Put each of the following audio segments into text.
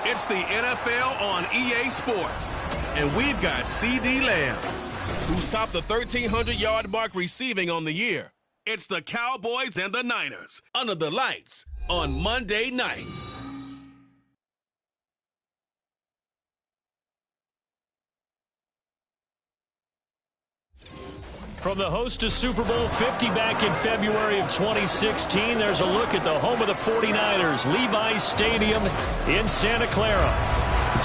It's the NFL on EA Sports, and we've got C.D. Lamb, who's topped the 1,300-yard mark receiving on the year. It's the Cowboys and the Niners under the lights on Monday night. From the host to Super Bowl 50 back in February of 2016, there's a look at the home of the 49ers, Levi's Stadium in Santa Clara.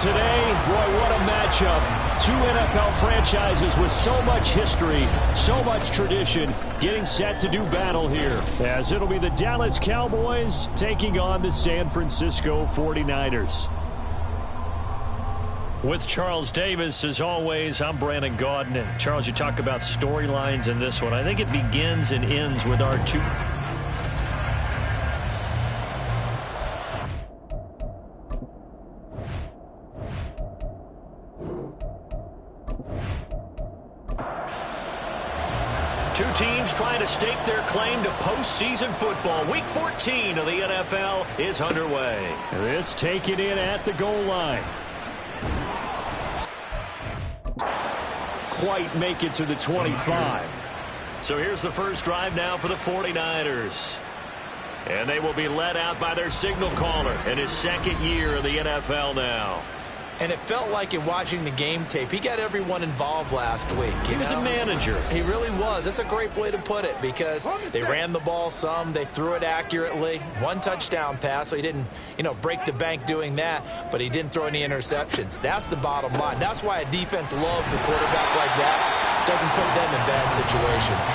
Today, boy, what a matchup. Two NFL franchises with so much history, so much tradition, getting set to do battle here, as it'll be the Dallas Cowboys taking on the San Francisco 49ers. With Charles Davis, as always, I'm Brandon Gaudin. Charles, you talk about storylines in this one. I think it begins and ends with our two. Two teams trying to stake their claim to postseason football. Week 14 of the NFL is underway. This taken in at the goal line. Quite make it to the 25. So here's the first drive now for the 49ers. And they will be led out by their signal caller in his second year in the NFL now. And it felt like in watching the game tape, he got everyone involved last week. He was a manager. He really was. That's a great way to put it because they ran the ball some. They threw it accurately. One touchdown pass, so he didn't, break the bank doing that, but he didn't throw any interceptions. That's the bottom line. That's why a defense loves a quarterback like that. Doesn't put them in bad situations.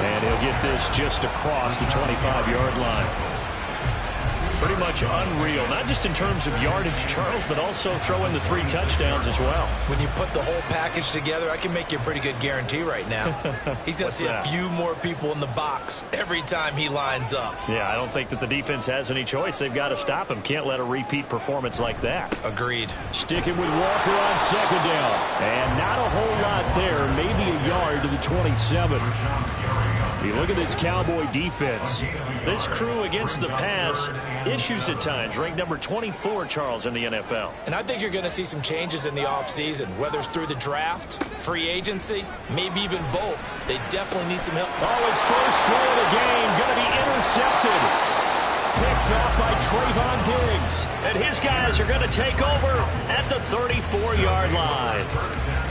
And he'll get this just across the 25-yard line. Pretty much unreal, not just in terms of yardage, Charles, but also throw in the 3 touchdowns as well. When you put the whole package together, I can make you a pretty good guarantee right now. He's going to see a few more people in the box every time he lines up. Yeah, I don't think that the defense has any choice. They've got to stop him. Can't let a repeat performance like that. Agreed. Sticking with Walker on second down. And not a whole lot there. Maybe a yard to the 27. You look at this Cowboy defense. This crew against the pass, issues at times. Ranked number 24, Charles, in the NFL. And I think you're going to see some changes in the offseason, whether it's through the draft, free agency, maybe even both. They definitely need some help. Oh, his first throw of the game going to be intercepted. Picked off by Trayvon Diggs. And his guys are going to take over at the 34-yard line.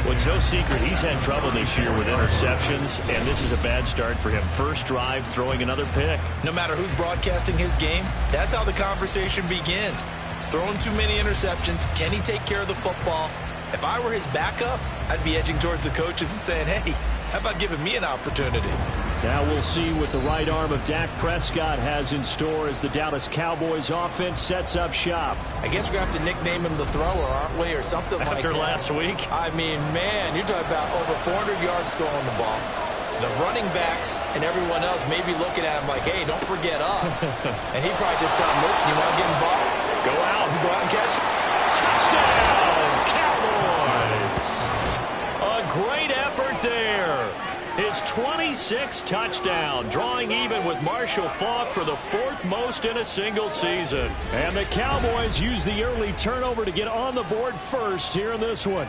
Well, it's no secret he's had trouble this year with interceptions, and this is a bad start for him. First drive, throwing another pick. No matter who's broadcasting his game, that's how the conversation begins. Throwing too many interceptions. Can he take care of the football? If I were his backup, I'd be edging towards the coaches and saying, hey, how about giving me an opportunity? Now we'll see what the right arm of Dak Prescott has in store as the Dallas Cowboys offense sets up shop. I guess we're going to have to nickname him the thrower, aren't we, or something like that. After last week? I mean, man, you're talking about over 400 yards throwing the ball. The running backs and everyone else may be looking at him like, hey, don't forget us. And he probably just tell him, listen, you want to get involved? Go out and catch. Touchdown, Cowboys! A great effort there. His 26th touchdown, drawing even with Marshall Faulk for the 4th most in a single season. And the Cowboys use the early turnover to get on the board first here in this one.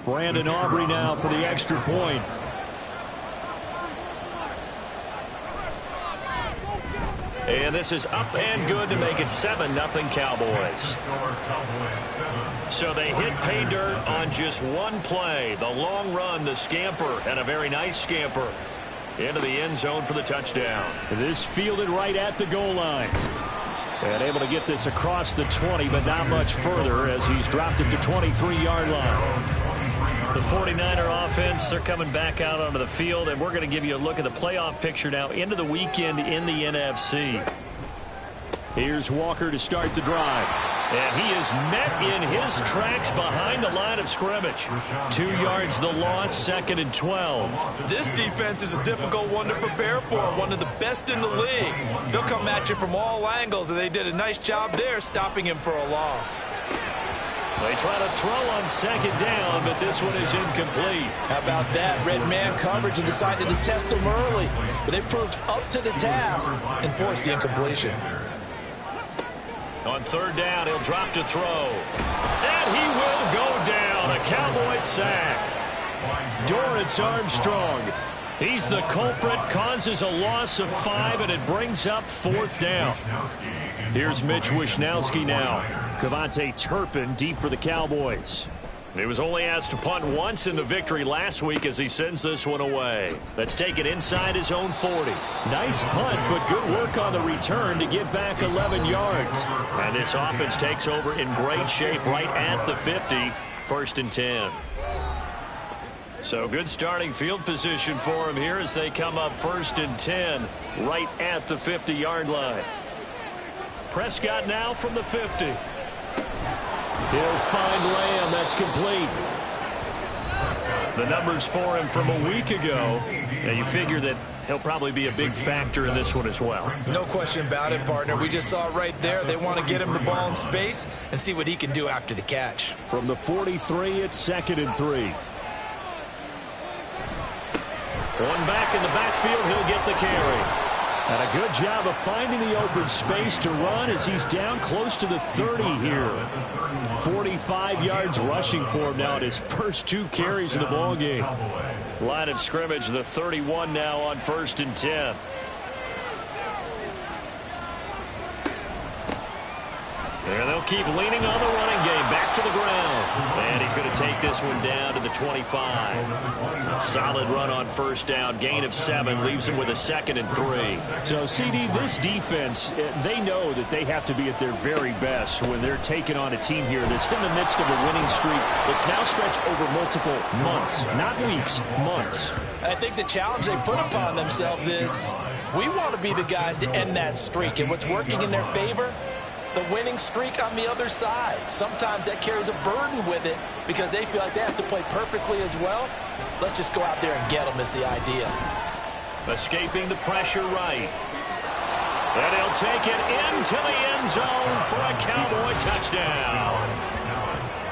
Brandon Aubrey now for the extra point. And this is up and good to make it 7-0 Cowboys. So they hit pay dirt on just one play. The long run, the scamper, and a very nice scamper into the end zone for the touchdown. This fielded right at the goal line. And able to get this across the 20, but not much further as he's dropped it to 23-yard line. The 49er offense, they're coming back out onto the field, and we're going to give you a look at the playoff picture now into the weekend in the NFC. Here's Walker to start the drive. And he is met in his tracks behind the line of scrimmage. 2 yards the loss, 2nd and 12. This defense is a difficult one to prepare for, one of the best in the league. They'll come at you from all angles, and they did a nice job there stopping him for a loss. They try to throw on 2nd down, but this one is incomplete. How about that? Red man coverage and decided to test them early. But they proved up to the task and forced the incompletion. On 3rd down, he'll drop to throw. And he will go down. A Cowboys sack. Dorrance Armstrong. He's the culprit, causes a loss of 5, and it brings up 4th down. Here's Mitch Wishnowsky now. Cavante Turpin deep for the Cowboys. He was only asked to punt once in the victory last week as he sends this one away. Let's take it inside his own 40. Nice punt, but good work on the return to get back 11 yards. And this offense takes over in great shape right at the 50. 1st and 10. So good starting field position for him here as they come up 1st and 10 right at the 50-yard line. Prescott now from the 50. He'll find Lamb. That's complete. The numbers for him from a week ago. Now you figure that he'll probably be a big factor in this one as well. No question about it, partner. We just saw it right there. They want to get him the ball in space and see what he can do after the catch. From the 43, it's 2nd and 3. One back in the backfield, he'll get the carry. And a good job of finding the open space to run as he's down close to the 30 here. 45 yards rushing for him now in his first 2 carries in the ballgame. Line of scrimmage, the 31 now on 1st and 10. And they'll keep leaning on the running game. Back to the ground. And he's going to take this one down to the 25. Solid run on 1st down. Gain of 7 leaves him with a 2nd and 3. So, CD, this defense, they know that they have to be at their very best when they're taking on a team here that's in the midst of a winning streak that's now stretched over multiple months, not weeks, months. I think the challenge they put upon themselves is we want to be the guys to end that streak. And what's working in their favor? The winning streak on the other side. Sometimes that carries a burden with it because they feel like they have to play perfectly as well. Let's just go out there and get them is the idea. Escaping the pressure right. And he'll take it into the end zone for a Cowboy touchdown.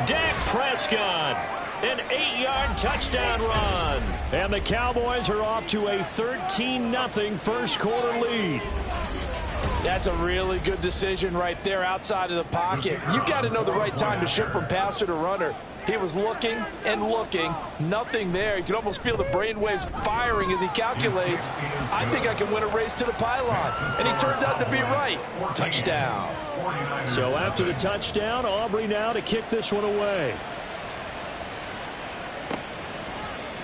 Dak Prescott, an 8-yard touchdown run. And the Cowboys are off to a 13-0 first quarter lead. That's a really good decision right there outside of the pocket. You've got to know the right time to shift from passer to runner. He was looking and looking, nothing there. You can almost feel the brainwaves firing as he calculates, I think I can win a race to the pylon. And he turns out to be right. Touchdown. So after the touchdown, Aubrey now to kick this one away.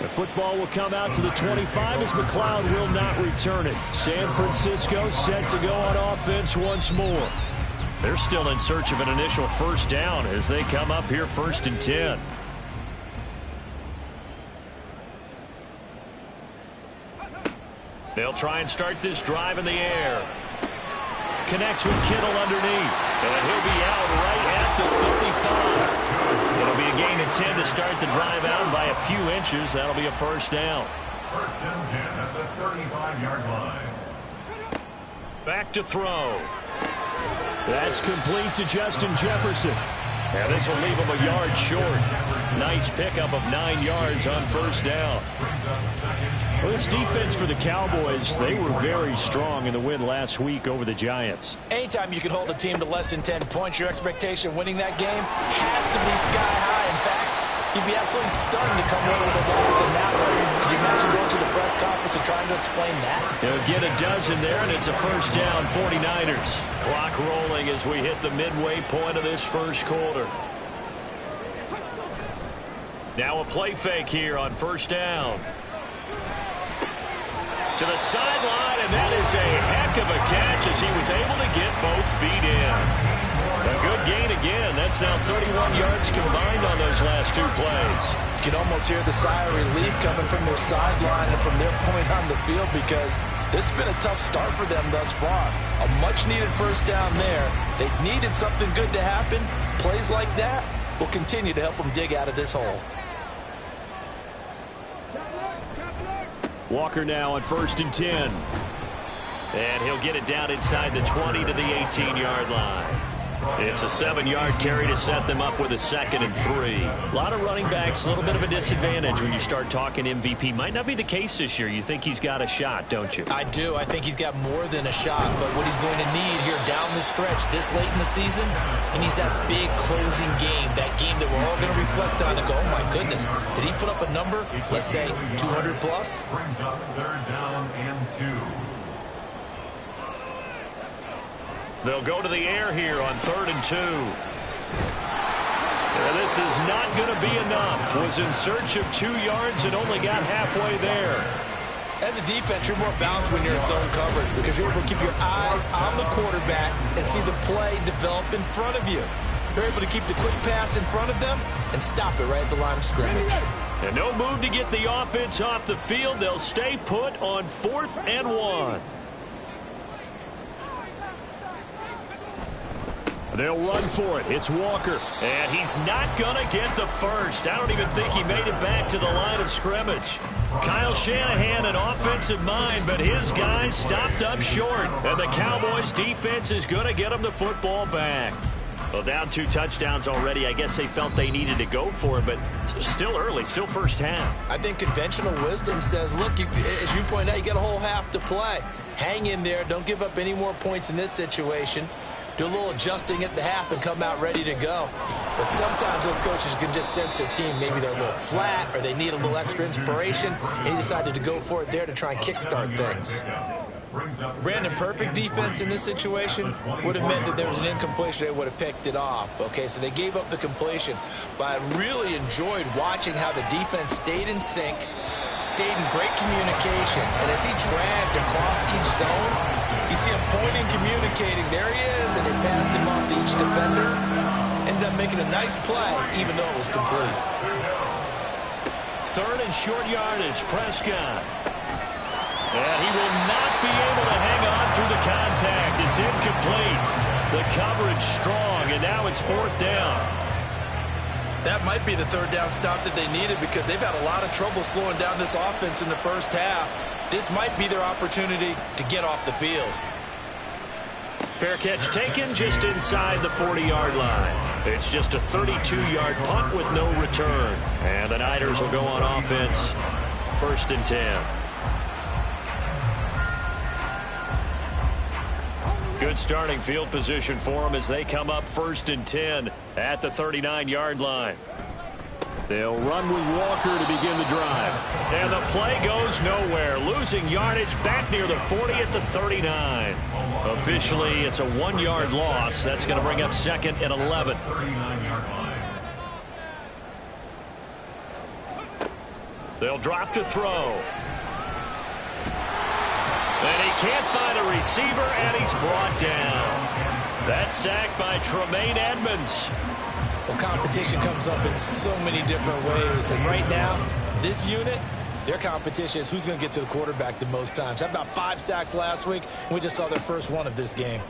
The football will come out to the 25 as McLeod will not return it. San Francisco set to go on offense once more. They're still in search of an initial 1st down as they come up here 1st and 10. They'll try and start this drive in the air. Connects with Kittle underneath. And he'll be out right at the 35. It'll be a gain of 10 to start the drive out by a few inches. That'll be a 1st down. 1st and 10 at the 35-yard line. Back to throw. That's complete to Justin Jefferson. And this will leave him a yard short. Nice pickup of 9 yards on 1st down. Well, this defense for the Cowboys, they were very strong in the win last week over the Giants. Anytime you can hold a team to less than 10 points, your expectation of winning that game has to be sky high. In fact, you'd be absolutely stunned to come away with a loss in that way. Could you imagine going to the press conference and trying to explain that? They'll get a dozen there, and it's a 1st down, 49ers. Clock rolling as we hit the midway point of this first quarter. Now a play fake here on 1st down. To the sideline, and that is a heck of a catch as he was able to get both feet in. A good gain again. That's now 31 yards combined on those last 2 plays. You can almost hear the sigh of relief coming from their sideline and from their point on the field because this has been a tough start for them thus far. A much-needed 1st down there. They needed something good to happen. Plays like that will continue to help them dig out of this hole. Walker now on 1st and 10. And he'll get it down inside the 20 to the 18-yard line. It's a 7-yard carry to set them up with a 2nd and 3. A lot of running backs, a little bit of a disadvantage when you start talking MVP. Might not be the case this year. You think he's got a shot, don't you? I do. I think he's got more than a shot. But what he's going to need here down the stretch this late in the season, he needs that big closing game, that game that we're all going to reflect on and go, oh, my goodness, did he put up a number, let's say, 200 plus? Brings up 3rd down and 2. They'll go to the air here on 3rd and 2. And this is not going to be enough. Was in search of 2 yards and only got halfway there. As a defense, you're more balanced when you're in zone coverage because you're able to keep your eyes on the quarterback and see the play develop in front of you. You're able to keep the quick pass in front of them and stop it right at the line of scrimmage. And no move to get the offense off the field. They'll stay put on 4th and 1. They'll run for it. It's Walker. And he's not going to get the first. I don't even think he made it back to the line of scrimmage. Kyle Shanahan, an offensive mind, but his guys stopped up short. And the Cowboys' defense is going to get him the football back. Well, down 2 touchdowns already. I guess they felt they needed to go for it, but still early, still first half. I think conventional wisdom says, look, as you pointed out, you got a whole half to play. Hang in there. Don't give up any more points in this situation. Do a little adjusting at the half and come out ready to go. But sometimes those coaches can just sense their team. Maybe they're a little flat or they need a little extra inspiration, and he decided to go for it there to try and kickstart things. Brandon, perfect defense in this situation would have meant that there was an incompletion. They would have picked it off. Okay, so they gave up the completion. But I really enjoyed watching how the defense stayed in sync, stayed in great communication. And as he dragged across each zone, you see him pointing, communicating. There he is, and they passed him off to each defender. Ended up making a nice play, even though it was complete. 3rd and short yardage, Prescott. And he will not be able to hang on through the contact. It's incomplete. The coverage strong, and now it's 4th down. That might be the 3rd down stop that they needed because they've had a lot of trouble slowing down this offense in the first half. This might be their opportunity to get off the field. Fair catch taken just inside the 40-yard line. It's just a 32-yard punt with no return. And the Niners will go on offense. 1st and 10. Good starting field position for them as they come up 1st and 10 at the 39-yard line. They'll run with Walker to begin the drive. And the play goes nowhere. Losing yardage back near the 40 at the 39. Officially, it's a 1-yard loss. That's going to bring up 2nd and 11. They'll drop to throw. And he can't find a receiver, and he's brought down. That's sacked by Tremaine Edmonds. Well, competition comes up in so many different ways. And right now, this unit, their competition is who's going to get to the quarterback the most times. Had about 5 sacks last week, and we just saw their first one of this game.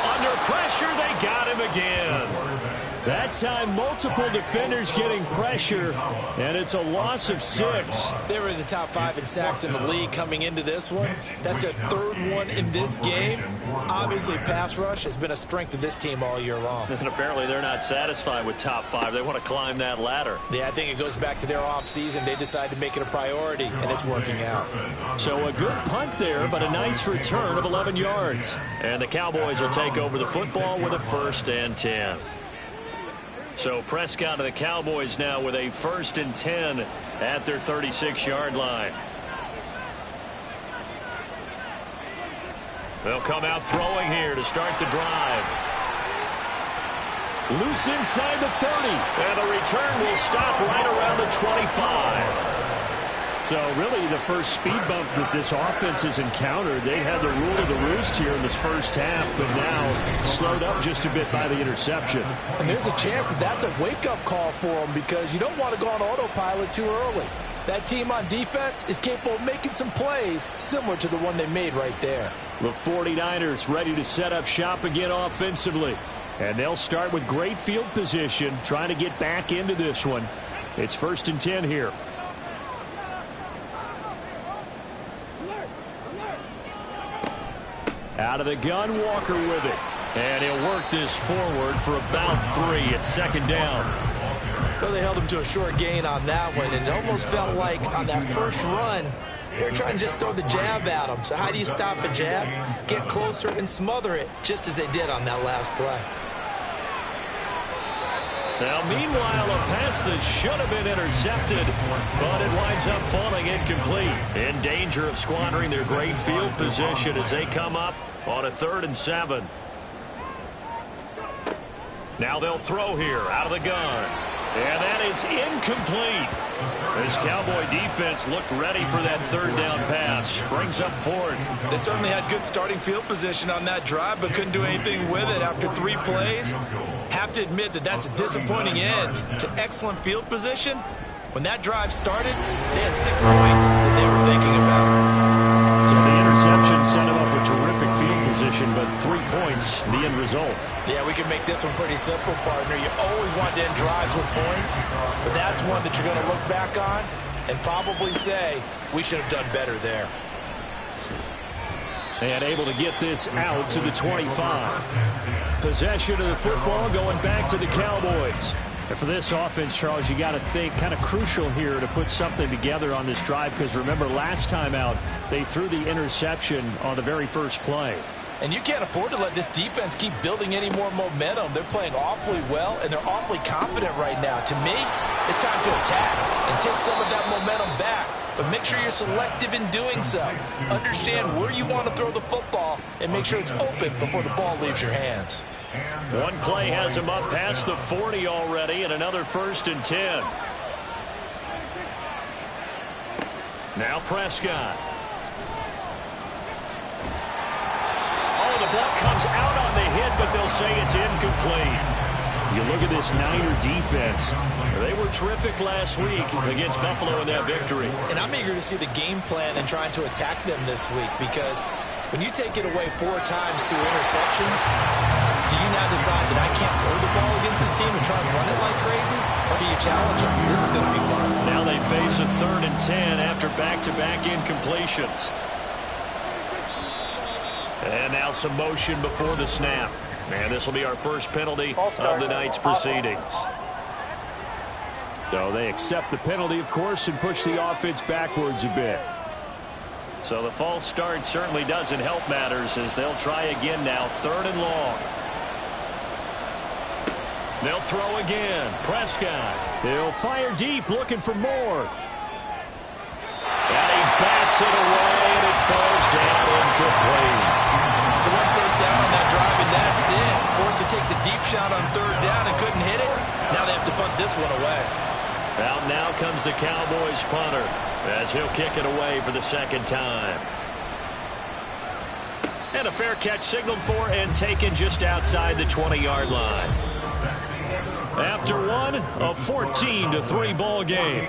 Under pressure, they got him again. That time, multiple defenders getting pressure, and it's a loss of 6. They were in the top 5 in sacks in the league coming into this one. That's their 3rd one in this game. Obviously, pass rush has been a strength of this team all year long. And apparently they're not satisfied with top 5. They want to climb that ladder. Yeah, I think it goes back to their offseason. They decided to make it a priority, and it's working out. So a good punt there, but a nice return of 11 yards. And the Cowboys will take over the football with a 1st and 10. So Prescott of the Cowboys now with a 1st and 10 at their 36-yard line. They'll come out throwing here to start the drive. Loose inside the 30. And the return will stop right around the 25. So really the first speed bump that this offense has encountered. They had the rule of the roost here in this first half, but now slowed up just a bit by the interception. And there's a chance that that's a wake-up call for them because you don't want to go on autopilot too early. That team on defense is capable of making some plays similar to the one they made right there. The 49ers ready to set up shop again offensively. And they'll start with great field position, trying to get back into this one. It's 1st and 10 here. Out of the gun, Walker with it. And he'll work this forward for about 3 at 2nd down. Well, they held him to a short gain on that one, and it almost felt like on that first run, they were trying to just throw the jab at him. So how do you stop a jab? Get closer and smother it, just as they did on that last play. Now, meanwhile, a pass that should have been intercepted, but it winds up falling incomplete. In danger of squandering their great field position as they come up on a 3rd and 7. Now they'll throw here out of the gun. And that is incomplete. This Cowboy defense looked ready for that 3rd down pass. Brings up 4th. They certainly had good starting field position on that drive, but couldn't do anything with it after 3 plays. Have to admit that that's a disappointing end to excellent field position. When that drive started, they had 6 points that they were thinking about. So the interception set him up with terrific field position, but 3 points, the end result. Yeah, we can make this one pretty simple, partner. You always want to end drives with points, but that's one that you're going to look back on and probably say, we should have done better there. And able to get this out to the 25. Possession of the football going back to the Cowboys. And for this offense, Charles, you got to think kind of crucial here to put something together on this drive, because remember last time out they threw the interception on the very first play. And you can't afford to let this defense keep building any more momentum. They're playing awfully well, and they're awfully confident right now. To me, it's time to attack and take some of that momentum back. But make sure you're selective in doing so. Understand where you want to throw the football and make sure it's open before the ball leaves your hands. One play has him up past the 40 already, and another 1st and 10. Now Prescott. Oh, the ball comes out on the hit, but they'll say it's incomplete. You look at this Niner defense. They were terrific last week against Buffalo in that victory. And I'm eager to see the game plan and trying to attack them this week, because when you take it away 4 times through interceptions, do you now decide that I can't throw the ball against this team and try and run it like crazy? Or do you challenge them? This is going to be fun. Now they face a 3rd and 10 after back-to-back incompletions. And now some motion before the snap. And this will be our first penalty of the night's proceedings. So they accept the penalty, of course, and push the offense backwards a bit. So the false start certainly doesn't help matters, as they'll try again now, 3rd and long. They'll throw again. Prescott. They'll fire deep, looking for more. And he bats it away, and it falls down incomplete. So 1 first down on that drive, and that's it. Forced to take the deep shot on 3rd down and couldn't hit it. Now they have to punt this one away. Out now comes the Cowboys punter, as he'll kick it away for the 2nd time. And a fair catch signaled for and taken just outside the 20-yard line. After one, a 14-3 ball game.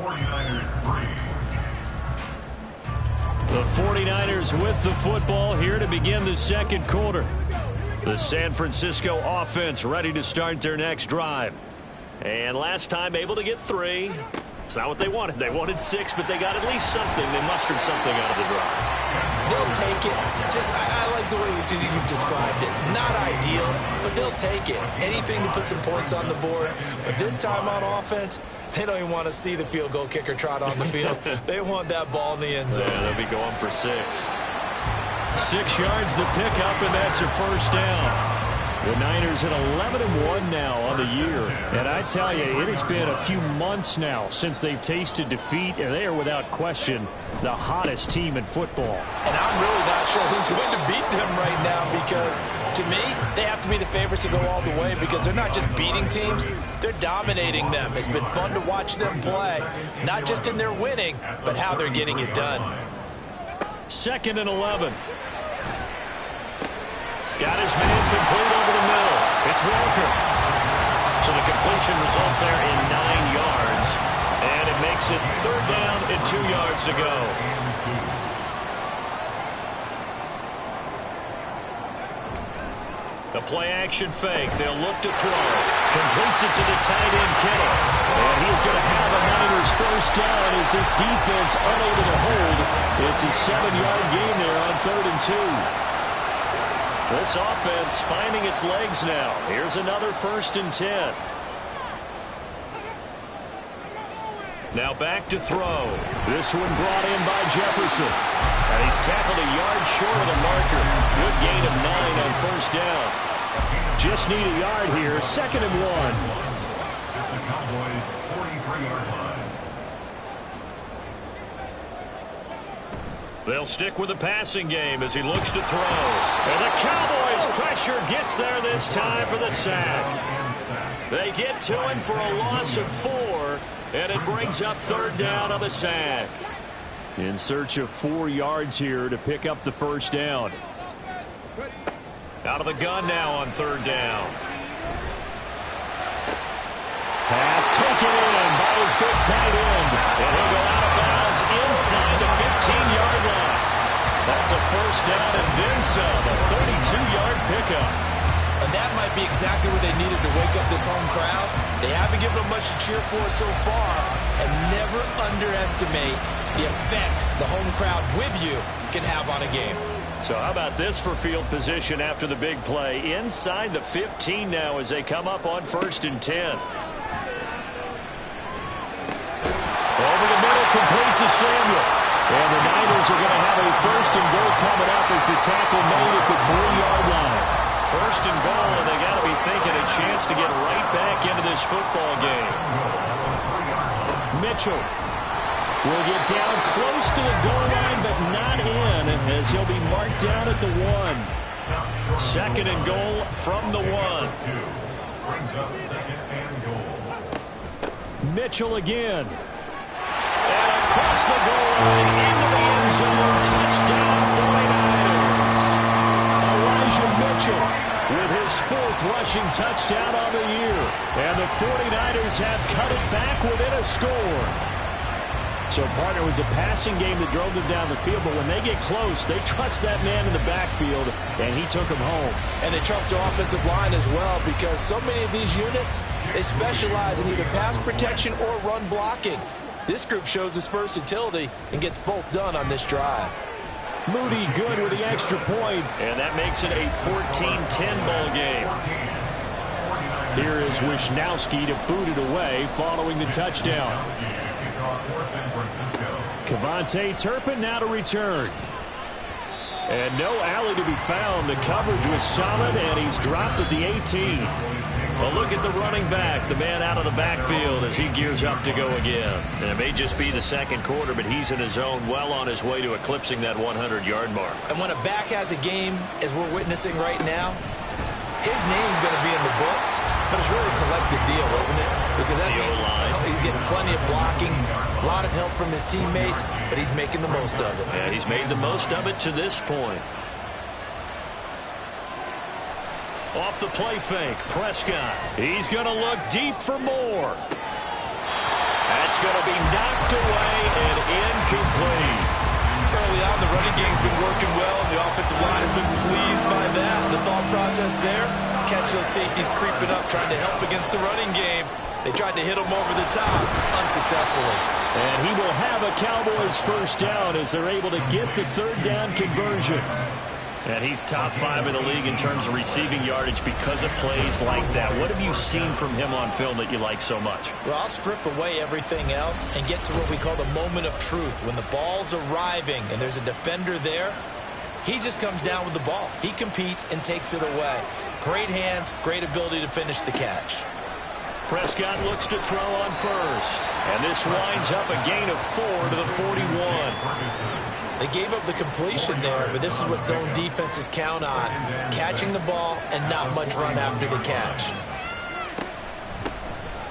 49ers 3. The 49ers with the football here to begin the 2nd quarter. The San Francisco offense ready to start their next drive. And last time able to get 3. It's not what they wanted. They wanted 6, but they got at least something. They mustered something out of the drive. They'll take it. I like the way you've described it. Not ideal, but they'll take it. Anything to put some points on the board. But this time on offense, they don't even want to see the field goal kicker trot on the field. They want that ball in the end zone. Yeah, they'll be going for 6. 6 yards the pickup, and that's a 1st down. The Niners at 11-1 now on the year. And I tell you, it has been a few months now since they've tasted defeat, and they are without question the hottest team in football. And I'm really not sure who's going to beat them right now, because to me, they have to be the favorites to go all the way, because they're not just beating teams, they're dominating them. It's been fun to watch them play, not just in their winning, but how they're getting it done. 2nd and 11. Got his man complete over the middle. It's Walker. So the completion results there in 9 yards. And it makes it 3rd down and 2 yards to go. The play action fake. They'll look to throw. Completes it to the tight end, Kittle. And he's going to have a Niners 1st down as this defense unable to hold. It's a 7-yard gain there on 3rd and 2. This offense finding its legs now. Here's another 1st and 10. Now back to throw. This one brought in by Jefferson. And he's tackled a yard short of the marker. Good gain of 9 on 1st down. Just need a yard here. 2nd and 1. At the Cowboys' 43-yard line. They'll stick with the passing game as he looks to throw. And the Cowboys' pressure gets there this time for the sack. They get to him for a loss of 4, and it brings up 3rd down on the sack. In search of 4 yards here to pick up the 1st down. Out of the gun now on 3rd down. taken in by his big tight end. And he'll go out of bounds inside the 15-yard line. That's a first down and then some, a 32-yard pickup. And that might be exactly what they needed to wake up this home crowd. They haven't given them much to cheer for so far. And never underestimate the effect the home crowd with you can have on a game. So how about this for field position after the big play? Inside the 15 now as they come up on 1st and 10. Over the middle, complete to Samuel. And the Niners are going to have a 1st and goal coming up as the tackle made at the 3-yard line. 1st and goal, and they got to be thinking a chance to get right back into this football game. Mitchell will get down close to the goal line, but not in, as he'll be marked down at the 1. 2nd and goal from the 1. Brings up 2nd and goal. Mitchell again. And across the goal line, into the end zone, touchdown 49ers. Elijah Mitchell with his 4th rushing touchdown on the year. And the 49ers have cut it back within a score. So, partner, was a passing game that drove them down the field, but when they get close, they trust that man in the backfield, and he took them home. And they trust their offensive line as well, because so many of these units, they specialize in either pass protection or run blocking. This group shows its versatility and gets both done on this drive. Moody good with the extra point, and that makes it a 14-10 ball game. Here is Wisnowski to boot it away following the touchdown. Kevontae Turpin now to return. And no alley to be found. The coverage was solid, and he's dropped at the 18. Well, look at the running back, the man out of the backfield as he gears up to go again. And it may just be the 2nd quarter, but he's in his zone, well on his way to eclipsing that 100-yard mark. And when a back has a game, as we're witnessing right now, his name's going to be in the books, but it's really a collective deal, isn't it? Because that means he's getting plenty of blocking, a lot of help from his teammates, but he's making the most of it. Yeah, he's made the most of it to this point. Off the play fake, Prescott. He's going to look deep for more. That's going to be knocked away and incomplete. Early on, the running game's been working well, and the offensive line has been pleased by that. The thought process there, catch those safeties creeping up, trying to help against the running game. They tried to hit him over the top, unsuccessfully. And he will have a Cowboys 1st down as they're able to get the 3rd down conversion. And he's top 5 in the league in terms of receiving yardage because of plays like that. What have you seen from him on film that you like so much? Well, I'll strip away everything else and get to what we call the moment of truth. When the ball's arriving and there's a defender there, he just comes down with the ball. He competes and takes it away. Great hands, great ability to finish the catch. Prescott looks to throw on 1st. And this winds up a gain of 4 to the 41. They gave up the completion there, but this is what zone defenses count on. Catching the ball and not much run after the catch.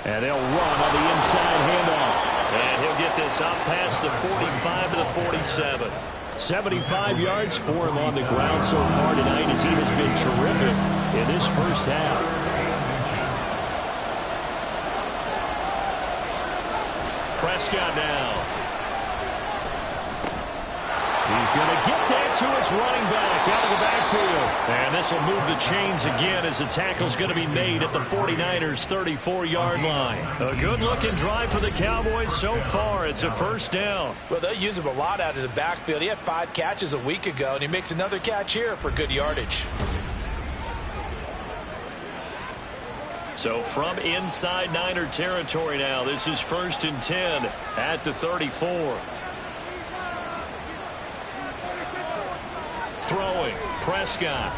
And they'll run on the inside handoff. And he'll get this up past the 45 to the 47. 75 yards for him on the ground so far tonight as he has been terrific in this 1st half. Prescott now. He's going to get that to his running back out of the backfield. And this will move the chains again as the tackle's going to be made at the 49ers' 34-yard line. A good-looking drive for the Cowboys so far. It's a 1st down. Well, they'll use him a lot out of the backfield. He had 5 catches a week ago, and he makes another catch here for good yardage. So from inside Niner territory now, this is 1st and 10 at the 34. Throwing, Prescott.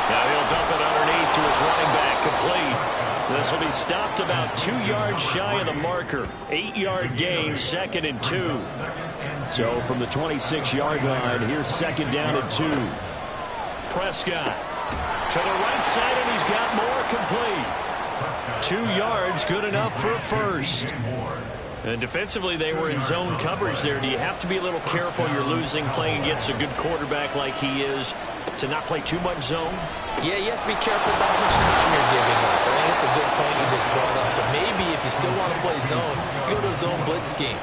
Now he'll dump it underneath to his running back, complete. This will be stopped about 2 yards shy of the marker. 8-yard gain, 2nd and 2. So from the 26-yard line, here's 2nd down and 2. Prescott to the right side, and he's got more, complete. 2 yards, good enough for a 1st. And defensively, they were in zone coverage there. Do you have to be a little careful? You're losing, playing against a good quarterback like he is, to to not play too much zone? Yeah, you have to be careful about how much time you're giving up. I think it's a good point you just brought up. So maybe if you still want to play zone, you go to a zone blitz scheme.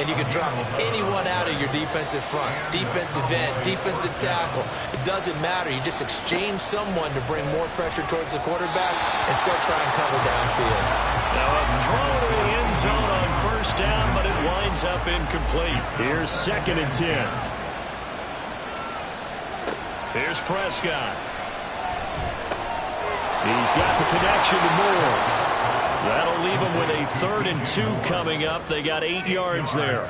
And you can drop anyone out of your defensive front, defensive end, defensive tackle. It doesn't matter. You just exchange someone to bring more pressure towards the quarterback and still try and cover downfield. Now a throw to the end zone on first down, but it winds up incomplete. Here's 2nd and 10. Here's Prescott. He's got the connection to Moore. That'll leave them with a 3rd and 2 coming up. They got 8 yards there.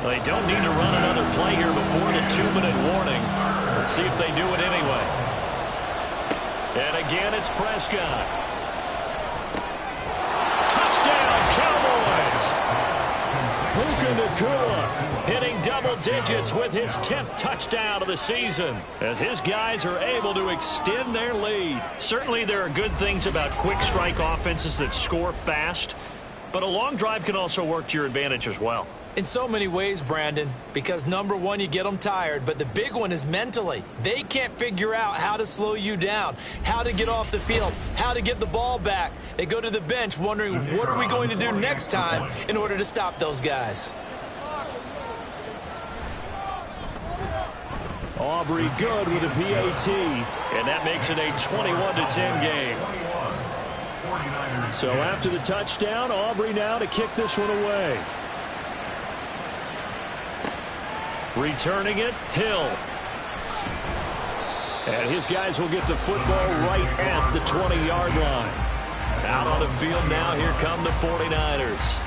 They don't need to run another play here before the 2-minute warning. Let's see if they do it anyway. And again, it's Prescott. Touchdown, Cowboys! Puka Nacua hitting double digits with his 10th touchdown of the season as his guys are able to extend their lead. Certainly there are good things about quick strike offenses that score fast, but a long drive can also work to your advantage as well. In so many ways, Brandon, because number one, you get them tired, but the big one is mentally. They can't figure out how to slow you down, how to get off the field, how to get the ball back. They go to the bench wondering, what are we going to do next time in order to stop those guys? Aubrey good with a PAT, and that makes it a 21-10 game. So after the touchdown, Aubrey now to kick this one away. Returning it, Hill. And his guys will get the football right at the 20-yard line. Out on the field now, here come the 49ers.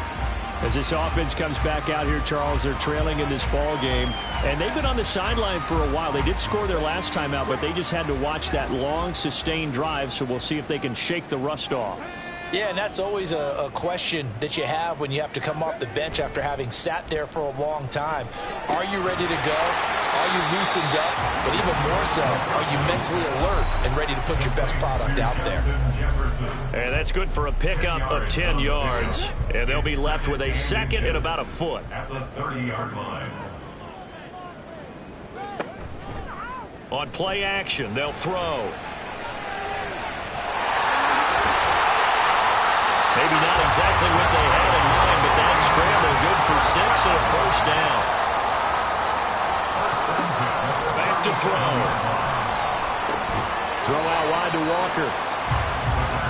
As this offense comes back out here, Charles, they're trailing in this ball game. And they've been on the sideline for a while. They did score their last time out, but they just had to watch that long, sustained drive, so we'll see if they can shake the rust off. Yeah, and that's always a question that you have when you have to come off the bench after having sat there for a long time. Are you ready to go? Are you loosened up? But even more so, are you mentally alert and ready to put your best product out there? And that's good for a pickup of 10 yards. And they'll be left with a 2nd and about a foot. At the 30-yard line. On play action, they'll throw. Maybe not exactly what they had in mind, but that scramble good for 6 and a first down. Back to throw. Throw out wide to Walker.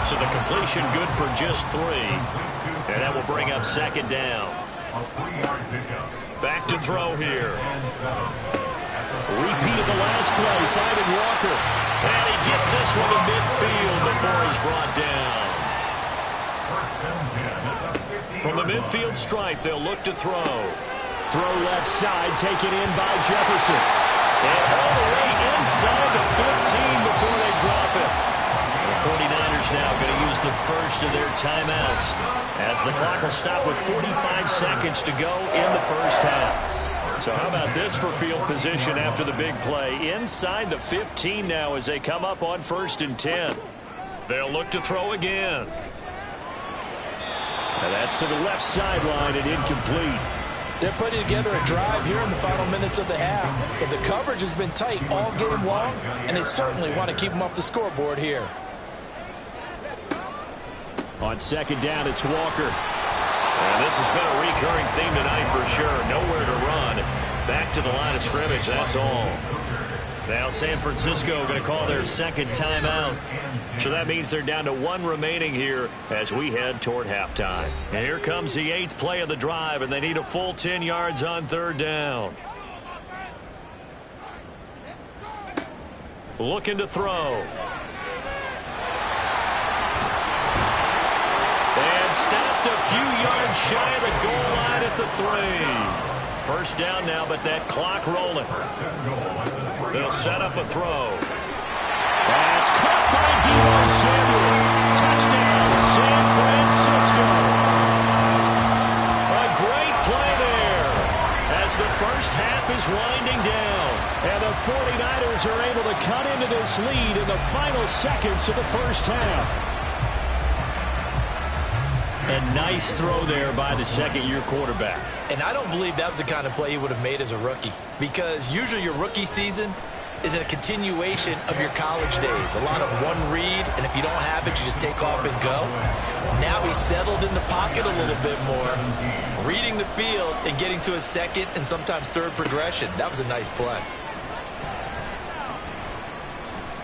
So the completion good for just 3. And that will bring up 2nd down. Back to throw here. Repeat of the last play, finding Walker. And he gets this one to midfield before he's brought down. From the midfield stripe, they'll look to throw. Throw left side, taken in by Jefferson. And all the way inside the 15 before they drop it. The 49ers now going to use the first of their timeouts as the clock will stop with 45 seconds to go in the first half. So how about this for field position after the big play? Inside the 15 now as they come up on 1st and 10. They'll look to throw again. And that's to the left sideline and incomplete. They're putting together a drive here in the final minutes of the half. But the coverage has been tight all game long, and they certainly want to keep them off the scoreboard here. On 2nd down, it's Walker. And this has been a recurring theme tonight for sure. Nowhere to run. Back to the line of scrimmage, that's all. Now San Francisco going to call their 2nd timeout. So that means they're down to 1 remaining here as we head toward halftime. And here comes the 8th play of the drive, and they need a full 10 yards on 3rd down. Looking to throw. And stopped a few yards shy of the goal line at the 3. First down now, but that clock rolling. They'll set up a throw. That's caught by Deebo Samuel. Touchdown, San Francisco. A great play there as the first half is winding down. And the 49ers are able to cut into this lead in the final seconds of the first half. A nice throw there by the 2nd-year quarterback. And I don't believe that was the kind of play he would have made as a rookie. Because usually your rookie season, is a continuation of your college days. A lot of one read, and if you don't have it, you just take off and go. Now he's settled in the pocket a little bit more, reading the field and getting to a second and sometimes third progression. That was a nice play.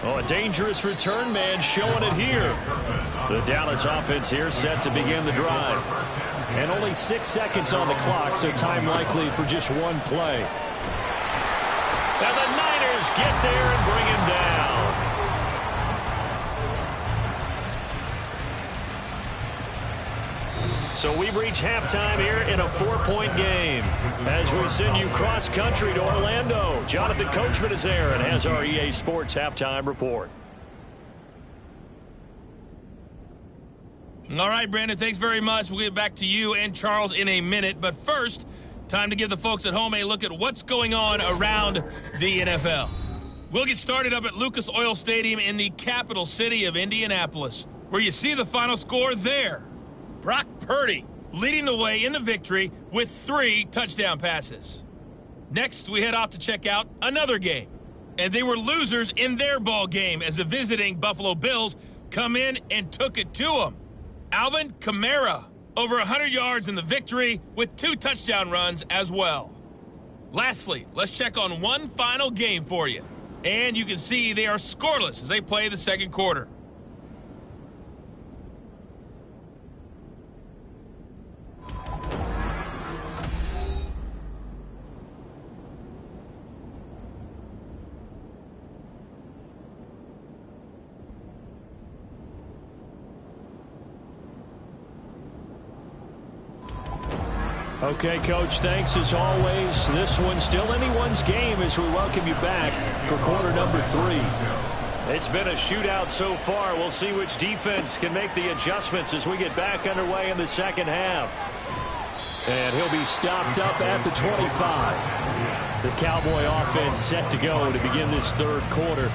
Oh, a dangerous return man showing it here. The Dallas offense here set to begin the drive. And only 6 seconds on the clock, so time likely for just one play. And the Niners get there and bring him down. So we've reached halftime here in a 4-point game. As we send you cross-country to Orlando, Jonathan Coachman is there and has our EA Sports halftime report. All right, Brandon, thanks very much. We'll get back to you and Charles in a minute. But first, time to give the folks at home a look at what's going on around the NFL. We'll get started up at Lucas Oil Stadium in the capital city of Indianapolis, where you see the final score there. Brock Purdy leading the way in the victory with 3 touchdown passes. Next, we head off to check out another game. And they were losers in their ball game as the visiting Buffalo Bills come in and took it to them. Alvin Kamara, over 100 yards in the victory with 2 touchdown runs as well. Lastly, let's check on one final game for you. And you can see they are scoreless as they play the second quarter. Okay, Coach, thanks as always. This one's still anyone's game as we welcome you back for quarter number 3. It's been a shootout so far. We'll see which defense can make the adjustments as we get back underway in the second half. And he'll be stopped up at the 25. The Cowboy offense set to go to begin this third quarter.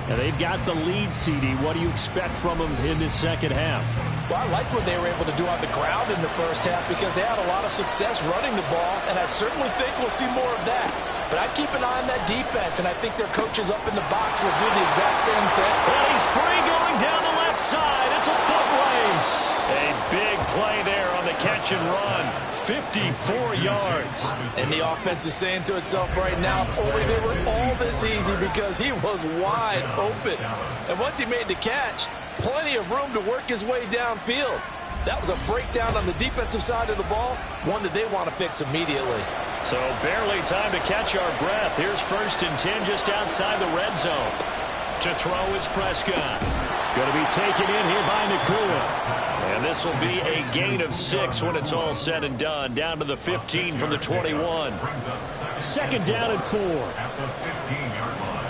And they've got the lead, CD. What do you expect from them in this second half? Well, I like what they were able to do on the ground in the first half because they had a lot of success running the ball, and I certainly think we'll see more of that. But I'd keep an eye on that defense, and I think their coaches up in the box will do the exact same thing. Well, he's free going down the left side. It's a foot race. A big play there on the catch and run. 54 yards. And the offense is saying to itself right now, if only they were all this easy, because he was wide open. And once he made the catch, plenty of room to work his way downfield. That was a breakdown on the defensive side of the ball, one that they want to fix immediately. So barely time to catch our breath. Here's 1st and 10 just outside the red zone. To throw is Prescott. Going to be taken in here by Nakua. And this will be a gain of 6 when it's all said and done. Down to the 15 from the 21. 2nd down and 4. At the 15-yard line.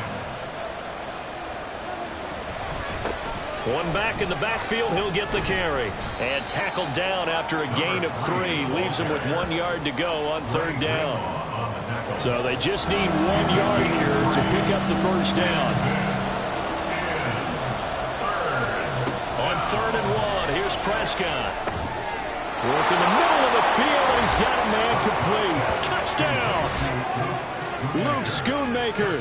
One back in the backfield. He'll get the carry. And tackled down after a gain of 3. Leaves him with 1 yard to go on 3rd down. So they just need 1 yard here to pick up the first down. On 3rd and 1, here's Prescott. Work in the middle of the field, and he's got a man complete. Touchdown! Luke Schoonmaker,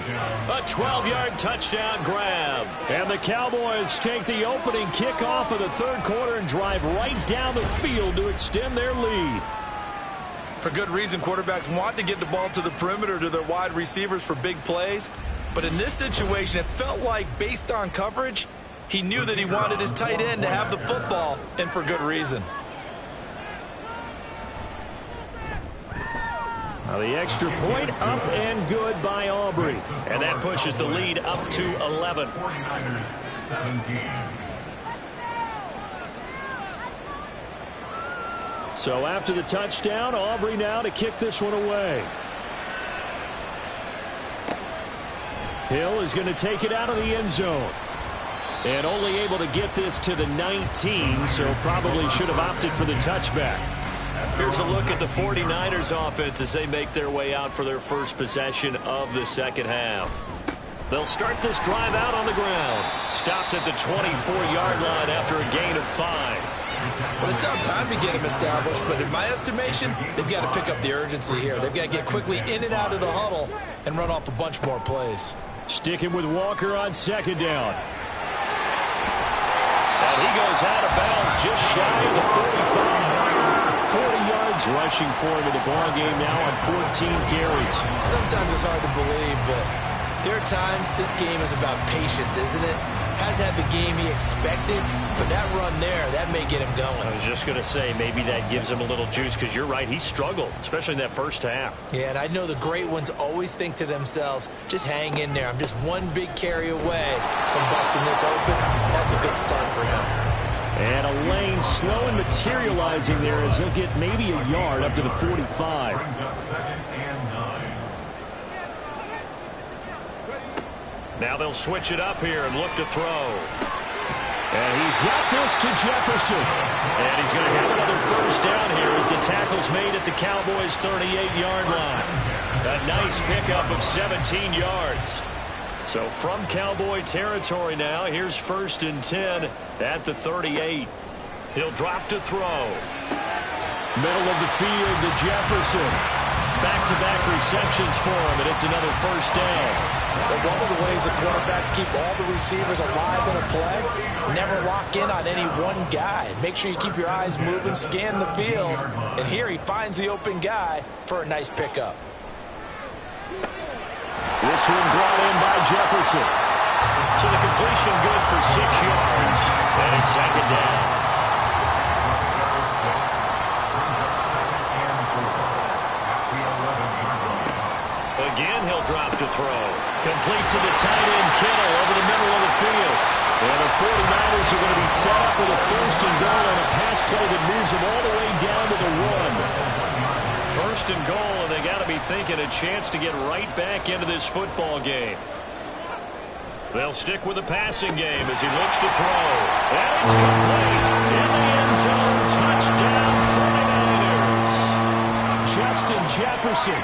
a 12-yard touchdown grab. And the Cowboys take the opening kickoff of the third quarter and drive right down the field to extend their lead. For good reason, quarterbacks want to get the ball to the perimeter to their wide receivers for big plays. But in this situation, it felt like, based on coverage, he knew that he wanted his tight end to have the football, and for good reason. Now the extra point up and good by Aubrey. And that pushes the lead up to 11. 49ers 17. So after the touchdown, Aubrey now to kick this one away. Hill is going to take it out of the end zone. And only able to get this to the 19, so probably should have opted for the touchback. Here's a look at the 49ers offense as they make their way out for their first possession of the second half. They'll start this drive out on the ground. Stopped at the 24-yard line after a gain of 5. Well, they still have time to get him established, but in my estimation, they've got to pick up the urgency here. They've got to get quickly in and out of the huddle and run off a bunch more plays. Sticking with Walker on second down. And he goes out of bounds just shy of the 45. 40 yards rushing for him in the ball game now on 14 carries. Sometimes it's hard to believe, but there are times this game is about patience, isn't it? Hasn't had the game he expected, but that run there, that may get him going. I was just going to say, maybe that gives him a little juice, because you're right, he struggled, especially in that first half. Yeah, and I know the great ones always think to themselves, just hang in there. I'm just one big carry away from busting this open. That's a good start for him. And a lane slow and materializing there as he'll get maybe a yard up to the 45. Brings up 2nd and 9. Now they'll switch it up here and look to throw. And he's got this to Jefferson. And he's going to have another first down here as the tackle's made at the Cowboys' 38-yard line. A nice pickup of 17 yards. So from Cowboy territory now, here's 1st and 10 at the 38. He'll drop to throw. Middle of the field to Jefferson. Back-to-back receptions for him, and it's another first down. But one of the ways the quarterbacks keep all the receivers alive in a play, never lock in on any one guy. Make sure you keep your eyes moving, scan the field, and here he finds the open guy for a nice pickup. This one brought in by Jefferson. So the completion good for 6 yards, and it's 2nd down. Again, he'll drop to throw. Complete to the tight end, Kittle, over the middle of the field. And the 49ers are going to be set up with a 1st and goal on a pass play that moves them all the way down to the 1. 1st and goal, and they got to be thinking a chance to get right back into this football game. They'll stick with the passing game as he looks to throw. And it's complete. In the end zone, touchdown 49ers. Justin Jefferson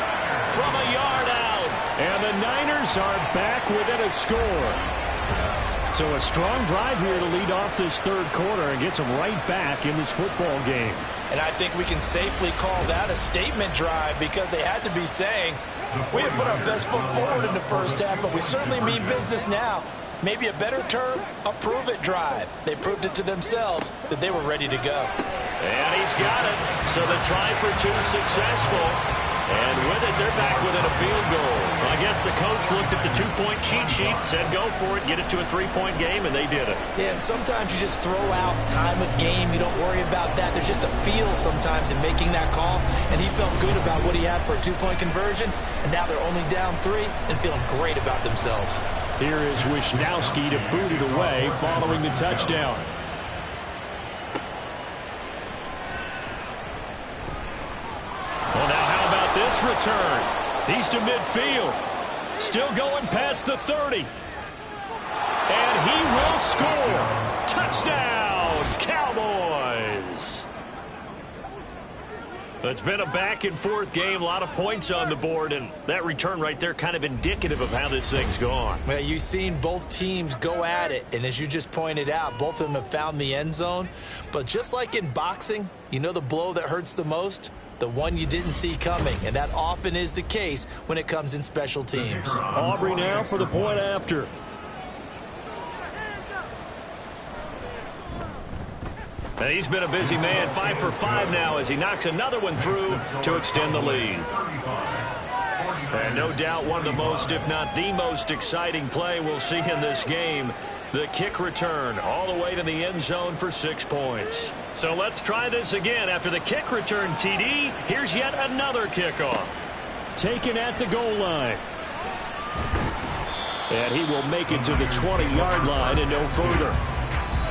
from a yard out, and the Niners are back within a score. So a strong drive here to lead off this 3rd quarter and gets them right back in this football game. And I think we can safely call that a statement drive, because they had to be saying, we didn't put our best foot forward in the first half, but we certainly mean business now. Maybe a better term, a prove-it drive. They proved it to themselves that they were ready to go. And he's got it. So the try for 2 successful. And with it, they're back within a field goal. I guess the coach looked at the 2-point cheat sheet, said go for it, get it to a 3-point game, and they did it. Yeah, and sometimes you just throw out time of game. You don't worry about that. There's just a feel sometimes in making that call, and he felt good about what he had for a 2-point conversion, and now they're only down 3 and feeling great about themselves. Here is Wisnowski to boot it away following the touchdown. Well, now how about this return? He's to midfield. Still going past the 30. And he will score. Touchdown, Cowboys. It's been a back-and-forth game, a lot of points on the board, and that return right there kind of indicative of how this thing's gone. Well, you've seen both teams go at it, and as you just pointed out, both of them have found the end zone. But just like in boxing, you know the blow that hurts the most? The one you didn't see coming, and that often is the case when it comes in special teams. Aubrey now for the point after. And he's been a busy man, 5 for 5 now as he knocks another one through to extend the lead. And no doubt one of the most, if not the most exciting play we'll see in this game. The kick return all the way to the end zone for 6 points. So let's try this again. After the kick return, TD, here's yet another kickoff. Taken at the goal line. And he will make it to the 20-yard line and no further.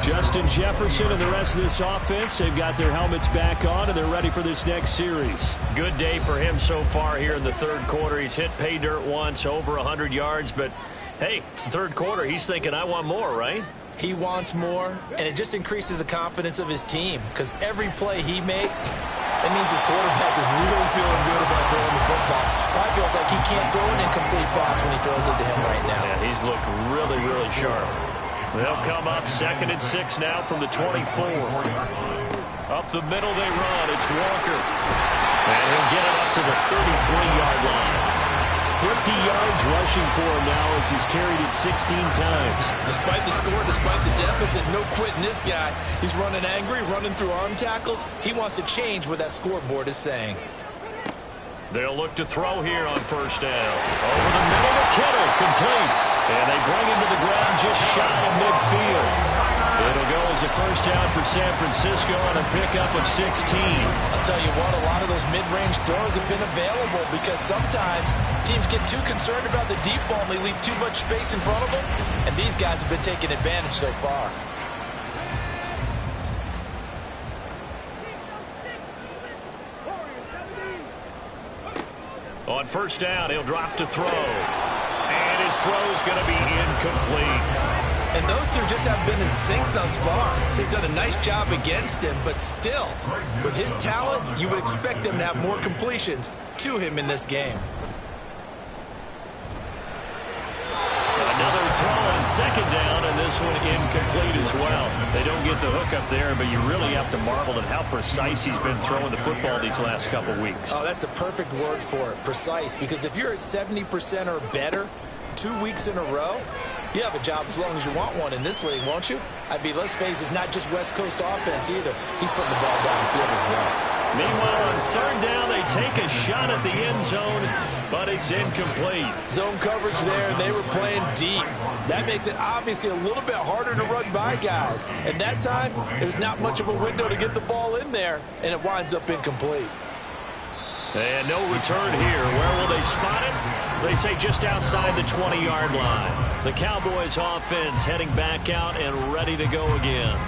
Justin Jefferson and the rest of this offense, they've got their helmets back on, and they're ready for this next series. Good day for him so far here in the 3rd quarter. He's hit pay dirt once, over 100 yards, but hey, it's the 3rd quarter. He's thinking, I want more, right? He wants more, and it just increases the confidence of his team, because every play he makes, that means his quarterback is really feeling good about throwing the football. Probably feels like he can't throw an incomplete pass when he throws it to him right now. Yeah, he's looked really, really sharp. They'll come up 2nd and 6 now from the 24. Up the middle they run. It's Walker. And he'll get it up to the 33-yard line. 50 yards rushing for him now as he's carried it 16 times. Despite the score, despite the deficit, no quitting this guy. He's running angry, running through arm tackles. He wants to change what that scoreboard is saying. They'll look to throw here on first down. Over the middle to Kittle, complete. And they bring him to the ground just shy of midfield. It'll go as a first down for San Francisco on a pickup of 16. I'll tell you what, a lot of those mid-range throws have been available because sometimes teams get too concerned about the deep ball and they leave too much space in front of them. And these guys have been taking advantage so far. On first down, he'll drop to throw. And his throw's going to be incomplete. And those two just have been in sync thus far. They've done a nice job against him, but still, with his talent, you would expect them to have more completions to him in this game. Another throw on second down, and this one incomplete as well. They don't get the hook up there, but you really have to marvel at how precise he's been throwing the football these last couple weeks. Oh, that's the perfect word for it, precise, because if you're at 70% or better 2 weeks in a row, you have a job as long as you want one in this league, won't you? Let's face it, it's not just West Coast offense either. He's putting the ball downfield as well. Meanwhile, on third down, they take a shot at the end zone, but it's incomplete. Zone coverage there, and they were playing deep. That makes it obviously a little bit harder to run by guys. And that time, there's not much of a window to get the ball in there, and it winds up incomplete. And no return here. Where will they spot it? They say just outside the 20-yard line. The Cowboys offense heading back out and ready to go again.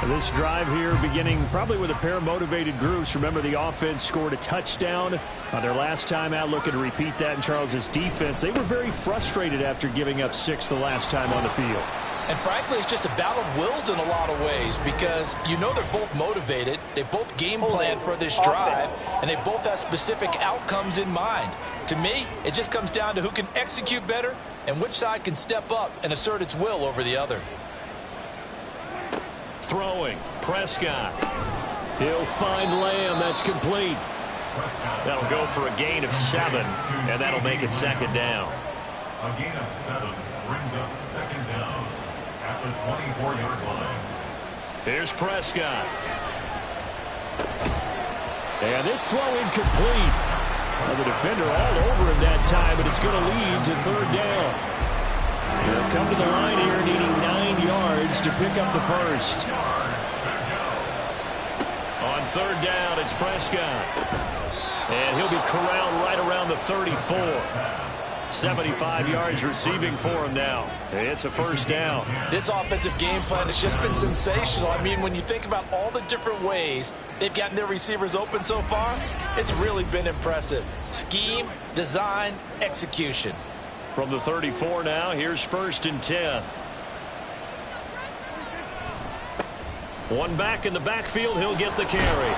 This drive here beginning probably with a pair of motivated groups. Remember, the offense scored a touchdown on their last time out. Looking to repeat that in Charles's defense. They were very frustrated after giving up 6 the last time on the field. And frankly, it's just a battle of wills in a lot of ways because you know they're both motivated. They both game plan for this drive, and they both have specific outcomes in mind. To me, it just comes down to who can execute better and which side can step up and assert its will over the other. Throwing, Prescott. He'll find Lamb. That's complete. That'll go for a gain of 7, and that'll make it second down. A gain of 7 brings up second down at the 24-yard line. Here's Prescott. And this throw incomplete. Well, the defender all over him that time, but it's going to lead to third down. He'll come to the line here needing 9 yards to pick up the first. On third down, it's Prescott. And he'll be corralled right around the 34. 75 yards receiving for him now. It's a first down. This offensive game plan has just been sensational. I mean, when you think about all the different ways they've gotten their receivers open so far, it's really been impressive. Scheme, design, execution. From the 34 now, here's first and 10. One back in the backfield, he'll get the carry.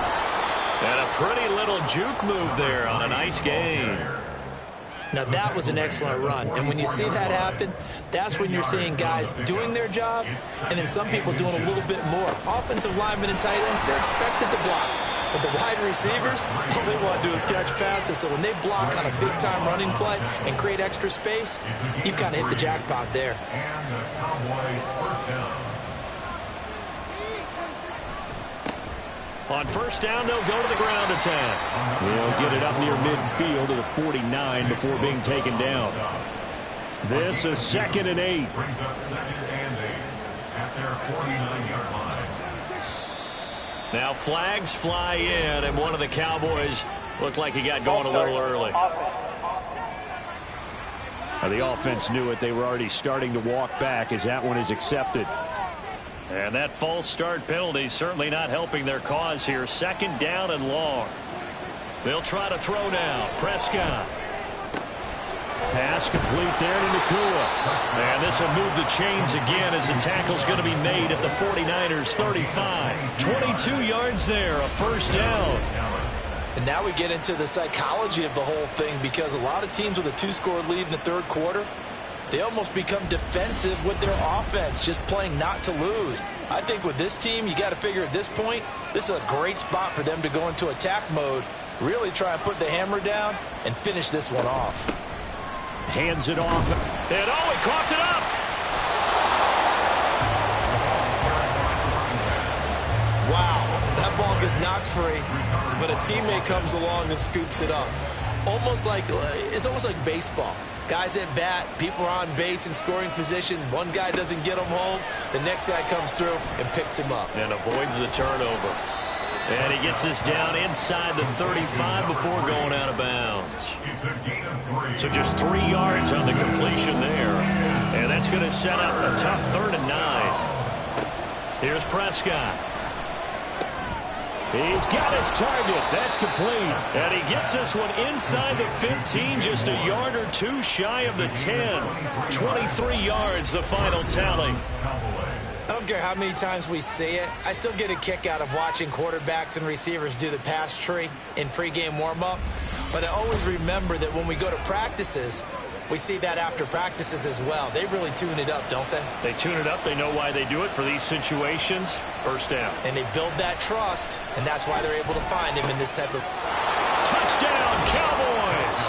And a pretty little juke move there on a nice gain. Now, that was an excellent run. And when you see that happen, that's when you're seeing guys doing their job and then some people doing a little bit more. Offensive linemen and tight ends, they're expected to block. But the wide receivers, all they want to do is catch passes. So when they block on a big-time running play and create extra space, you've kind of hit the jackpot there. And the Cowboy first down. On first down, they'll go to the ground attack. They'll get it up near midfield to the 49 before being taken down. This is second and 8. Brings up second and 8 at their 49-yard line. Now flags fly in, and one of the Cowboys looked like he got going a little early. Now the offense knew it. They were already starting to walk back as that one is accepted. And that false start penalty certainly not helping their cause here. Second down and long. They'll try to throw now. Prescott. Pass complete there to Nakua. And this will move the chains again as the tackle's going to be made at the 49ers 35. 22 yards there, a first down. And now we get into the psychology of the whole thing because a lot of teams with a 2-score lead in the third quarter, they almost become defensive with their offense, just playing not to lose. I think with this team, you got to figure at this point, this is a great spot for them to go into attack mode, really try and put the hammer down and finish this one off. Hands it off. And oh, he coughed it up. Wow, that ball gets knocked free, but a teammate comes along and scoops it up. It's almost like baseball. Guys at bat, people are on base in scoring position. One guy doesn't get him home. The next guy comes through and picks him up. And avoids the turnover. And he gets this down inside the 35 before going out of bounds. So just 3 yards on the completion there. And that's going to set up a tough 3rd and 9. Here's Prescott. He's got his target. That's complete. And he gets this one inside the 15, just a yard or two shy of the 10. 23 yards, the final tally. I don't care how many times we see it. I still get a kick out of watching quarterbacks and receivers do the pass tree in pregame warm-up. But I always remember that when we go to practices, we see that after practices as well. They really tune it up, don't they? They tune it up. They know why they do it for these situations. First down. And they build that trust, and that's why they're able to find him in this type of... Touchdown, Cowboys!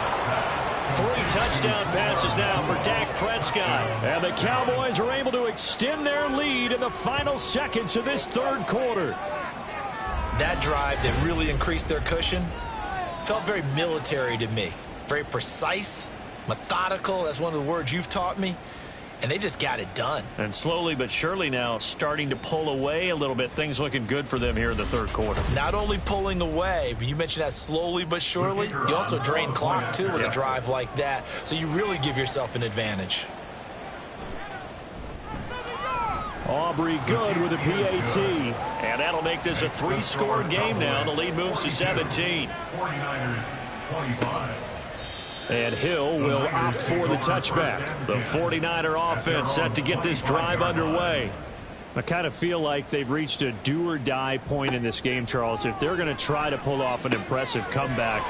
3 touchdown passes now for Dak Prescott. And the Cowboys are able to extend their lead in the final seconds of this 3rd quarter. That drive that really increased their cushion felt very military to me. Very precise. Methodical, that's one of the words you've taught me, and they just got it done. And slowly but surely now starting to pull away a little bit. Things looking good for them here in the 3rd quarter. Not only pulling away, but you mentioned that slowly but surely. You also drain clock, too, with a drive like that, so you really give yourself an advantage. Aubrey good with a PAT. And that'll make this a 3-score game now. The lead moves to 17. 49ers 25. And Hill will opt for the touchback. The 49er offense set to get this drive underway. I kind of feel like they've reached a do-or-die point in this game, Charles. If they're going to try to pull off an impressive comeback,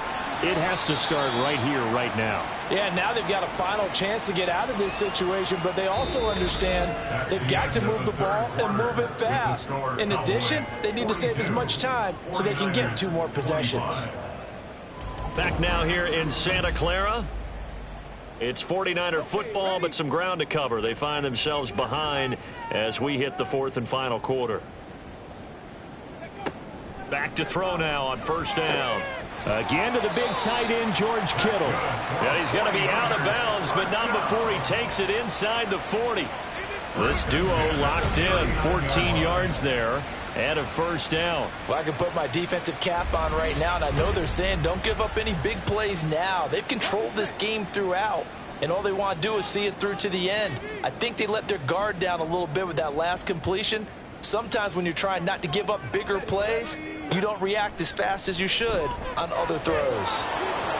it has to start right here, right now. Yeah, now they've got a final chance to get out of this situation, but they also understand they've got to move the ball and move it fast. In addition, they need to save as much time so they can get 2 more possessions. Back now here in Santa Clara. It's 49er football, but some ground to cover. They find themselves behind as we hit the 4th and final quarter. Back to throw now on 1st down. Again to the big tight end, George Kittle. And he's going to be out of bounds, but not before he takes it inside the 40. This duo locked in, 14 yards there. And a 1st down. Well, I can put my defensive cap on right now, and I know they're saying don't give up any big plays now. They've controlled this game throughout, and all they want to do is see it through to the end. I think they let their guard down a little bit with that last completion. Sometimes when you're trying not to give up bigger plays, you don't react as fast as you should on other throws.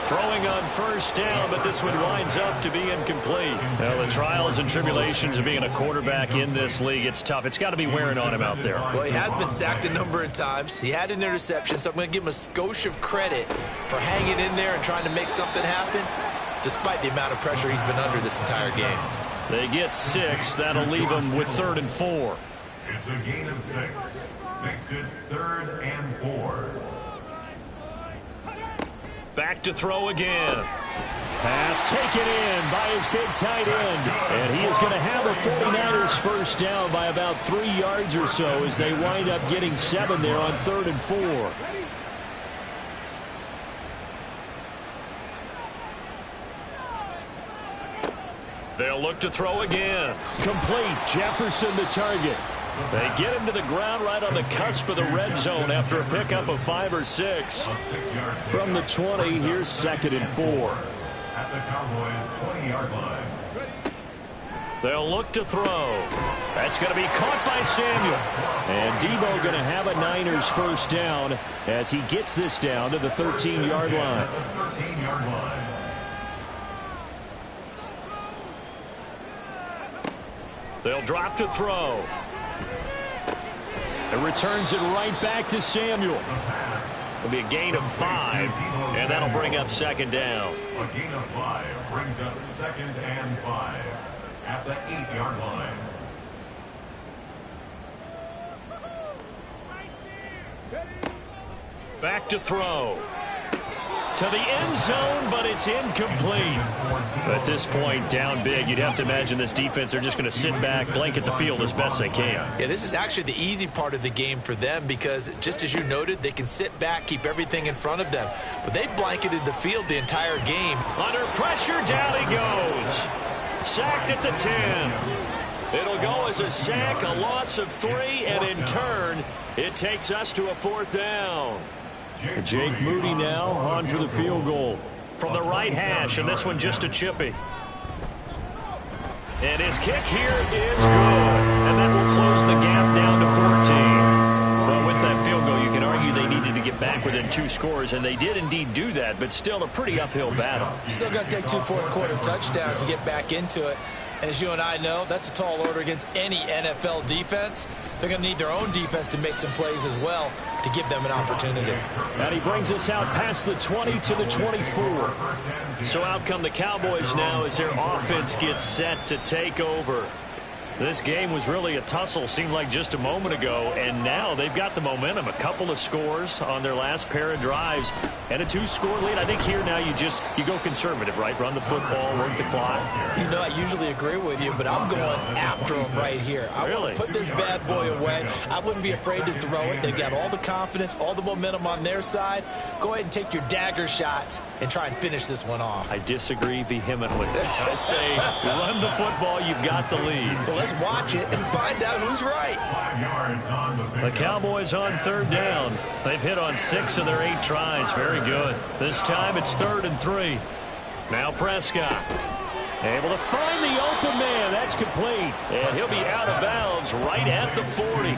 Throwing on 1st down, but this one winds up to be incomplete. Now, the trials and tribulations of being a quarterback in this league, it's tough. It's got to be wearing on him out there. Well, he has been sacked a number of times. He had an interception, so I'm going to give him a skosh of credit for hanging in there and trying to make something happen, despite the amount of pressure he's been under this entire game. They get 6. That'll leave them with 3rd and 4. It's a gain of 6. Makes it 3rd and 4. Back to throw again. Pass taken in by his big tight end. And he is going to have a 49ers 1st down by about 3 yards or so as they wind up getting 7 there on 3rd and 4. They'll look to throw again. Complete. Jefferson the target. They get him to the ground right on the cusp of the red zone after a pickup of 5 or 6. From the 20, here's 2nd and 4. At the Cowboys' 20-yard line. They'll look to throw. That's going to be caught by Samuel. And Debo going to have a Niners 1st down as he gets this down to the 13-yard line. 13-yard line. They'll drop to throw. It returns it right back to Samuel. It'll be a gain of 5, and that'll bring up 2nd down. A gain of 5 brings up 2nd and 5 at the 8-yard line. Back to throw. to the end zone, but it's incomplete. At this point, down big, you'd have to imagine this defense, they're just going to sit back, blanket the field as best they can. Yeah, this is actually the easy part of the game for them because, just as you noted, they can sit back, keep everything in front of them. But they blanketed the field the entire game. Under pressure, down he goes. Sacked at the 10. It'll go as a sack, a loss of 3, and in turn, it takes us to a 4th down. Jake Moody now on for the field goal from the right hash, and this one just a chippy. And his kick here is good, and that will close the gap down to 14. Well, with that field goal, you can argue they needed to get back within 2 scores, and they did indeed do that, but still a pretty uphill battle. Still going to take 2 fourth-quarter touchdowns to get back into it. And as you and I know, that's a tall order against any NFL defense. They're going to need their own defense to make some plays as well to give them an opportunity. And he brings us out past the 20 to the 24. So out come the Cowboys now as their offense gets set to take over. This game was really a tussle, seemed like just a moment ago, and now they've got the momentum. A couple of scores on their last pair of drives and a 2-score lead. I think here now you go conservative, right? Run the football, work the clock. You know, I usually agree with you, but I'm going after them right here. I want to put this bad boy away. I wouldn't be afraid to throw it. They've got all the confidence, all the momentum on their side. Go ahead and take your dagger shots and try and finish this one off. I disagree vehemently. I say run the football, you've got the lead. Well, let's watch it and find out who's right. The Cowboys on 3rd down. They've hit on 6 of their 8 tries. Very good. This time it's 3rd and 3. Now Prescott. Able to find the open man. That's complete. And he'll be out of bounds right at the 40.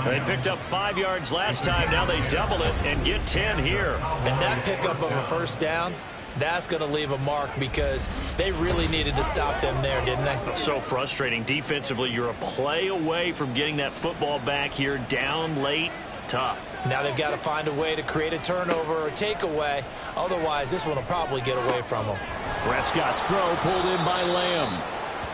They picked up 5 yards last time. Now they double it and get 10 here. And that pickup of a 1st down, that's going to leave a mark because they really needed to stop them there, didn't they? So frustrating. Defensively, you're a play away from getting that football back here. Down late. Tough. Now they've got to find a way to create a turnover or takeaway. Otherwise, this one will probably get away from them. Prescott's throw pulled in by Lamb.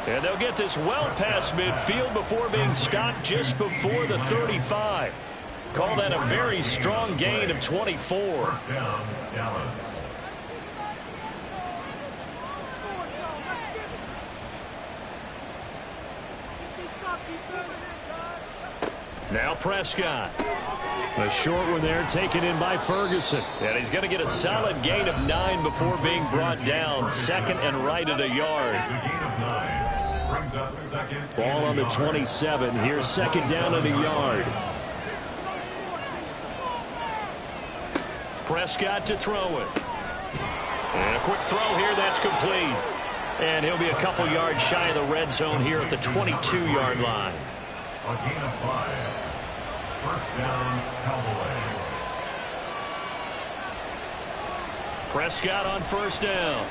And they'll get this well past midfield before being stopped just before the 35. Call that a very strong gain of 24. Down, Dallas. Now Prescott. A short one there taken in by Ferguson. And he's going to get a solid gain of 9 before being brought down. 2nd and right at a yard. Ball on the 27. Here's 2nd down at a yard. Prescott to throw it. And a quick throw here. That's complete. And he'll be a couple yards shy of the red zone here at the 22-yard line. A gain of 5. 1st down, Cowboys. Prescott on 1st down.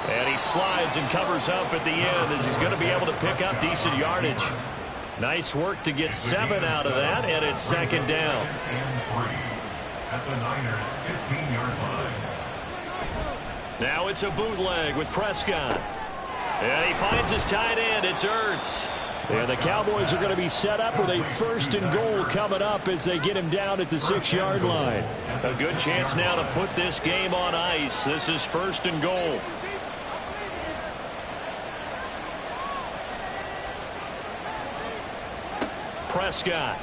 And he slides and covers up at the end as he's going to be able to pick up decent yardage. Nice work to get 7 out of that, and it's 2nd down. And 3 at the Niners' 15-yard line. Now it's a bootleg with Prescott. And he finds his tight end. It's Ertz. And the Cowboys are going to be set up with a 1st and goal coming up as they get him down at the 6-yard line. A good chance now to put this game on ice. This is 1st and goal. Prescott.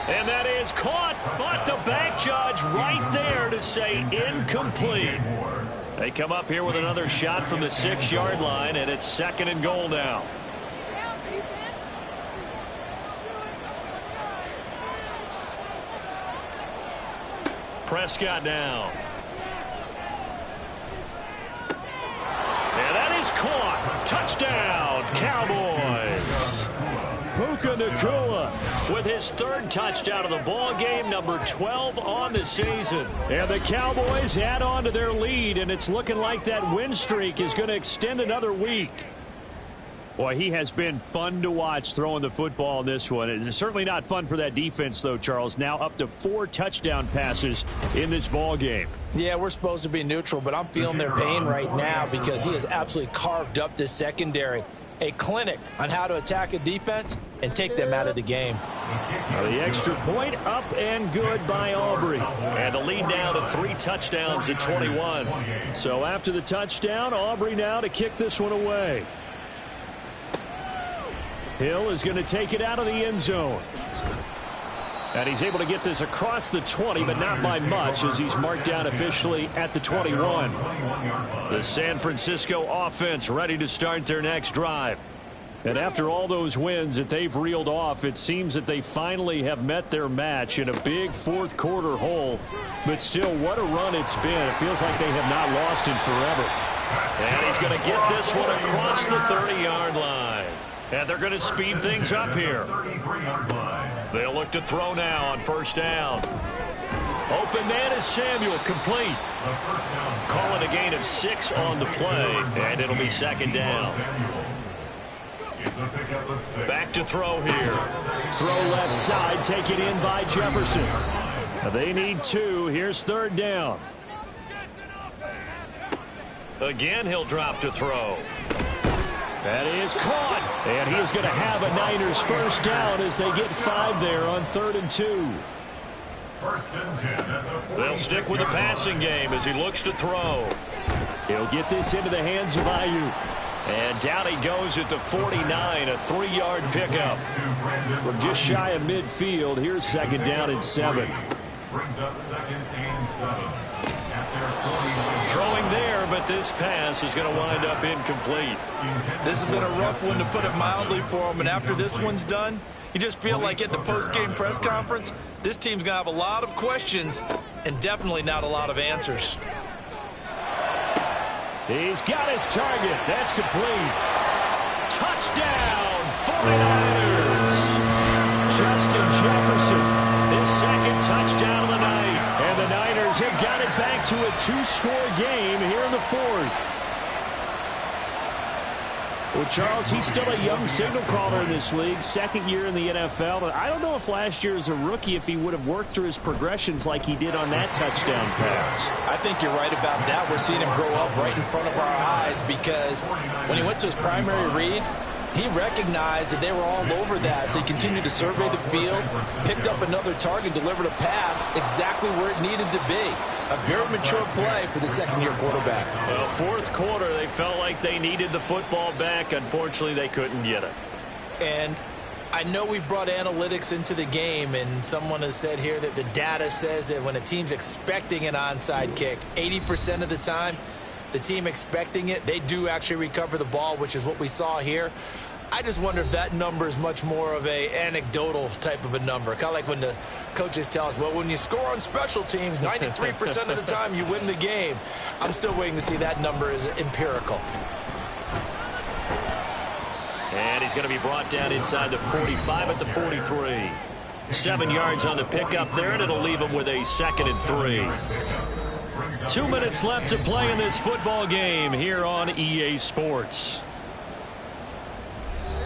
And that is caught, but the bank judge right there to say incomplete. They come up here with another shot from the 6-yard line, and it's 2nd and goal now. Prescott now. And that is caught. Touchdown, Cowboys. Puka Nacua with his 3rd touchdown of the ball game, number 12 on the season. And the Cowboys add on to their lead, and it's looking like that win streak is going to extend another week. Boy, he has been fun to watch throwing the football in this one. It's certainly not fun for that defense, though, Charles. Now up to 4 touchdown passes in this ball game. Yeah, we're supposed to be neutral, but I'm feeling their pain right now because he has absolutely carved up this secondary. a clinic on how to attack a defense and take them out of the game. The extra point up and good by Aubrey. And the lead now to 3 touchdowns at 21. So after the touchdown, Aubrey now to kick this one away. Hill is going to take it out of the end zone. And he's able to get this across the 20, but not by much, as he's marked down officially at the 21. The San Francisco offense ready to start their next drive. And after all those wins that they've reeled off, it seems that they finally have met their match in a big fourth quarter hole. But still, what a run it's been. It feels like they have not lost in forever. And he's going to get this one across the 30-yard line. And they're going to speed things up here. They'll look to throw now on first down. Open man is Samuel, complete. Call it a gain of 6 on the play, and it'll be second down. Back to throw here. Throw left side, take it in by Jefferson. They need 2. Here's third down. Again, he'll drop to throw. That is caught. And he is going to have a Niners first down as they get 5 there on 3rd and 2. They'll stick with the passing game as he looks to throw. He'll get this into the hands of Ayuk. And down he goes at the 49, a 3-yard pickup. We're just shy of midfield. Here's second down and 7. Brings up 2nd and 7. Throwing there, but this pass is going to wind up incomplete. This has been a rough one, to put it mildly, for him. And after this one's done, you just feel like at the post-game press conference, this team's going to have a lot of questions and definitely not a lot of answers. He's got his target. That's complete. Touchdown, 49ers. Justin Jefferson, his second touchdown of the night. And the Niners have got it back to a 2-score game here in the 4th. Well, Charles, he's still a young signal caller in this league, 2nd year in the NFL. But I don't know if last year as a rookie, if he would have worked through his progressions like he did on that touchdown pass. I think you're right about that. We're seeing him grow up right in front of our eyes, because when he went to his primary read, he recognized that they were all over that, so he continued to survey the field, picked up another target, delivered a pass exactly where it needed to be. A very mature play for the 2nd-year quarterback. Well, 4th quarter, they felt like they needed the football back. Unfortunately, they couldn't get it. And I know we've brought analytics into the game, and someone has said here that the data says that when a team's expecting an onside kick, 80% of the time, the team expecting it, they do actually recover the ball, which is what we saw here. I just wonder if that number is much more of a anecdotal type of a number. Kind of like when the coaches tell us, well, when you score on special teams, 93% of the time you win the game. I'm still waiting to see that number is empirical. And he's going to be brought down inside the 45 at the 43. 7 yards on the pickup there, and it'll leave him with a 2nd and 3. 2 minutes left to play in this football game here on EA Sports.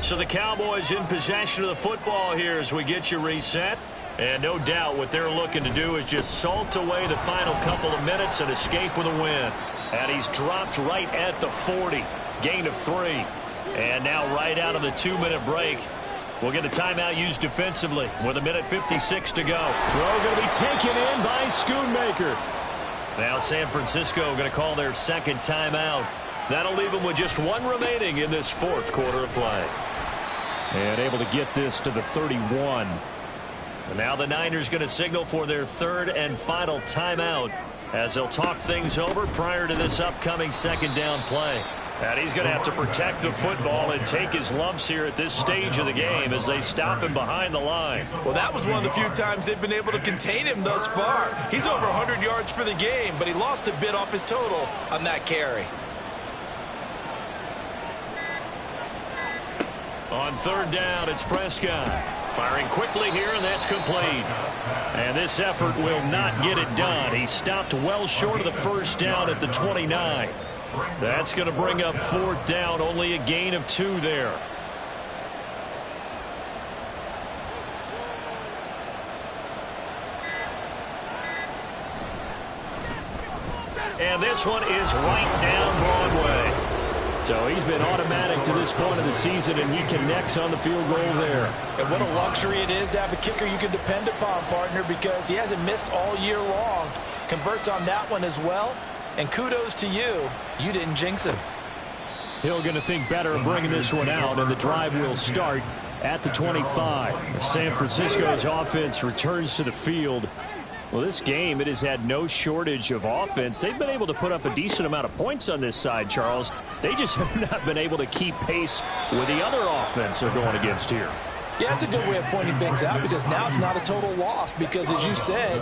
So the Cowboys in possession of the football here as we get you reset. And no doubt what they're looking to do is just salt away the final couple of minutes and escape with a win. And he's dropped right at the 40. Gain of 3. And now right out of the 2-minute break, we'll get a timeout used defensively with 1:56 to go. Throw going to be taken in by Schoonmaker. Now San Francisco going to call their 2nd timeout. That'll leave them with just 1 remaining in this 4th quarter of play. And able to get this to the 31. And now the Niners going to signal for their 3rd and final timeout as they'll talk things over prior to this upcoming 2nd down play. And he's going to have to protect the football and take his lumps here at this stage of the game as they stop him behind the line. Well, that was one of the few times they've been able to contain him thus far. He's over 100 yards for the game, but he lost a bit off his total on that carry. On 3rd down, it's Prescott. Firing quickly here, and that's complete. And this effort will not get it done. He stopped well short of the first down at the 29. That's going to bring up 4th down, only a gain of 2 there. And this one is right down Broadway. So he's been automatic to this point of the season, and he connects on the field goal there. And what a luxury it is to have a kicker you can depend upon, partner, because he hasn't missed all year long. Converts on that one as well. And kudos to you. You didn't jinx him. Hill going to think better of bringing this one out, and the drive will start at the 25. San Francisco's offense returns to the field. Well, this game, it has had no shortage of offense. They've been able to put up a decent amount of points on this side, Charles. They just have not been able to keep pace with the other offense they're going against here. Yeah, it's a good way of pointing things out because now it's not a total loss because, as you said,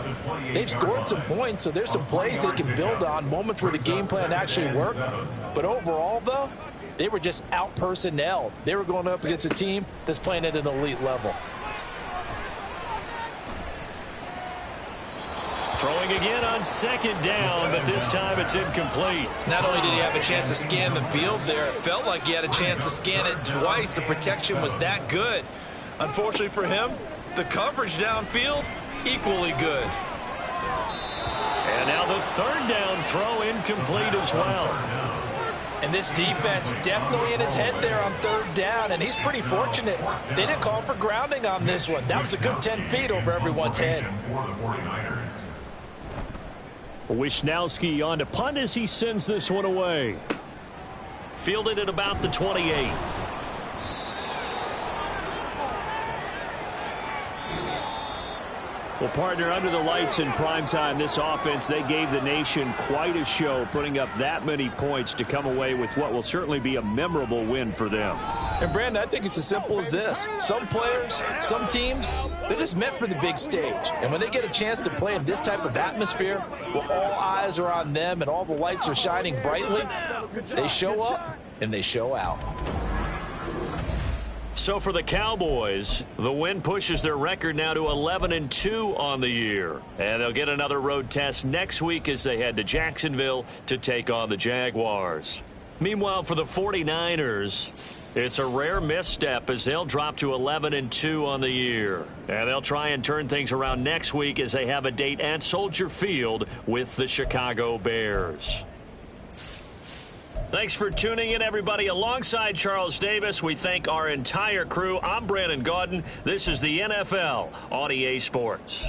they've scored some points, so there's some plays they can build on, moments where the game plan actually worked. But overall, though, they were just out-personnelled. They were going up against a team that's playing at an elite level. Throwing again on second down, but this time it's incomplete. Not only did he have a chance to scan the field there, it felt like he had a chance to scan it twice. The protection was that good. Unfortunately for him, the coverage downfield, equally good. And now the third down throw incomplete as well. And this defense definitely in his head there on third down, and he's pretty fortunate. They didn't call for grounding on this one. That was a good 10 feet over everyone's head. Wisnowski on to punt as he sends this one away. Fielded at about the 28. Well, partner, under the lights in primetime, this offense, they gave the nation quite a show, putting up that many points to come away with what will certainly be a memorable win for them. And, Brandon, I think it's as simple as this. Some players, some teams, they're just meant for the big stage. And when they get a chance to play in this type of atmosphere, where all eyes are on them and all the lights are shining brightly, they show up and they show out. So for the Cowboys, the win pushes their record now to 11-2 on the year. And they'll get another road test next week as they head to Jacksonville to take on the Jaguars. Meanwhile, for the 49ers, it's a rare misstep as they'll drop to 11-2 on the year. And they'll try and turn things around next week as they have a date at Soldier Field with the Chicago Bears. Thanks for tuning in, everybody. Alongside Charles Davis, we thank our entire crew. I'm Brandon Gaudin. This is the NFL on EA Sports.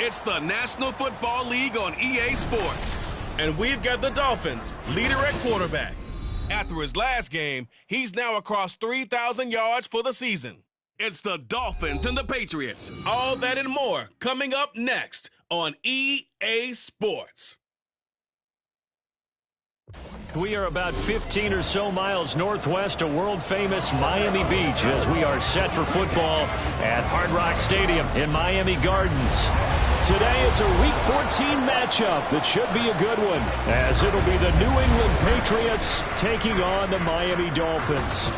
It's the National Football League on EA Sports. And we've got the Dolphins, leader at quarterback. After his last game, he's now across 3,000 yards for the season. It's the Dolphins and the Patriots. All that and more coming up next on EA Sports. We are about 15 or so miles northwest of world-famous Miami Beach as we are set for football at Hard Rock Stadium in Miami Gardens. Today is a Week 14 matchup that should be a good one, as it'll be the New England Patriots taking on the Miami Dolphins.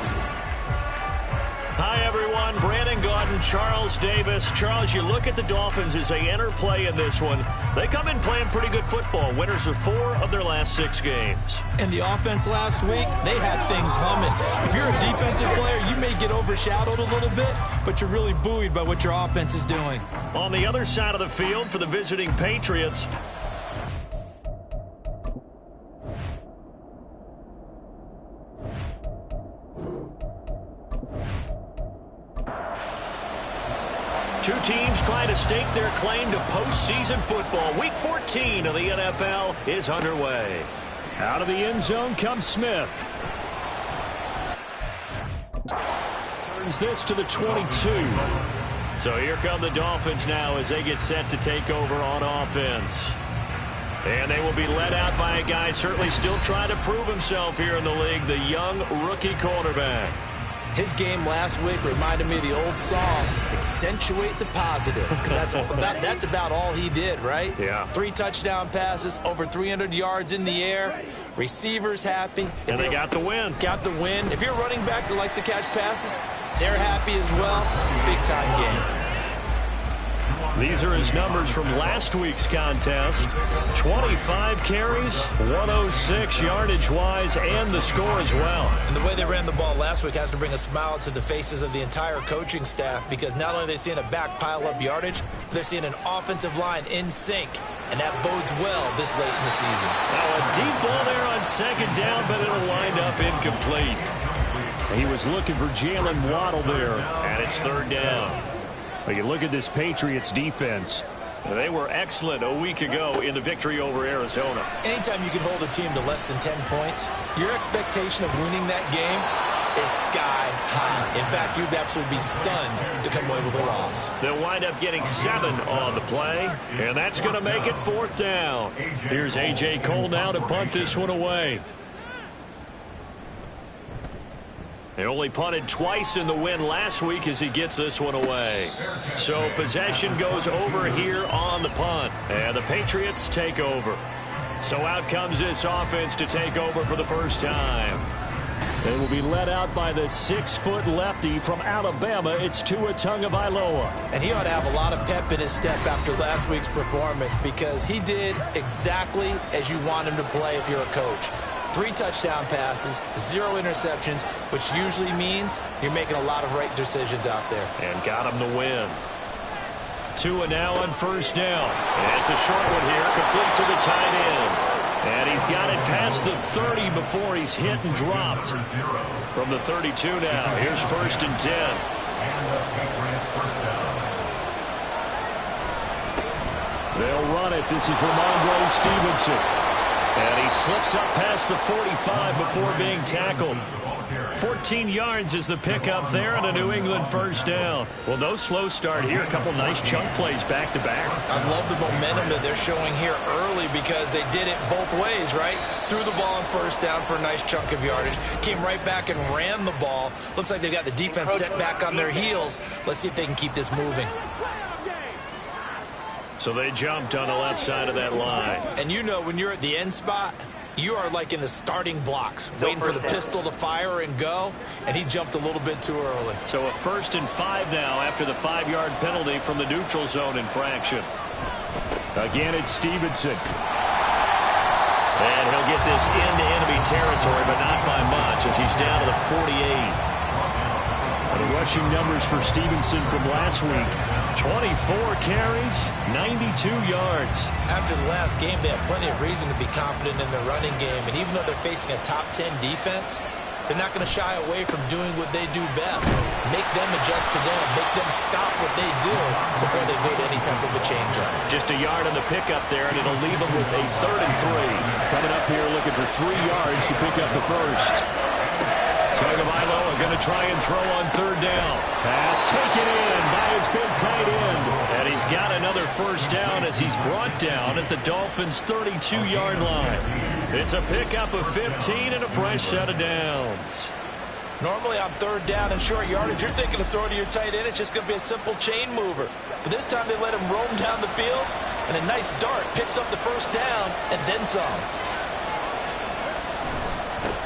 Hi, everyone. Brandon Gaudin, Charles Davis. Charles, you look at the Dolphins as they enter play in this one. They come in playing pretty good football. Winners of 4 of their last 6 games. And the offense last week, they had things humming. If you're a defensive player, you may get overshadowed a little bit, but you're really buoyed by what your offense is doing. On the other side of the field for the visiting Patriots, two teams trying to stake their claim to postseason football. Week 14 of the NFL is underway. Out of the end zone comes Smith. Turns this to the 22. So here come the Dolphins now as they get set to take over on offense. And they will be led out by a guy certainly still trying to prove himself here in the league, the young rookie quarterback. His game last week reminded me of the old song, Accentuate the Positive. That's about all he did, right? Yeah. 3 touchdown passes, over 300 yards in the air, receivers happy. And they got the win. Got the win. If you're a running back that likes to catch passes, they're happy as well. Big-time game. These are his numbers from last week's contest. 25 carries, 106 yardage-wise, and the score as well. And the way they ran the ball last week has to bring a smile to the faces of the entire coaching staff, because not only are they seeing a back pile up yardage, but they're seeing an offensive line in sync, and that bodes well this late in the season. Now a deep ball there on second down, but it'll wind up incomplete. He was looking for Jalen Waddle there, and it's third down. But you look at this Patriots defense. They were excellent a week ago in the victory over Arizona. Anytime you can hold a team to less than 10 points, your expectation of winning that game is sky high. In fact, you'd absolutely be stunned to come away with a loss. They'll wind up getting 7 on the play, and that's going to make it fourth down. Here's A.J. Cole now to punt this one away. They only punted twice in the win last week as he gets this one away. So possession goes over here on the punt. And the Patriots take over. So out comes this offense to take over for the first time. They will be led out by the 6-foot lefty from Alabama. It's Tua Tagovailoa. And he ought to have a lot of pep in his step after last week's performance, because he did exactly as you want him to play if you're a coach. 3 touchdown passes, 0 interceptions, which usually means you're making a lot of right decisions out there. And got him to win. Tua now on first down. And it's a short one here, complete to the tight end. And he's got it past the 30 before he's hit and dropped. From the 32 now, here's first and 10. They'll run it. This is Ramondre Stevenson. And he slips up past the 45 before being tackled. 14 yards is the pickup there and a New England first down. Well, no slow start here. A couple nice chunk plays back-to-back. I love the momentum that they're showing here early, because they did it both ways, right? Threw the ball on first down for a nice chunk of yardage. Came right back and ran the ball. Looks like they've got the defense set back on their heels. Let's see if they can keep this moving. So they jumped on the left side of that line. And you know, when you're at the end spot, you are like in the starting blocks, waiting for the pistol to fire and go, and he jumped a little bit too early. So a 1st and 5 now after the 5-yard penalty from the neutral zone infraction. Again, it's Stevenson. And he'll get this into enemy territory, but not by much, as he's down to the 48. The rushing numbers for Stevenson from last week. 24 carries, 92 yards. After the last game, they have plenty of reason to be confident in their running game. And even though they're facing a top 10 defense, they're not going to shy away from doing what they do best. Make them adjust to them. Make them stop what they do before they go to any type of a change-up. Just a yard on the pickup there, and it'll leave them with a 3rd and 3. Coming up here looking for 3 yards to pick up the first. Tagovailoa are going to try and throw on 3rd down. Pass taken in by his big tight end. And he's got another first down as he's brought down at the Dolphins' 32-yard line. It's a pickup of 15 and a fresh set of downs. Normally on 3rd down and short yardage, you're thinking of throwing to your tight end. It's just going to be a simple chain mover. But this time they let him roam down the field, and a nice dart picks up the first down and then some.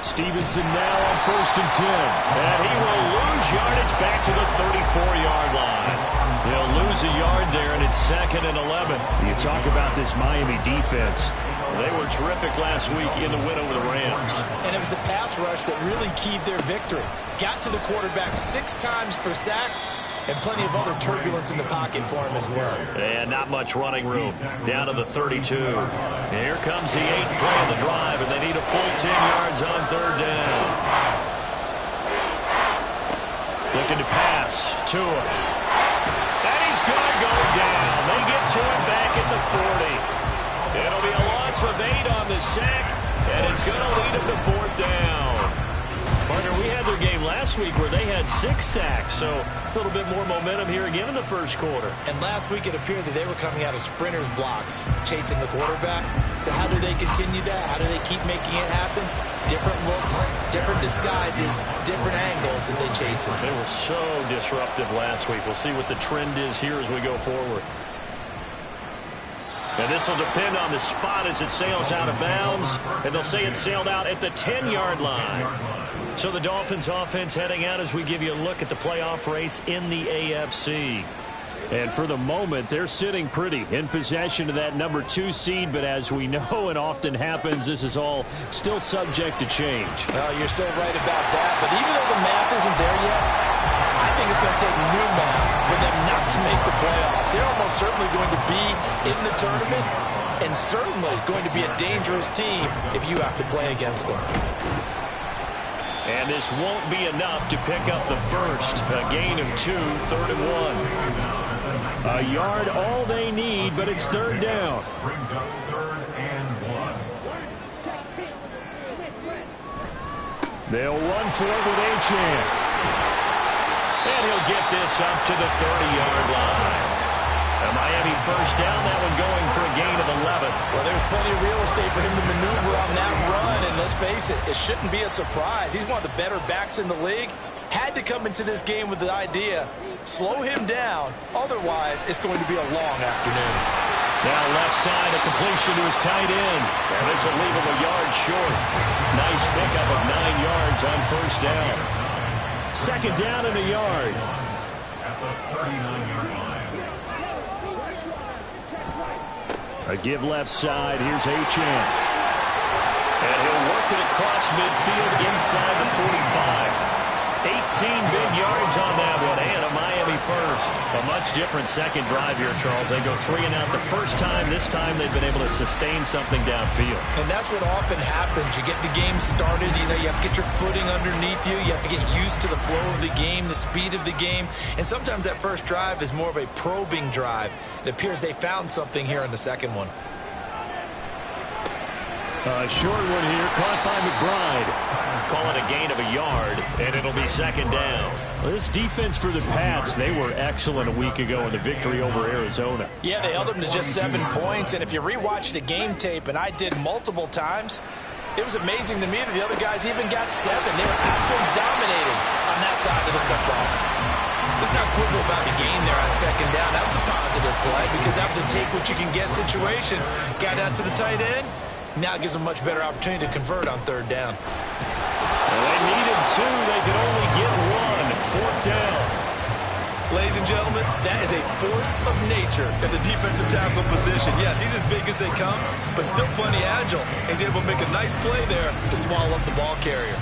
Stevenson now on 1st and 10. And he will lose yardage back to the 34-yard line. He'll lose a yard there, and it's 2nd and 11. You talk about this Miami defense. They were terrific last week in the win over the Rams. And it was the pass rush that really keyed their victory. Got to the quarterback 6 times for sacks, and plenty of other turbulence in the pocket for him as well. And not much running room. Down to the 32. Here comes the 8th play of the drive, and they need a full 10 yards on 3rd down. Looking to pass. Tua. And he's going to go down. They get to him back at the 40. It'll be a loss of 8 on the sack, and it's going to lead them to 4th down. Partner, we had their game last week where they had 6 sacks, so a little bit more momentum here again in the first quarter. And last week it appeared that they were coming out of sprinters blocks, chasing the quarterback. So how do they continue that? How do they keep making it happen? Different looks, different disguises, different angles that they chase it. They were so disruptive last week. We'll see what the trend is here as we go forward. And this will depend on the spot as it sails out of bounds. And they'll say it sailed out at the 10-yard line. So the Dolphins offense heading out as we give you a look at the playoff race in the AFC. And for the moment, they're sitting pretty in possession of that number 2 seed. But as we know, it often happens, this is all still subject to change. Well, you're so right about that. But even though the math isn't there yet, I think it's going to take new math for them not to make the playoffs. They're almost certainly going to be in the tournament and certainly going to be a dangerous team if you have to play against them. And this won't be enough to pick up the first. A gain of 2, 3rd and 1. A yard all they need, but it's 3rd down. Brings up 3rd and 1. They'll run for it with Achane. And he'll get this up to the 30-yard line. A Miami first down, that one going for a gain of 11. Well, there's plenty of real estate for him to maneuver on that run, and let's face it, it shouldn't be a surprise. He's one of the better backs in the league. Had to come into this game with the idea, slow him down, otherwise it's going to be a long afternoon. Now left side, a completion to his tight end. And this will leave him a yard short. Nice pickup of 9 yards on first down. 2nd down and a yard. At the 39-yard line. A give left side. Here's Achane. And he'll work it across midfield inside the 45. 18 big yards on that one, and a Miami first. A much different second drive here, Charles. They go 3 and out the first time. This time they've been able to sustain something downfield. And that's what often happens. You get the game started, you have to get your footing underneath you. You have to get used to the flow of the game, the speed of the game. And sometimes that first drive is more of a probing drive. It appears they found something here in the second one. A short one here, caught by McBride. Call it a gain of a yard, and it'll be 2nd down. Well, this defense for the Pats, they were excellent a week ago in the victory over Arizona. Yeah, they held them to just 7 points, and if you rewatch the game tape, and I did multiple times, it was amazing to me that the other guys even got 7. They were absolutely dominating on that side of the football. Let's not quibble about the game there on 2nd down. That was a positive play because that was a take-what-you-can-get situation. Got out to the tight end. Now it gives them a much better opportunity to convert on 3rd down. Well, they needed 2. They could only get 1. 4th down. Ladies and gentlemen, that is a force of nature in the defensive tackle position. Yes, he's as big as they come, but still plenty agile. He's able to make a nice play there to swallow up the ball carrier.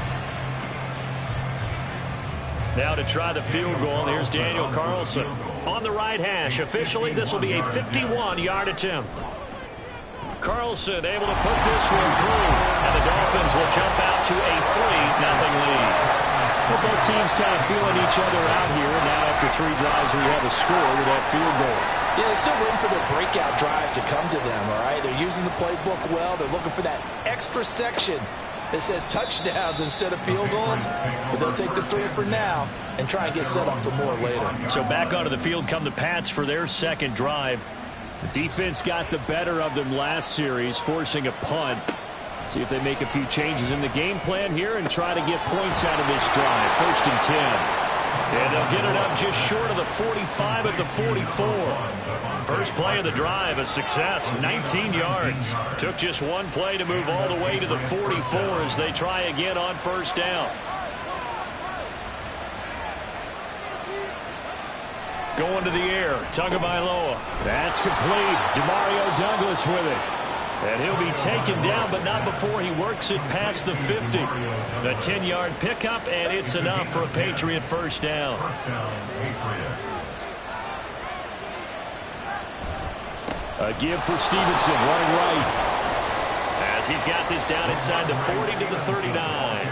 Now to try the field goal, here's Daniel Carlson. On the right hash, officially this will be a 51-yard attempt. Carlson able to put this one through, and the Dolphins will jump out to a 3-0 lead. Well, both teams kind of feeling each other out here. Now after 3 drives, we have a score with that field goal. Yeah, they're still waiting for their breakout drive to come to them, all right? They're using the playbook well. They're looking for that extra section that says touchdowns instead of field goals. But they'll take the 3 for now and try and get set up for more later. So back onto the field come the Pats for their second drive. The defense got the better of them last series, forcing a punt. See if they make a few changes in the game plan here and try to get points out of this drive. 1st and 10. And they'll get it up just short of the 45 at the 44. First play of the drive, a success, 19 yards. Took just one play to move all the way to the 44 as they try again on 1st down. Going to the air, Tagovailoa. That's complete. Demario Douglas with it. And he'll be taken down, but not before he works it past the 50. A 10-yard pickup, and it's enough for a Patriot 1st down. A give for Stevenson, running right. As he's got this down inside the 40 to the 39.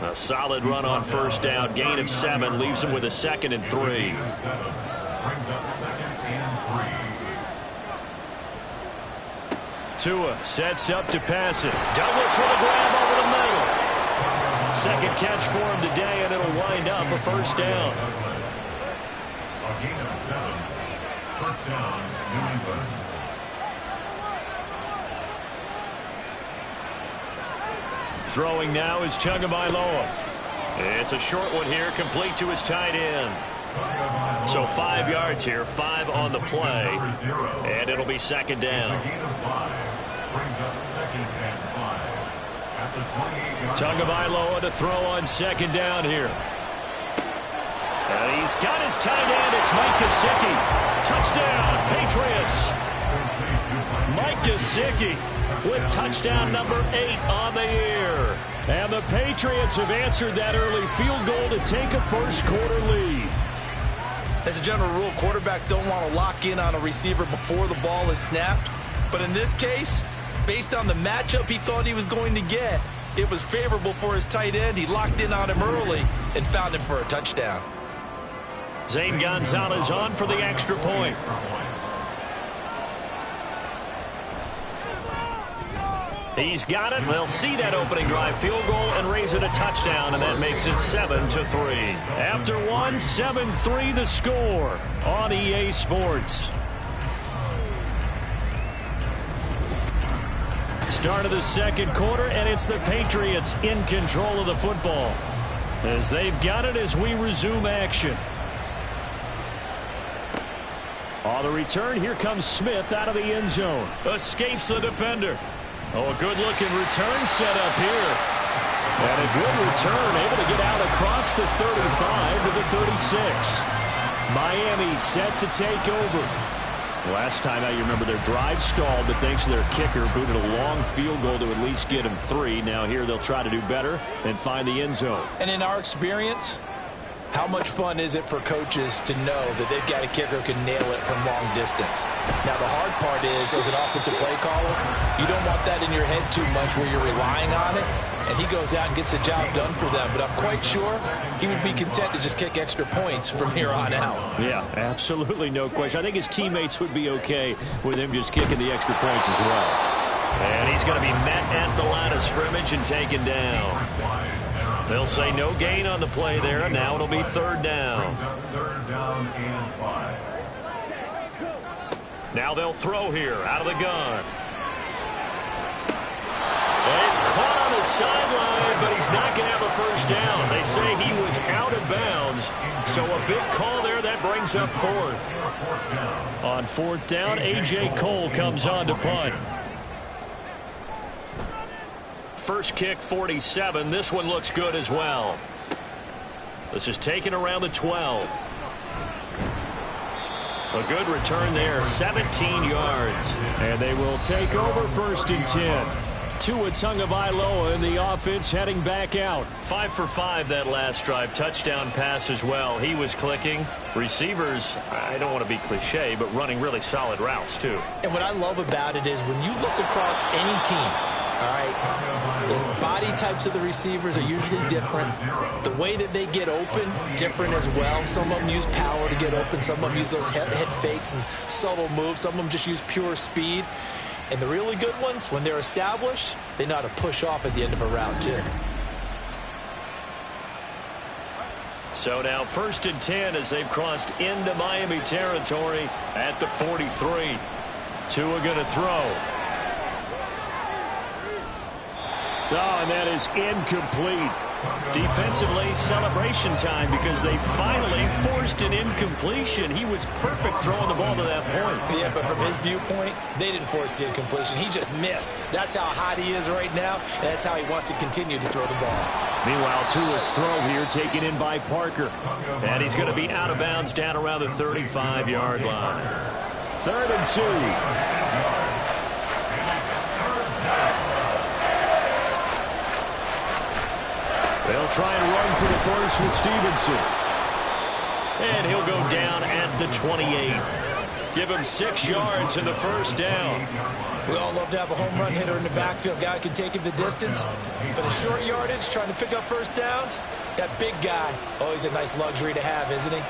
A solid run on 1st down. Gain of 7 leaves him with a 2nd and 3. Brings up 2nd and 3. Tua sets up to pass it. Douglas with a grab over the middle. Second catch for him today, and it'll wind up a 1st down. A gain of 7. 1st down, New England. Throwing now is Tagovailoa. It's a short one here, complete to his tight end. So 5 yards here, 5 on the play, and it'll be 2nd down. Brings up 2nd and 5 at the 28-yard Tagovailoa to throw on 2nd down here. And he's got his tight end. It's Mike Gesicki. Touchdown, Patriots. Mike Gesicki with touchdown number 8 on the year. And the Patriots have answered that early field goal to take a first-quarter lead. As a general rule, quarterbacks don't want to lock in on a receiver before the ball is snapped. But in this case, based on the matchup he thought he was going to get, it was favorable for his tight end. He locked in on him early and found him for a touchdown. Zane Gonzalez on for the extra point. He's got it. They'll see that opening drive field goal and raise it a touchdown, and that makes it 7-3. After one, 7-3 the score on EA Sports. Start of the 2nd quarter, and it's the Patriots in control of the football as they've got it as we resume action. On the return, here comes Smith out of the end zone. Escapes the defender. Oh, a good-looking return set up here. And a good return, able to get out across the 35 to the 36. Miami set to take over. Last time out, you remember their drive stalled, but thanks to their kicker, booted a long field goal to at least get them 3. Now here they'll try to do better and find the end zone. And in our experience, how much fun is it for coaches to know that they've got a kicker who can nail it from long distance? Now, the hard part is, as an offensive play caller, you don't want that in your head too much where you're relying on it, and he goes out and gets the job done for them. But I'm quite sure he would be content to just kick extra points from here on out. Yeah, absolutely no question. I think his teammates would be okay with him just kicking the extra points as well. And he's going to be met at the line of scrimmage and taken down. They'll say no gain on the play there, and now it'll be 3rd down. 3rd down and 5. Now they'll throw here out of the gun. And he's caught on the sideline, but he's not going to have a 1st down. They say he was out of bounds, so a big call there. That brings up 4th. On 4th down, A.J. Cole comes on to punt. First kick, 47. This one looks good as well. This is taken around the 12. A good return there, 17 yards. And they will take over 1st and 10. Tua Tagovailoa and the offense heading back out. 5 for 5 that last drive. Touchdown pass as well. He was clicking. Receivers, I don't want to be cliche, but running really solid routes, too. And what I love about it is when you look across any team, all right, the body types of the receivers are usually different. The way that they get open, different as well. Some of them use power to get open. Some of them use those head fakes and subtle moves. Some of them just use pure speed. And the really good ones, when they're established, they know how to push off at the end of a route, too. So now 1st and 10 as they've crossed into Miami territory at the 43. Tua going to throw. Oh, and that is incomplete. Defensively, celebration time because they finally forced an incompletion. He was perfect throwing the ball to that point. Yeah, but from his viewpoint, they didn't force the incompletion. He just missed. That's how hot he is right now, and that's how he wants to continue to throw the ball. Meanwhile, Tua's throw here taken in by Parker. And he's going to be out of bounds down around the 35-yard line. 3rd and 2. They'll try and run for the first with Stevenson. And he'll go down at the 28. Give him 6 yards in the first down. We all love to have a home run hitter in the backfield. Guy can take it the distance. But a short yardage, trying to pick up first downs, that big guy, always a nice luxury to have, isn't he?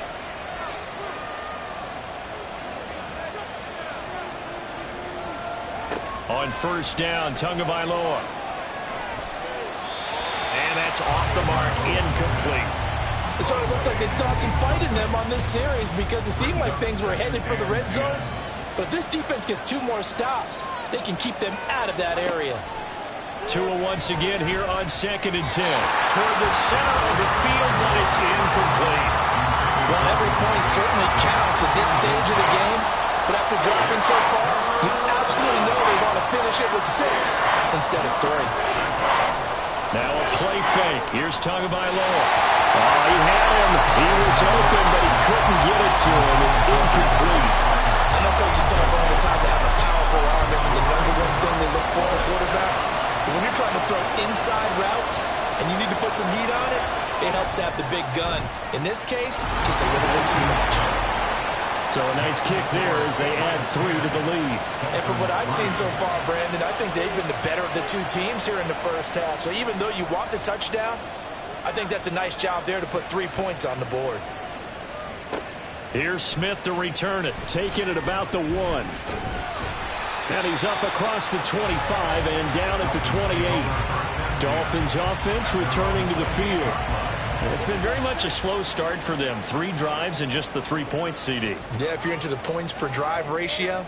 On 1st down, Tagovailoa. And that's off the mark, incomplete. So it looks like they still have some fight in them on this series because it seemed like things were headed for the red zone. But if this defense gets 2 more stops, they can keep them out of that area. Tua once again here on 2nd and 10. Toward the center of the field, but it's incomplete. Well, every point certainly counts at this stage of the game. But after dropping so far, you absolutely know they want to finish it with 6 instead of 3. Now a play fake. Here's Tagovailoa. Oh, he had him. He was open, but he couldn't get it to him. It's incomplete. I know coaches tell us all the time to have a powerful arm isn't the #1 thing they look for in a quarterback. But when you're trying to throw inside routes and you need to put some heat on it, it helps to have the big gun. In this case, just a little bit too much. So a nice kick there as they add 3 to the lead. And from what I've seen so far, Brandon, I think they've been the better of the 2 teams here in the first half. So even though you want the touchdown, I think that's a nice job there to put 3 points on the board. Here's Smith to return it, taking it about the 1. And he's up across the 25 and down at the 28. Dolphins offense returning to the field. It's been very much a slow start for them. 3 drives and just the 3 points, CD. Yeah, if you're into the points per drive ratio,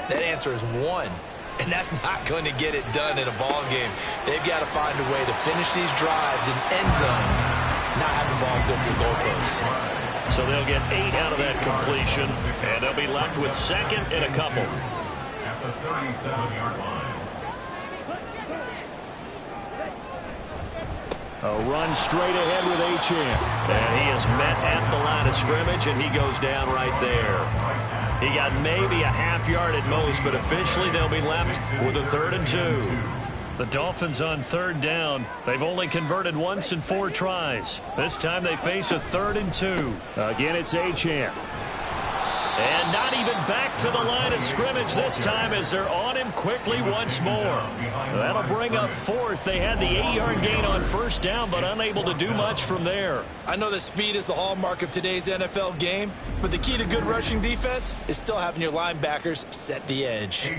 that answer is 1. And that's not going to get it done in a ball game. They've got to find a way to finish these drives in end zones, not have the balls go through goalposts. So they'll get 8 out of that completion, and they'll be left with 2nd and a couple. At the 37-yard line. A run straight ahead with Achane. And he is met at the line of scrimmage, and he goes down right there. He got maybe a half yard at most, but officially they'll be left with a 3rd and 2. The Dolphins on 3rd down. They've only converted once in 4 tries. This time they face a 3rd and 2. Again, it's Achane. And not even back to the line of scrimmage this time as they're on him quickly once more. That'll bring up 4th. They had the 8-yard gain on 1st down, but unable to do much from there. I know that speed is the hallmark of today's NFL game, but the key to good rushing defense is still having your linebackers set the edge.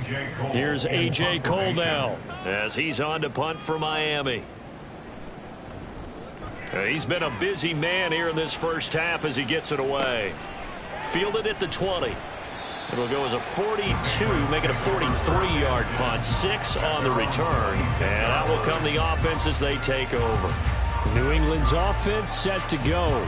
Here's A.J. Cole now as he's on to punt for Miami. He's been a busy man here in this first half as he gets it away. Fielded at the 20. It'll go as a 42, make it a 43-yard punt. 6 on the return. And out will come the offense as they take over. New England's offense set to go.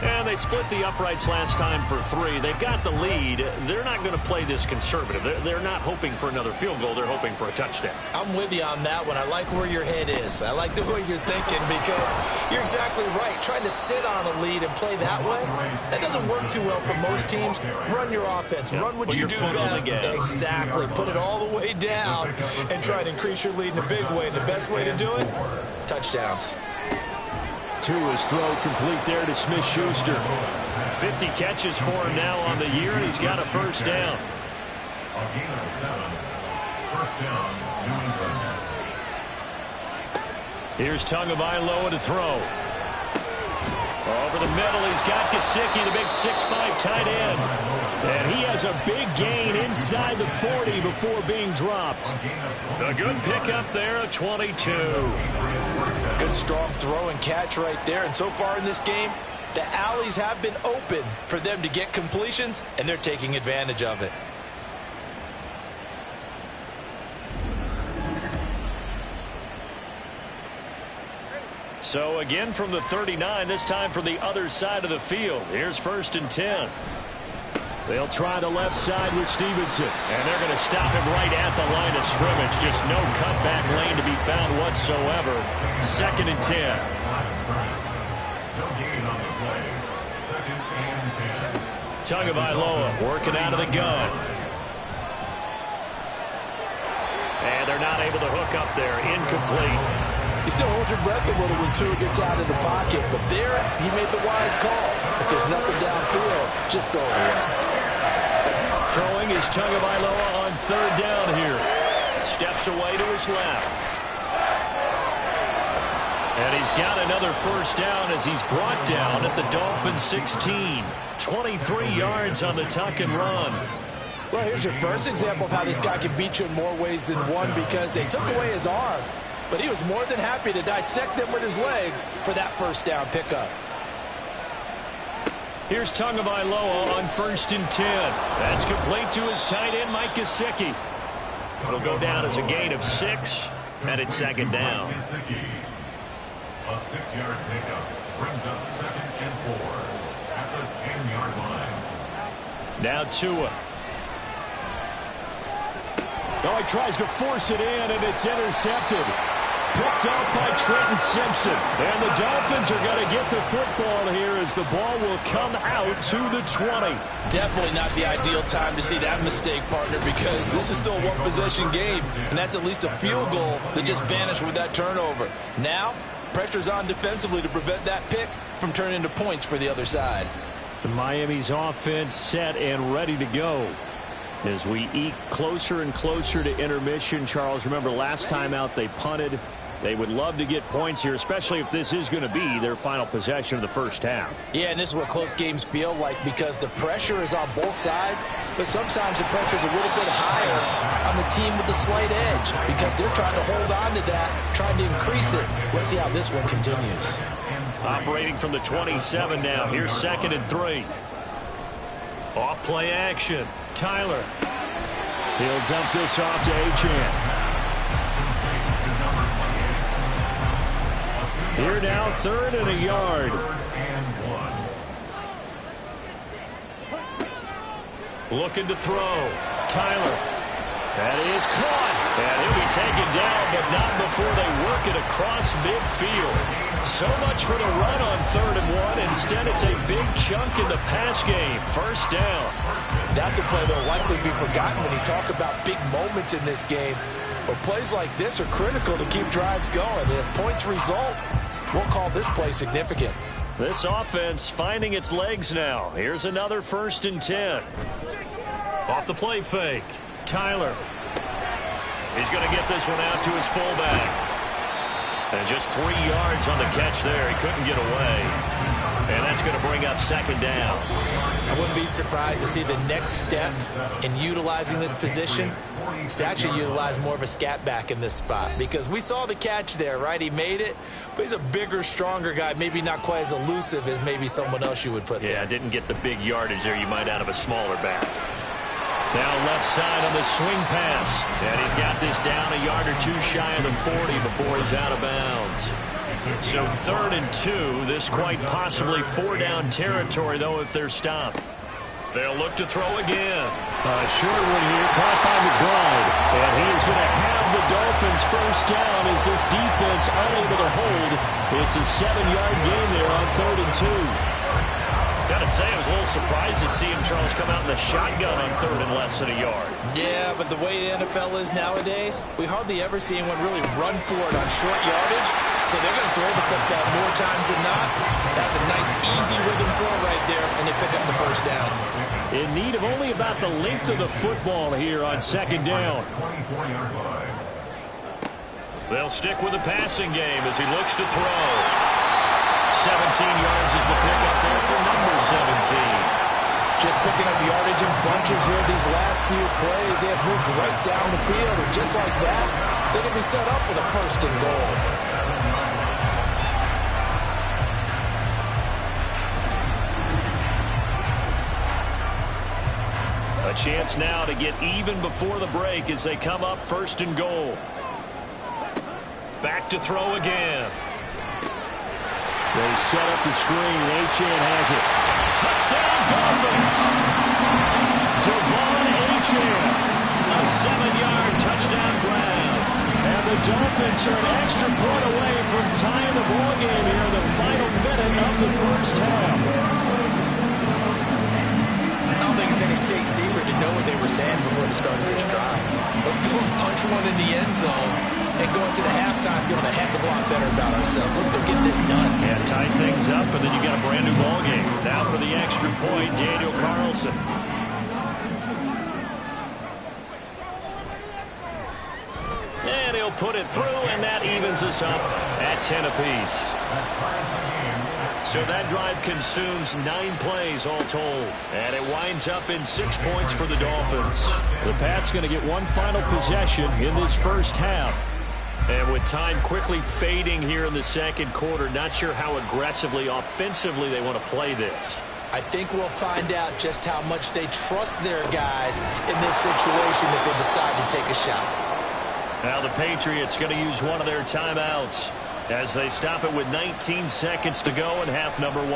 And they split the uprights last time for 3. They've got the lead. They're not going to play this conservative. They're not hoping for another field goal. They're hoping for a touchdown. I'm with you on that one. I like where your head is. I like the way you're thinking because you're exactly right. Trying to sit on a lead and play that way, that doesn't work too well for most teams. Run your offense. Run what you do best. Exactly. Put it all the way down and try to increase your lead in a big way. And the best way to do it, touchdowns. To his throw, complete there to Smith-Schuster. 50 catches for him now on the year, and he's got a first down. A gain of 7. First down, New England. Here's Tagovailoa to throw. Over the middle, he's got Gesicki, the big 6'5" tight end. And he has a big gain inside the 40 before being dropped. A good pickup there, a 22. Good strong throw and catch right there. And so far in this game, the alleys have been open for them to get completions, and they're taking advantage of it. So again from the 39, this time from the other side of the field. Here's 1st and 10. They'll try the left side with Stevenson. And they're going to stop him right at the line of scrimmage. Just no cutback lane to be found whatsoever. 2nd and 10. No gain on the play. 2nd and 10. Tagovailoa working out of the gun. And they're not able to hook up there. Incomplete. You still hold your breath a little when Tua gets out of the pocket, but there he made the wise call. If there's nothing downfield, just throw it away. Throwing is Tagovailoa on 3rd down here. Steps away to his left. And he's got another first down as he's brought down at the Dolphins 16. 23 yards on the tuck and run. Well, here's your first example of how this guy can beat you in more ways than one because they took away his arm. But he was more than happy to dissect them with his legs for that first down pickup. Here's Tagovailoa on 1st and 10. That's complete to his tight end, Mike Gesicki. It'll go down as a gain of 6, and it's 2nd down. A 6-yard pickup brings up 2nd and 4 at the 10-yard line. Now Tua. Oh, he tries to force it in, and it's intercepted. Picked up by Trenton Simpson. And the Dolphins are going to get the football here as the ball will come out to the 20. Definitely not the ideal time to see that mistake, partner, because this is still a one-possession game, and that's at least a field goal that just vanished with that turnover. Now, pressure's on defensively to prevent that pick from turning into points for the other side. The Miami's offense set and ready to go. As we eke closer and closer to intermission, Charles, remember last time out they punted. They would love to get points here, especially if this is going to be their final possession of the first half. Yeah, and this is what close games feel like because the pressure is on both sides, but sometimes the pressure is a little bit higher on the team with the slight edge because they're trying to hold on to that, trying to increase it. Let's see how this one continues. Operating from the 27 now. Here's 2nd and 3. Off play action. Tyler. He'll dump this off to Achane. Here now, 3rd and a yard. Looking to throw. Tyler. That is caught. And he'll be taken down, but not before they work it across midfield. So much for the run on 3rd and 1. Instead, it's a big chunk in the pass game. First down. That's a play that will likely be forgotten when you talk about big moments in this game. But plays like this are critical to keep drives going. If points result, we'll call this play significant. This offense finding its legs now. Here's another 1st and 10. Off the play fake. Tyler. He's going to get this one out to his fullback. And just 3 yards on the catch there. He couldn't get away. And that's going to bring up 2nd down. I wouldn't be surprised to see the next step in utilizing this position is to actually utilize more of a scat back in this spot. Because we saw the catch there, right? He made it, but he's a bigger, stronger guy. Maybe not quite as elusive as maybe someone else you would put there. Yeah, didn't get the big yardage there you might out of a smaller back. Now left side on the swing pass. And he's got this down a yard or two shy of the 40 before he's out of bounds. So 3rd and 2. This quite possibly 4-down territory, though, if they're stopped. They'll look to throw again. Short one here, caught by McBride. And he is going to have the Dolphins first down as this defense unable to hold. It's a 7-yard gain there on 3rd and 2. Got to say, I was a little surprised to see him, Charles, come out in the shotgun on 3rd and less than a yard. Yeah, but the way the NFL is nowadays, we hardly ever see anyone really run for it on short yardage. So they're going to throw the football more times than not. That's a nice, easy rhythm throw right there, and they pick up the first down. In need of only about the length of the football here on 2nd down. They'll stick with the passing game as he looks to throw. 17 yards is the pickup there for number 17. Just picking up yardage in bunches here these last few plays. They have moved right down the field, and just like that, they can be set up with a 1st and goal. A chance now to get even before the break as they come up 1st and goal. Back to throw again. They set up the screen. Achane has it. Touchdown, Dolphins! Devon Achane. A 7-yard touchdown grab. And the Dolphins are an extra point away from tying the ball game here in the final minute of the first half. I don't think it's any state secret to know what they were saying before the start of this drive. Let's go and punch one in the end zone and go into the halftime feeling a heck of a lot better about ourselves. Let's go get this done. Yeah, tie things up, and then you got a brand new ball game. Now for the extra point, Daniel Carlson. And he'll put it through, and that evens us up at 10 apiece. So that drive consumes 9 plays all told. And it winds up in 6 points for the Dolphins. The Pats going to get one final possession in this first half. And with time quickly fading here in the second quarter, not sure how aggressively, offensively they want to play this. I think we'll find out just how much they trust their guys in this situation if they decide to take a shot. Now the Patriots going to use one of their timeouts as they stop it with 19 seconds to go in half number 1.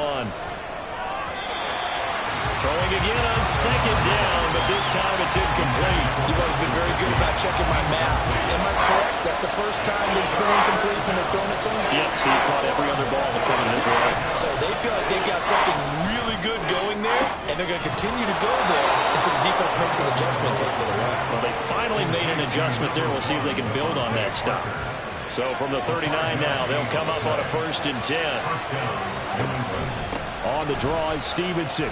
Throwing again on 2nd down, but this time it's incomplete. You've always been very good about checking my math. Am I correct? That's the first time that it's been incomplete when they're throwing it to him? Yes, he caught every other ball that coming his way. So they feel like they've got something really good going there, and they're going to continue to go there until the defense makes an adjustment and takes it away. Well, they finally made an adjustment there. We'll see if they can build on that stuff. So from the 39 now, they'll come up on a 1st and 10. On the draw is Stevenson.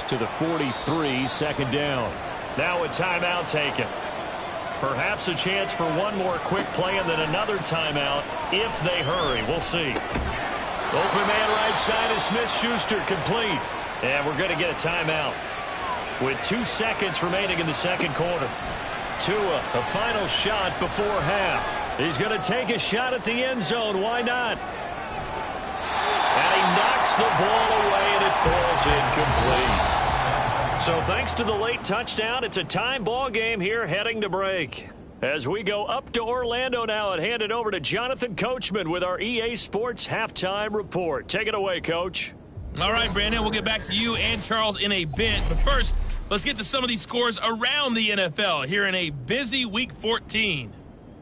To the 43, 2nd down. Now a timeout taken. Perhaps a chance for one more quick play and then another timeout if they hurry. We'll see. Open man right side is Smith-Schuster, complete. And we're going to get a timeout with 2 seconds remaining in the second quarter. Tua, the final shot before half. He's going to take a shot at the end zone. Why not? And he knocks the ball away, and it falls incomplete. So thanks to the late touchdown, it's a time ball game here heading to break. As we go up to Orlando now and hand it over to Jonathan Coachman with our EA Sports Halftime Report. Take it away, Coach. All right, Brandon, we'll get back to you and Charles in a bit. But first, let's get to some of these scores around the NFL here in a busy Week 14.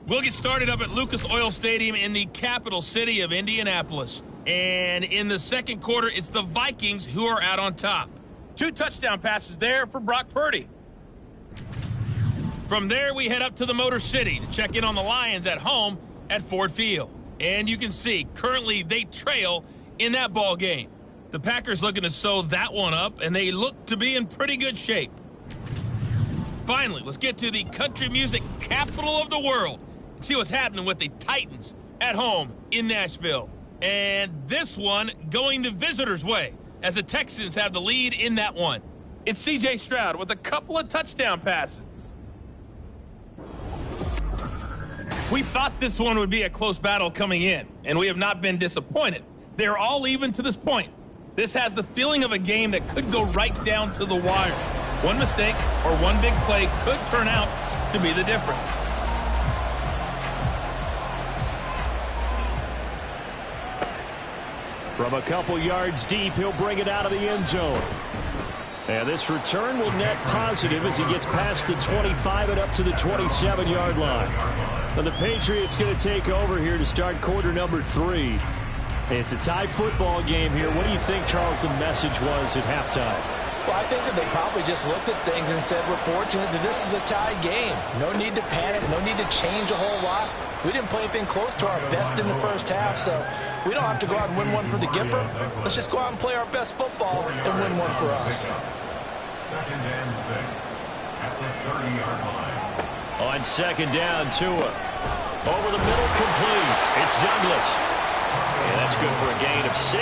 We'll get started up at Lucas Oil Stadium in the capital city of Indianapolis. And in the second quarter, it's the Vikings who are out on top. 2 touchdown passes there for Brock Purdy. From there, we head up to the Motor City to check in on the Lions at home at Ford Field. And you can see, currently they trail in that ball game. The Packers looking to sew that one up, and they look to be in pretty good shape. Finally, let's get to the country music capital of the world and see what's happening with the Titans at home in Nashville. And this one going the visitors' way as the Texans have the lead in that one. It's C.J. Stroud with a couple of touchdown passes. We thought this one would be a close battle coming in, and we have not been disappointed. They're all even to this point. This has the feeling of a game that could go right down to the wire. One mistake or one big play could turn out to be the difference. From a couple yards deep, he'll bring it out of the end zone. And this return will net positive as he gets past the 25 and up to the 27-yard line. Now the Patriots going to take over here to start quarter number 3. It's a tie football game here. What do you think, Charles, the message was at halftime? Well, I think that they probably just looked at things and said, we're fortunate that this is a tie game. No need to panic, no need to change a whole lot. We didn't play anything close to our best in the first half, so we don't have to go out and win one for the Gipper. Let's just go out and play our best football and win one for us. 2nd and 6 at the 30-yard line. On 2nd down, Tua. Over the middle, complete. It's Douglas. And that's good for a gain of 6.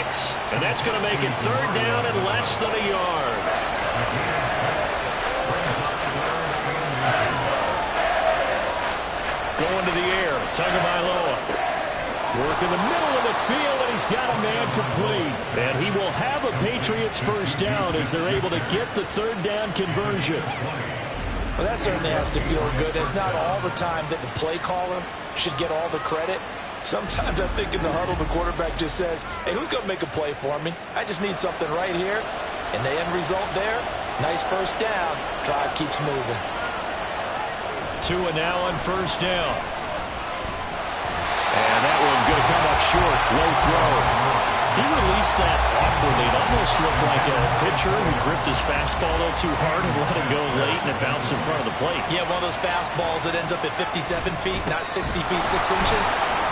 And that's going to make it 3rd down and less than a yard. Going to the air, Tagovailoa. Work in the middle of the field, and he's got a man complete. And he will have a Patriots first down as they're able to get the 3rd down conversion. Well, that certainly has to feel good. It's not all the time that the play caller should get all the credit. Sometimes I think in the huddle, the quarterback just says, hey, who's going to make a play for me? I just need something right here. And the end result there, nice first down. Drive keeps moving. Tua now on 1st down. And that one going to come up short. Low throw. He released that awkwardly. It almost looked like a pitcher who gripped his fastball a little too hard and let it go late, and it bounced in front of the plate. Yeah, one of those fastballs that ends up at 57 feet, not 60 feet, 6 inches.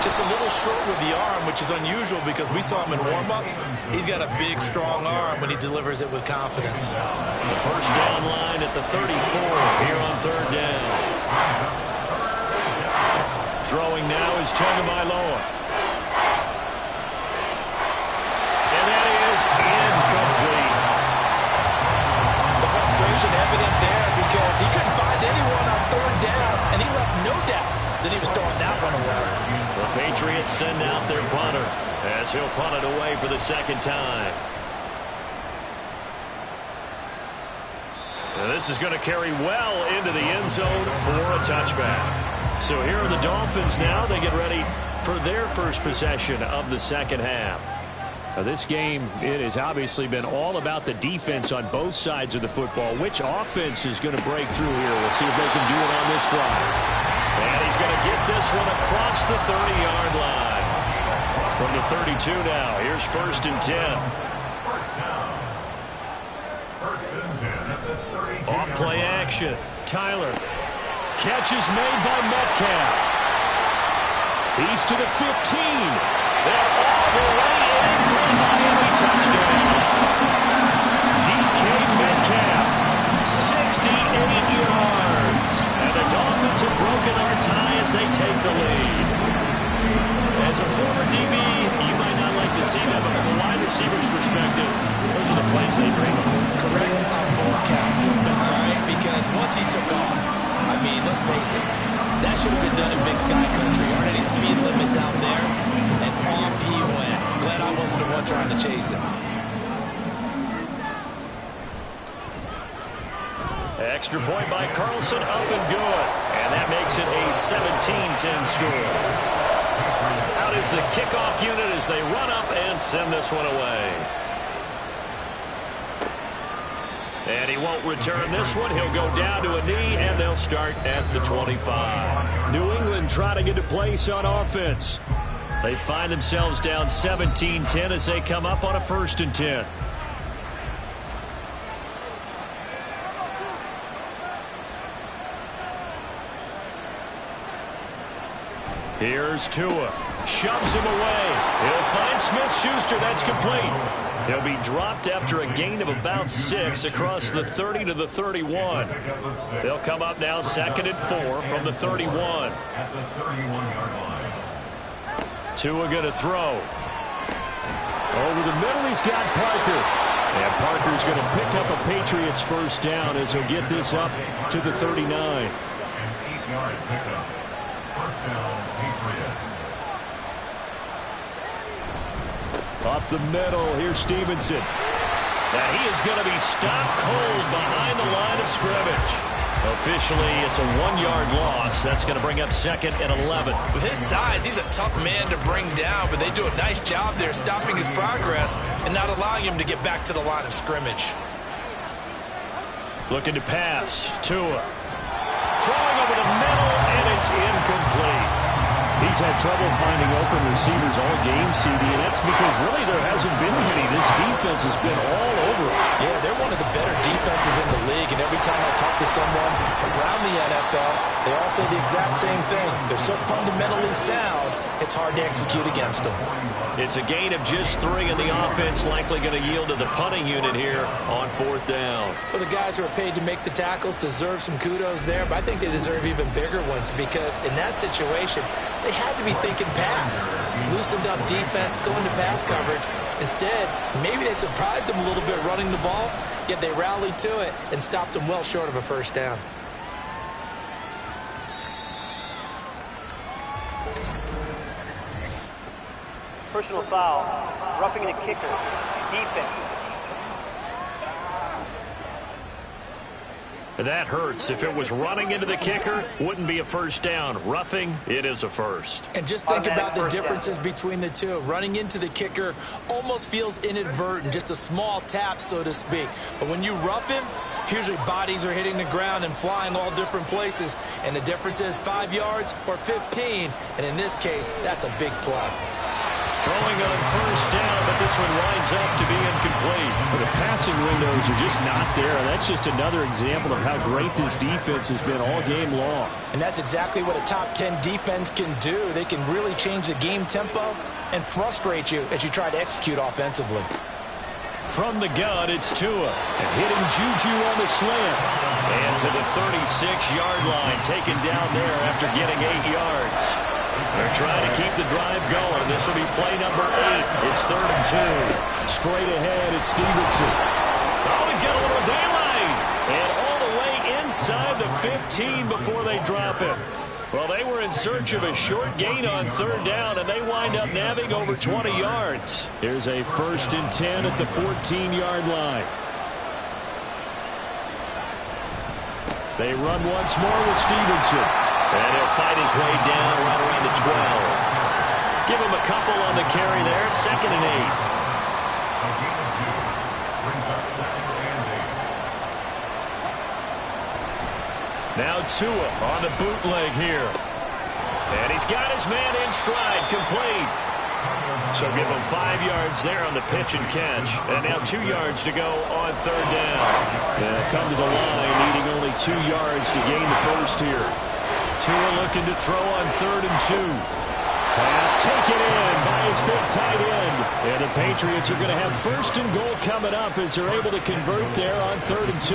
Just a little short with the arm, which is unusual because we saw him in warm-ups. He's got a big, strong arm when he delivers it with confidence. The first down line at the 34 here on 3rd down. Throwing now is Tagovailoa. And that is incomplete. The frustration evident there because he couldn't find anyone on 3rd down, and he left no doubt that he was throwing that one away. The Patriots send out their punter as he'll punt it away for the 2nd time. Now this is going to carry well into the end zone for a touchback. So here are the Dolphins now. They get ready for their first possession of the 2nd half. Now this game, it has obviously been all about the defense on both sides of the football. Which offense is going to break through here? We'll see if they can do it on this drive. And he's going to get this one across the 30-yard line. From the 32 now, here's 1st and 10. Off play action. Tyler. Catch is made by Metcalf. He's to the 15. They're all the way in for a Miami touchdown. DK Metcalf, 68 yards. And the Dolphins have broken our tie as they take the lead. As a former DB, you might not like to see that, but from a wide receiver's perspective, those are the plays they dream of. Correct on both counts. All right, because once he took off, I mean, let's face it, that should have been done in Big Sky Country. Aren't any speed limits out there? And off he went. Glad I wasn't the one trying to chase him. Extra point by Carlson, up and good. And that makes it a 17-10 score. Out is the kickoff unit as they run up and send this one away. And he won't return this one. He'll go down to a knee, and they'll start at the 25. New England trying to get a place on offense. They find themselves down 17-10 as they come up on a 1st and 10. Here's Tua. Shoves him away. He'll find Smith-Schuster. That's complete. He'll be dropped after a gain of about 6 across the 30 to the 31. They'll come up now 2nd and 4 from the 31. At the 31-yard line. Tua going to throw. Over the middle, he's got Parker. And Parker's going to pick up a Patriots first down as he'll get this up to the 39. An 8-yard pickup. First down, Patriots. Up the middle, here's Stevenson. Now he is going to be stopped cold behind the line of scrimmage. Officially, it's a 1-yard loss. That's going to bring up 2nd and 11. With his size, he's a tough man to bring down, but they do a nice job there stopping his progress and not allowing him to get back to the line of scrimmage. Looking to pass. Tua. Throwing over the middle, and it's incomplete. He's had trouble finding open receivers all game, CD, and that's because really there hasn't been many. This defense has been all over it. Yeah, they're one of the better defenses in the league, and every time I talk to someone around the NFL, they all say the exact same thing. They're so fundamentally sound, it's hard to execute against them. It's a gain of just 3, and the offense likely going to yield to the punting unit here on 4th down. Well, the guys who are paid to make the tackles deserve some kudos there, but I think they deserve even bigger ones because in that situation, they had to be thinking pass. Loosened up defense, going to pass coverage. Instead, maybe they surprised them a little bit running the ball, yet they rallied to it and stopped them well short of a first down. Personal foul, roughing the kicker, defense. That hurts. If it was running into the kicker, wouldn't be a first down. Roughing, it is a first. And just think about the differences between the two. Running into the kicker almost feels inadvertent, just a small tap, so to speak. But when you rough him, usually bodies are hitting the ground and flying all different places. And the difference is 5 yards or 15. And in this case, that's a big play. Throwing on first down, but this one winds up to be incomplete. Well, the passing windows are just not there. That's just another example of how great this defense has been all game long. And that's exactly what a top 10 defense can do. They can really change the game tempo and frustrate you as you try to execute offensively. From the gun, it's Tua. And hitting Juju on the slant. And to the 36-yard line, taken down there after getting 8 yards. They're trying to keep the drive going. This will be play number 8. It's 3rd and 2. Straight ahead, it's Stevenson. Oh, he's got a little daylight. And all the way inside the 15 before they drop it. Well, they were in search of a short gain on 3rd down, and they wind up nabbing over 20 yards. Here's a 1st and 10 at the 14-yard line. They run once more with Stevenson. And he'll fight his way down right around the 12. Give him a couple on the carry there. 2nd and 8. Now Tua on the bootleg here. And he's got his man in stride, complete. So give him 5 yards there on the pitch and catch. And now 2 yards to go on 3rd down. They'll come to the line, needing only 2 yards to gain the first here. Tua looking to throw on 3rd and 2. Pass taken in by his big tight end. And the Patriots are going to have 1st and goal coming up as they're able to convert there on 3rd and 2.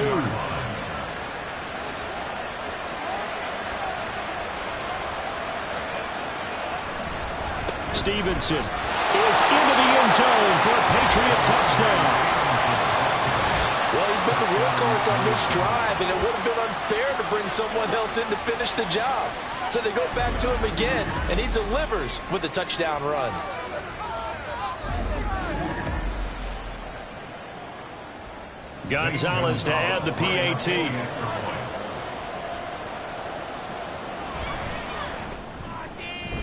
Stevenson is into the end zone for a Patriot touchdown. Well, he's been the workhorse on this drive, and it would have been unfair to bring someone else in to finish the job. So they go back to him again, and he delivers with a touchdown run. Gonzalez to add the PAT.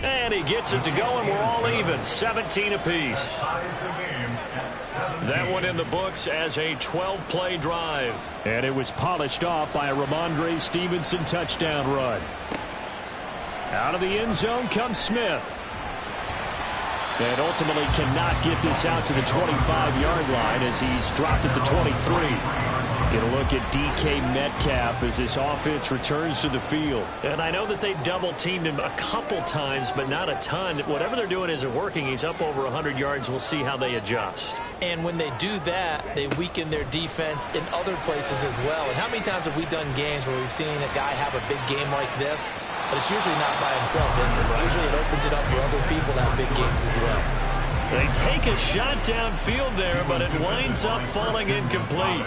And he gets it to go, and we're all even. 17 apiece. That one in the books as a 12-play drive. And it was polished off by a Ramondre Stevenson touchdown run. Out of the end zone comes Smith. And ultimately cannot get this out to the 25-yard line as he's dropped at the 23. Get a look at DK Metcalf as this offense returns to the field. And I know that they've double-teamed him a couple times, but not a ton. Whatever they're doing isn't working. He's up over 100 yards. We'll see how they adjust. And when they do that, they weaken their defense in other places as well. And how many times have we done games where we've seen a guy have a big game like this? But it's usually not by himself, is it? Usually it opens it up for other people to have big games as well. They take a shot downfield there, but it winds up falling incomplete.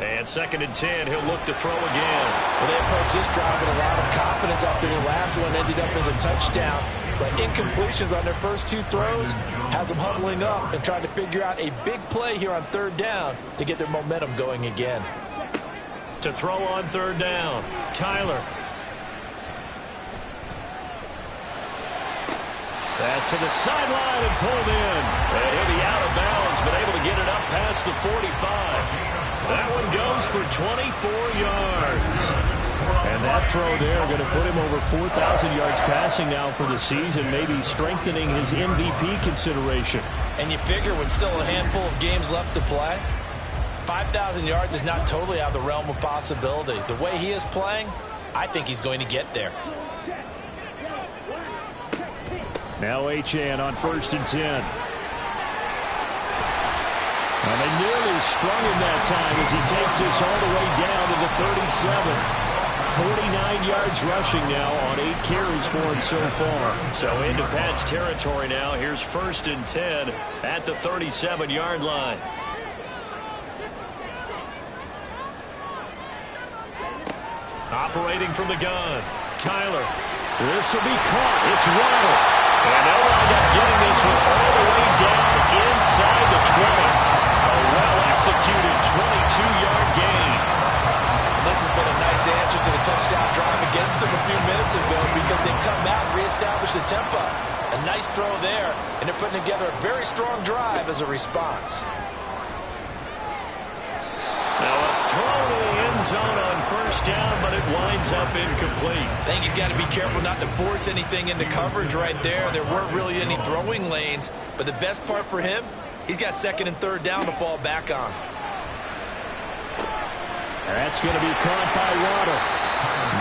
And 2nd and 10, he'll look to throw again. Well, they approach this drive with a lot of confidence after the last one ended up as a touchdown. But incompletions on their first 2 throws has them huddling up and trying to figure out a big play here on 3rd down to get their momentum going again. To throw on third down, Tyler. Pass to the sideline and pulled in. And he'll be out of bounds, but able to get it up past the 45. That one goes for 24 yards. And that throw there going to put him over 4,000 yards passing now for the season, maybe strengthening his MVP consideration. And you figure with still a handful of games left to play, 5,000 yards is not totally out of the realm of possibility. The way he is playing, I think he's going to get there. Now Achane on 1st and 10. And they nearly sprung him that time as he takes this all the way down to the 37. 49 yards rushing now on 8 carries for him so far. So into Pat's territory now. Here's 1st and 10 at the 37-yard line. Operating from the gun, Tyler. This will be caught. It's Waddle. And they'll wind up getting this one all the way down inside the 20. A well-executed 22-yard gain. This has been a nice answer to the touchdown drive against them a few minutes ago because they've come out and reestablished the tempo. A nice throw there, and they're putting together a very strong drive as a response. Now a throw to the end zone on 1st down, but it winds up incomplete. I think he's got to be careful not to force anything into coverage right there. There weren't really any throwing lanes, but the best part for him, he's got 2nd and 3rd down to fall back on. That's going to be caught by Waddle.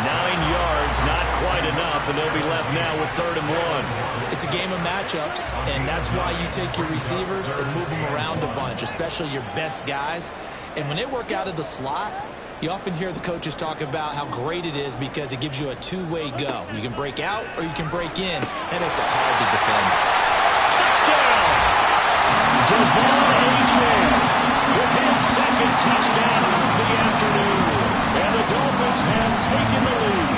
9 yards, not quite enough, and they'll be left now with 3rd and 1. It's a game of matchups, and that's why you take your receivers and move them around a bunch, especially your best guys. And when they work out of the slot, you often hear the coaches talk about how great it is because it gives you a two-way go. You can break out or you can break in. That makes it hard to defend. Touchdown! Devon Achane with his 2nd touchdown of the afternoon. And the Dolphins have taken the lead.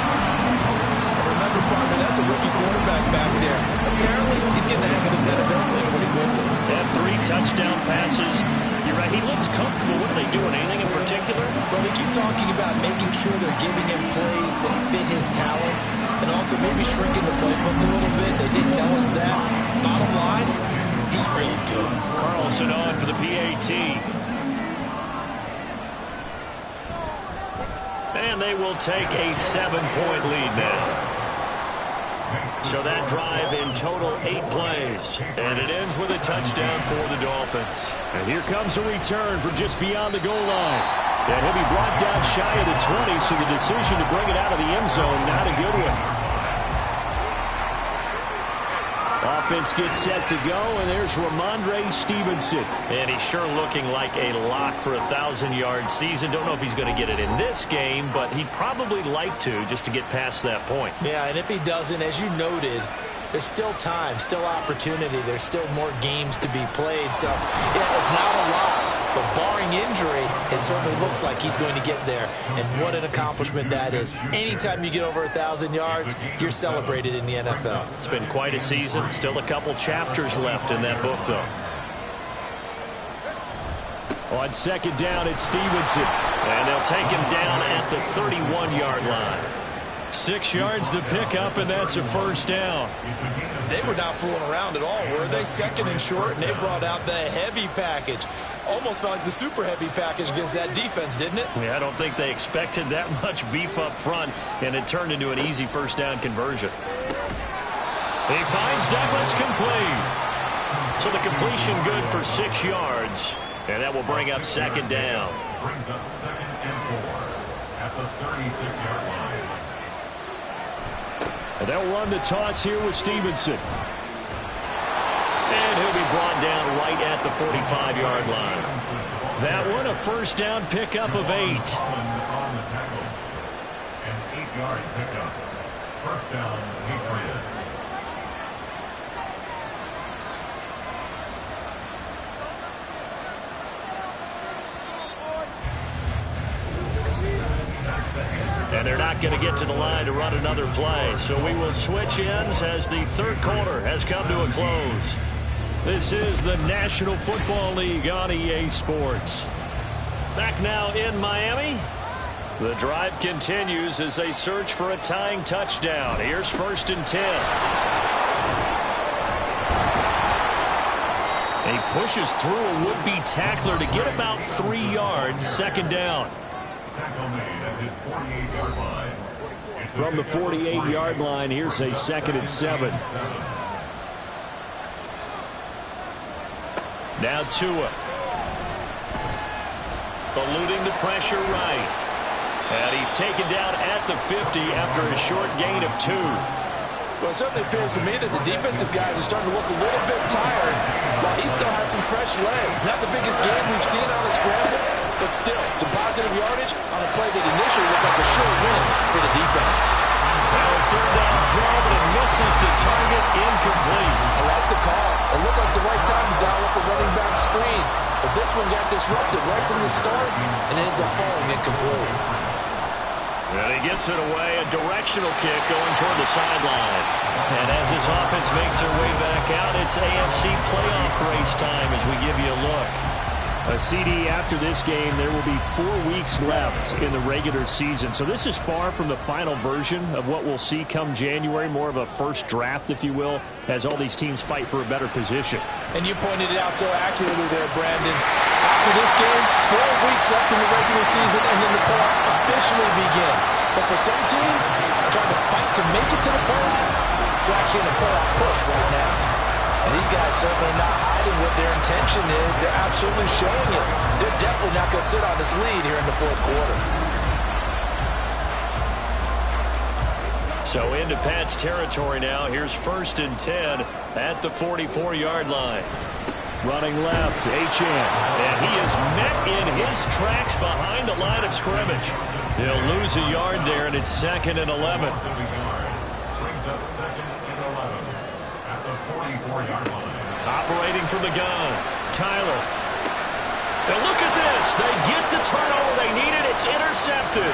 Remember, partner, that's a rookie quarterback back there. Apparently, he's getting the hang of his NFL thing pretty quickly. And 3 touchdown passes. You're right, he looks comfortable. What are they doing? Anything in particular? Well, they keep talking about making sure they're giving him plays that fit his talents and also maybe shrinking the playbook a little bit. They did tell us that. Bottom line, he's really good. Carlson on for the PAT. And they will take a 7-point lead now. So that drive in total 8 plays. And it ends with a touchdown for the Dolphins. And here comes a return from just beyond the goal line. And he'll be brought down shy of the 20, so the decision to bring it out of the end zone, not a good one. Offense gets set to go, and there's Ramondre Stevenson. And he's sure looking like a lock for a 1,000-yard season. Don't know if he's going to get it in this game, but he'd probably like to just to get past that point. Yeah, and if he doesn't, as you noted, there's still time, still opportunity. There's still more games to be played. So, yeah, it's not a lot. But barring injury, it certainly looks like he's going to get there. And what an accomplishment that is. Anytime you get over 1,000 yards, you're celebrated in the NFL. It's been quite a season. Still a couple chapters left in that book, though. On 2nd down, it's Stevenson. And they'll take him down at the 31-yard line. 6 yards to pick up, and that's a 1st down. They were not fooling around at all, were they? 2nd and short, and they brought out the heavy package. Almost felt like the super heavy package against that defense, didn't it? Yeah, I don't think they expected that much beef up front, and it turned into an easy 1st down conversion. He finds Douglas complete. So the completion good for 6 yards, and that will bring up 2nd down. Brings up 2nd and 4 at the 36-yard line. And they'll run the toss here with Stevenson. And he'll be brought down right at the 45-yard line. That one, a 1st down pickup of 8. On the tackle. An 8-yard pickup. 1st down, Patriots. And they're not going to get to the line to run another play. So we will switch ends as the 3rd quarter has come to a close. This is the National Football League on EA Sports. Back now in Miami. The drive continues as they search for a tying touchdown. Here's 1st and 10. He pushes through a would-be tackler to get about 3 yards. 2nd down. Tackle made at his 48-yard line. From the 48-yard line, here's a 2nd and 7. Now Tua. Eluding the pressure right. And he's taken down at the 50 after a short gain of 2. Well, it certainly appears to me that the defensive guys are starting to look a little bit tired while he still has some fresh legs. Not the biggest game we've seen on a scramble, but still, some positive yardage on a play that initially looked like a sure win for the defense. Now a 3rd down throw, but it misses the target. Incomplete. I like the call. It looked like the right time to dial up the running back screen. But this one got disrupted right from the start, and it ends up falling incomplete. And he gets it away. A directional kick going toward the sideline. And as this offense makes their way back out, it's AFC playoff race time as we give you a look. A CD after this game, there will be 4 weeks left in the regular season. So this is far from the final version of what we'll see come January, more of a first draft, if you will, as all these teams fight for a better position. And you pointed it out so accurately there, Brandon. After this game, 4 weeks left in the regular season, and then the playoffs officially begin. But for some teams, trying to fight to make it to the playoffs, they're actually in a playoff push right now. And these guys certainly not hiding what their intention is. They're absolutely showing it. They're definitely not going to sit on this lead here in the 4th quarter. So into Pat's territory now. Here's 1st and 10 at the 44-yard line. Running left, H.M. And he is met in his tracks behind the line of scrimmage. He'll lose a yard there, and it's 2nd and 11. Brings up 2nd and 11 at the 44-yard line. Operating from the gun, Tyler. And look at this. They get the turnover they needed. It's intercepted.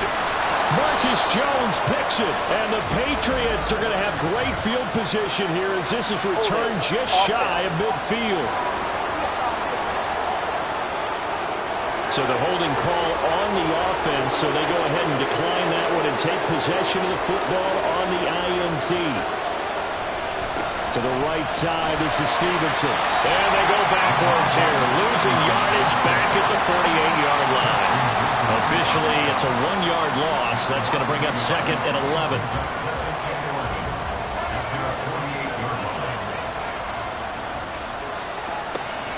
Marcus Jones picks it. And the Patriots are going to have great field position here as this is returned just shy of midfield. So the holding call on the offense, so they go ahead and decline that one and take possession of the football on the INT. To the right side, this is Stevenson. And they go backwards here, losing yardage back at the 48-yard line. Officially, it's a 1-yard loss. That's going to bring up 2nd and 11.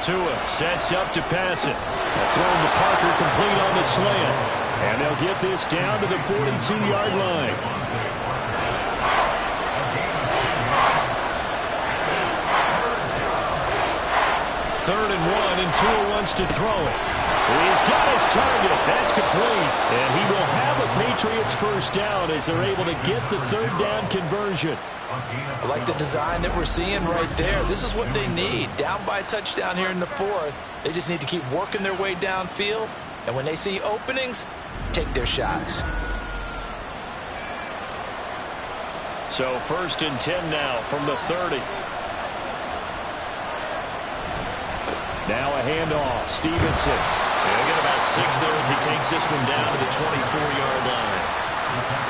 Tua sets up to pass it. Thrown to Parker, complete on the slant. And they'll get this down to the 42-yard line. 3rd and 1, and Tua wants to throw it. He's got his target. That's complete. And he will have a Patriots first down as they're able to get the 3rd down conversion. I like the design that we're seeing right there. This is what they need. Down by a touchdown here in the 4th. They just need to keep working their way downfield. And when they see openings, take their shots. So 1st and 10 now from the 30. Now a handoff. Stevenson. He'll get about 6 there as he takes this one down to the 24-yard line.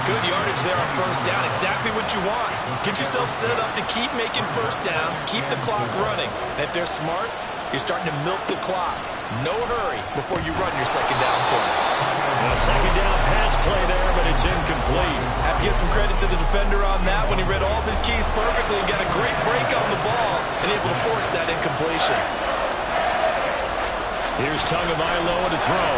Good yardage there on 1st down. Exactly what you want. Get yourself set up to keep making 1st downs. Keep the clock running. And if they're smart, you're starting to milk the clock. No hurry before you run your 2nd down play. A 2nd down pass play there, but it's incomplete. Have to give some credit to the defender on that when he read all of his keys perfectly and got a great break on the ball and able to force that incompletion. Here's Tagovailoa to throw.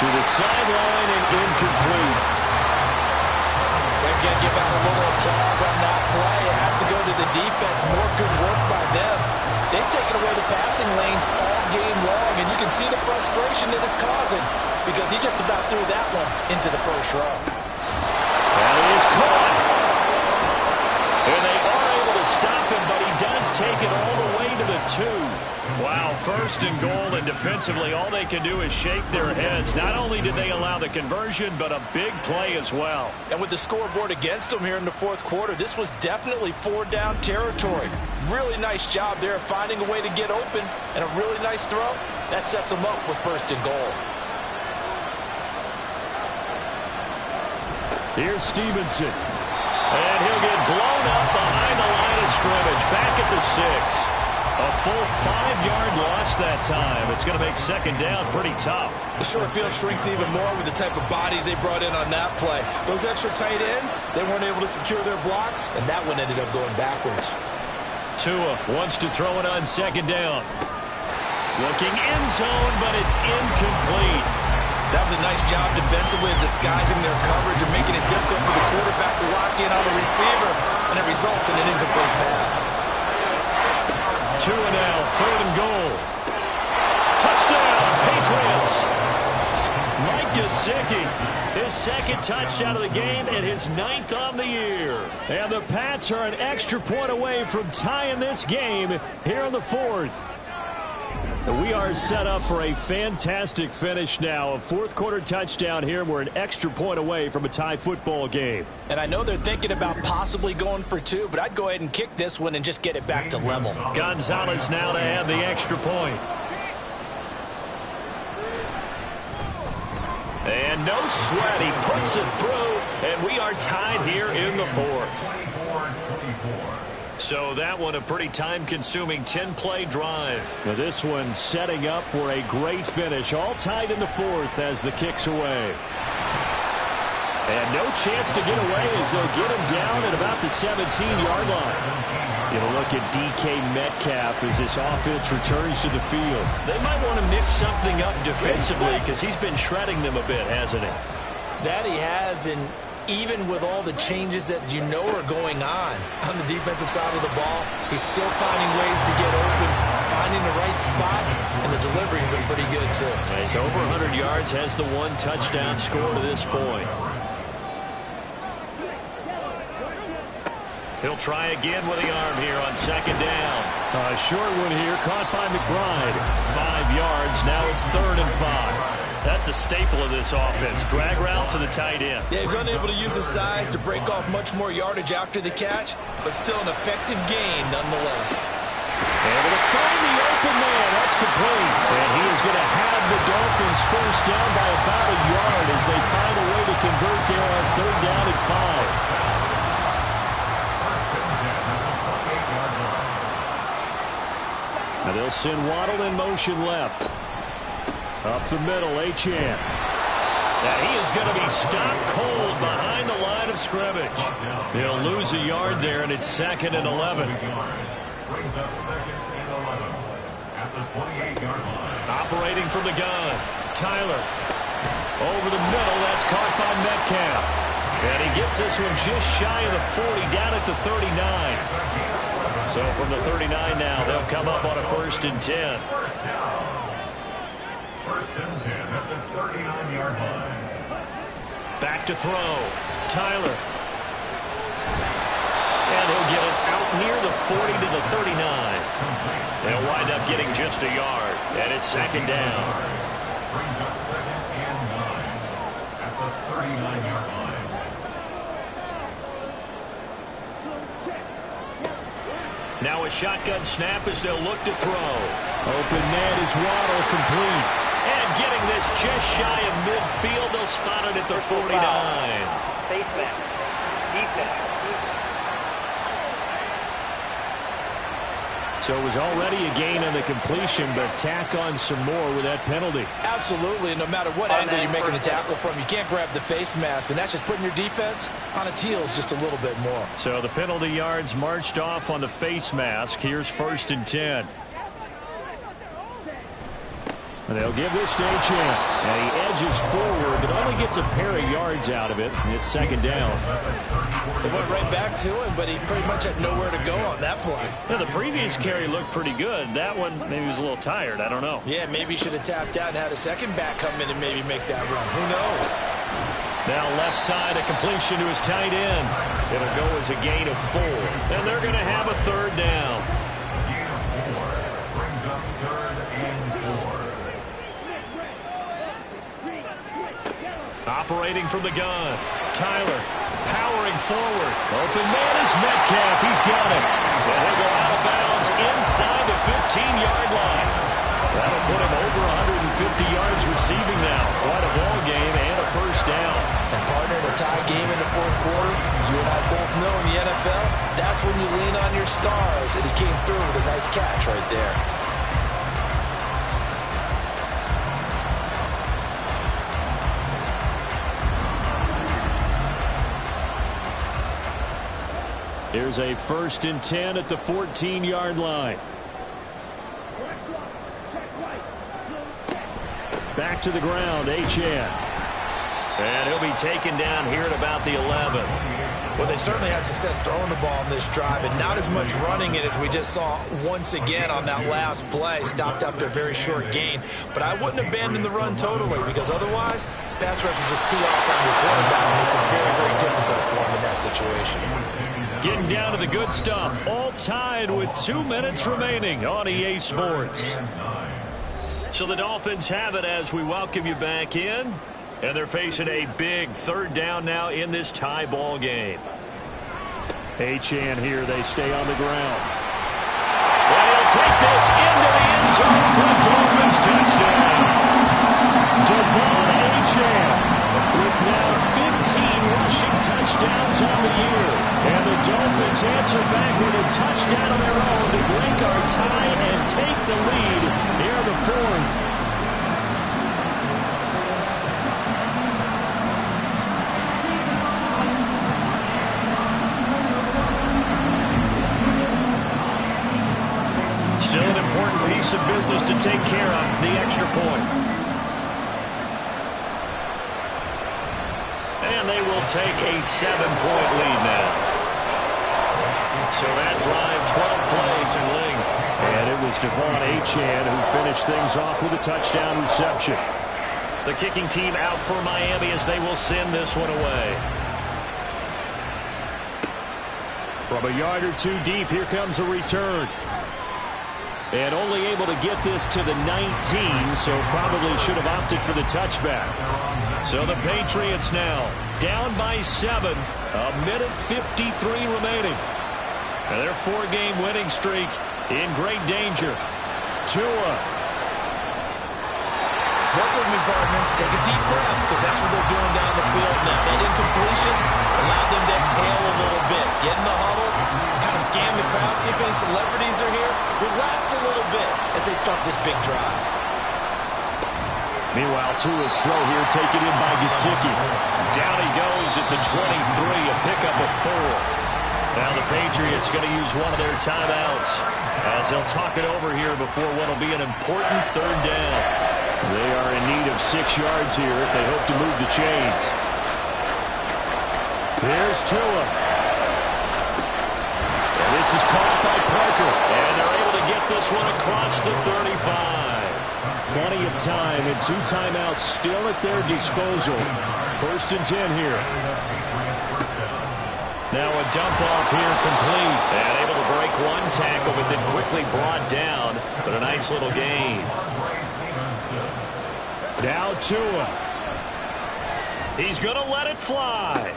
To the sideline and incomplete. They're going to give out a little applause on that play. It has to go to the defense. More good work by them. They've taken away the passing lanes all game long, and you can see the frustration that it's causing because he just about threw that one into the 1st row. That is caught. And they are able to stop him, but he does take it all the way to the 2. Wow, 1st and goal, and defensively all they can do is shake their heads. Not only did they allow the conversion, but a big play as well. And with the scoreboard against them here in the 4th quarter, this was definitely 4-down territory. Really nice job there of finding a way to get open, and a really nice throw That sets him up with 1st and goal. Here's Stevenson. And he'll get blown up behind the line of scrimmage. Back at the 6. A full 5-yard loss that time. It's going to make 2nd down pretty tough. The short field shrinks even more with the type of bodies they brought in on that play. Those extra tight ends, they weren't able to secure their blocks, and that one ended up going backwards. Tua wants to throw it on 2nd down. Looking end zone, but it's incomplete. That was a nice job defensively of disguising their coverage and making it difficult for the quarterback to lock in on the receiver, and it results in an incomplete pass. Tua now, 3rd and goal. Touchdown, Patriots. Mike Gesicki, his 2nd touchdown of the game and his 9th on the year. And the Pats are an extra point away from tying this game here in the 4th. We are set up for a fantastic finish now. A 4th quarter touchdown here. We're an extra point away from a tie football game. And I know they're thinking about possibly going for 2, but I'd go ahead and kick this one and just get it back to level. Gonzalez now to add the extra point. And no sweat. He puts it through, and we are tied here in the 4th. So that one a pretty time-consuming 10-play drive. Now this one setting up for a great finish. All tied in the 4th as the kick's away. And no chance to get away as they'll get him down at about the 17-yard line. Get a look at DK Metcalf as this offense returns to the field. They might want to mix something up defensively because he's been shredding them a bit, hasn't he? That he has, and even with all the changes that you know are going on the defensive side of the ball, he's still finding ways to get open, finding the right spots, and the delivery's been pretty good too. He's over 100 yards, has the 1 touchdown score to this point. He'll try again with the arm here on 2nd down. A short one here, caught by McBride. 5 yards, now it's 3rd and 5. That's a staple of this offense. Drag route to the tight end. Yeah, he's unable to use his size to break off much more yardage after the catch, but still an effective gain nonetheless. Able to find the open man. That's complete. And he is going to have the Dolphins 1st down by about a yard as they find a way to convert there on 3rd down and 5. Now they'll send Waddle in motion left. Up the middle, Achane. Now he is going to be stopped cold behind the line of scrimmage. He'll lose a yard there, and it's 2nd and 11. Brings up 2nd and 11 at the 28-yard line. Operating from the gun, Tyler. Over the middle, that's caught by Metcalf. And he gets this one just shy of the 40, down at the 39. So from the 39 now, they'll come up on a 1st and 10. 1st and 10 at the 39-yard line. Back to throw. Tyler. And he'll get it out near the 40 to the 39. They'll wind up getting just a yard. And it's 2nd down. Brings up 2nd and 9 at the 39-yard line. Now a shotgun snap as they'll look to throw. Open man is Waddle, complete. And getting this just shy of midfield, they'll spot it at the 49. Face mask. Defense. So it was already a gain on the completion, but tack on some more with that penalty. Absolutely, no matter what angle you're making a tackle from, you can't grab the face mask, and that's just putting your defense on its heels just a little bit more. So the penalty yards marched off on the face mask. Here's 1st and 10. And they'll give this to Achane. And he edges forward, but only gets a pair of yards out of it. And it's 2nd down. They went right back to him, but he pretty much had nowhere to go on that play. Yeah, the previous carry looked pretty good. That one, maybe he was a little tired. I don't know. Yeah, maybe he should have tapped out and had a second back come in and maybe make that run. Who knows? Now left side, a completion to his tight end. It'll go as a gain of 4. And they're going to have a 3rd down. Gain of 4 brings up 3rd and 4. Operating from the gun. Tyler powering forward. Open man is Metcalf. He's got it. And he'll go out of bounds inside the 15-yard line. That'll put him over 150 yards receiving now. Quite a ball game and a first down. And partner, in a tie game in the fourth quarter, you and I both know in the NFL, that's when you lean on your stars. And he came through with a nice catch right there. Here's a 1st and 10 at the 14-yard line. Back to the ground, H.N. And he'll be taken down here at about the 11. Well, they certainly had success throwing the ball in this drive, and not as much running it as we just saw once again on that last play. Stopped after a very short gain. But I wouldn't abandon the run totally, because otherwise, pass rush is just too off on your quarterback. It makes it very, very difficult for him in that situation. Getting down to the good stuff. All tied with 2 minutes remaining on EA Sports. So the Dolphins have it as we welcome you back in. And they're facing a big 3rd down now in this tie ball game. H.N. here. They stay on the ground. And he'll take this into the end zone for a Dolphins touchdown. Devon H.N. with now 15 rushing touchdowns on the year. And the Dolphins answer back with a touchdown of their own to break our tie and take the lead here in the 4th. Still an important piece of business to take care of, the extra point. And they will take a 7-point lead now. So that drive, 12 plays in length. And it was Devon H.N. who finished things off with a touchdown reception. The kicking team out for Miami as they will send this one away. From a yard or two deep, here comes a return. And only able to get this to the 19, so probably should have opted for the touchback. So the Patriots now down by 7, a minute 53 remaining. And their 4-game winning streak in great danger. Tua. Work with me, partner. Take a deep breath, because that's what they're doing down the field now. That incompletion allowed them to exhale a little bit. Get in the huddle, kind of scan the crowd, see if any celebrities are here. Relax a little bit as they start this big drive. Meanwhile, Tua's throw here taken in by Gesicki. Down he goes at the 23, a pickup of 4. Now the Patriots going to use one of their timeouts as they'll talk it over here before what will be an important 3rd down. They are in need of 6 yards here if they hope to move the chains. Here's Tua. And this is caught by Parker. And they're able to get this one across the 35. Plenty of time and 2 timeouts still at their disposal. 1st and 10 here. Now a dump off here complete. And able to break 1 tackle, but then quickly brought down. But a nice little gain. Now Tua. He's going to let it fly.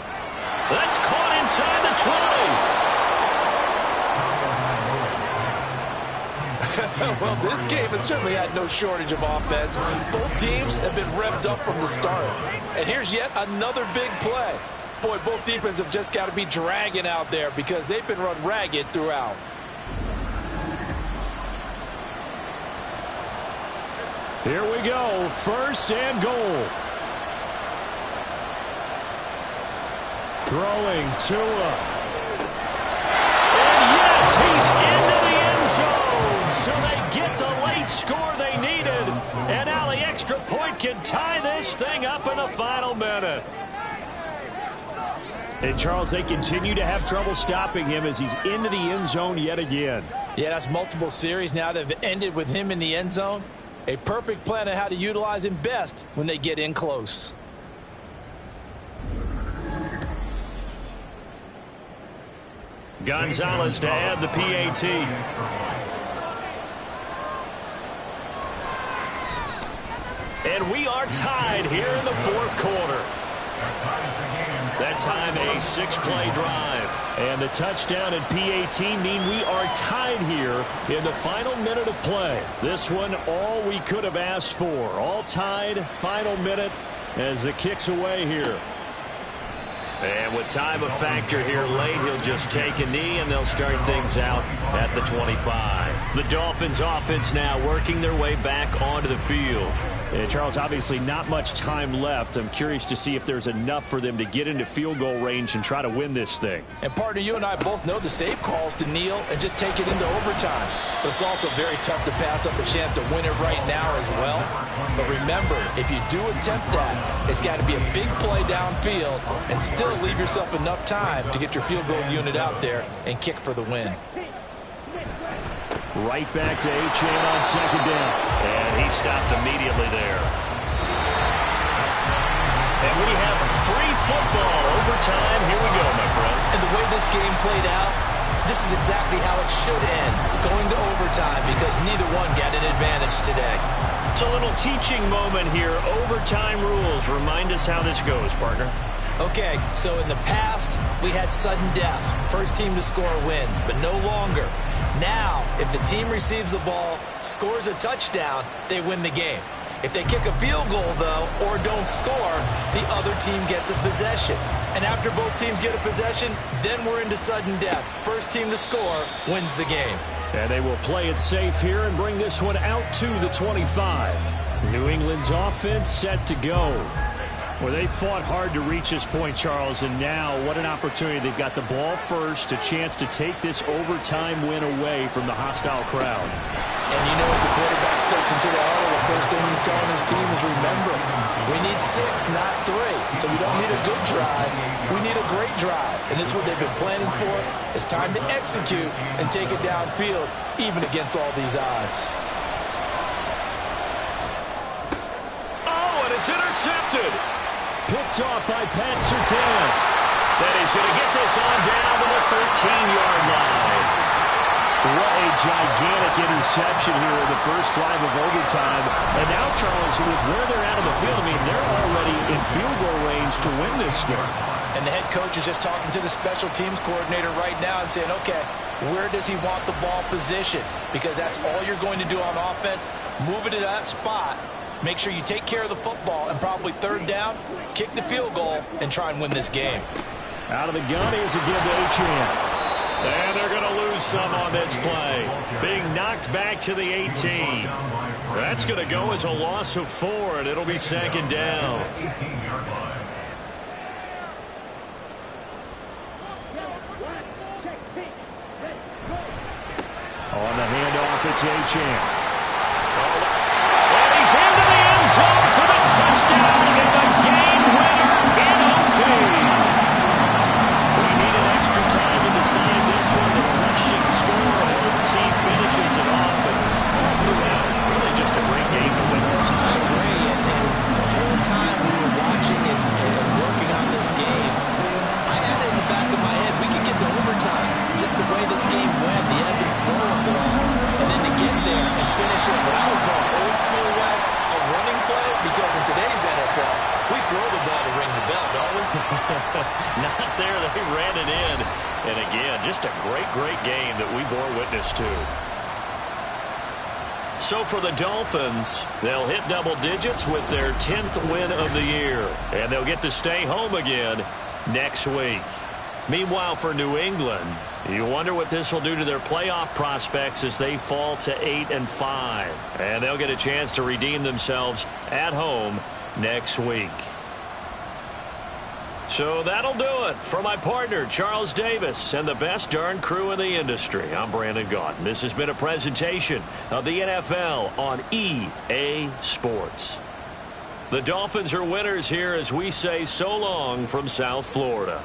That's caught inside the 20. Well, this game has certainly had no shortage of offense. Both teams have been revved up from the start. And here's yet another big play. Boy, both defenses have just got to be dragging out there because they've been run ragged throughout. Here we go. 1st and goal. Throwing Tua. And yes, he's into the end zone. So they get the late score they needed. And now the extra point can tie this thing up in the final minute. And Charles, they continue to have trouble stopping him as he's into the end zone yet again. Yeah, that's multiple series now that have ended with him in the end zone. A perfect plan on how to utilize him best when they get in close. Gonzalez to add the PAT. And we are tied here in the 4th quarter. That time a 6-play drive. And the touchdown and PAT mean we are tied here in the final minute of play. This one all we could have asked for. All tied, final minute as the kick's away here. And with time a factor here late, he'll just take a knee and they'll start things out at the 25. The Dolphins offense now working their way back onto the field. And Charles, obviously not much time left. I'm curious to see if there's enough for them to get into field goal range and try to win this thing. And partner, you and I both know the safe calls to kneel and just take it into overtime. But it's also very tough to pass up a chance to win it right now as well. But remember, if you do attempt that, it's got to be a big play downfield and still leave yourself enough time to get your field goal unit out there and kick for the win. Right back to Achane on second down. And he stopped immediately there. And we have free football overtime. Here we go, my friend. And the way this game played out, this is exactly how it should end, going to overtime, because neither one got an advantage today. It's a little teaching moment here. Overtime rules. Remind us how this goes, partner. Okay, so in the past, we had sudden death. First team to score wins, but no longer. Now, if the team receives the ball, scores a touchdown, they win the game. If they kick a field goal, though, or don't score, the other team gets a possession. And after both teams get a possession, then we're into sudden death. First team to score wins the game. And they will play it safe here and bring this one out to the 25. New England's offense set to go. Well, they fought hard to reach this point, Charles, and now what an opportunity. They've got the ball first, a chance to take this overtime win away from the hostile crowd. And you know, as the quarterback steps into the huddle, the first thing he's telling his team is, remember, we need 6, not 3. So we don't need a good drive. We need a great drive. And this is what they've been planning for. It's time to execute and take it downfield, even against all these odds. Oh, and it's intercepted. Picked off by Pat Surtain. That he's going to get this on down to the 13-yard line. What a gigantic interception here in the first drive of overtime. And now, Charles, with where they're out of the field, I mean, they're already in field goal range to win this thing. And the head coach is just talking to the special teams coordinator right now and saying, okay, where does he want the ball positioned? Because that's all you're going to do on offense. Move it to that spot. Make sure you take care of the football, and probably third down, kick the field goal, and try and win this game. Out of the gun, here's a give to Achane. And they're going to lose some on this play. Being knocked back to the 18. That's going to go as a loss of 4, and it'll be second down. On the handoff, it's Achane. He's into the end zone for the touchdown and the game winner in OT. We need an extra time to decide this one. The rushing score, and OT finishes it off, but all throughout, really just a great game to witness. I agree, and the whole time we were watching and working on this game, I had it in the back of my head, we could get to overtime. Just the way this game went, the ebb and flow of it all, and then to get there and finish it what I would call old school way, a running play, because in today's NFL, we throw the ball to ring the bell, don't we? Not there. They ran it in. And again, just a great game that we bore witness to. So for the Dolphins, they'll hit double digits with their 10th win of the year. And they'll get to stay home again next week. Meanwhile, for New England, you wonder what this will do to their playoff prospects as they fall to 8-5. And they'll get a chance to redeem themselves at home next week. So that'll do it for my partner, Charles Davis, and the best darn crew in the industry. I'm Brandon Gaudin. This has been a presentation of the NFL on EA Sports. The Dolphins are winners here as we say so long from South Florida.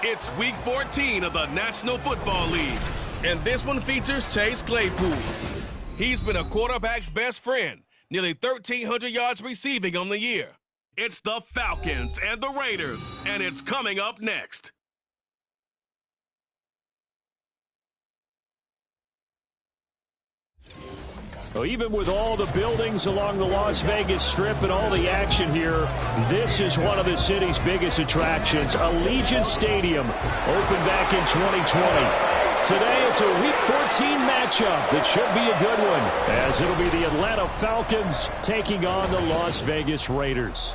It's Week 14 of the National Football League, and this one features Chase Claypool. He's been a quarterback's best friend, nearly 1,300 yards receiving on the year. It's the Falcons and the Raiders, and it's coming up next. Well, even with all the buildings along the Las Vegas Strip and all the action here, this is one of the city's biggest attractions. Allegiant Stadium opened back in 2020. Today, it's a Week 14 matchup that should be a good one, as it'll be the Atlanta Falcons taking on the Las Vegas Raiders.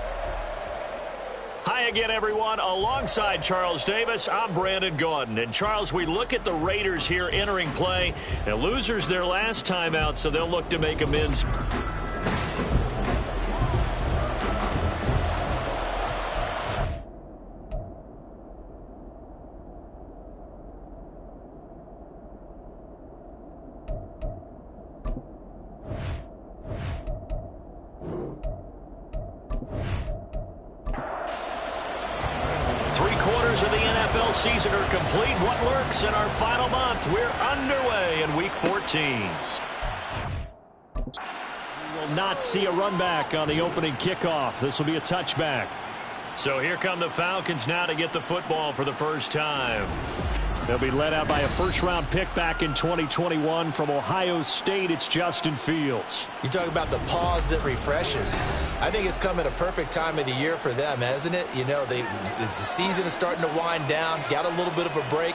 Hi again, everyone. Alongside Charles Davis, I'm Brandon Gordon. And, Charles, we look at the Raiders here entering play. The losers their last time out, so they'll look to make amends. Season are complete. What lurks in our final month? We're underway in Week 14. We will not see a run back on the opening kickoff. This will be a touchback. So here come the Falcons now to get the football for the first time. They'll be led out by a first-round pick back in 2021 from Ohio State. It's Justin Fields. You talk about the pause that refreshes. I think it's come at a perfect time of the year for them, hasn't it? You know, the season is starting to wind down, got a little bit of a break.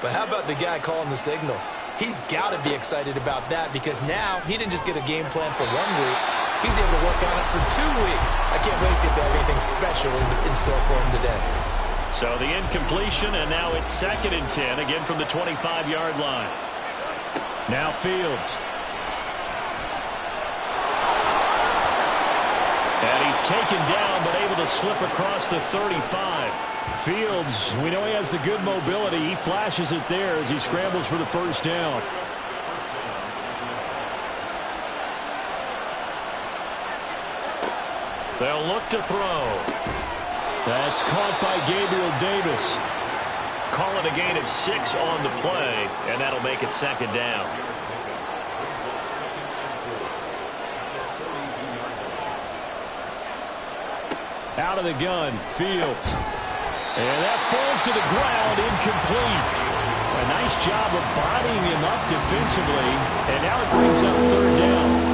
But how about the guy calling the signals? He's got to be excited about that because now he didn't just get a game plan for 1 week. He's able to work on it for 2 weeks. I can't wait to see if they have anything special in store for him today. So the incompletion, and now it's 2nd and 10, again from the 25-yard line. Now Fields. And he's taken down, but able to slip across the 35. Fields, we know he has the good mobility. He flashes it there as he scrambles for the first down. They'll look to throw. That's caught by Gabriel Davis. Call it a gain of 6 on the play, and that'll make it 2nd down. Out of the gun, Fields. And that falls to the ground, incomplete. A nice job of bodying him up defensively, and now it brings up 3rd down.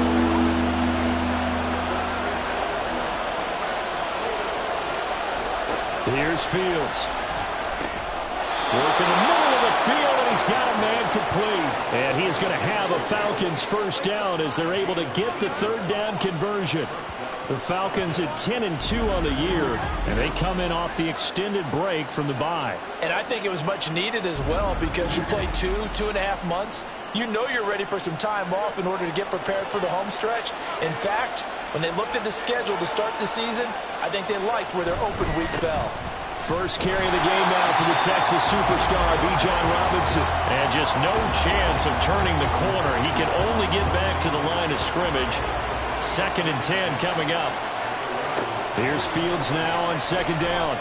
Here's Fields. Working the middle of the field, and he's got a man complete. And he is going to have a Falcons first down as they're able to get the 3rd down conversion. The Falcons at 10-2 on the year, and they come in off the extended break from the bye. And I think it was much needed as well because you play 2.5 months. You know you're ready for some time off in order to get prepared for the home stretch. In fact, when they looked at the schedule to start the season, I think they liked where their open week fell. First carry of the game now for the Texas superstar, Bijan Robinson. And just no chance of turning the corner. He can only get back to the line of scrimmage. 2nd and 10 coming up. Here's Fields now on 2nd down.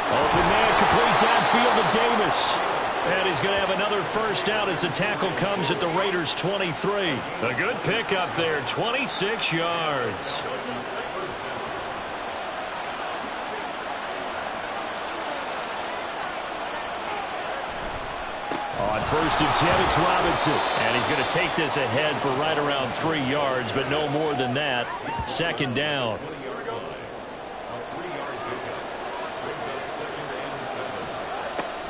Open man complete downfield to Davis. And he's going to have another first down as the tackle comes at the Raiders' 23. A good pickup there, 26 yards. On 1st and 10, it's Robinson. And he's going to take this ahead for right around 3 yards, but no more than that. 2nd down.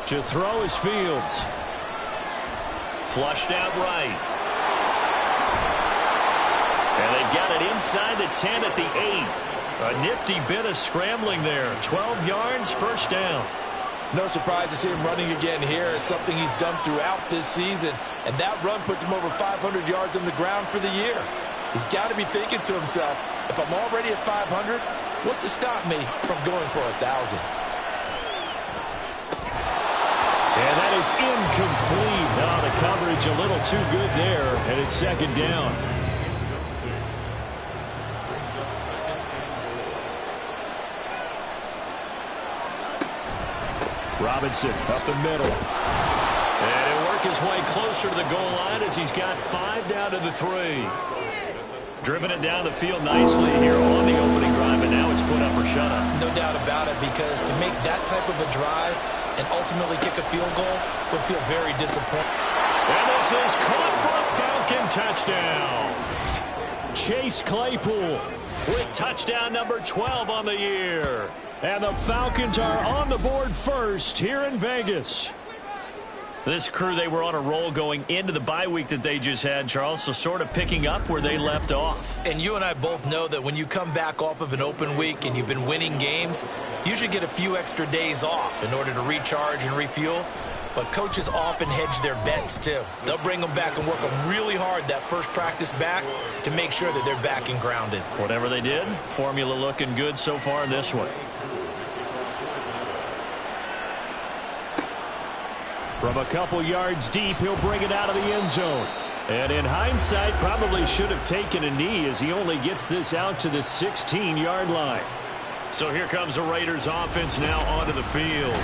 To throw is Fields. Flushed out right. And they've got it inside the 10 at the 8. A nifty bit of scrambling there. 12 yards, 1st down. No surprise to see him running again here. It's something he's done throughout this season. And that run puts him over 500 yards on the ground for the year. He's got to be thinking to himself, if I'm already at 500, what's to stop me from going for 1,000? And that is incomplete. Now the coverage a little too good there, and it's 2nd down. Robinson up the middle. And he'll work his way closer to the goal line as he's got 5 down to the 3. Driven it down the field nicely here on the opening drive, and now it's put up or shut up. No doubt about it, because to make that type of a drive and ultimately kick a field goal would feel very disappointing. And this is caught for a Falcon touchdown. Chase Claypool With touchdown number 12 on the year. And the Falcons are on the board first here in Vegas. This crew, they were on a roll going into the bye week that they just had, Charles, so sort of picking up where they left off. And you and I both know that when you come back off of an open week and you've been winning games, you should get a few extra days off in order to recharge and refuel. But coaches often hedge their bets, too. They'll bring them back and work them really hard that first practice back to make sure that they're back and grounded. Whatever they did, formula looking good so far in this one. From a couple yards deep, he'll bring it out of the end zone. And in hindsight, probably should have taken a knee as he only gets this out to the 16-yard line. So here comes the Raiders offense now onto the field.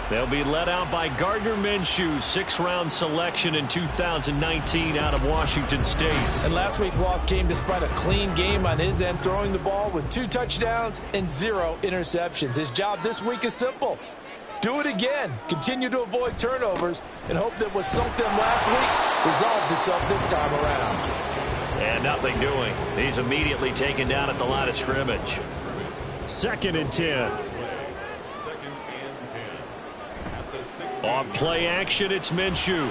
They'll be led out by Gardner Minshew, 6th-round selection in 2019 out of Washington State. And last week's loss came despite a clean game on his end, throwing the ball with 2 touchdowns and 0 interceptions. His job this week is simple. Do it again. Continue to avoid turnovers and hope that what sunk them last week resolves itself this time around. And nothing doing. He's immediately taken down at the line of scrimmage. 2nd and 10. Off play action, it's Minshew.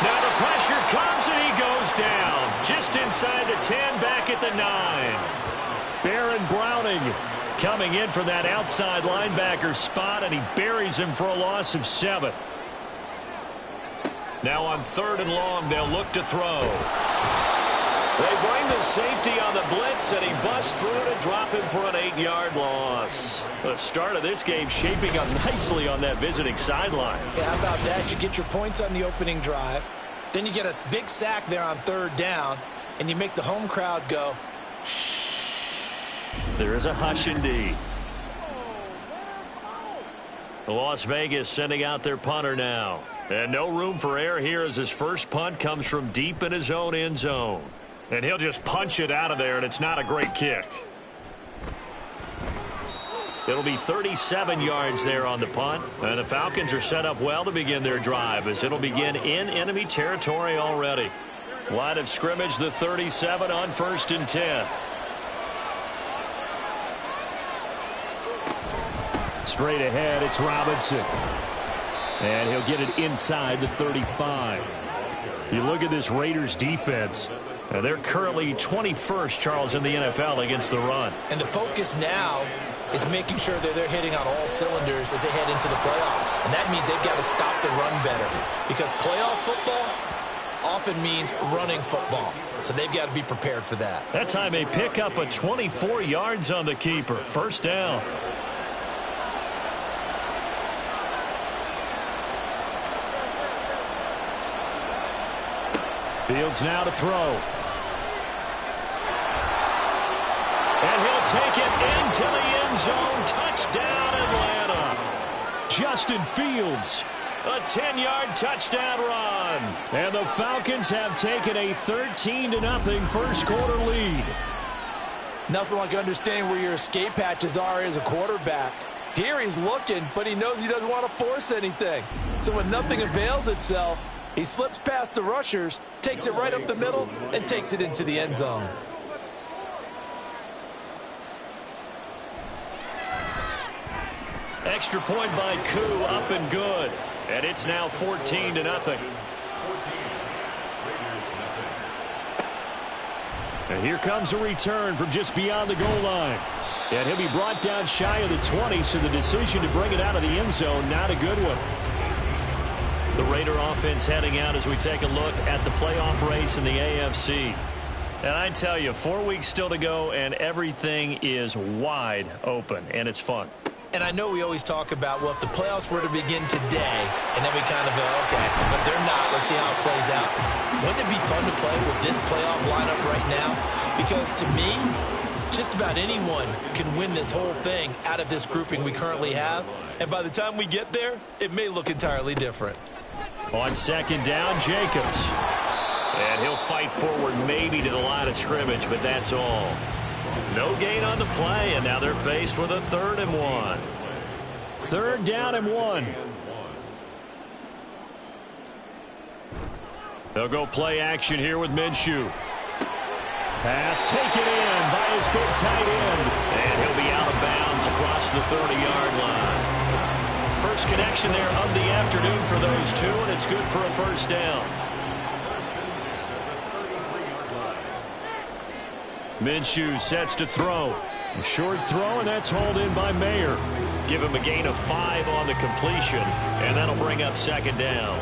Now the pressure comes and he goes down. Just inside the 10, back at the 9. Baron Browning coming in for that outside linebacker spot, and he buries him for a loss of 7. Now on 3rd and long, they'll look to throw. They bring the safety on the blitz, and he busts through to drop him for an 8-yard loss. The start of this game shaping up nicely on that visiting sideline. Yeah, how about that? You get your points on the opening drive, then you get a big sack there on 3rd down, and you make the home crowd go, shh. There is a hush indeed. Las Vegas sending out their punter now. And no room for error here as his first punt comes from deep in his own end zone. And he'll just punch it out of there, and it's not a great kick. It'll be 37 yards there on the punt. And the Falcons are set up well to begin their drive as it'll begin in enemy territory already. Line of scrimmage, the 37 on 1st and 10. Straight ahead, it's Robinson. And he'll get it inside the 35. You look at this Raiders defense. They're currently 21st, Charles, in the NFL against the run. And the focus now is making sure that they're hitting on all cylinders as they head into the playoffs. And that means they've got to stop the run better. Because playoff football often means running football. So they've got to be prepared for that. That time they pick up a 24 yards on the keeper. 1st down. Fields now to throw. And he'll take it into the end zone. Touchdown, Atlanta. Justin Fields. A 10-yard touchdown run. And the Falcons have taken a 13-0 first quarter lead. Nothing like understanding where your escape hatches are as a quarterback. Here he's looking, but he knows he doesn't want to force anything. So when nothing avails itself, he slips past the rushers, takes it right up the middle, and takes it into the end zone. Extra point by Koo, up and good. And it's now 14-0. And here comes a return from just beyond the goal line. And he'll be brought down shy of the 20, so the decision to bring it out of the end zone, not a good one. The Raider offense heading out as we take a look at the playoff race in the AFC. And I tell you, 4 weeks still to go, and everything is wide open, and it's fun. And I know we always talk about, well, if the playoffs were to begin today, and then we kind of go, okay, but they're not. Let's see how it plays out. Wouldn't it be fun to play with this playoff lineup right now? Because to me, just about anyone can win this whole thing out of this grouping we currently have. And by the time we get there, it may look entirely different. On second down, Jacobs. And he'll fight forward maybe to the line of scrimmage, but that's all. No gain on the play, and now they're faced with a 3rd and 1. 3rd down and 1. They'll go play action here with Minshew. Pass taken in by his big tight end. And he'll be out of bounds across the 30-yard line. First connection there of the afternoon for those two, and it's good for a 1st down. Minshew sets to throw. A short throw, and that's hauled in by Mayer. Give him a gain of 5 on the completion, and that'll bring up 2nd down.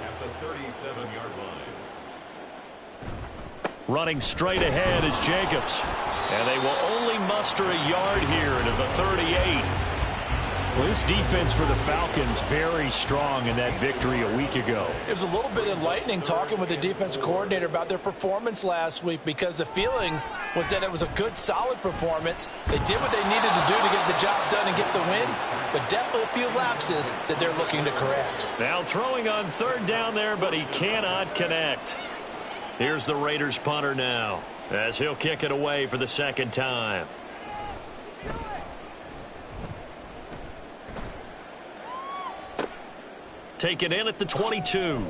At the 37-yard line. Running straight ahead is Jacobs. And they will only muster a yard here to the 38. Well, this defense for the Falcons very strong in that victory a week ago. It was a little bit enlightening talking with the defense coordinator about their performance last week, because the feeling was that it was a good, solid performance. They did what they needed to do to get the job done and get the win, but definitely a few lapses that they're looking to correct. Now throwing on 3rd down there, but he cannot connect. Here's the Raiders punter now, as he'll kick it away for the 2nd time. Taken in at the 22.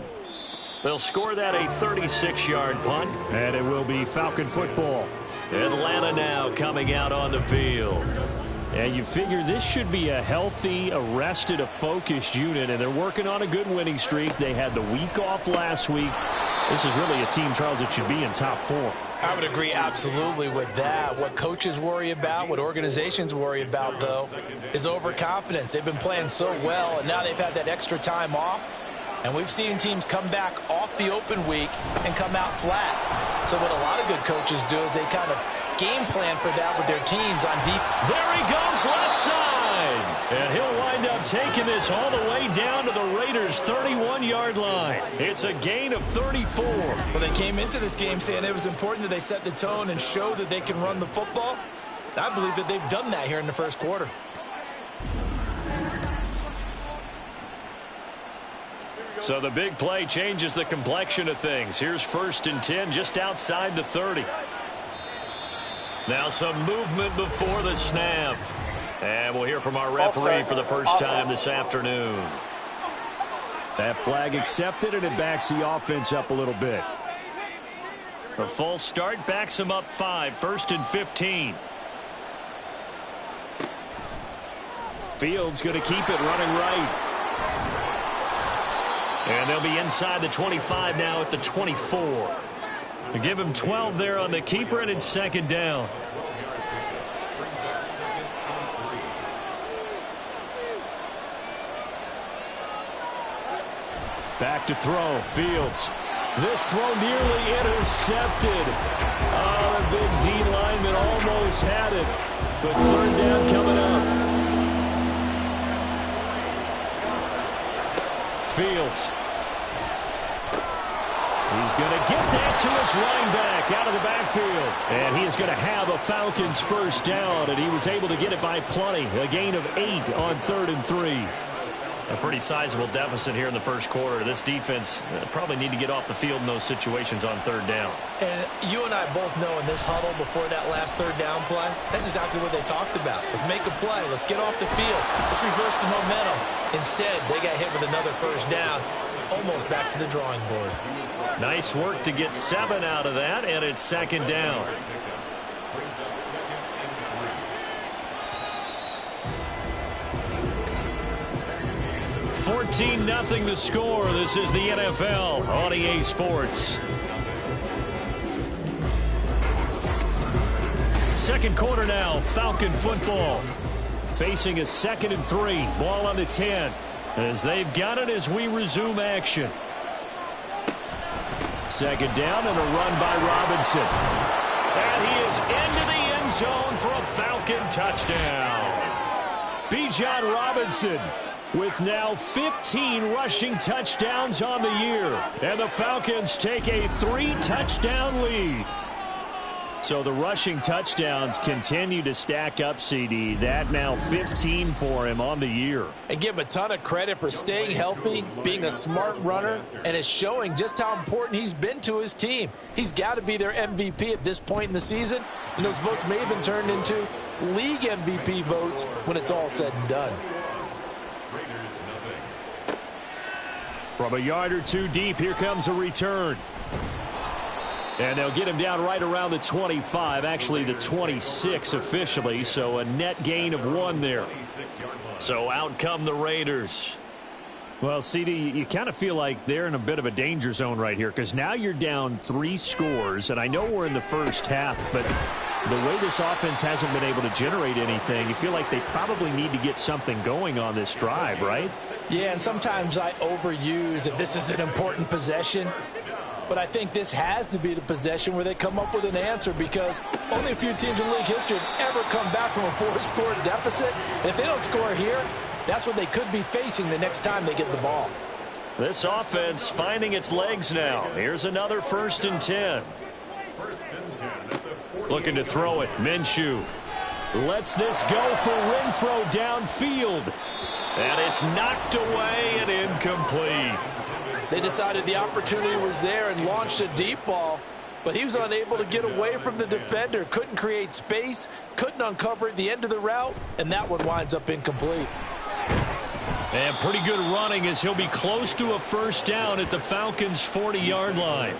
They'll score that a 36-yard punt. And it will be Falcon football. Atlanta now coming out on the field. And you figure this should be a healthy, arrested, a focused unit, and they're working on a good winning streak. They had the week off last week. This is really a team, Charles, that should be in top 4. I would agree absolutely with that. What coaches worry about, what organizations worry about, though, is overconfidence. They've been playing so well, and now they've had that extra time off. And we've seen teams come back off the open week and come out flat. So what a lot of good coaches do is they kind of game plan for that with their teams on deep. There he goes, left side. And he'll wind up taking this all the way down to the Raiders' 31-yard line. It's a gain of 34. Well, they came into this game saying it was important that they set the tone and show that they can run the football. I believe that they've done that here in the 1st quarter. So the big play changes the complexion of things. Here's 1st and 10 just outside the 30. Now some movement before the snap. And we'll hear from our referee for the first time this afternoon. That flag accepted, and it backs the offense up a little bit. A false start backs him up 5. 1st and 15. Fields going to keep it running right. And they'll be inside the 25 now at the 24. They give him 12 there on the keeper, and it's 2nd down. Back to throw. Fields. This throw nearly intercepted. Oh, the big D lineman almost had it. But 3rd down coming up. Fields. He's going to get that to his running back out of the backfield. And he is going to have a Falcons 1st down, and he was able to get it by plenty. A gain of 8 on 3rd and 3. A pretty sizable deficit here in the first quarter. This defense probably need to get off the field in those situations on third down. And you and I both know in this huddle before that last third down play, that's exactly what they talked about. Let's make a play. Let's get off the field. Let's reverse the momentum. Instead, they got hit with another first down, almost back to the drawing board. Nice work to get 7 out of that, and it's second down. 14-0 the score. This is the NFL on EA Sports. Second quarter now, Falcon football. Facing a 2nd and 3. Ball on the 10. As they've got it as we resume action. Second down and a run by Robinson. And he is into the end zone for a Falcon touchdown. Bijan Robinson with now 15 rushing touchdowns on the year. And the Falcons take a 3-touchdown lead. So the rushing touchdowns continue to stack up, CD. That now 15 for him on the year. And give him a ton of credit for staying healthy, being a smart runner, and is showing just how important he's been to his team. He's got to be their MVP at this point in the season. And those votes may have been turned into league MVP votes when it's all said and done. From a yard or two deep, here comes a return. And they'll get him down right around the 25, actually the 26 officially, so a net gain of 1 there. So out come the Raiders. Well, CD, you kind of feel like they're in a bit of a danger zone right here because now you're down 3 scores, and I know we're in the first half, but the way this offense hasn't been able to generate anything, you feel like they probably need to get something going on this drive, right? Yeah, and sometimes I overuse that this is an important possession. But I think this has to be the possession where they come up with an answer because only a few teams in league history have ever come back from a 4-score deficit. And if they don't score here, that's what they could be facing the next time they get the ball. This offense finding its legs now. Here's another 1st and 10. Looking to throw it. Minshew lets this go for Renfro downfield. And it's knocked away and incomplete. They decided the opportunity was there and launched a deep ball, but he was unable to get away from the defender, couldn't create space, couldn't uncover at the end of the route, and that one winds up incomplete. And pretty good running as he'll be close to a first down at the Falcons' 40-yard line.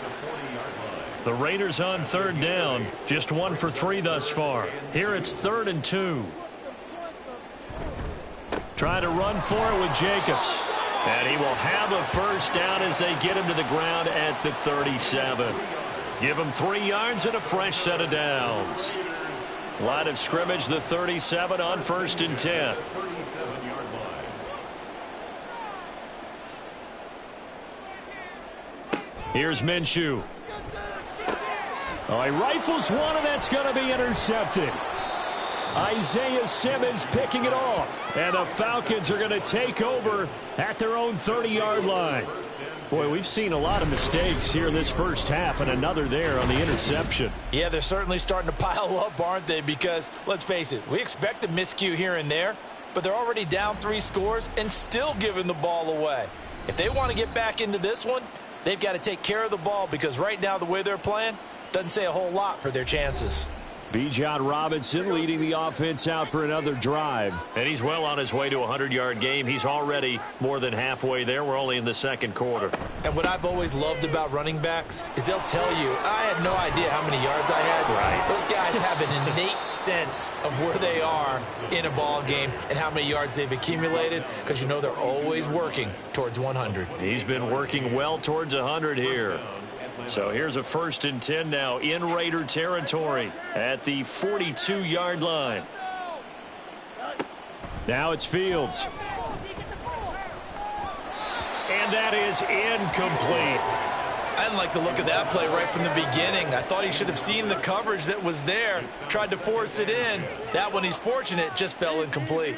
The Raiders on third down, just 1 for 3 thus far. Here it's 3rd and 2. Trying to run for it with Jacobs. And he will have a first down as they get him to the ground at the 37. Give him 3 yards and a fresh set of downs. Line of scrimmage, the 37 on 1st and 10. Here's Minshew. Oh, he rifles one, and that's going to be intercepted. Isaiah Simmons picking it off. And the Falcons are going to take over at their own 30-yard line. Boy, we've seen a lot of mistakes here in this first half, and another there on the interception. Yeah, they're certainly starting to pile up, aren't they? Because, let's face it, we expect a miscue here and there, but they're already down 3 scores and still giving the ball away. If they want to get back into this one, they've got to take care of the ball because right now the way they're playing doesn't say a whole lot for their chances. Bijan Robinson leading the offense out for another drive. And he's well on his way to a 100-yard game. He's already more than halfway there. We're only in the second quarter. And what I've always loved about running backs is they'll tell you, I had no idea how many yards I had. Right. Those guys have an innate sense of where they are in a ball game and how many yards they've accumulated because you know they're always working towards 100. He's been working well towards 100 here. So here's a 1st and 10 now in Raider territory at the 42-yard line. Now it's Fields. And that is incomplete. I didn't like the look of that play right from the beginning. I thought he should have seen the coverage that was there, tried to force it in. That one, he's fortunate, just fell incomplete.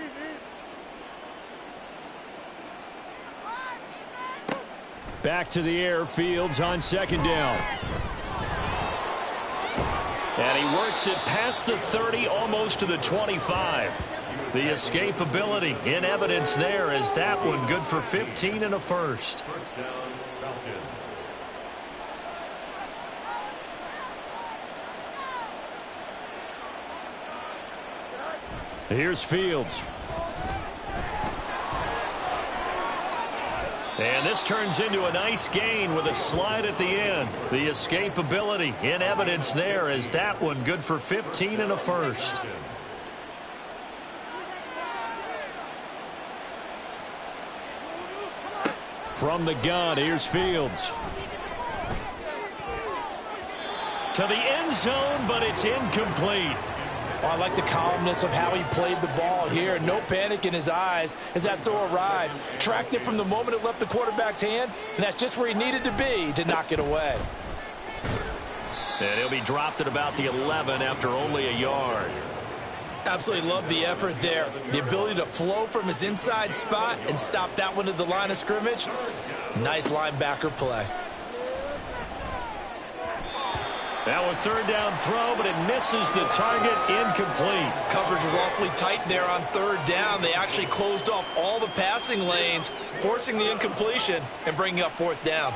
Back to the air, Fields on 2nd down. And he works it past the 30, almost to the 25. The escapability in evidence there as that one good for 15 and a first. First down, Falcons. Here's Fields. And this turns into a nice gain with a slide at the end. The escapability in evidence there as that one good for 15 and a first. From the gun, here's Fields. To the end zone, but it's incomplete. I like the calmness of how he played the ball here. No panic in his eyes as that throw arrived. Tracked it from the moment it left the quarterback's hand, and that's just where he needed to be to knock it away. And he'll be dropped at about the 11 after only a yard. Absolutely love the effort there. The ability to flow from his inside spot and stop that one at the line of scrimmage. Nice linebacker play. Now a third down throw, but it misses the target, incomplete. Coverage was awfully tight there on third down. They actually closed off all the passing lanes, forcing the incompletion and bringing up fourth down.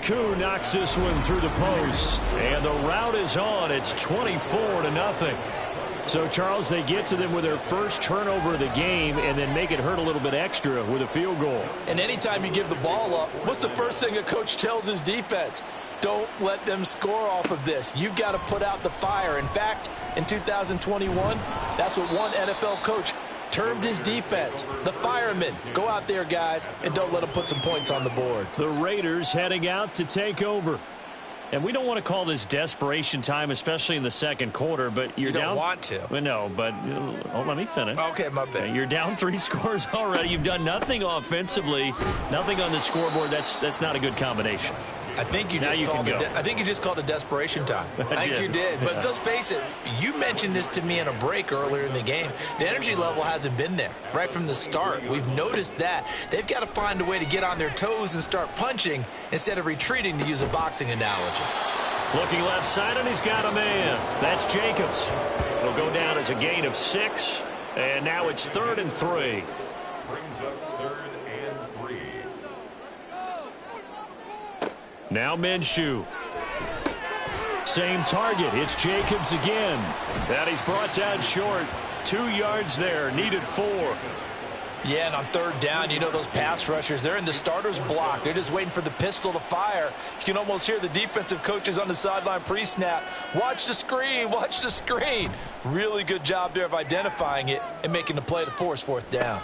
Koo knocks this one through the post, and the route is on. It's 24-0. So, Charles, they get to them with their first turnover of the game and then make it hurt a little bit extra with a field goal. And anytime you give the ball up, what's the first thing a coach tells his defense? Don't let them score off of this. You've got to put out the fire. In fact, in 2021, that's what one NFL coach termed his defense, the firemen. Go out there, guys, and don't let them put some points on the board. The Raiders heading out to take over. And we don't want to call this desperation time, especially in the second quarter, but you're down. You don't want to. Well, no, but let me finish. Okay, my bad. You're down 3 scores already. You've done nothing offensively, nothing on the scoreboard. That's not a good combination. I think you just called it desperation time. I think you did. But let's face it, you mentioned this to me in a break earlier in the game. The energy level hasn't been there right from the start. We've noticed that. They've got to find a way to get on their toes and start punching instead of retreating, to use a boxing analogy. Looking left side, and he's got a man. That's Jacobs. He'll go down as a gain of 6, and now it's 3rd and 3. Brings up 3rd and 3. Now Minshew. Same target. It's Jacobs again. And he's brought down short. 2 yards there. Needed 4. Yeah, and on third down, you know those pass rushers, they're in the starter's block. They're just waiting for the pistol to fire. You can almost hear the defensive coaches on the sideline pre-snap. Watch the screen. Watch the screen. Really good job there of identifying it and making the play to force fourth down.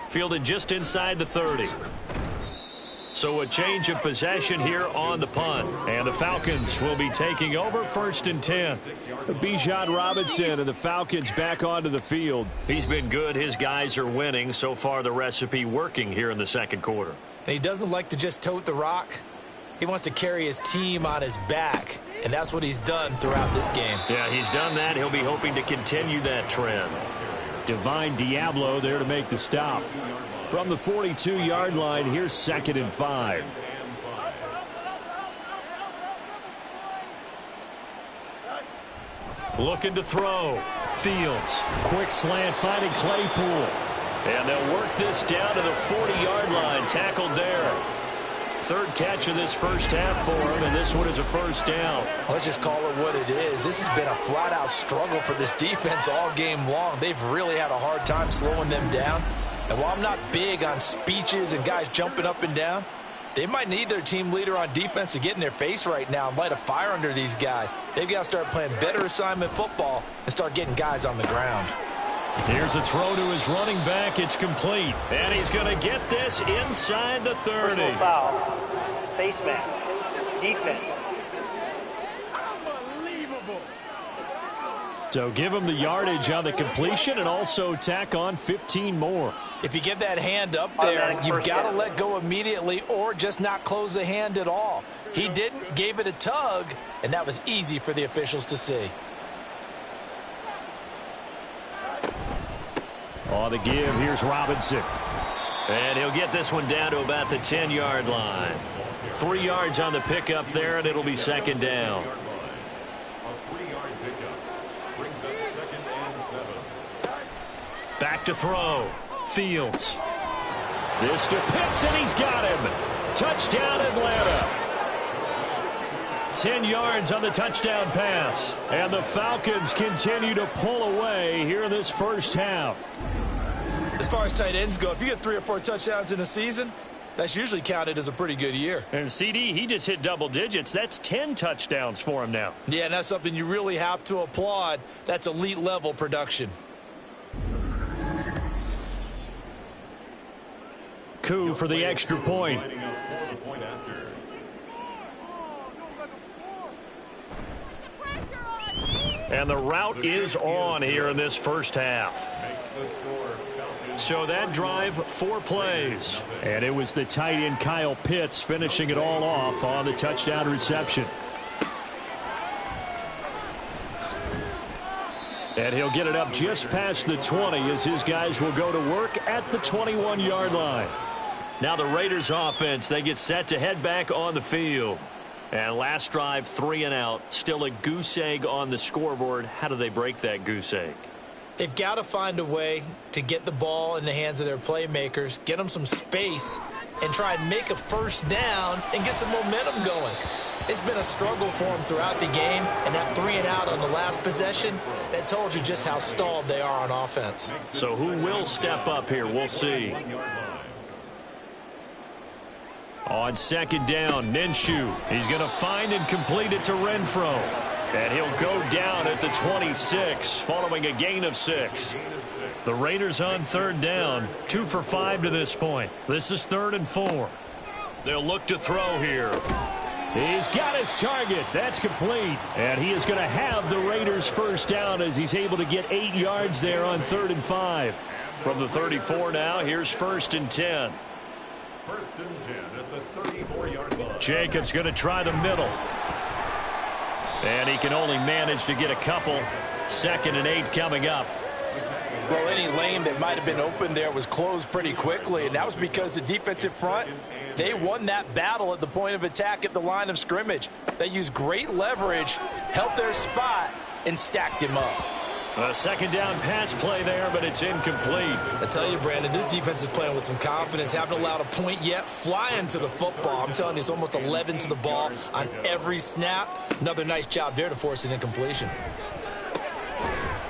Fielded just inside the 30. So a change of possession here on the punt. And the Falcons will be taking over 1st and 10. Bijan Robinson and the Falcons back onto the field. He's been good. His guys are winning. So far the recipe working here in the second quarter. He doesn't like to just tote the rock. He wants to carry his team on his back. And that's what he's done throughout this game. Yeah, he's done that. He'll be hoping to continue that trend. Divine Diablo there to make the stop. From the 42-yard line, here's 2nd and 5. Looking to throw. Fields. Quick slant finding Claypool. And they'll work this down to the 40-yard line. Tackled there. 3rd catch of this first half for him, and this one is a first down. Let's just call it what it is. This has been a flat-out struggle for this defense all game long. They've really had a hard time slowing them down. And while I'm not big on speeches and guys jumping up and down, they might need their team leader on defense to get in their face right now and light a fire under these guys. They've got to start playing better assignment football and start getting guys on the ground. Here's a throw to his running back. It's complete. And he's going to get this inside the 30. Personal foul. Face mask. Defense. So give him the yardage on the completion and also tack on 15 more. If you get that hand up there, you've got to let go immediately or just not close the hand at all. He didn't, gave it a tug, and that was easy for the officials to see. On the give, here's Robinson. And he'll get this one down to about the 10-yard line. 3 yards on the pickup there, and it'll be 2nd down. Brings up 2nd and 7. Back to throw. Fields. This to Pitts, and he's got him. Touchdown, Atlanta. 10 yards on the touchdown pass. And the Falcons continue to pull away here in this first half. As far as tight ends go, if you get 3 or 4 touchdowns in a season, that's usually counted as a pretty good year. And CD, he just hit double digits. That's 10 touchdowns for him now. Yeah, and that's something you really have to applaud. That's elite level production. Coup for the extra point. Lining up for the point after. And the route is on here in this first half. Makes the score. Falcons. So that drive, 4 plays. And it was the tight end Kyle Pitts finishing it all off on the touchdown reception. And he'll get it up just past the 20 as his guys will go to work at the 21-yard line. Now the Raiders offense, they get set to head back on the field. And last drive, 3 and out. Still a goose egg on the scoreboard. How do they break that goose egg? They've got to find a way to get the ball in the hands of their playmakers, get them some space, and try and make a first down and get some momentum going. It's been a struggle for them throughout the game, and that 3 and out on the last possession, that told you just how stalled they are on offense. So who will step up here? We'll see. On second down, Minshew. He's going to find and complete it to Renfro. And he'll go down at the 26 following a gain of 6. The Raiders on third down, 2 for 5 to this point. This is 3rd and 4. They'll look to throw here. He's got his target. That's complete. And he is going to have the Raiders first down as he's able to get 8 yards there on 3rd and 5. From the 34 now, here's 1st and 10. 1st and 10 at the 34-yard line. Jacobs going to try the middle. And he can only manage to get a couple. 2nd and 8 coming up. Well, any lane that might have been open there was closed pretty quickly, and that was because the defensive front, they won that battle at the point of attack at the line of scrimmage. They used great leverage, held their spot, and stacked him up. A 2nd down pass play there, but it's incomplete. I tell you, Brandon, this defense is playing with some confidence. Haven't allowed a point yet. Flying to the football. I'm telling you, it's almost 11 to the ball on every snap. Another nice job there to force an incompletion.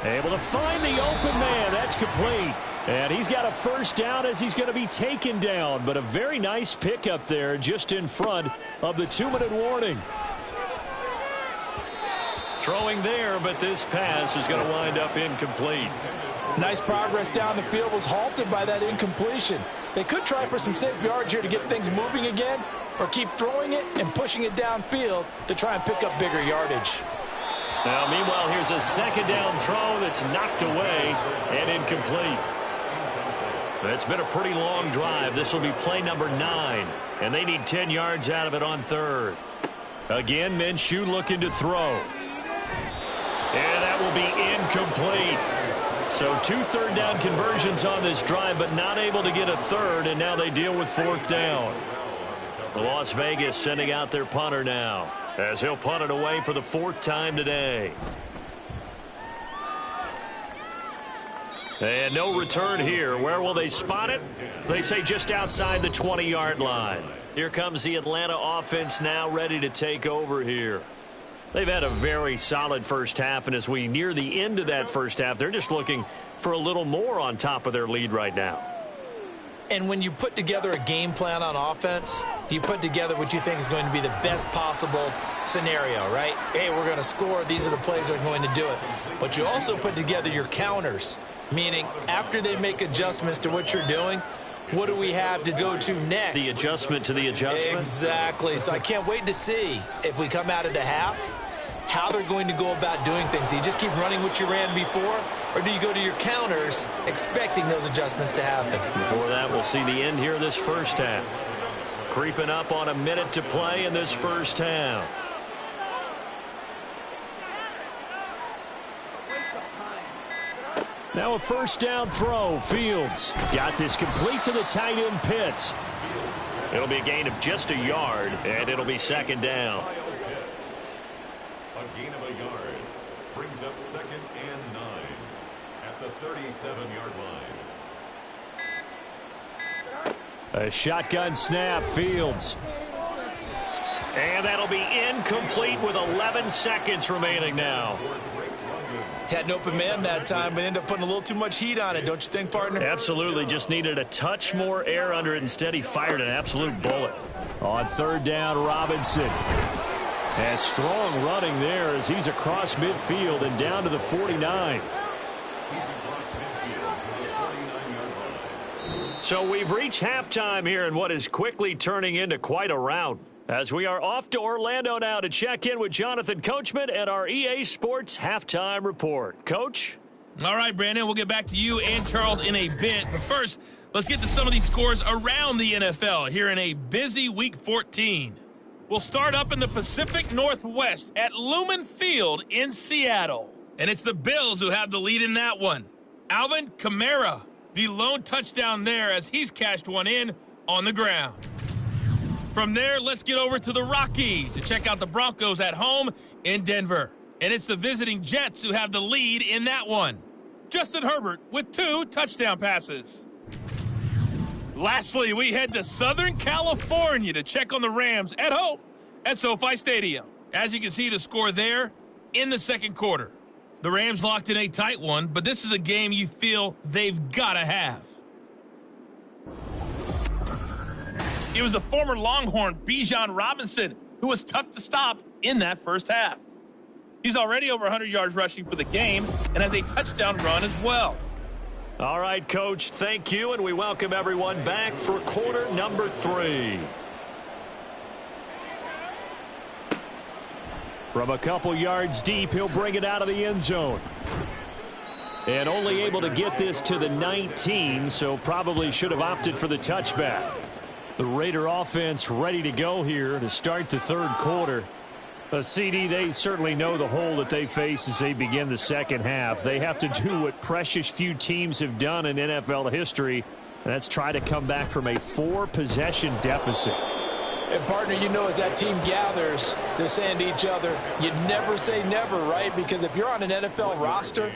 Able to find the open man. That's complete. And he's got a first down as he's going to be taken down. But a very nice pickup there just in front of the 2-minute warning. Throwing there, but this pass is going to wind up incomplete. Nice progress down the field, was halted by that incompletion. They could try for some safe yards here to get things moving again, or keep throwing it and pushing it downfield to try and pick up bigger yardage. Now, meanwhile, here's a 2nd down throw that's knocked away and incomplete. It's been a pretty long drive. This will be play number 9, and they need 10 yards out of it on 3rd. Again, Minshew looking to throw. And that will be incomplete. So 2 3rd down conversions on this drive, but not able to get a 3rd, and now they deal with 4th down. Las Vegas sending out their punter now, as he'll punt it away for the 4th time today. And no return here. Where will they spot it? They say just outside the 20-yard line. Here comes the Atlanta offense now ready to take over here. They've had a very solid first half, and as we near the end of that first half, they're just looking for a little more on top of their lead right now. And when you put together a game plan on offense, you put together what you think is going to be the best possible scenario, right? Hey, we're going to score. These are the plays that are going to do it. But you also put together your counters, meaning after they make adjustments to what you're doing, what do we have to go to next? The adjustment to the adjustment? Exactly. So I can't wait to see if we come out of the half, how they're going to go about doing things. Do you just keep running what you ran before, or do you go to your counters expecting those adjustments to happen? Before that, we'll see the end here of this first half. Creeping up on a minute to play in this first half. Now a first down throw. Fields got this complete to the tight end Pitts. It'll be a gain of just a yard, and it'll be 2nd down. A gain of a yard. brings up 2nd and 9 at the 37-yard line. A shotgun snap, Fields. And that'll be incomplete with 11 seconds remaining now. Had an open man that time, but ended up putting a little too much heat on it, don't you think, partner? Absolutely. Just needed a touch more air under it. Instead, he fired an absolute bullet. On 3rd down, Robinson. And strong running there as he's across midfield and down to the 49. So we've reached halftime here in what is quickly turning into quite a rout. As we are off to Orlando now to check in with Jonathan Coachman and our EA Sports Halftime Report. Coach? All right, Brandon, we'll get back to you and Charles in a bit. But first, let's get to some of these scores around the NFL here in a busy Week 14. We'll start up in the Pacific Northwest at Lumen Field in Seattle. And it's the Bills who have the lead in that one. Alvin Kamara, the lone touchdown there as he's cashed one in on the ground. From there, let's get over to the Rockies to check out the Broncos at home in Denver. And it's the visiting Jets who have the lead in that one. Justin Herbert with 2 touchdown passes. Lastly, we head to Southern California to check on the Rams at home at SoFi Stadium. As you can see, the score there in the second quarter. The Rams locked in a tight one, but this is a game you feel they've got to have. It was the former Longhorn Bijan Robinson who was tough to stop in that first half. He's already over 100 yards rushing for the game and has a touchdown run as well. All right, Coach, thank you, and we welcome everyone back for quarter number 3. From a couple yards deep, he'll bring it out of the end zone. And only able to get this to the 19, so probably should have opted for the touchback. The Raider offense ready to go here to start the third quarter. A CD, they certainly know the hole that they face as they begin the second half. They have to do what precious few teams have done in NFL history, and that's try to come back from a 4-possession deficit. And, partner, you know, as that team gathers, they're saying to each other, you never say never, right? Because if you're on an NFL roster,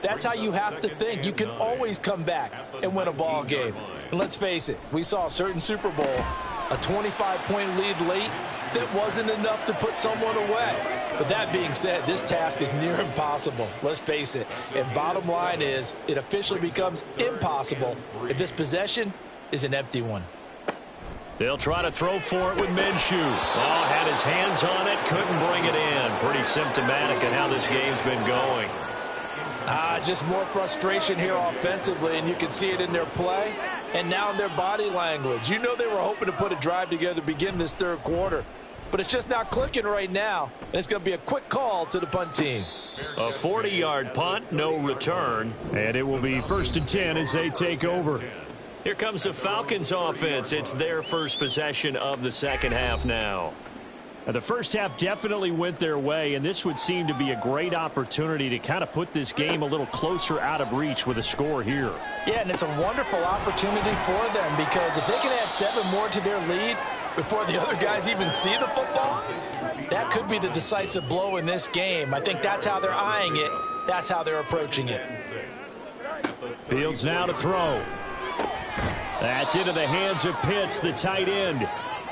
that's how you have to think. You can always come back and win a ball game. And let's face it, we saw a certain Super Bowl, a 25-point lead late that wasn't enough to put someone away. But that being said, this task is near impossible. Let's face it. And bottom line is, it officially becomes impossible if this possession is an empty one. They'll try to throw for it with Minshew. Oh, had his hands on it, couldn't bring it in. Pretty symptomatic of how this game's been going. Just more frustration here offensively, and you can see it in their play and now in their body language. You know they were hoping to put a drive together to begin this third quarter, but it's just not clicking right now, and it's going to be a quick call to the punt team. A 40-yard punt, no return, and it will be 1st and 10 as they take over. Here comes the Falcons offense. It's their first possession of the second half now. The first half definitely went their way, and this would seem to be a great opportunity to kind of put this game a little closer out of reach with a score here. Yeah, and it's a wonderful opportunity for them because if they can add 7 more to their lead before the other guys even see the football, that could be the decisive blow in this game. I think that's how they're eyeing it. That's how they're approaching it. Fields now to throw. That's into the hands of Pitts, the tight end.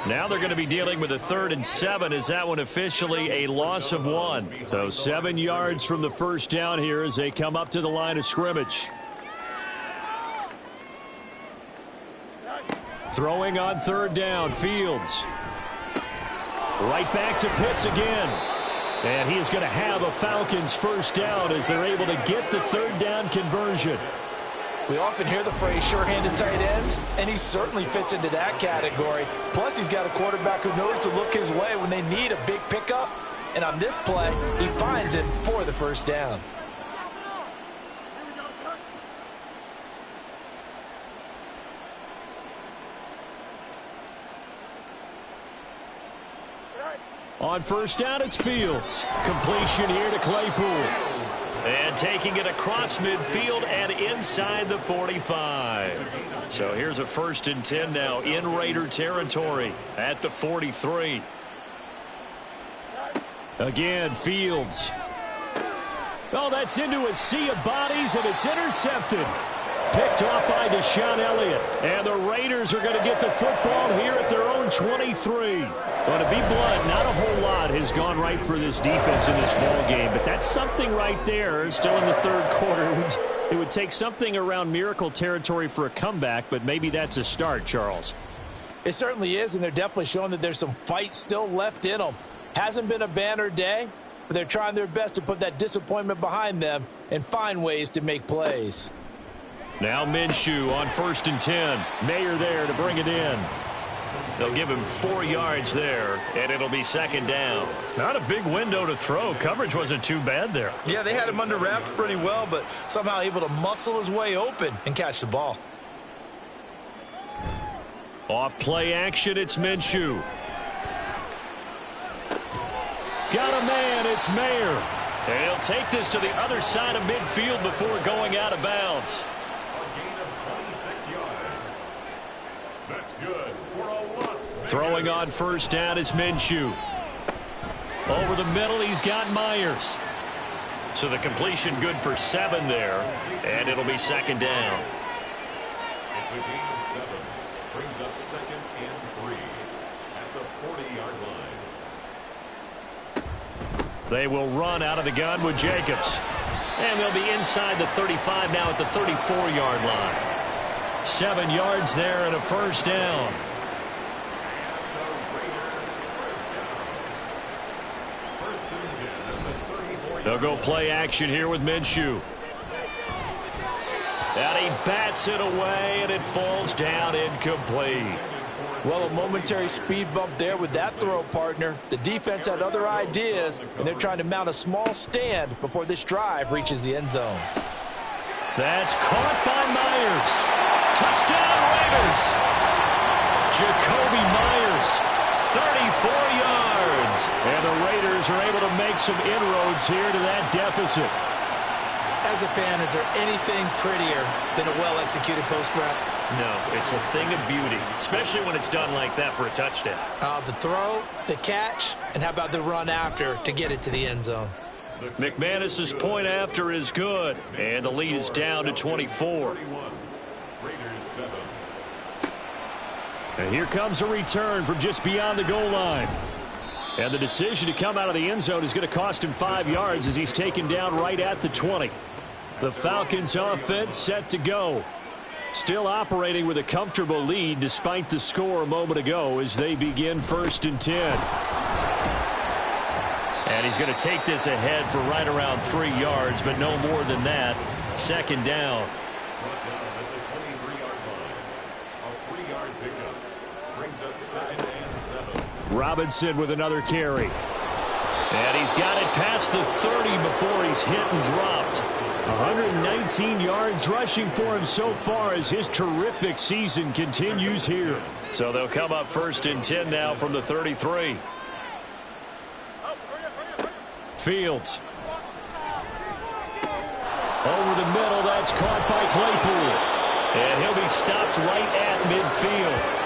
Now they're going to be dealing with a 3rd and 7 as that one officially a loss of 1. So 7 yards from the first down here as they come up to the line of scrimmage. Throwing on 3rd down, Fields. Right back to Pitts again. And he is going to have a Falcons first down as they're able to get the 3rd down conversion. We often hear the phrase sure-handed tight ends, and he certainly fits into that category. Plus, he's got a quarterback who knows to look his way when they need a big pickup. And on this play, he finds it for the first down. On first down, it's Fields. Completion here to Claypool. And taking it across midfield and inside the 45. So here's a 1st and 10 now in Raider territory at the 43. Again, Fields. Oh, that's into a sea of bodies, and it's intercepted. Picked off by Deshaun Elliott. And the Raiders are going to get the football here at their own 23. But to be blunt, not a whole lot has gone right for this defense in this ball game. But that's something right there. Still in the third quarter. It would take something around miracle territory for a comeback, but maybe that's a start, Charles. It certainly is, and they're definitely showing that there's some fight still left in them. Hasn't been a banner day, but they're trying their best to put that disappointment behind them and find ways to make plays. Now Minshew on 1st and 10. Mayer there to bring it in. They'll give him 4 yards there, and it'll be 2nd down. Not a big window to throw. Coverage wasn't too bad there. Yeah, they had him under wraps pretty well, but somehow able to muscle his way open and catch the ball. Off play action, it's Minshew. Got a man, it's Mayer. And he'll take this to the other side of midfield before going out of bounds. That's good for a Las Vegas. Throwing on 1st down is Minshew. Over the middle, he's got Myers. So the completion good for 7 there, and it'll be 2nd down. It's a gain of 7. Brings up 2nd and 3 at the 40-yard line. They will run out of the gun with Jacobs. And they'll be inside the 35 now at the 34-yard line. 7 yards there and a 1st down. They'll go play action here with Minshew. And he bats it away, and it falls down incomplete. Well, a momentary speed bump there with that throw, partner. The defense had other ideas, and they're trying to mount a small stand before this drive reaches the end zone. That's caught by Myers. Touchdown, Raiders. Jacoby Myers, 34 yards. And the Raiders are able to make some inroads here to that deficit. As a fan, is there anything prettier than a well-executed post route? No, it's a thing of beauty, especially when it's done like that for a touchdown. The throw, the catch, and how about the run after to get it to the end zone? McManus's point after is good, and the lead is down to 24. And here comes a return from just beyond the goal line. And the decision to come out of the end zone is going to cost him 5 yards as he's taken down right at the 20. The Falcons offense set to go. Still operating with a comfortable lead despite the score a moment ago as they begin 1st and 10. And he's going to take this ahead for right around 3 yards, but no more than that. 2nd down. Robinson with another carry. And he's got it past the 30 before he's hit and dropped. 119 yards rushing for him so far as his terrific season continues here. So they'll come up 1st and 10 now from the 33. Fields. Over the middle, that's caught by Claypool. And he'll be stopped right at midfield.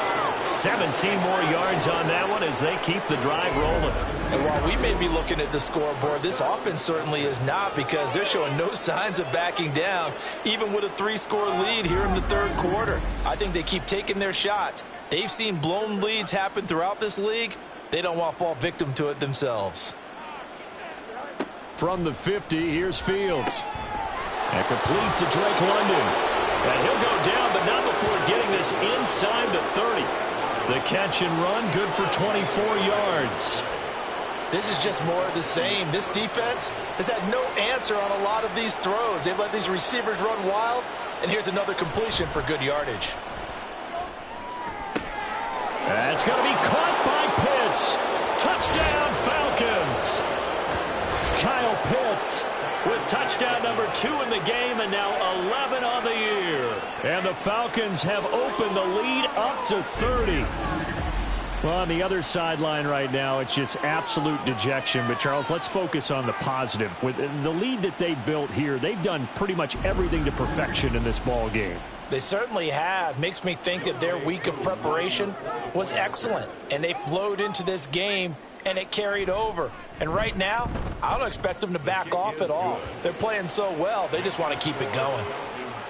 17 more yards on that one as they keep the drive rolling. And while we may be looking at the scoreboard, this offense certainly is not, because they're showing no signs of backing down, even with a 3-score lead here in the 3rd quarter. I think they keep taking their shots. They've seen blown leads happen throughout this league. They don't want to fall victim to it themselves. From the 50, here's Fields. And complete to Drake London. And he'll go down, but not before getting this inside the 30. The catch and run, good for 24 yards. This is just more of the same. This defense has had no answer on a lot of these throws. They've let these receivers run wild, and here's another completion for good yardage. That's going to be caught by Pitts. Touchdown, Falcons. Kyle Pitts with touchdown number 2 in the game, and now 11 on the year. And the Falcons have opened the lead up to 30. Well, on the other sideline right now, it's just absolute dejection. But, Charles, let's focus on the positive. With the lead that they built here, they've done pretty much everything to perfection in this ball game. They certainly have. Makes me think that their week of preparation was excellent, and they flowed into this game and it carried over. And right now, I don't expect them to back off at all. They're playing so well, they just want to keep it going.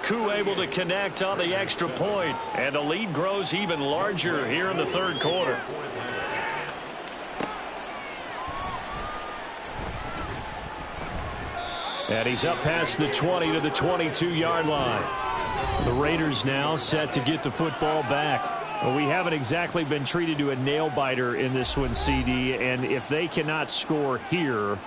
Koo able to connect on the extra point, and the lead grows even larger here in the third quarter. And he's up past the 20 to the 22-yard line. The Raiders now set to get the football back. Well, we haven't exactly been treated to a nail-biter in this one, CD, and if they cannot score here,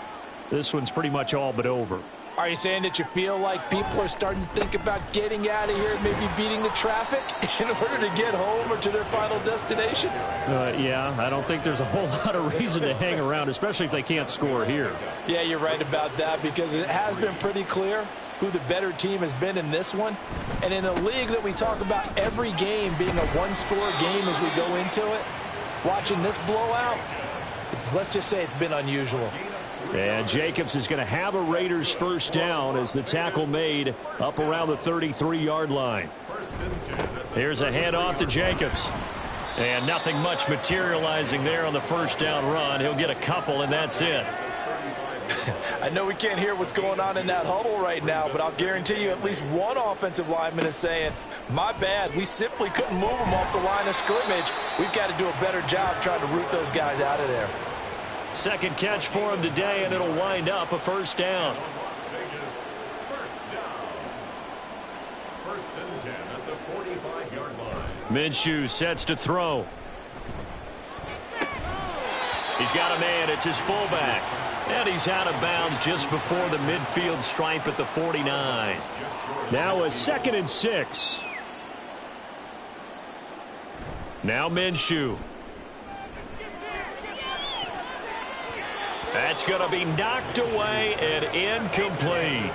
this one's pretty much all but over. Are you saying that you feel like people are starting to think about getting out of here, maybe beating the traffic in order to get home or to their final destination? Yeah, I don't think there's a whole lot of reason to hang around, especially if they can't score here. Yeah, you're right about that, because it has been pretty clear who the better team has been in this one. And in a league that we talk about every game being a one-score game as we go into it, watching this blowout, let's just say it's been unusual. And Jacobs is going to have a Raiders first down as the tackle made up around the 33-yard line. Here's a handoff to Jacobs. And nothing much materializing there on the first down run. He'll get a couple, and that's it. I know we can't hear what's going on in that huddle right now, but I'll guarantee you at least one offensive lineman is saying, my bad, we simply couldn't move them off the line of scrimmage. We've got to do a better job trying to root those guys out of there. Second catch for him today, and it'll wind up a first down. First and 10 at the 45-yard line. Minshew sets to throw. He's got a man. It's his fullback. And he's out of bounds just before the midfield stripe at the 49. Now a 2nd and 6. Now Minshew. That's going to be knocked away and incomplete.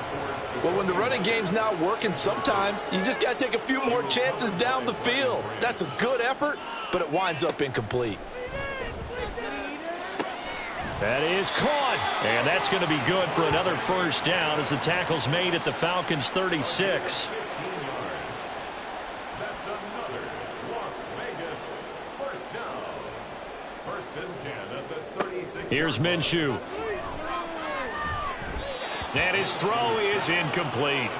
Well, when the running game's not working, sometimes you just got to take a few more chances down the field. That's a good effort, but it winds up incomplete. That is caught, and that's going to be good for another first down as the tackle's made at the Falcons' 36. That's another Las Vegas first down. First and 10 at the 36. Here's Minshew. And his throw is incomplete.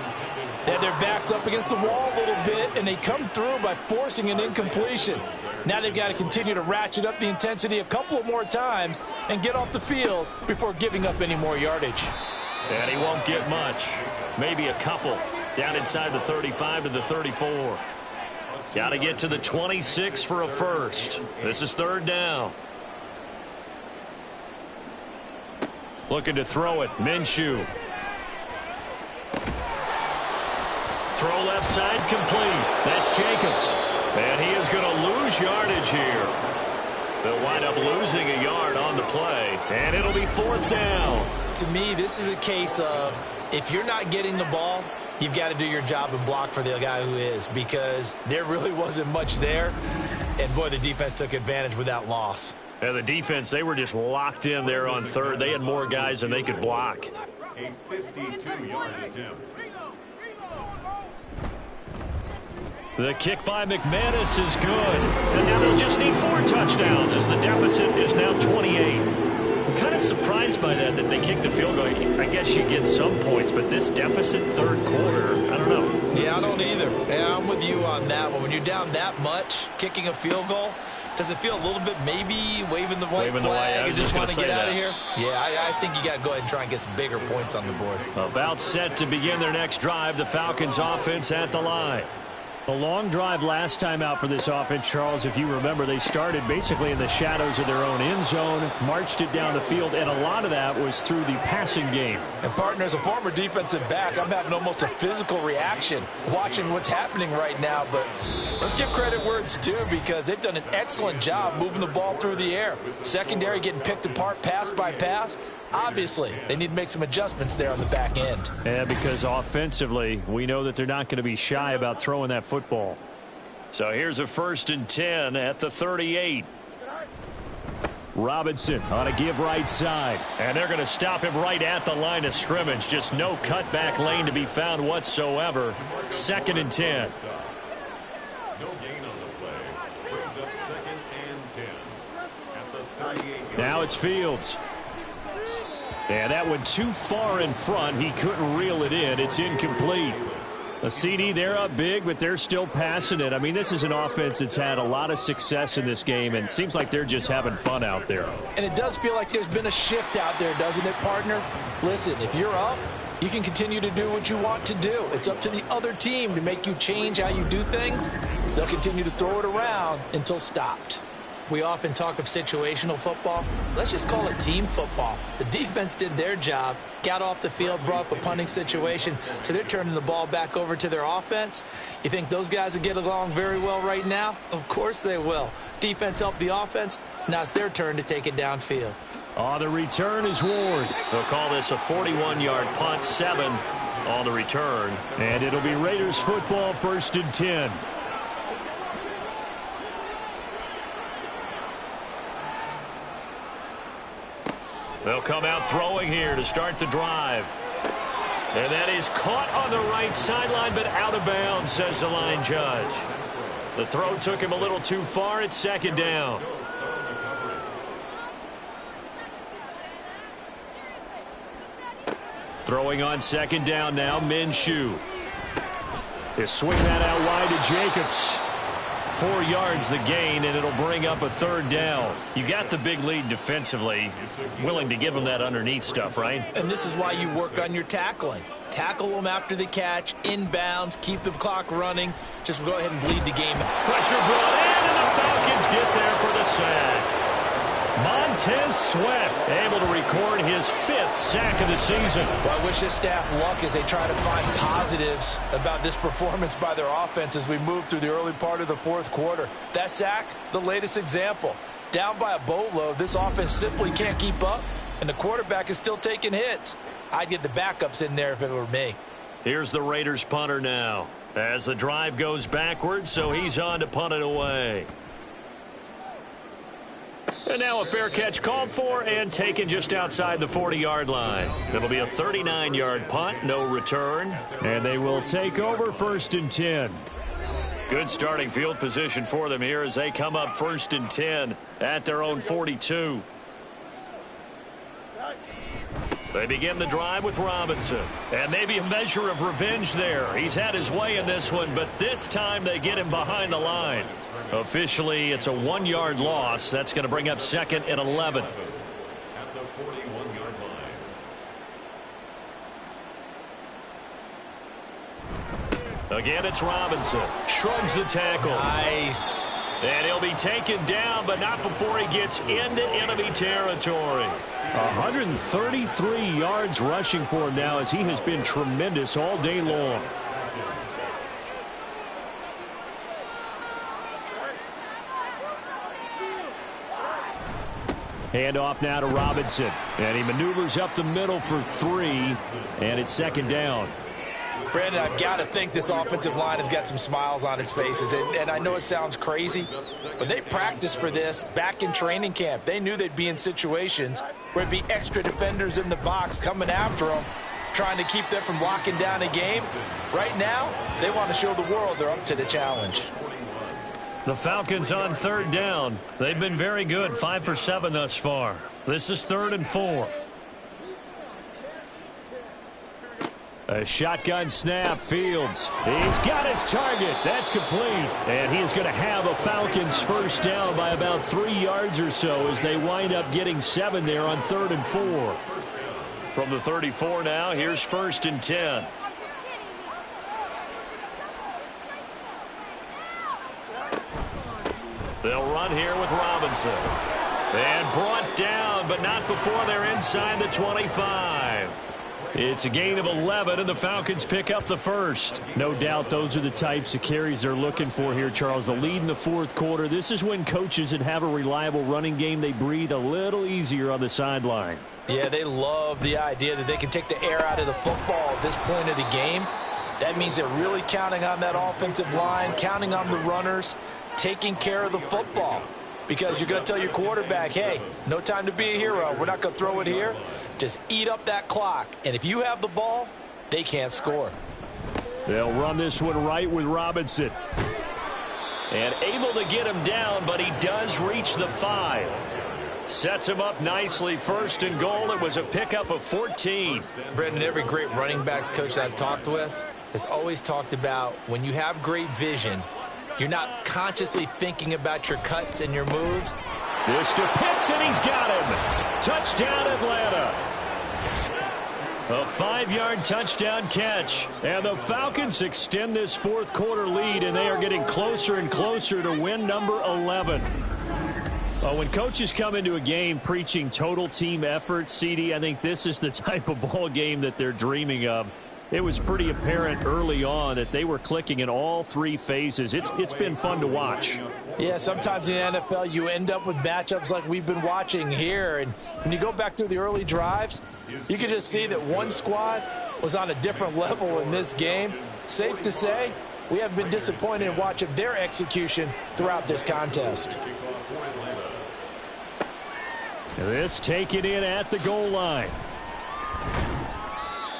They had their backs up against the wall a little bit, and they come through by forcing an incompletion. Now they've got to continue to ratchet up the intensity a couple of more times and get off the field before giving up any more yardage. And he won't get much. Maybe a couple. Down inside the 35 to the 34. Got to get to the 26 for a first. This is third down. Looking to throw it. Minshew. Throw left side complete. That's Jacobs. And he is going to lose yardage here. They'll wind up losing a yard on the play. And it'll be fourth down. To me, this is a case of if you're not getting the ball, you've got to do your job and block for the guy who is, because there really wasn't much there. And, boy, the defense took advantage with that loss. And the defense, they were just locked in there on third. They had more guys than they could block. A 52-yard attempt. The kick by McManus is good. And now they'll just need 4 touchdowns as the deficit is now 28. I'm kind of surprised by that they kicked the field goal. I guess you get some points, but this deficit third quarter, I don't know. Yeah, I don't either. Yeah, I'm with you on that one. When you're down that much, kicking a field goal, does it feel a little bit maybe waving the white flag and just want to get out of here? Yeah, I think you got to go ahead and try and get some bigger points on the board. About set to begin their next drive, the Falcons offense at the line. The long drive last time out for this offense, Charles, if you remember, they started basically in the shadows of their own end zone, marched it down the field, and a lot of that was through the passing game. And, partner, as a former defensive back, I'm having almost a physical reaction watching what's happening right now. But let's give credit where it's due, because they've done an excellent job moving the ball through the air. Secondary getting picked apart pass by pass. Obviously, they need to make some adjustments there on the back end. Yeah, because offensively, we know that they're not going to be shy about throwing that football. So here's a 1st and 10 at the 38. Robinson on a give right side. And they're going to stop him right at the line of scrimmage. Just no cutback lane to be found whatsoever. 2nd and 10. No gain on the play. Brings up 2nd and 10 at the 38-yard Now it's Fields. And that went too far in front. He couldn't reel it in. It's incomplete. A CD, they're up big, but they're still passing it. I mean, this is an offense that's had a lot of success in this game, and it seems like they're just having fun out there. And it does feel like there's been a shift out there, doesn't it, partner? Listen, if you're up, you can continue to do what you want to do. It's up to the other team to make you change how you do things. They'll continue to throw it around until stopped. We often talk of situational football. Let's just call it team football. The defense did their job, got off the field, brought up a punting situation, so they're turning the ball back over to their offense. You think those guys will get along very well right now? Of course they will. Defense helped the offense. Now it's their turn to take it downfield. On the return is Ward. They'll call this a 41-yard punt, 7 on the return. And it'll be Raiders football, 1st and 10. They'll come out throwing here to start the drive. And that is caught on the right sideline, but out of bounds, says the line judge. The throw took him a little too far. It's 2nd down. Throwing on 2nd down now, Minshew. They swing that out wide to Jacobs. 4 yards the gain, and it'll bring up a 3rd down. You got the big lead defensively. Willing to give them that underneath stuff, right? And this is why you work on your tackling. Tackle them after the catch, inbounds, keep the clock running. Just go ahead and bleed the game. Pressure brought in, and the Falcons get there for the sack. Montez Sweat able to record his 5th sack of the season. Well, I wish his staff luck as they try to find positives about this performance by their offense as we move through the early part of the 4th quarter. That sack, the latest example. Down by a boatload, this offense simply can't keep up, and the quarterback is still taking hits. I'd get the backups in there if it were me. Here's the Raiders punter now as the drive goes backwards, so he's on to punt it away. And now a fair catch called for and taken just outside the 40-yard line. It'll be a 39-yard punt, no return. And they will take over 1st and 10. Good starting field position for them here as they come up 1st and 10 at their own 42. They begin the drive with Robinson. And maybe a measure of revenge there. He's had his way in this one, but this time they get him behind the line. Officially, it's a 1-yard loss. That's going to bring up 2nd and 11. At the 41-yard line. Again, it's Robinson. Shrugs the tackle. Nice. And he'll be taken down, but not before he gets into enemy territory. 133 yards rushing for him now as he has been tremendous all day long. Handoff now to Robinson. And he maneuvers up the middle for 3. And it's 2nd down. Brandon, I've got to think this offensive line has got some smiles on its faces. And I know it sounds crazy, but they practiced for this back in training camp. They knew they'd be in situations where it'd be extra defenders in the box coming after them, trying to keep them from locking down a game. Right now, they want to show the world they're up to the challenge. The Falcons on 3rd down. They've been very good, 5 for 7 thus far. This is 3rd and 4. A shotgun snap, Fields. He's got his target. That's complete. And he is going to have a Falcons 1st down by about 3 yards or so as they wind up getting 7 there on 3rd and 4. From the 34 now, here's 1st and 10. They'll run here with Robinson. And brought down, but not before they're inside the 25. It's a gain of 11, and the Falcons pick up the 1st. No doubt those are the types of carries they're looking for here, Charles. The lead in the 4th quarter. This is when coaches that have a reliable running game, they breathe a little easier on the sideline. Yeah, they love the idea that they can take the air out of the football at this point of the game. That means they're really counting on that offensive line, counting on the runners, taking care of the football. Because you're going to tell your quarterback, hey, no time to be a hero. We're not going to throw it here. Just eat up that clock. And if you have the ball, they can't score. They'll run this one right with Robinson. And able to get him down, but he does reach the 5. Sets him up nicely. 1st and goal. It was a pickup of 14. Brendan, every great running backs coach that I've talked with has always talked about when you have great vision, you're not consciously thinking about your cuts and your moves. This to Pitts, and he's got him. Touchdown, Atlanta. A 5-yard touchdown catch. And the Falcons extend this 4th quarter lead, and they are getting closer and closer to win number 11. When coaches come into a game preaching total team effort, CD, I think this is the type of ball game that they're dreaming of. It was pretty apparent early on that they were clicking in all 3 phases. It's been fun to watch. Yeah, sometimes in the NFL you end up with matchups like we've been watching here. And when you go back through the early drives, you can just see that one squad was on a different level in this game. Safe to say, we have been disappointed in watching their execution throughout this contest. This taken in at the goal line.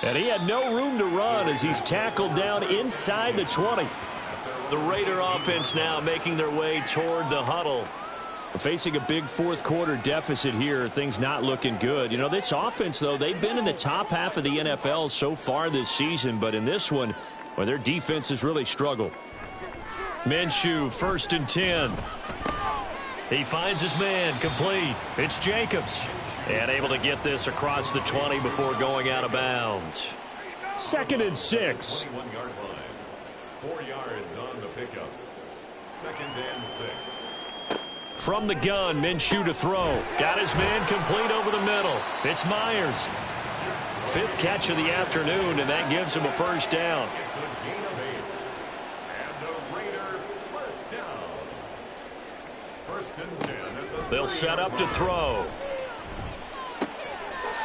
And he had no room to run as he's tackled down inside the 20. The Raider offense now making their way toward the huddle. Facing a big 4th quarter deficit here, things not looking good. You know, this offense, though, they've been in the top half of the NFL so far this season, but in this one, well, their defense has really struggled. Minshew, 1st and 10. He finds his man, complete. It's Jacobs. And able to get this across the 20 before going out of bounds. 2nd and 6. 4 yards on the pickup. 2nd and 6. From the gun, Minshew to throw. Got his man complete over the middle. It's Myers. 5th catch of the afternoon, and that gives him a 1st down. It's a gain of 8. And the Raider first down. 1st and 10. They'll set up to throw.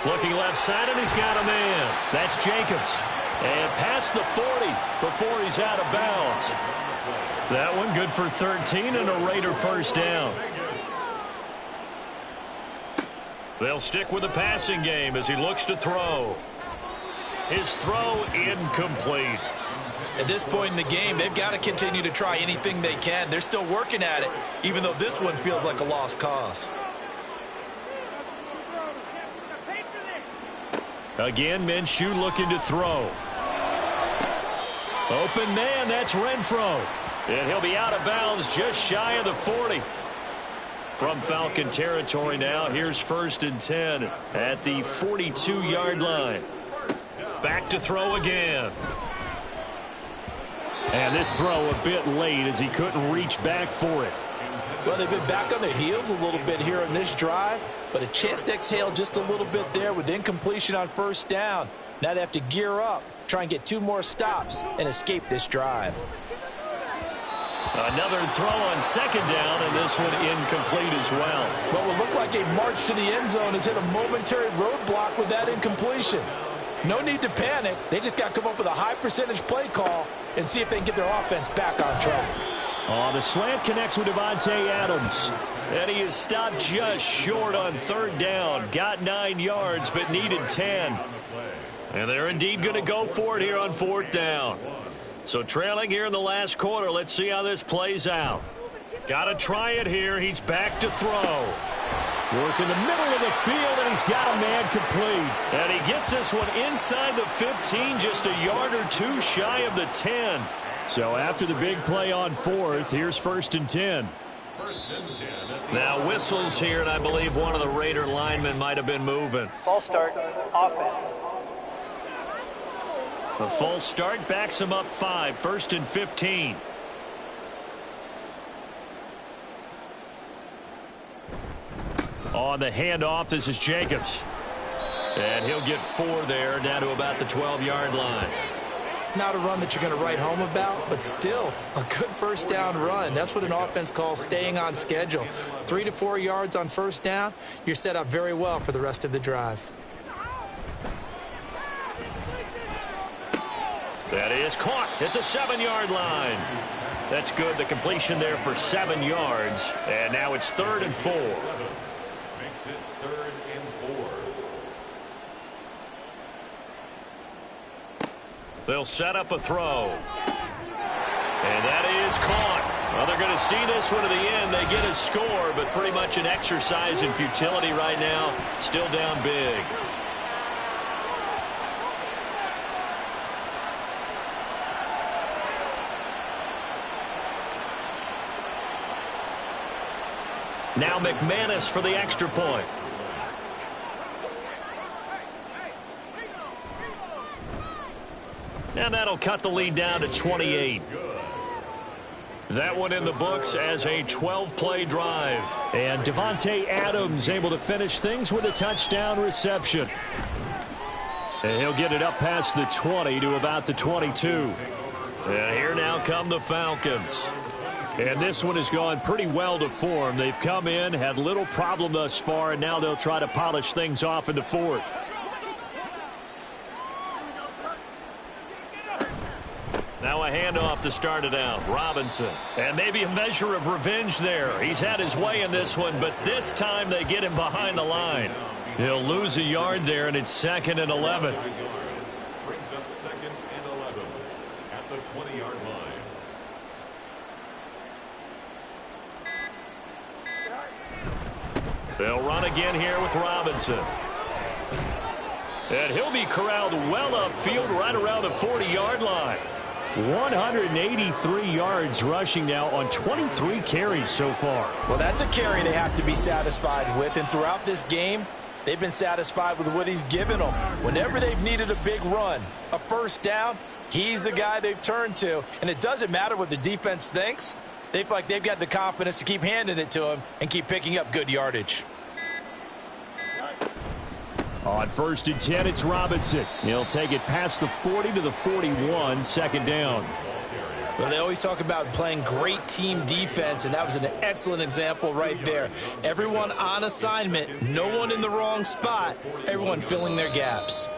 Looking left side, and he's got a man. That's Jacobs. And past the 40 before he's out of bounds. That one good for 13 and a Raider 1st down. They'll stick with the passing game as he looks to throw. His throw incomplete. At this point in the game, they've got to continue to try anything they can. They're still working at it, even though this one feels like a lost cause. Again, Minshew looking to throw. Open man, that's Renfro. And he'll be out of bounds just shy of the 40. From Falcon territory now, here's 1st and 10 at the 42-yard line. Back to throw again. And this throw a bit late as he couldn't reach back for it. Well, they've been back on their heels a little bit here in this drive, but a chance to exhale just a little bit there with incompletion on 1st down. Now they have to gear up, try and get 2 more stops and escape this drive. Another throw on 2nd down, and this one incomplete as well. What will look like a march to the end zone has hit a momentary roadblock with that incompletion. No need to panic. They just got to come up with a high percentage play call and see if they can get their offense back on track. Oh, the slant connects with Devontae Adams. And he is stopped just short on 3rd down. Got 9 yards, but needed 10. And they're indeed going to go for it here on 4th down. So trailing here in the last quarter. Let's see how this plays out. Got to try it here. He's back to throw. Work in the middle of the field, and he's got a man complete. And he gets this one inside the 15, just a yard or 2 shy of the 10. So after the big play on 4th, here's 1st and 10. 1st and 10. Now whistles here, and I believe one of the Raider linemen might have been moving. False start, offense. The false start backs him up 5, 1st and 15. On the handoff, this is Jacobs. And he'll get 4 there, down to about the 12-yard line. Not a run that you're going to write home about, but still a good 1st down run. That's what an offense calls staying on schedule. 3 to 4 yards on 1st down, you're set up very well for the rest of the drive. That is caught at the 7-yard line. That's good. The completion there for 7 yards. And now it's 3rd and 4. Makes it 3rd and 4. They'll set up a throw. And that is caught. Well, they're going to see this one to the end. They get a score, but pretty much an exercise in futility right now. Still down big. Now McManus for the extra point. And that'll cut the lead down to 28. That one in the books as a 12-play drive. And Devontae Adams able to finish things with a touchdown reception. And he'll get it up past the 20 to about the 22. And here now come the Falcons. And this one has gone pretty well to form. They've come in, had little problem thus far, and now they'll try to polish things off in the fourth. Now a handoff to start it out. Robinson. And maybe a measure of revenge there. He's had his way in this one, but this time they get him behind the line. He'll lose a yard there, and it's 2nd and 11. Brings up 2nd and 11 at the 20-yard line. They'll run again here with Robinson. And he'll be corralled well upfield right around the 40-yard line. 183 yards rushing now on 23 carries so far. Well, that's a carry they have to be satisfied with, and throughout this game, they've been satisfied with what he's given them. Whenever they've needed a big run, a first down, he's the guy they've turned to, and it doesn't matter what the defense thinks. They feel like they've got the confidence to keep handing it to him and keep picking up good yardage. On 1st and 10, it's Robinson. He'll take it past the 40 to the 41, 2nd down. Well, they always talk about playing great team defense, and that was an excellent example right there. Everyone on assignment, no one in the wrong spot, everyone filling their gaps.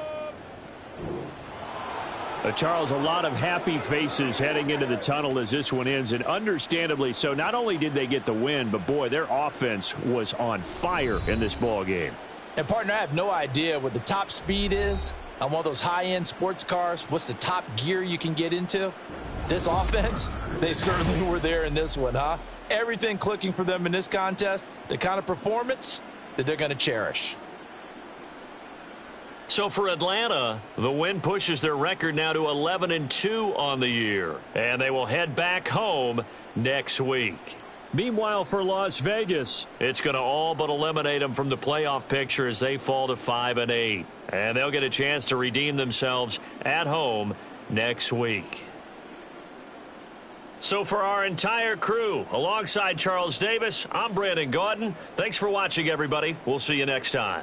Charles, a lot of happy faces heading into the tunnel as this one ends, and understandably so. Not only did they get the win, but, boy, their offense was on fire in this ball game. And, partner, I have no idea what the top speed is on one of those high-end sports cars. What's the top gear you can get into? This offense, they certainly were there in this one, huh? Everything clicking for them in this contest, the kind of performance that they're going to cherish. So for Atlanta, the win pushes their record now to 11-2 on the year. And they will head back home next week. Meanwhile, for Las Vegas, it's going to all but eliminate them from the playoff picture as they fall to 5-8. And they'll get a chance to redeem themselves at home next week. So for our entire crew, alongside Charles Davis, I'm Brandon Gaudin. Thanks for watching, everybody. We'll see you next time.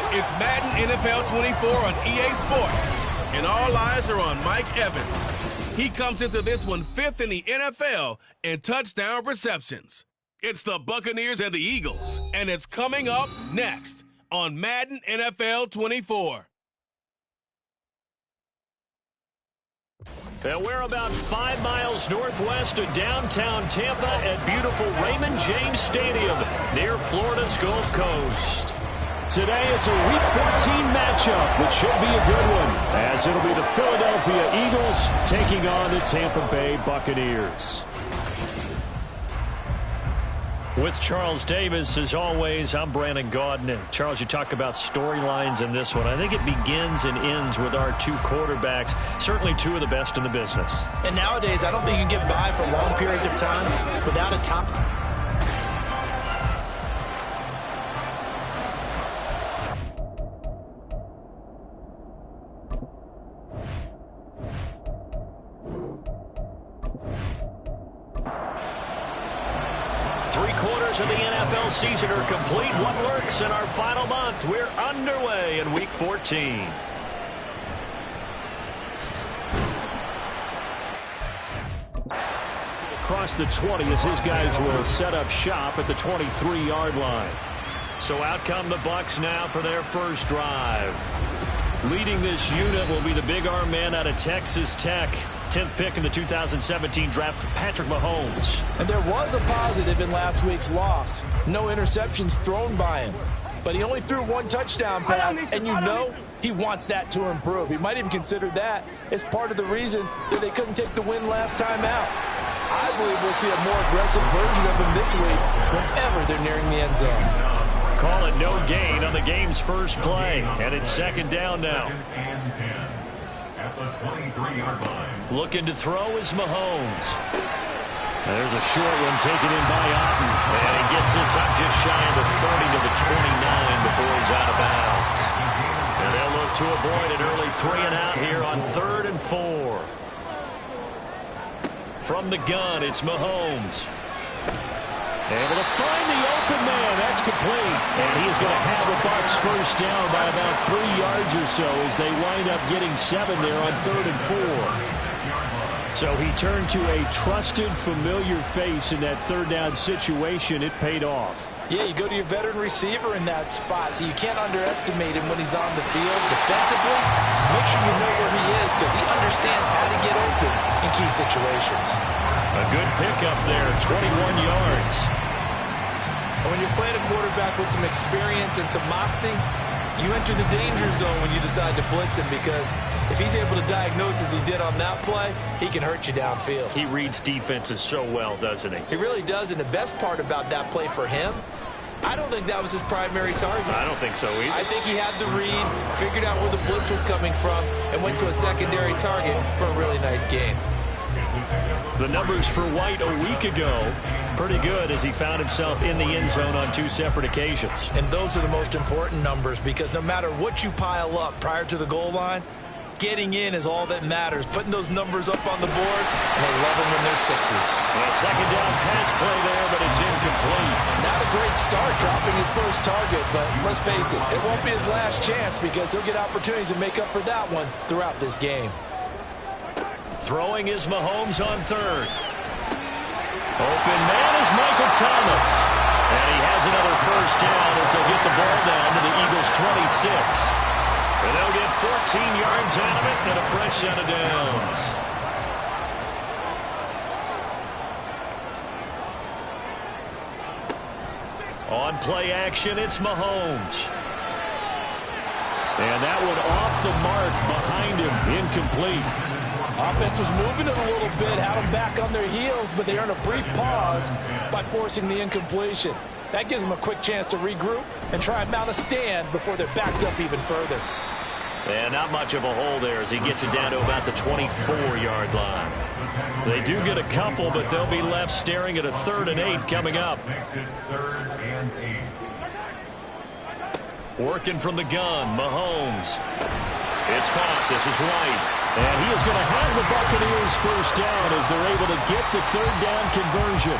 It's Madden NFL 24 on EA Sports, and all eyes are on Mike Evans. He comes into this one 5th in the NFL in touchdown receptions. It's the Buccaneers and the Eagles, and it's coming up next on Madden NFL 24. And we're about 5 miles northwest of downtown Tampa at beautiful Raymond James Stadium near Florida's Gulf Coast. Today it's a Week 14 matchup, which should be a good one, as it'll be the Philadelphia Eagles taking on the Tampa Bay Buccaneers. With Charles Davis, as always, I'm Brandon Gaudin. Charles, you talk about storylines in this one. I think it begins and ends with our two quarterbacks, certainly two of the best in the business. And nowadays, I don't think you can get by for long periods of time without a top. Of the NFL season are complete. What lurks in our final month? We're underway in Week 14. Across the 20 as his guys will set up shop at the 23-yard line. So out come the Bucs now for their first drive. Leading this unit will be the big arm man out of Texas Tech. 10th pick in the 2017 draft, Patrick Mahomes. And there was a positive in last week's loss. No interceptions thrown by him. But he only threw one touchdown pass, and you know he wants that to improve. He might even consider that as part of the reason that they couldn't take the win last time out. I believe we'll see a more aggressive version of him this week whenever they're nearing the end zone. Call it no gain on the game's first play, and it's second down now. At the 23-yard line. Looking to throw is Mahomes. There's a short one taken in by Otten, and he gets this up just shy of the 30 to the 29 before he's out of bounds. And they'll look to avoid an early 3-and-out here on 3rd and 4. From the gun, it's Mahomes. Able to find the open man. That's complete. And he is going to have the Bucs first down by about 3 yards or so as they wind up getting 7 there on 3rd and 4. So he turned to a trusted, familiar face in that third down situation. It paid off. Yeah, you go to your veteran receiver in that spot, so you can't underestimate him when he's on the field defensively. Make sure you know where he is because he understands how to get open in key situations. A good pickup there, 21 yards. And when you're playing a quarterback with some experience and some moxie, you enter the danger zone when you decide to blitz him because if he's able to diagnose as he did on that play, he can hurt you downfield. He reads defenses so well, doesn't he? He really does, and the best part about that play for him, I don't think that was his primary target. I don't think so either. I think he had the read, figured out where the blitz was coming from, and went to a secondary target for a really nice gain. The numbers for White a week ago, pretty good as he found himself in the end zone on 2 separate occasions. And those are the most important numbers because no matter what you pile up prior to the goal line, Getting in is all that matters. Putting those numbers up on the board, and they love them when they're sixes. A second down pass play there, but it's incomplete. Not a great start dropping his first target, but let's face it, it won't be his last chance because he'll get opportunities to make up for that one throughout this game. Throwing is Mahomes on third. Open man is Michael Thomas. And he has another first down as they'll get the ball down to the Eagles' 26. And they'll get 14 yards out of it and a fresh set of downs. On play action, it's Mahomes. And that one off the mark behind him, incomplete. Offense was moving it a little bit, had them back on their heels, but they earned a brief pause by forcing the incompletion. That gives them a quick chance to regroup and try and mount a stand before they're backed up even further. And not much of a hole there as he gets it down to about the 24-yard line. They do get a couple, but they'll be left staring at a 3rd and 8 coming up. Working from the gun, Mahomes. It's caught. This is White. And he is going to have the Buccaneers first down as they're able to get the 3rd down conversion.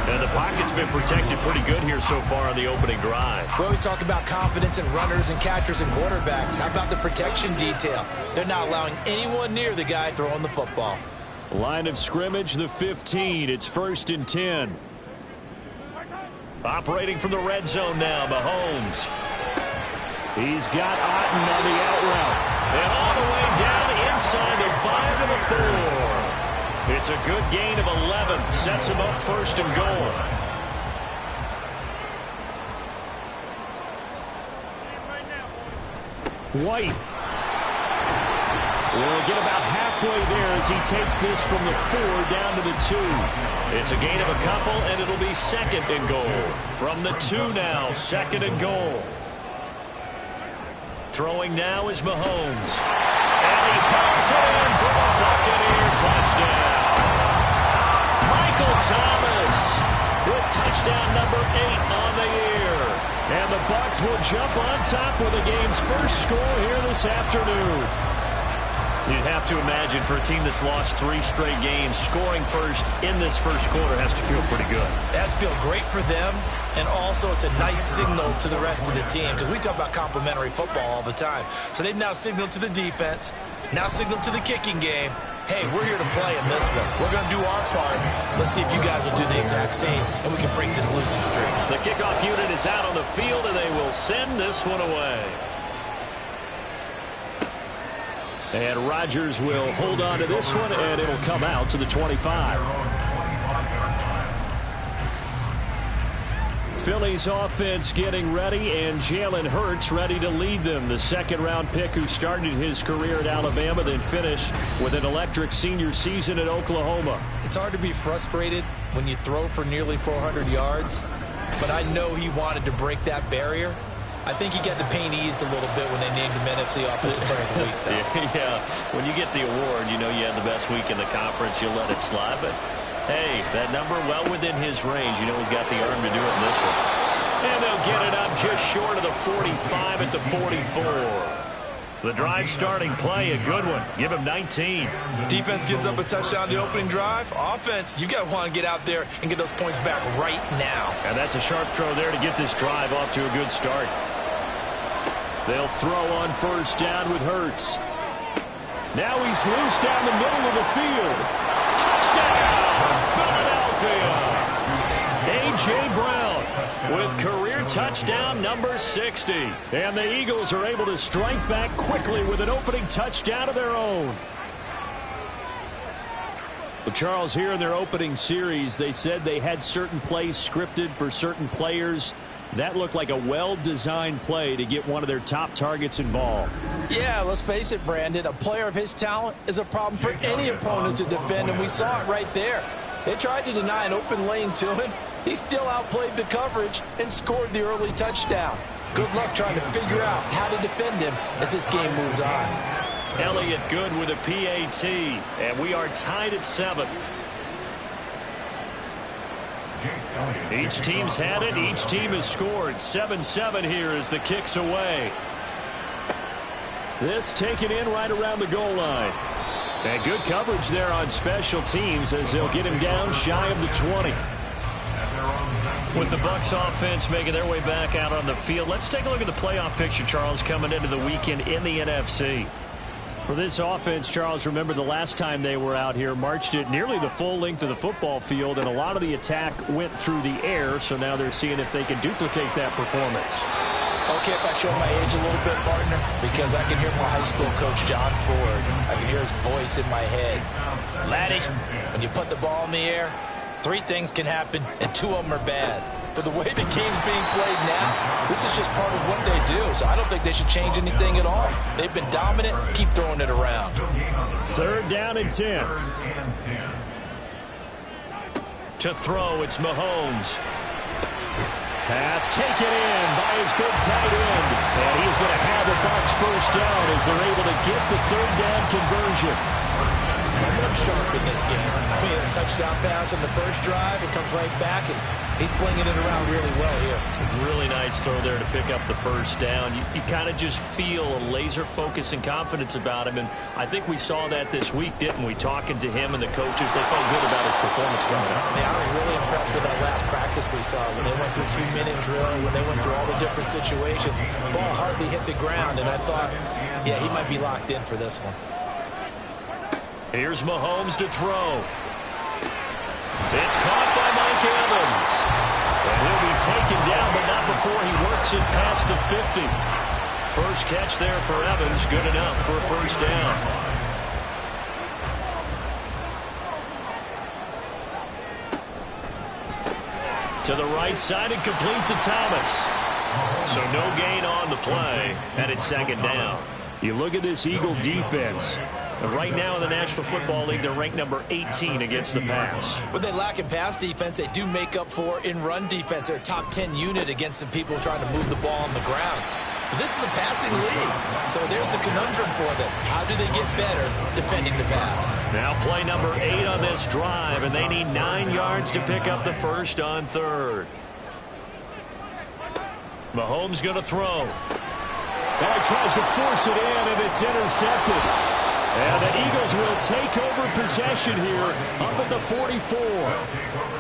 And the pocket's been protected pretty good here so far on the opening drive. We always talk about confidence in runners and catchers and quarterbacks. How about the protection detail? They're not allowing anyone near the guy throwing the football. Line of scrimmage, the 15. It's 1st and 10. Operating from the red zone now, Mahomes. He's got Otten on the out route. And all the way down inside the 5 to the 4. It's a good gain of 11. Sets him up 1st and goal. White will get about halfway there as he takes this from the 4 down to the 2. It's a gain of a couple, and it'll be 2nd and goal. From the 2 now, 2nd and goal. Throwing now is Mahomes. And he pops it in for a Buccaneer touchdown. Michael Thomas with touchdown number 8 on the year. And the Bucs will jump on top with the game's first score here this afternoon. You'd have to imagine for a team that's lost 3 straight games, scoring first in this first quarter has to feel pretty good. It has to feel great for them, and also it's a nice signal to the rest of the team because we talk about complimentary football all the time. So they've now signaled to the defense, now signaled to the kicking game, hey, we're here to play in this one. We're going to do our part. Let's see if you guys will do the exact same, and we can break this losing streak. The kickoff unit is out on the field, and they will send this one away. And Rodgers will hold on to this one, and it'll come out to the 25. Philly's offense getting ready, and Jalen Hurts ready to lead them. The 2nd-round pick who started his career at Alabama, then finished with an electric senior season at Oklahoma. It's hard to be frustrated when you throw for nearly 400 yards, but I know he wanted to break that barrier. I think he got the pain eased a little bit when they named him NFC Offensive Player of the Week, though. Yeah, when you get the award, you know you had the best week in the conference, you'll let it slide. But, hey, that number well within his range. You know he's got the arm to do it in this one. And they'll get it up just short of the 45 at the 44. The drive starting play, a good one. Give him 19. Defense gives up a touchdown the opening drive. Offense, you got to want to get out there and get those points back right now. And that's a sharp throw there to get this drive off to a good start. They'll throw on first down with Hurts. Now he's loose down the middle of the field. Touchdown, Philadelphia. A.J. Brown with career touchdown number 60. And the Eagles are able to strike back quickly with an opening touchdown of their own. Well, Charles, here in their opening series, they said they had certain plays scripted for certain players. That looked like a well-designed play to get one of their top targets involved. Yeah, let's face it, Brandon. A player of his talent is a problem for any opponent to defend, and we saw it right there. They tried to deny an open lane to him. He still outplayed the coverage and scored the early touchdown. Good luck trying to figure out how to defend him as this game moves on. Elliott good with a PAT, and we are tied at 7. Each team's had it. Each team has scored. 7-7 here as the kick's away. This taken in right around the goal line. And good coverage there on special teams as they'll get him down shy of the 20. With the Bucs offense making their way back out on the field, let's take a look at the playoff picture, Charles, coming into the weekend in the NFC. For this offense, Charles, remember the last time they were out here, marched it nearly the full length of the football field, and a lot of the attack went through the air, so now they're seeing if they can duplicate that performance. Okay, if I show my age a little bit, partner, because I can hear my high school coach, John Ford. I can hear his voice in my head. Laddie, when you put the ball in the air, 3 things can happen, and 2 of them are bad. But the way the game's being played now, this is just part of what they do. So I don't think they should change anything at all. They've been dominant. Keep throwing it around. 3rd down and 10. To throw, it's Mahomes. Pass taken in by his big tight end. And he's going to have the Bucs first down as they're able to get the 3rd down conversion. Somewhat sharp in this game. He had a touchdown pass on the first drive. It comes right back, and he's flinging it around really well here. Really nice throw there to pick up the first down. You kind of just feel a laser focus and confidence about him, and I think we saw that this week, didn't we? Talking to him and the coaches, they felt good about his performance coming up. Yeah, I was really impressed with that last practice we saw when they went through 2-minute drill, when they went through all the different situations. Ball hardly hit the ground, and I thought, yeah, he might be locked in for this one. Here's Mahomes to throw. It's caught by Mike Evans. And he'll be taken down, but not before he works it past the 50. First catch there for Evans. Good enough for a first down. To the right side and complete to Thomas. So no gain on the play, and it's 2nd down. You look at this Eagle defense. And right now in the National Football League, they're ranked number 18 against the pass. When they lack in pass defense, they do make up for in run defense. They're a top 10 unit against some people trying to move the ball on the ground. But this is a passing league, so there's a conundrum for them. How do they get better defending the pass? Now play number 8 on this drive, and they need 9 yards to pick up the first on 3rd. Mahomes going to throw. Now he tries to force it in, and it's intercepted. And the Eagles will take over possession here up at the 44.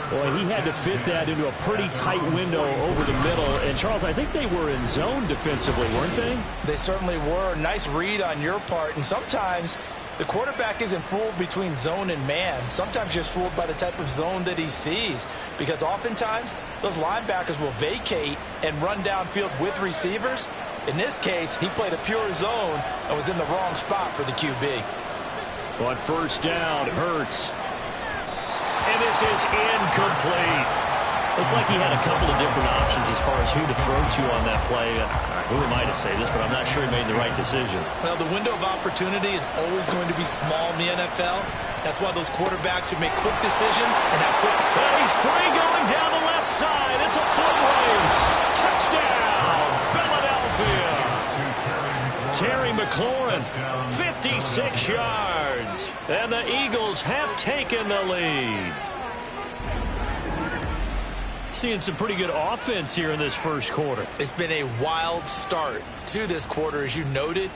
Boy, he had to fit that into a pretty tight window over the middle. And, Charles, I think they were in zone defensively, weren't they? They certainly were. Nice read on your part. And sometimes the quarterback isn't fooled between zone and man. Sometimes you're fooled by the type of zone that he sees. Because oftentimes those linebackers will vacate and run downfield with receivers. In this case, he played a pure zone and was in the wrong spot for the QB. On first down, Hurts. And this is incomplete. Looked like he had a couple of different options as far as who to throw to on that play. Who am I to say this, but I'm not sure he made the right decision. Well, the window of opportunity is always going to be small in the NFL. That's why those quarterbacks who make quick decisions and have quick... And he's free going down the left side. It's a foot race. Touchdown, Philadelphia. Terry McLaurin, 56 yards. And the Eagles have taken the lead. Seeing some pretty good offense here in this first quarter. It's been a wild start to this quarter, as you noted.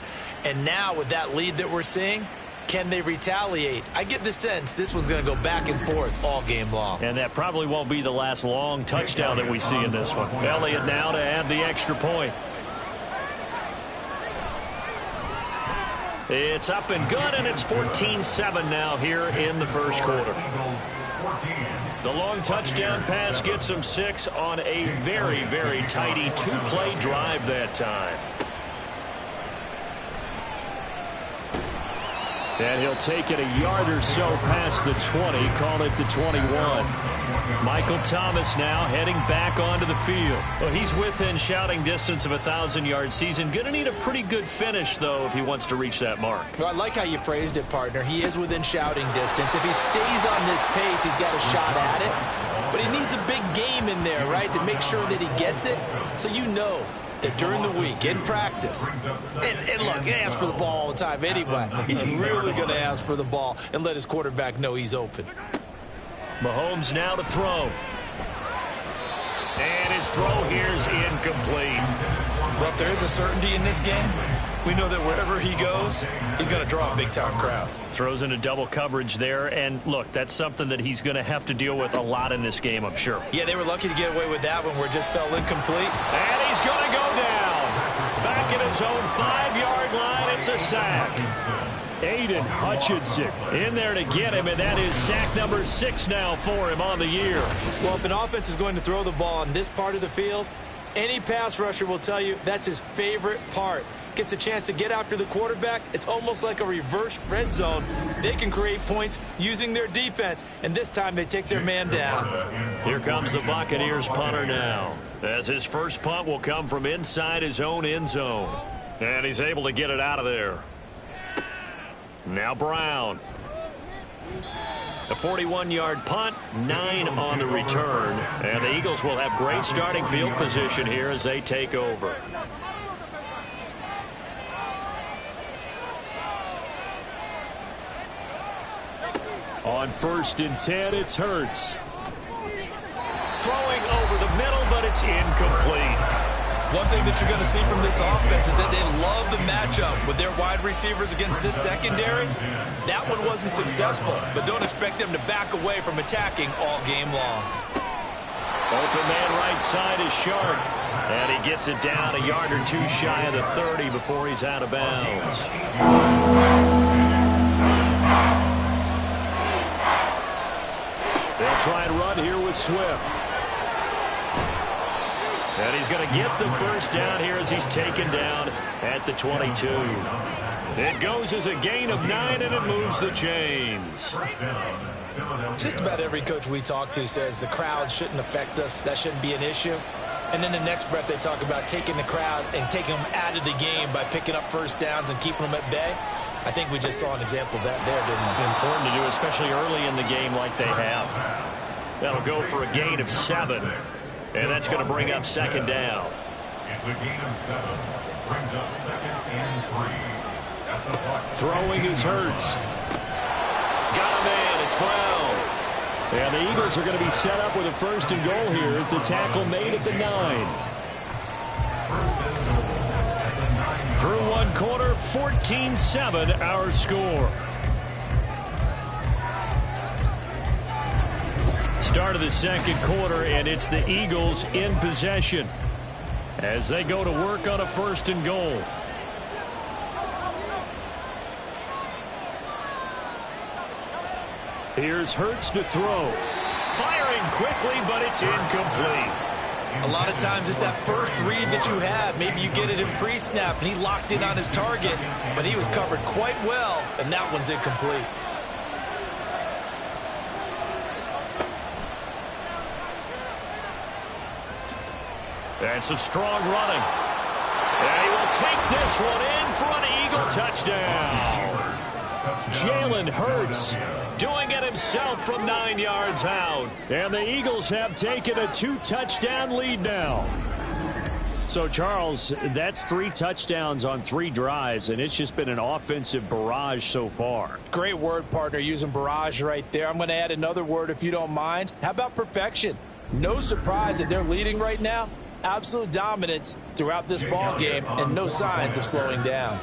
And now with that lead that we're seeing, can they retaliate? I get the sense this one's going to go back and forth all game long. And that probably won't be the last long touchdown that we see in this one. Elliott now to add the extra point. It's up and good, and it's 14-7 now here in the first quarter. The long touchdown pass gets them 6 on a very, very tidy 2-play drive that time. And he'll take it a yard or so past the 20, call it the 21. Michael Thomas now heading back onto the field. Well, he's within shouting distance of a 1,000-yard season. Going to need a pretty good finish, though, if he wants to reach that mark. Well, I like how you phrased it, partner. He is within shouting distance. If he stays on this pace, he's got a shot at it. But he needs a big game in there, right, to make sure that he gets it. So you know that during the week, in practice, and look, he asks for the ball all the time anyway. He's really going to ask for the ball and let his quarterback know he's open. Mahomes now to throw. And his throw here is incomplete. But there is a certainty in this game. We know that wherever he goes, he's going to draw a big-time crowd. Throws into double coverage there, and look, that's something that he's going to have to deal with a lot in this game, I'm sure. Yeah, they were lucky to get away with that one where it just fell incomplete. And he's going to go down. Back at his own 5-yard line, it's a sack. Aiden Hutchinson in there to get him, and that is sack number 6 now for him on the year. Well, if an offense is going to throw the ball on this part of the field, any pass rusher will tell you that's his favorite part. Gets a chance to get after the quarterback. It's almost like a reverse red zone. They can create points using their defense, and this time they take their man down. Here comes the Buccaneers punter now, as his first punt will come from inside his own end zone. And he's able to get it out of there. Now Brown. A 41-yard punt, 9 on the return. And the Eagles will have great starting field position here as they take over. On 1st and 10, it's Hurts. Throwing over the middle, but it's incomplete. One thing that you're going to see from this offense is that they love the matchup with their wide receivers against this secondary. That one wasn't successful, but don't expect them to back away from attacking all game long. Open man right side is Shark. And he gets it down a yard or 2 shy of the 30 before he's out of bounds. They'll try and run here with Swift. And he's going to get the first down here as he's taken down at the 22. It goes as a gain of 9, and it moves the chains. Just about every coach we talk to says the crowd shouldn't affect us. That shouldn't be an issue. And then the next breath they talk about taking the crowd and taking them out of the game by picking up first downs and keeping them at bay. I think we just saw an example of that there, didn't we? Important to do, especially early in the game like they have. That'll go for a gain of 7. And that's going to bring up second down. It's a gain of 7. Brings up 2nd and 3. At the Bucs. Throwing is Hurts. Got a man. It's Brown. And the Eagles are going to be set up with a 1st and goal here as the tackle made at the 9. Through one quarter, 14-7 our score. Start of the second quarter, and it's the Eagles in possession as they go to work on a 1st and goal. Here's Hurts to throw. Firing quickly, but it's incomplete. A lot of times it's that first read that you have. Maybe you get it in pre-snap, and he locked in on his target, but he was covered quite well, and that one's incomplete. And some strong running. And he will take this one in for an Eagle touchdown. Jalen Hurts doing it himself from 9 yards out. And the Eagles have taken a 2-touchdown lead now. So, Charles, that's 3 touchdowns on 3 drives, and it's just been an offensive barrage so far. Great word, partner, using barrage right there. I'm going to add another word if you don't mind. How about perfection? No surprise that they're leading right now. Absolute dominance throughout this ball game and no signs of slowing down.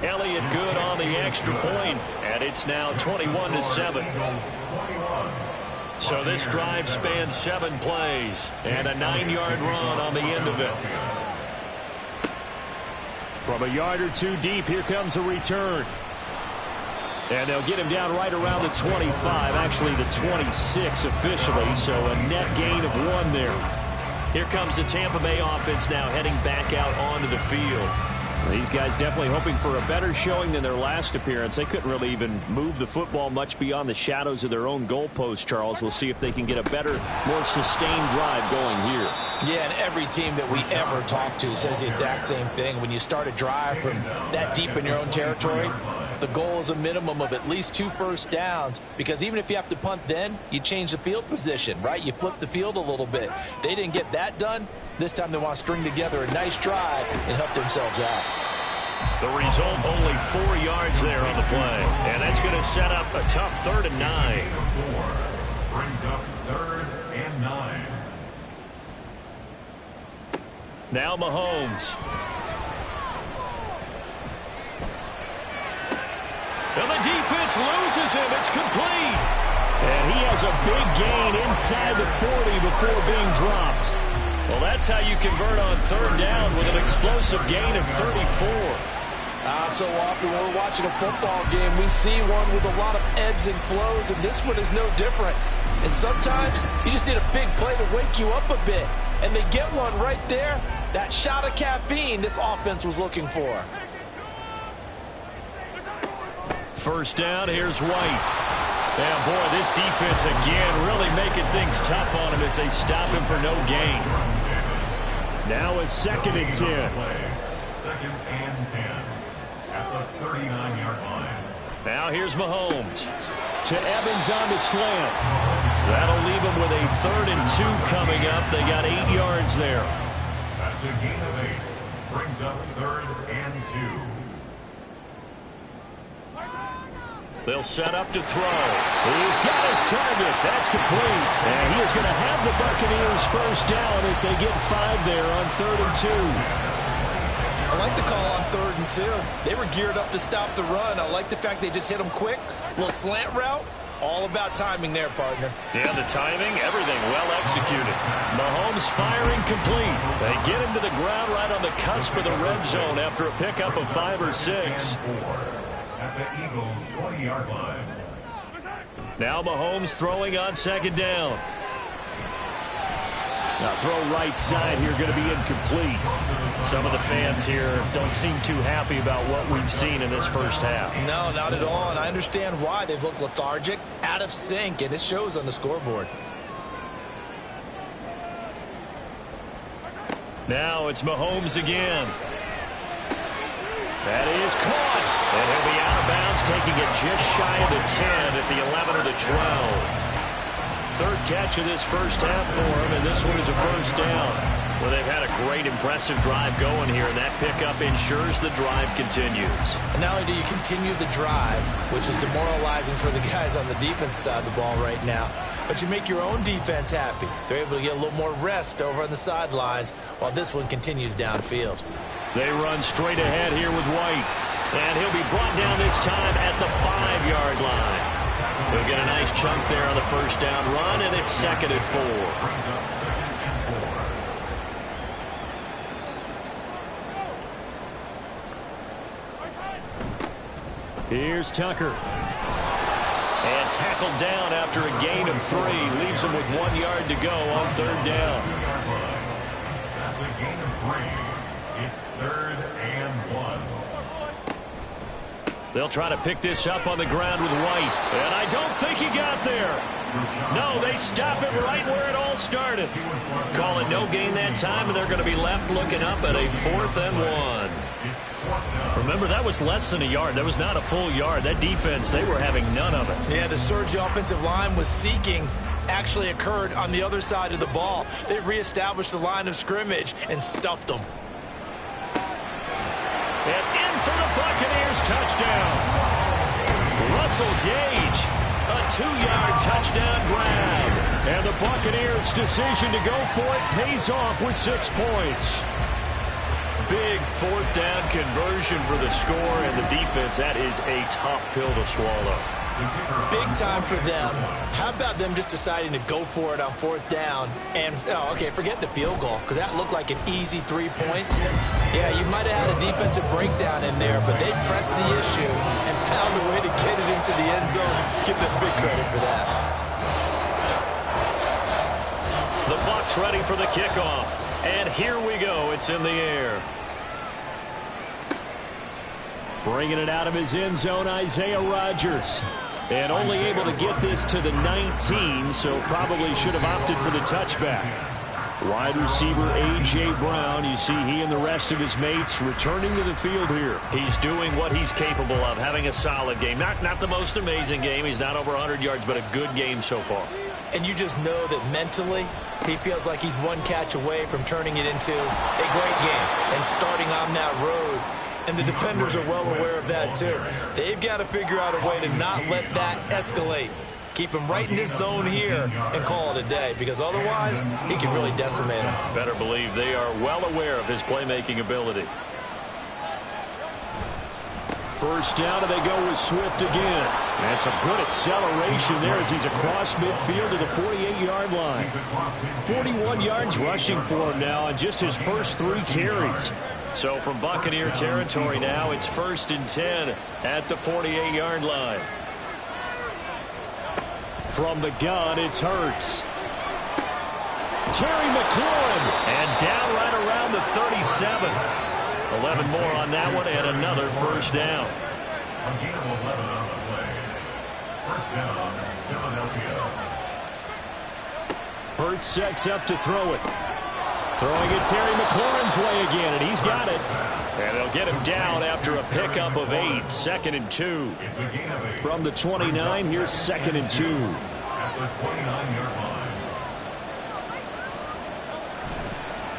Elliott good on the extra point, and it's now 21-7. So this drive spans 7 plays and a 9-yard run on the end of it. From a yard or 2 deep, here comes a return. And they'll get him down right around the 25, actually the 26 officially, so a net gain of 1 there. Here comes the Tampa Bay offense now heading back out onto the field. These guys definitely hoping for a better showing than their last appearance. They couldn't really even move the football much beyond the shadows of their own goalpost, Charles. We'll see if they can get a better, more sustained drive going here. Yeah, and every team that we ever talk to says the exact same thing. When you start a drive from that deep in your own territory, the goal is a minimum of at least 2 first downs, because even if you have to punt then, you change the field position, right? You flip the field a little bit. They didn't get that done. This time they want to string together a nice drive and help themselves out. The result, only 4 yards there on the play. And that's going to set up a tough 3rd and 9. Brings up 3rd and 9. Now Mahomes. And the defense loses him. It's complete. And he has a big gain inside the 40 before being dropped. Well, that's how you convert on third down with an explosive gain of 34. So often when we're watching a football game, we see one with a lot of ebbs and flows, and this one is no different. And sometimes you just need a big play to wake you up a bit. And they get one right there. That shot of caffeine this offense was looking for. First down, here's White. And boy, this defense again really making things tough on him as they stop him for no gain. Now a 2nd and 10. Second and 10 at the 39-yard line. Now here's Mahomes. To Evans on the slant. That'll leave him with a 3rd and 2 coming up. They got 8 yards there. That's a gain of 8. Brings up 3rd and 2. They'll set up to throw. He's got his target. That's complete. And he is going to have the Buccaneers first down as they get 5 there on 3rd and 2. I like the call on 3rd and 2. They were geared up to stop the run. I like the fact they just hit them quick. Little slant route. All about timing there, partner. Yeah, the timing, everything well executed. Mahomes firing complete. They get him to the ground right on the cusp of the red zone after a pickup of 5 or 6. At the Eagles' 20-yard line. Now Mahomes throwing on 2nd down. Now throw right side here going to be incomplete. Some of the fans here don't seem too happy about what we've seen in this first half. No, not at all, and I understand why. They've looked lethargic, out of sync, and it shows on the scoreboard. Now it's Mahomes again. That is caught. And he'll be out of bounds, taking it just shy of the 10 at the 11 or the 12. 3rd catch of this first half for him, and this one is a first down. Well, they've had a great, impressive drive going here, and that pickup ensures the drive continues. And not only do you continue the drive, which is demoralizing for the guys on the defense side of the ball right now, but you make your own defense happy. They're able to get a little more rest over on the sidelines while this one continues downfield. They run straight ahead here with White. And he'll be brought down this time at the 5-yard line. He'll get a nice chunk there on the first down run, and it's 2nd and 4. Here's Tucker. And tackled down after a gain of 3. Leaves him with 1 yard to go on 3rd down. That's a gain of 3. It's 3rd and 1. They'll try to pick this up on the ground with White. And I don't think he got there. No, they stop him right where it all started. Call it no gain that time, and they're going to be left looking up at a 4th and 1. Remember, that was less than a yard. That was not a full yard. That defense, they were having none of it. Yeah, the surge the offensive line was seeking actually occurred on the other side of the ball. They reestablished the line of scrimmage and stuffed them. And in for the Buccaneers touchdown. Russell Gage, a 2-yard touchdown grab. And the Buccaneers' decision to go for it pays off with 6 points. Big 4th down conversion for the score, and the defense, that is a tough pill to swallow. Big time for them. How about them just deciding to go for it on 4th down? And, forget the field goal, because that looked like an easy 3 points. Yeah, you might have had a defensive breakdown in there, but they pressed the issue and found a way to get it into the end zone. Give them big credit for that. The Bucs ready for the kickoff. And here we go. It's in the air. Bringing it out of his end zone, Isaiah Rodgers. And only able to get this to the 19, so probably should have opted for the touchback. Wide receiver A.J. Brown, you see he and the rest of his mates returning to the field here. He's doing what he's capable of, having a solid game. Not the most amazing game. He's not over 100 yards, but a good game so far. And you just know that mentally, he feels like he's one catch away from turning it into a great game and starting on that road. And the defenders are well aware of that, too. They've got to figure out a way to not let that escalate. Keep him right in this zone here and call it a day, because otherwise he can really decimate him. Better believe they are well aware of his playmaking ability. First down, and they go with Swift again. And some good acceleration there as he's across midfield to the 48-yard line. 41 yards rushing for him now on just his first 3 carries. So from Buccaneer territory now, it's 1st and 10 at the 48-yard line. From the gun, it's Hurts. Terry McLaurin, and down right around the 37. 11 more on that one, and another first down. A gain of 11 on the play. First down, Philadelphia. Hurts sets up to throw it. Throwing it Terry McLaurin's way again, and he's got it. And they'll get him down after a pickup of 8. 2nd and 2. It's a gain of 8. From the 29, here's 2nd and 2. At the 29-yard line.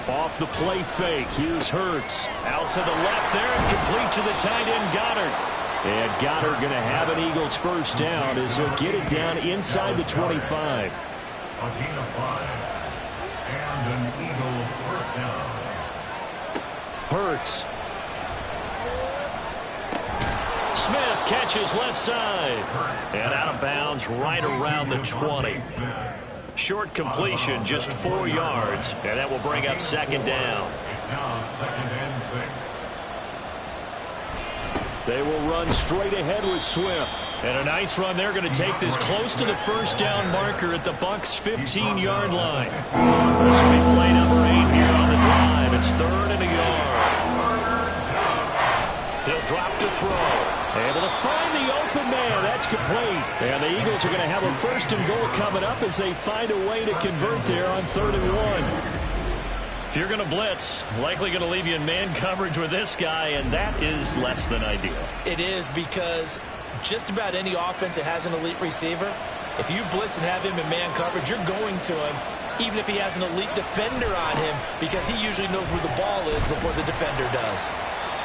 Off the play fake, here's Hurts. Out to the left there and complete to the tight end Goddard. And Goddard going to have an Eagles first down as he'll get it down inside the 25. A gain of 5. And an Eagle first down. Hurts. Smith catches left side. And out of bounds right around the 20. Short completion, just 4 yards, and that will bring up 2nd down. It's now 2nd and 6. They will run straight ahead with Swift. And a nice run. They're going to take this close to the first down marker at the Bucs' 15-yard line. This will be play number 8 here on the drive. It's 3rd and a yard. He'll drop to throw. Able to find the open man. That's complete. And the Eagles are going to have a 1st and goal coming up as they find a way to convert there on 3rd and 1. If you're going to blitz, likely going to leave you in man coverage with this guy, and that is less than ideal. It is, because just about any offense that has an elite receiver, if you blitz and have him in man coverage, you're going to him, even if he has an elite defender on him, because he usually knows where the ball is before the defender does.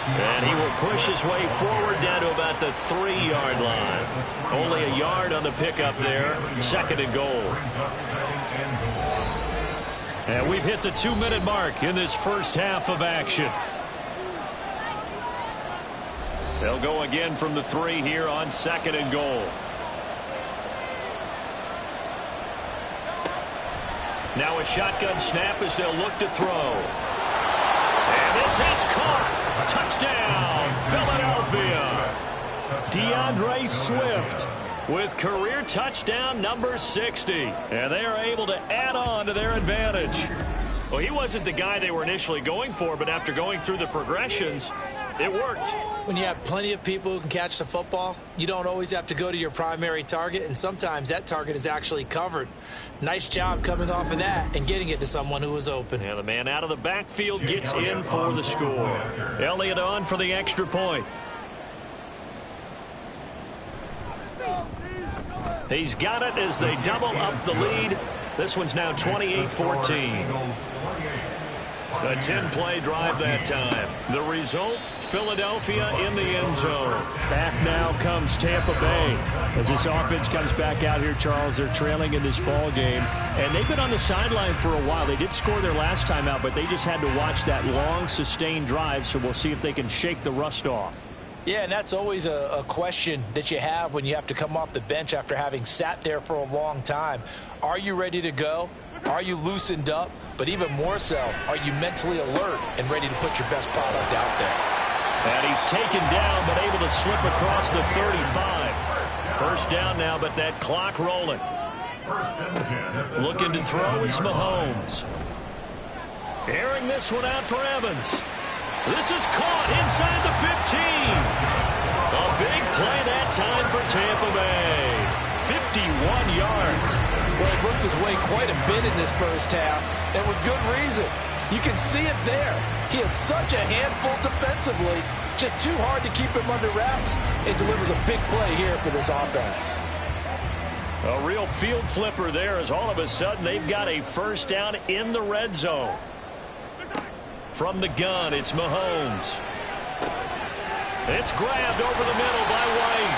And he will push his way forward down to about the 3-yard line. Only a yard on the pickup there. 2nd and goal. And we've hit the 2-minute mark in this first half of action. They'll go again from the 3 here on 2nd and goal. Now a shotgun snap as they'll look to throw. And this is caught. Touchdown, Philadelphia. DeAndre Swift with career touchdown number 60. And they are able to add on to their advantage. Well, he wasn't the guy they were initially going for, but after going through the progressions, it worked. When you have plenty of people who can catch the football, you don't always have to go to your primary target, and sometimes that target is actually covered. Nice job coming off of that and getting it to someone who was open. And the man out of the backfield gets in for the score. Elliott on for the extra point. He's got it as they double up the lead. This one's now 28-14. A 10-play drive that time. The result, Philadelphia in the end zone. Back now comes Tampa Bay. As this offense comes back out here, Charles, they're trailing in this ball game. And they've been on the sideline for a while. They did score their last time out, but they just had to watch that long, sustained drive, so we'll see if they can shake the rust off. Yeah, and that's always a question that you have when you have to come off the bench after having sat there for a long time. Are you ready to go? Are you loosened up? But even more so, are you mentally alert and ready to put your best product out there? And he's taken down, but able to slip across the 35. First down now, but that clock rolling. Looking to throw is Mahomes. Airing this one out for Evans. This is caught inside the 15. A big play that time for Tampa Bay. 51 yards. Well, he worked his way quite a bit in this first half, and with good reason. You can see it there. He is such a handful defensively. Just too hard to keep him under wraps. It delivers a big play here for this offense. A real field flipper there as all of a sudden they've got a first down in the red zone. From the gun, it's Mahomes. It's grabbed over the middle by White.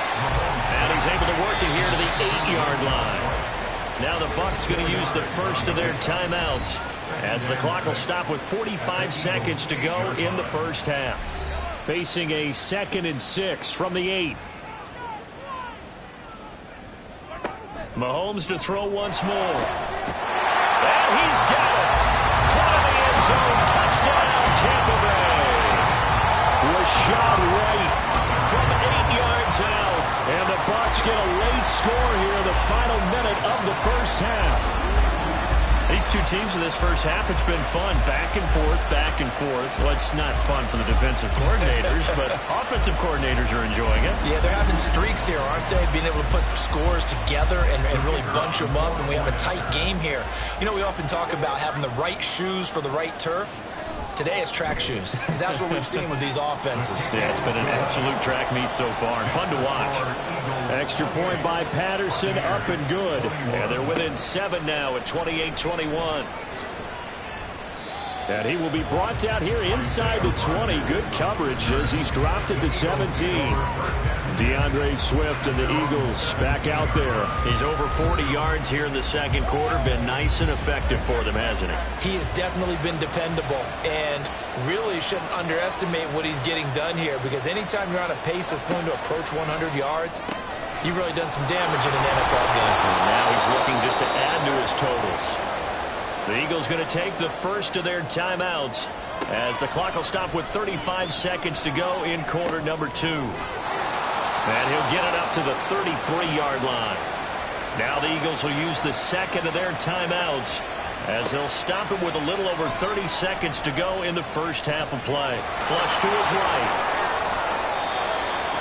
And he's able to work it here to the 8-yard line. Now the Bucs going to use the first of their timeouts as the clock will stop with 45 seconds to go in the first half. Facing a 2nd and 6 from the 8. Mahomes to throw once more. And he's got it. Caught in the end zone. Touchdown, Tampa Bay. Was shot right from 8 yards out. And the Bucs get a late score here in the final minute of the first half. These two teams in this first half, it's been fun. Back and forth, back and forth. Well, it's not fun for the defensive coordinators, but offensive coordinators are enjoying it. Yeah, they're having streaks here, aren't they? Being able to put scores together and really bunch them up, and we have a tight game here. You know, we often talk about having the right shoes for the right turf. Today it's track shoes, because that's what we've seen with these offenses. Yeah, it's been an absolute track meet so far, and fun to watch. Extra point by Patterson, up and good. And they're within 7 now at 28-21. And he will be brought down here inside the 20. Good coverage as he's dropped at the 17. DeAndre Swift and the Eagles back out there. He's over 40 yards here in the second quarter. Been nice and effective for them, hasn't he? He has definitely been dependable, and really shouldn't underestimate what he's getting done here, because anytime you're on a pace that's going to approach 100 yards, you've really done some damage in an NFL game. And now he's looking just to add to his totals. The Eagles going to take the first of their timeouts as the clock will stop with 35 seconds to go in quarter number 2. And he'll get it up to the 33-yard line. Now the Eagles will use the second of their timeouts as they'll stop it with a little over 30 seconds to go in the first half of play. Flush to his right.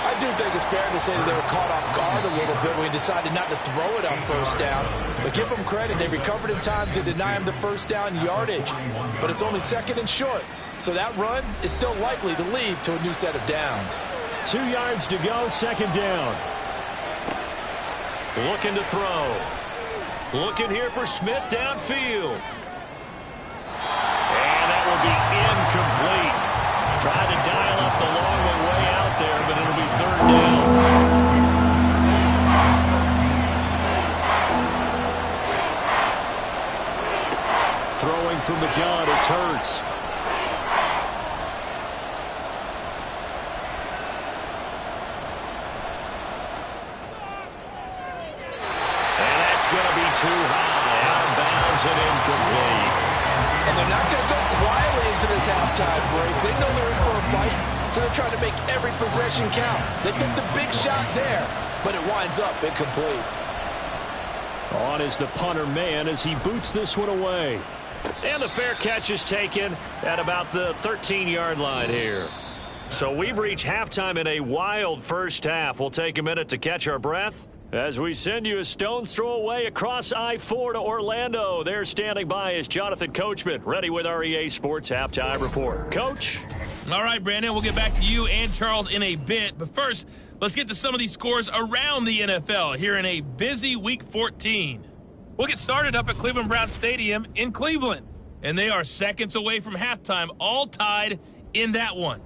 I do think it's fair to say that they were caught off guard a little bit when he decided not to throw it on first down. But give them credit. They recovered in time to deny him the first down yardage. But it's only 2nd and short. So that run is still likely to lead to a new set of downs. 2 yards to go, 2nd down. Looking to throw. Looking here for Smith downfield. And that will be incomplete. Tried to dial up the long way out there, but it'll be 3rd down. Throwing from the gun, it's Hurts. And that's going to be too high. Out of bounds and incomplete. And they're not going to go quietly into this halftime break. They know they're in for a fight, so they're trying to make every possession count. They took the big shot there, but it winds up incomplete. On is the punter man as he boots this one away. And the fair catch is taken at about the 13-yard line here. So we've reached halftime in a wild first half. We'll take a minute to catch our breath as we send you a stone's throw away across I-4 to Orlando. There standing by is Jonathan Coachman, ready with our EA Sports Halftime Report. Coach? All right, Brandon, we'll get back to you and Charles in a bit. But first, let's get to some of these scores around the NFL here in a busy Week 14. We'll get started up at Cleveland Browns Stadium in Cleveland. And they are seconds away from halftime, all tied in that one.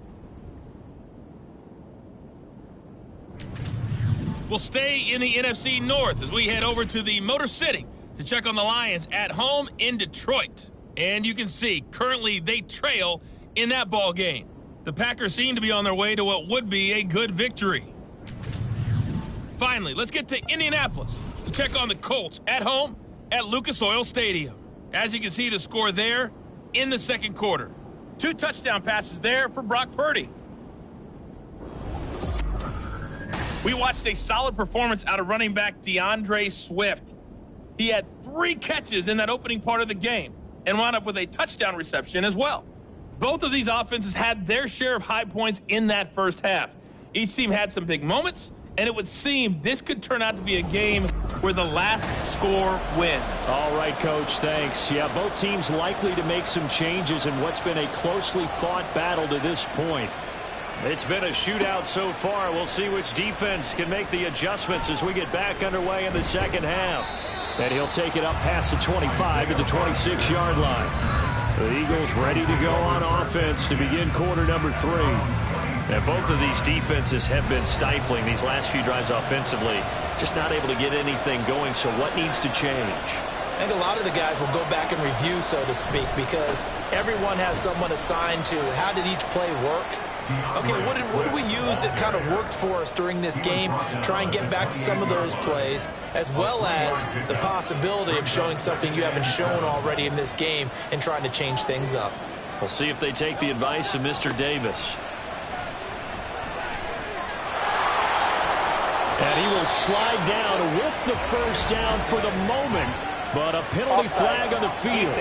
We'll stay in the NFC North as we head over to the Motor City to check on the Lions at home in Detroit. And you can see, currently they trail in that ball game. The Packers seem to be on their way to what would be a good victory. Finally, let's get to Indianapolis to check on the Colts at home at Lucas Oil Stadium. As you can see, the score there in the second quarter. 2 touchdown passes there for Brock Purdy. We watched a solid performance out of running back DeAndre Swift. He had 3 catches in that opening part of the game and wound up with a touchdown reception as well. Both of these offenses had their share of high points in that first half. Each team had some big moments, and it would seem this could turn out to be a game where the last score wins. All right, Coach, thanks. Yeah, both teams likely to make some changes in what's been a closely fought battle to this point. It's been a shootout so far. We'll see which defense can make the adjustments as we get back underway in the second half. And he'll take it up past the 25 to the 26-yard line. The Eagles ready to go on offense to begin quarter number 3. And both of these defenses have been stifling these last few drives offensively. Just not able to get anything going, so what needs to change? I think a lot of the guys will go back and review, so to speak, because everyone has someone assigned to how did each play work. Okay, what did we use that kind of worked for us during this game? Try and get back to some of those plays, as well as the possibility of showing something you haven't shown already in this game and trying to change things up. We'll see if they take the advice of Mr. Davis. And he will slide down with the first down for the moment, but a penalty flag on the field.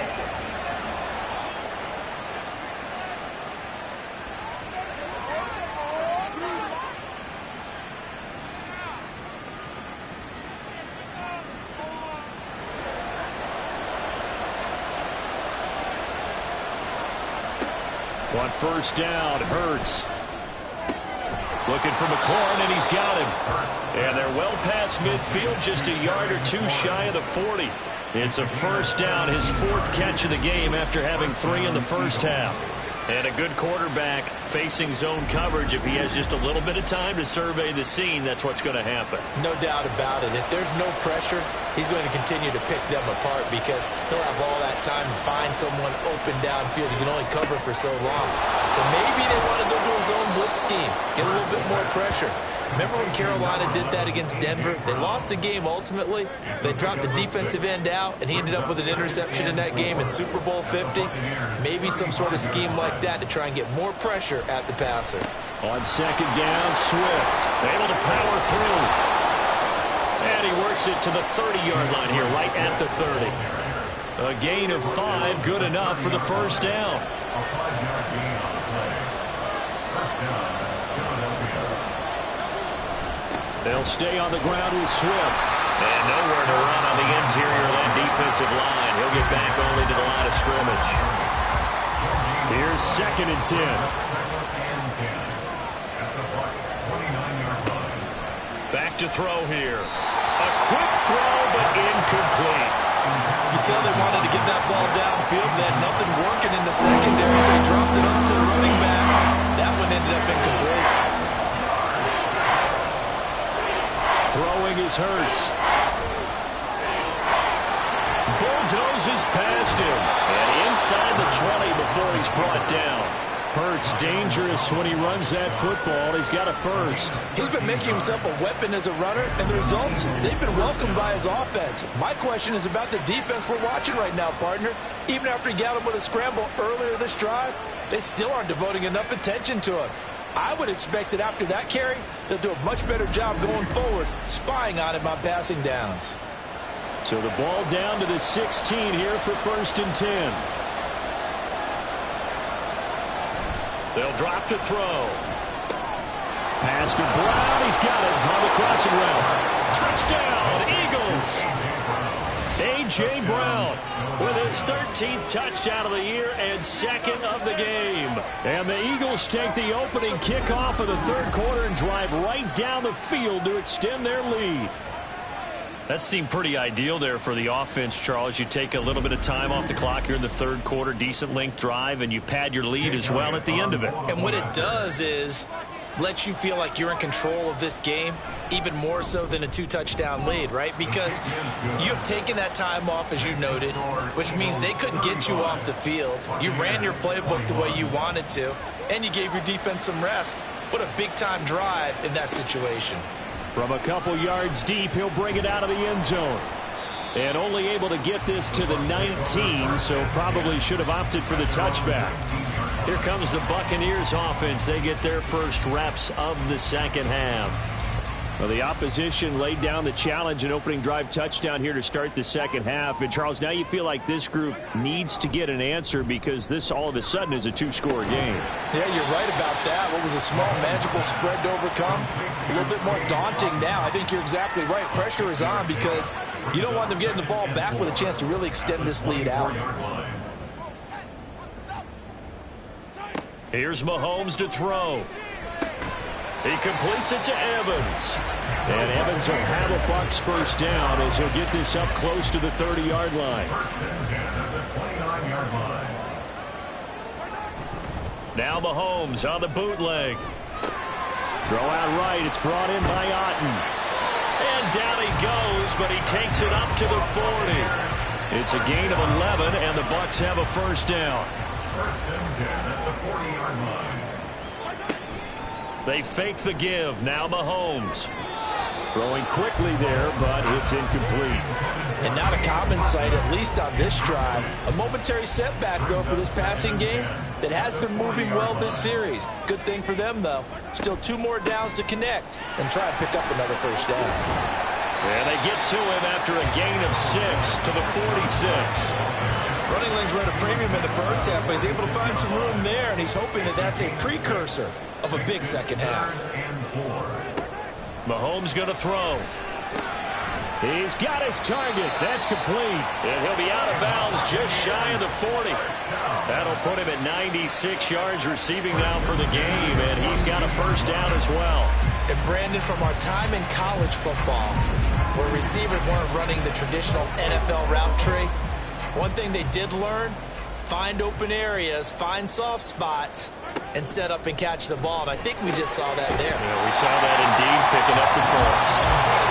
On first down, Hurts. Looking for McLaurin, and he's got him. And they're well past midfield, just a yard or two shy of the 40. It's a first down, his fourth catch of the game after having 3 in the first half. And a good quarterback facing zone coverage. If he has just a little bit of time to survey the scene, that's what's going to happen. No doubt about it. If there's no pressure, he's going to continue to pick them apart because he'll have all that time to find someone open downfield. He can only cover for so long. So maybe they want to go to a zone blitz scheme, get a little bit more pressure. Remember when Carolina did that against Denver? They lost the game ultimately. They dropped the defensive end out, and he ended up with an interception in that game in Super Bowl 50. Maybe some sort of scheme like that to try and get more pressure at the passer. On second down, Swift able to power through. And he works it to the 30-yard line here, right at the 30. A gain of 5, good enough for the first down. A 5-yard gain on the play. First down, Philadelphia. They'll stay on the ground with Swift. And nowhere to run on the interior of that defensive line. He'll get back only to the line of scrimmage. Here's 2nd and 10. 2nd and 10 at the Bucs 29-yard line. Back to throw here. A quick throw, but incomplete. You can tell they wanted to get that ball downfield. They had nothing working in the secondary, so he dropped it up to the running back. That one ended up incomplete. Throwing is Hurts. Bulldozes past him. And inside the 20 before he's brought down. Hurts dangerous when he runs that football. He's got a first. He's been making himself a weapon as a runner, and the results, they've been welcomed by his offense. My question is about the defense we're watching right now, partner. Even after he got him with a scramble earlier this drive, they still aren't devoting enough attention to him. I would expect that after that carry, they'll do a much better job going forward, spying on him on passing downs. So the ball down to the 16 here for 1st and 10. They'll drop to throw. Pass to Brown. He's got it on the crossing route. Touchdown, Eagles. A.J. Brown with his 13th touchdown of the year and 2nd of the game. And the Eagles take the opening kickoff of the 3rd quarter and drive right down the field to extend their lead. That seemed pretty ideal there for the offense, Charles. You take a little bit of time off the clock here in the 3rd quarter, decent length drive, and you pad your lead as well at the end of it. And what it does is let you feel like you're in control of this game, even more so than a 2-touchdown lead, right? Because you have taken that time off, as you noted, which means they couldn't get you off the field. You ran your playbook the way you wanted to, and you gave your defense some rest. What a big-time drive in that situation. From a couple yards deep, he'll bring it out of the end zone. And only able to get this to the 19, so probably should have opted for the touchback. Here comes the Buccaneers offense. They get their first reps of the 2nd half. Well, the opposition laid down the challenge, an opening drive touchdown here to start the 2nd half. And, Charles, now you feel like this group needs to get an answer because this all of a sudden is a 2-score game. Yeah, you're right about that. What was a small, manageable spread to overcome, a little bit more daunting now. I think you're exactly right. Pressure is on because you don't want them getting the ball back with a chance to really extend this lead out. Here's Mahomes to throw. He completes it to Evans. And Evans will have a Bucs first down as he'll get this up close to the 30-yard line. 1st and 10 at the 29-yard line. Now Mahomes on the bootleg. Throw out right. It's brought in by Otten. And down he goes, but he takes it up to the 40. It's a gain of 11, and the Bucs have a first down. First and 10 at the 40-yard line. They fake the give. Now Mahomes. Throwing quickly there, but it's incomplete. And not a common sight, at least on this drive. A momentary setback, though, for this passing game that has been moving well this series. Good thing for them, though. Still 2 more downs to connect and try and pick up another first down. And they get to him after a gain of 6 to the 46. Running lanes were at a premium in the first half, but he's able to find some room there, and he's hoping that that's a precursor of a big second half. Mahomes going to throw. He's got his target. That's complete. And he'll be out of bounds just shy of the 40. That'll put him at 96 yards receiving now for the game, and he's got a first down as well. And Brandon, from our time in college football, where receivers weren't running the traditional NFL route tree, one thing they did learn, find open areas, find soft spots, and set up and catch the ball. And I think we just saw that there. Yeah, we saw that indeed, picking up the first.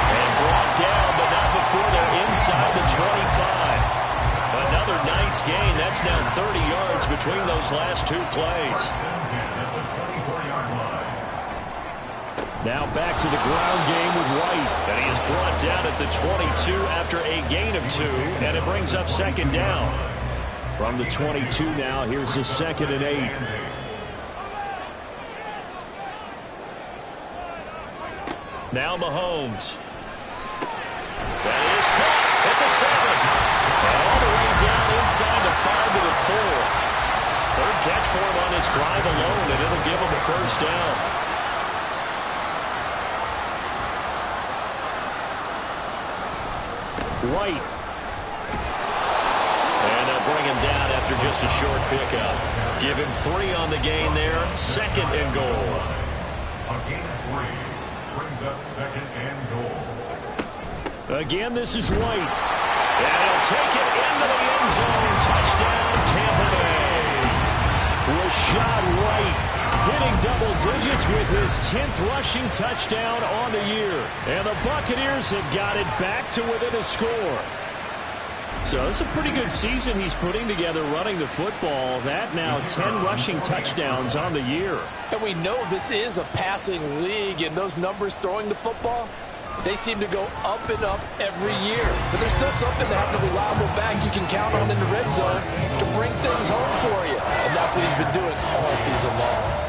And brought down, but not before they're inside the 25. Another nice gain. That's now 30 yards between those last 2 plays. Now back to the ground game with White. And he is brought down at the 22 after a gain of 2. And it brings up second down. From the 22 now, here's a 2nd and 8. Now Mahomes. That is caught at the 7. And all the way down inside the 5 to the 4. Third catch for him on this drive alone, and it'll give him a first down. White. And they'll bring him down after just a short pickup. Give him 3 on the gain there. 2nd and goal. A gain of 3 brings up 2nd and goal. Again, this is White. And he'll take it into the end zone. Touchdown, Tampa Bay. Rashad White hitting double digits with his 10th rushing touchdown on the year. And the Buccaneers have got it back to within a score. So it's a pretty good season he's putting together running the football. That now 10 rushing touchdowns on the year. And we know this is a passing league, and those numbers throwing the football, they seem to go up and up every year. But there's still something to have a reliable back you can count on in the red zone to bring things home for you. And that's what he's been doing all season long.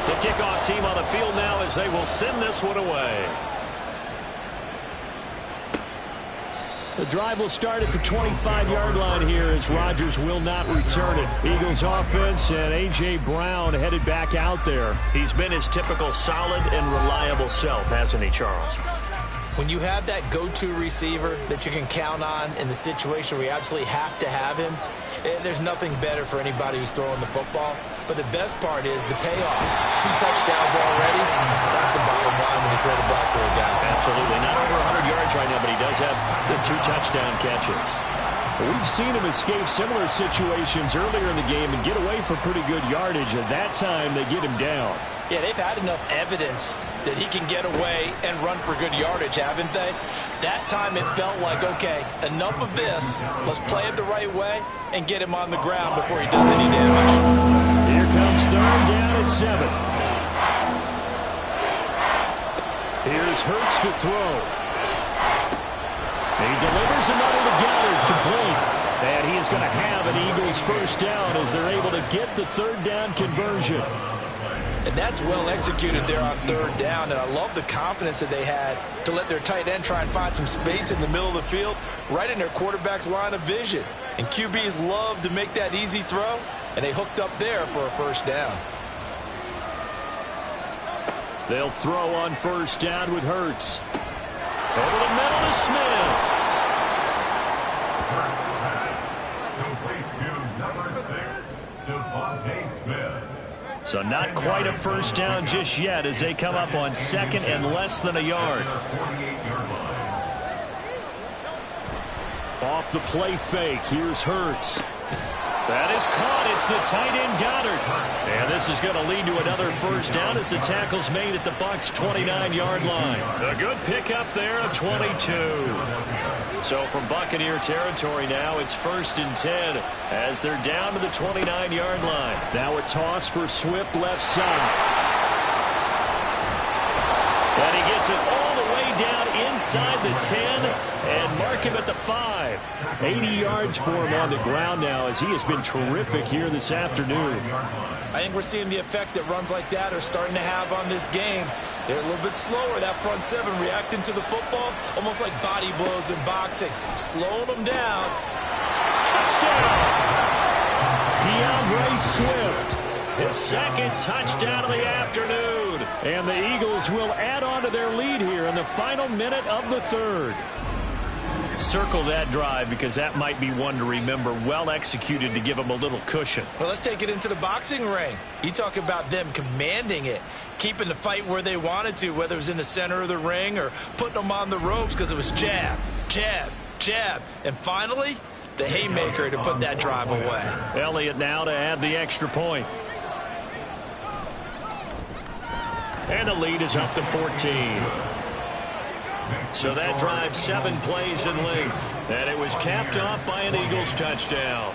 The kickoff team on the field now as they will send this one away. The drive will start at the 25-yard line here as Rodgers will not return it. Eagles offense and A.J. Brown headed back out there. He's been his typical solid and reliable self, hasn't he, Charles? When you have that go-to receiver that you can count on in the situation where you absolutely have to have him, there's nothing better for anybody who's throwing the football. But the best part is the payoff. 2 touchdowns already. That's the bottom line when you throw the ball to a guy. Absolutely. Not over 100 yards right now, but he does have the 2 touchdown catches. We've seen him escape similar situations earlier in the game and get away for pretty good yardage. At that time, they get him down. Yeah, they've had enough evidence that he can get away and run for good yardage, haven't they? That time it felt like, okay, enough of this. Let's play it the right way and get him on the ground before he does any damage. Here comes 3rd down at 7. Here's Hurts to throw. He delivers another to Goddard, complete. And he is going to have an Eagles first down as they're able to get the 3rd down conversion. And that's well executed there on 3rd down. And I love the confidence that they had to let their tight end try and find some space in the middle of the field, right in their quarterback's line of vision. And QBs love to make that easy throw, and they hooked up there for a first down. They'll throw on 1st down with Hurts. Over the middle to Smith. Hurts pass. Complete to number 6, Devontae Smith. So not quite a first down just yet as they come up on 2nd and less than a yard. Off the play fake, here's Hurts. That is caught. It's the tight end Goddard. And this is going to lead to another first down as the tackle's made at the Bucs' 29-yard line. A good pickup there of 22. So from Buccaneer territory now, it's 1st and 10 as they're down to the 29-yard line. Now a toss for Swift left side. And he gets it all the way down inside the 10 and mark him at the 5. 80 yards for him on the ground now as he has been terrific here this afternoon. I think we're seeing the effect that runs like that are starting to have on this game. They're a little bit slower, that front seven, reacting to the football, almost like body blows in boxing. Slowing them down. Touchdown! DeAndre Swift. His second touchdown of the afternoon. And the Eagles will add on to their lead here in the final minute of the third. Circle that drive because that might be one to remember. Well executed to give them a little cushion. Well, let's take it into the boxing ring. You talk about them commanding it, keeping the fight where they wanted to, whether it was in the center of the ring or putting them on the ropes because it was jab, jab, jab. And finally, the haymaker to put that drive away. Elliott now to add the extra point. And the lead is up to 14. So that drive 7 plays in length. And it was capped off by an Eagles touchdown.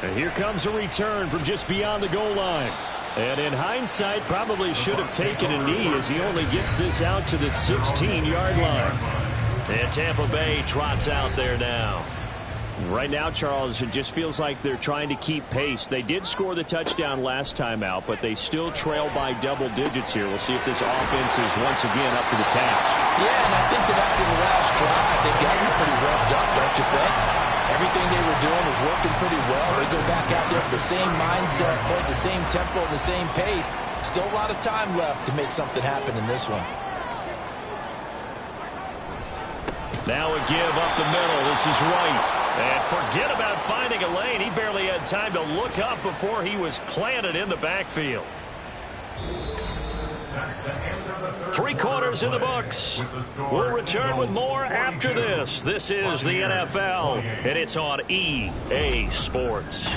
And here comes a return from just beyond the goal line. And in hindsight, probably should have taken a knee as he only gets this out to the 16-yard line. And Tampa Bay trots out there now. Right now, Charles, it just feels like they're trying to keep pace. They did score the touchdown last time out, but they still trail by double digits here. We'll see if this offense is once again up to the task. Yeah, and I think that after the last drive, they've gotten pretty revved up, don't you think? Everything they were doing was working pretty well. They go back out there with the same mindset, play the same tempo, the same pace. Still a lot of time left to make something happen in this one. Now a give up the middle. This is White. And forget about finding a lane. He barely had time to look up before he was planted in the backfield. 3 quarters in the books. We'll return with more after this. This is the NFL, and it's on EA Sports.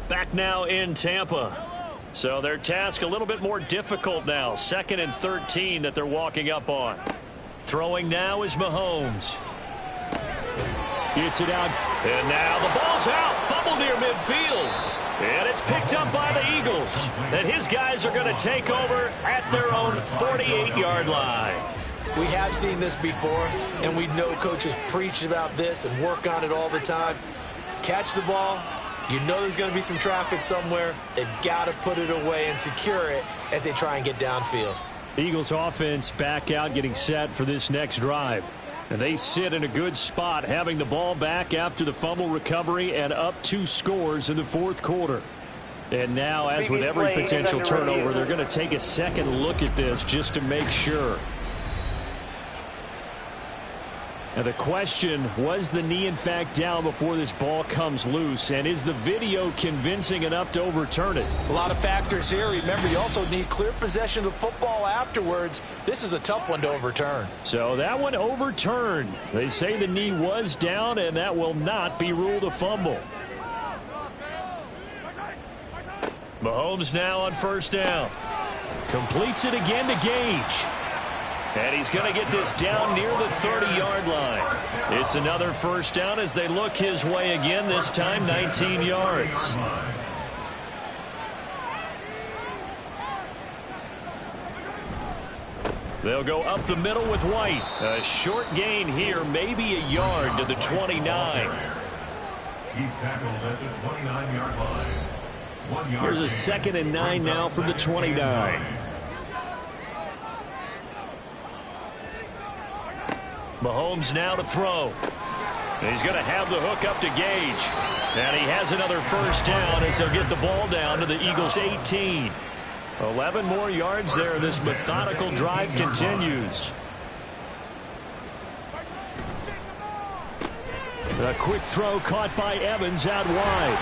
Back now in Tampa. So their task a little bit more difficult now. 2nd and 13 that they're walking up on. Throwing now is Mahomes. Gets it out. And now the ball's out. Fumble near midfield. And it's picked up by the Eagles. And his guys are going to take over at their own 48-yard line. We have seen this before, and we know coaches preach about this and work on it all the time. Catch the ball. You know there's going to be some traffic somewhere. They've got to put it away and secure it as they try and get downfield. Eagles offense back out, getting set for this next drive. And they sit in a good spot, having the ball back after the fumble recovery and up 2 scores in the 4th quarter. And now, as with every potential turnover, they're going to take a second look at this just to make sure. Now the question, was the knee in fact down before this ball comes loose? And is the video convincing enough to overturn it? A lot of factors here. Remember, you also need clear possession of the football afterwards. This is a tough one to overturn. So that one overturned. They say the knee was down, and that will not be ruled a fumble. Mahomes now on 1st down. Completes it again to Gage. And he's going to get this down near the 30-yard line. It's another 1st down as they look his way again, this time 19 yards. They'll go up the middle with White. A short gain here, maybe a yard to the 29. He's tackled at the 29-yard line. 1 yard. Here's a 2nd and 9 now from the 29. Mahomes now to throw. He's going to have the hook up to Gage. And he has another 1st down as they'll get the ball down to the Eagles' 18. 11 more yards there. This methodical drive continues. A quick throw caught by Evans out wide.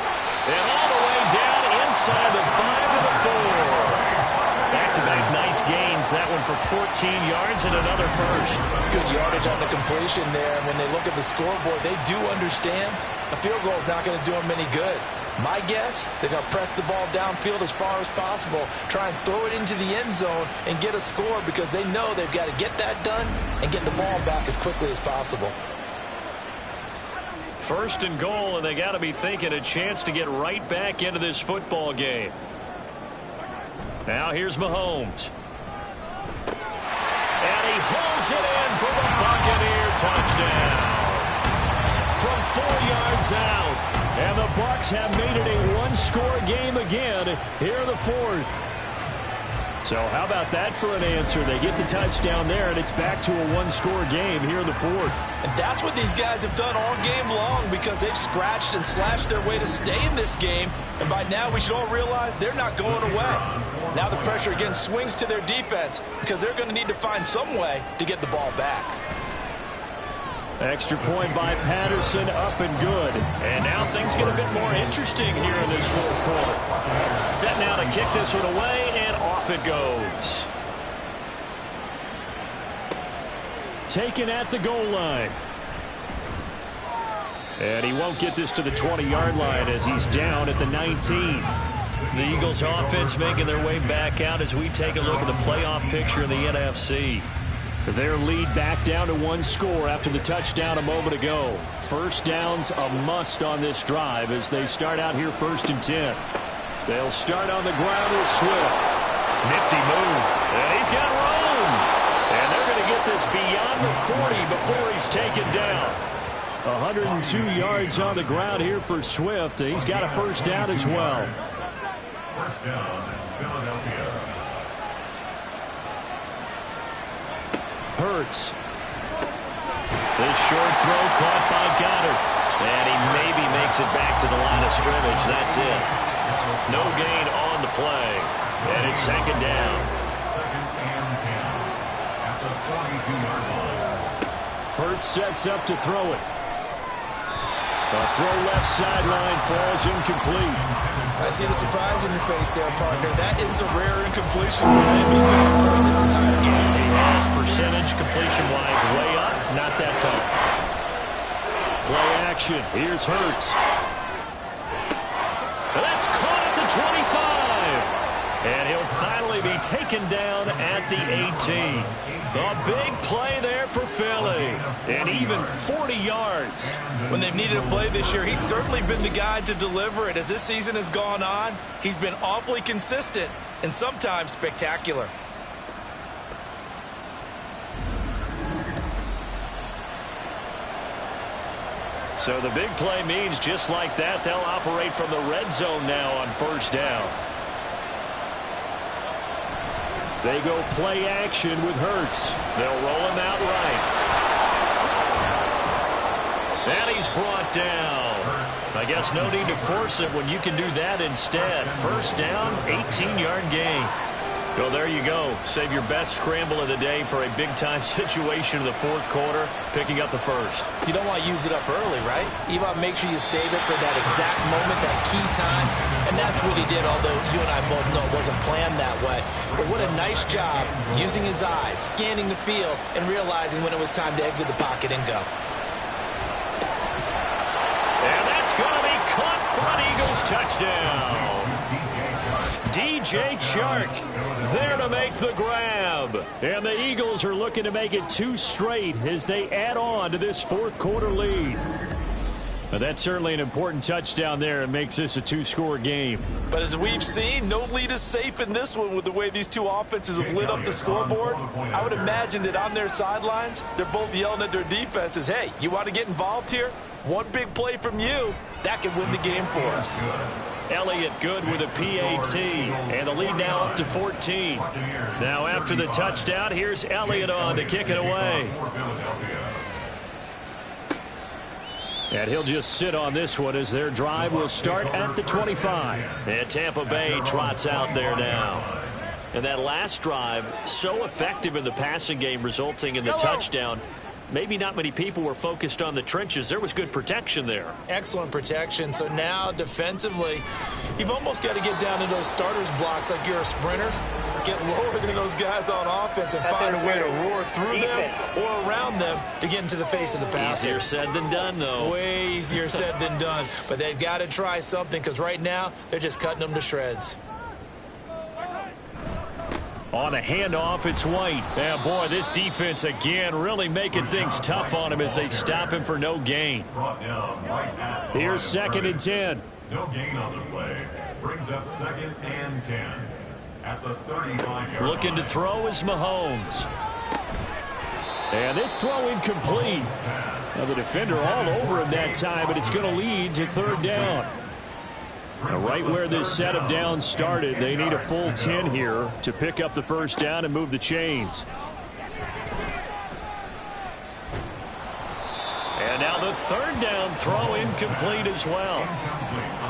And all the way down inside the 5 to the 4. Back-to-back nice gains. That one for 14 yards and another first. Good yardage on the completion there. When they look at the scoreboard, they do understand a field goal is not going to do them any good. My guess, they're going to press the ball downfield as far as possible, try and throw it into the end zone and get a score because they know they've got to get that done and get the ball back as quickly as possible. First and goal, and they got to be thinking a chance to get right back into this football game. Now here's Mahomes. And he hauls it in for the Buccaneer touchdown. From 4 yards out. And the Bucs have made it a one-score game again here in the fourth. So how about that for an answer? They get the touchdown there, and it's back to a one-score game here in the fourth. And that's what these guys have done all game long because they've scratched and slashed their way to stay in this game. And by now we should all realize they're not going away. Now the pressure again swings to their defense because they're going to need to find some way to get the ball back. Extra point by Patterson, up and good. And now things get a bit more interesting here in this fourth quarter. Set now to kick this one away, and off it goes. Taken at the goal line. And he won't get this to the 20-yard line as he's down at the 19. The Eagles offense making their way back out as we take a look at the playoff picture in the NFC. Their lead back down to one score after the touchdown a moment ago. First down's a must on this drive as they start out here 1st and 10. They'll start on the ground with Swift. Nifty move. And he's got room. And they're going to get this beyond the 40 before he's taken down. 102 yards on the ground here for Swift. He's got a first down as well. First down, Philadelphia. Hurts. This short throw caught by Goddard. And he maybe makes it back to the line of scrimmage. That's it. No gain on the play. And it's second down. Second and 10 at the 42-yard line. Hurts sets up to throw it. The throw left sideline falls incomplete. I see the surprise in your face there, partner. That is a rare incompletion for him. He's been on point this entire game. He has percentage completion-wise way up. Not that time. Play action. Here's Hurts. That's caught at the 25. And he'll finally be taken down at the 18. A big play there for Philly. And even 40 yards. When they've needed a play this year, he's certainly been the guy to deliver it. As this season has gone on, he's been awfully consistent and sometimes spectacular. So the big play means just like that, they'll operate from the red zone now on first down. They go play action with Hurts. They'll roll him out right. And he's brought down. I guess no need to force it when you can do that instead. First down, 18-yard gain. Well, there you go. Save your best scramble of the day for a big-time situation in the fourth quarter, picking up the first. You don't want to use it up early, right? You want to make sure you save it for that exact moment, that key time. And that's what he did, although you and I both know it wasn't planned that way. But what a nice job using his eyes, scanning the field, and realizing when it was time to exit the pocket and go. And that's going to be caught for an Eagles touchdown. DJ Chark there to make the grab. And the Eagles are looking to make it 2 straight as they add on to this fourth quarter lead. But that's certainly an important touchdown there and makes this a 2-score game. But as we've seen, no lead is safe in this one with the way these two offenses have lit up the scoreboard. I would imagine that on their sidelines, they're both yelling at their defenses, hey, you want to get involved here? One big play from you, that could win the game for us. Elliott good with a PAT, and the lead now up to 14. Now after the touchdown, here's Elliott on to kick it away. And he'll just sit on this one as their drive will start at the 25. And Tampa Bay trots out there now. And that last drive, so effective in the passing game, resulting in the touchdown. Maybe not many people were focused on the trenches. There was good protection there. Excellent protection. So now defensively, you've almost got to get down to those starters blocks like you're a sprinter. get lower than those guys on offense and find a way to roar through them or around them to get into the face of the passer. Easier said than done, though. Way easier said than done. But they've got to try something because right now they're just cutting them to shreds. On a handoff, it's White. Yeah, boy, this defense again really making things tough on him as they stop him for no gain. Here's 2nd and 10. No gain on the play. Brings up 2nd and 10 at the 35-yard line. Looking to throw is Mahomes. And this throw incomplete. Now the defender all over him that time, but it's going to lead to 3rd down. Now right where this set of downs started, they need a full 10 here to pick up the 1st down and move the chains. And now the 3rd down throw incomplete as well.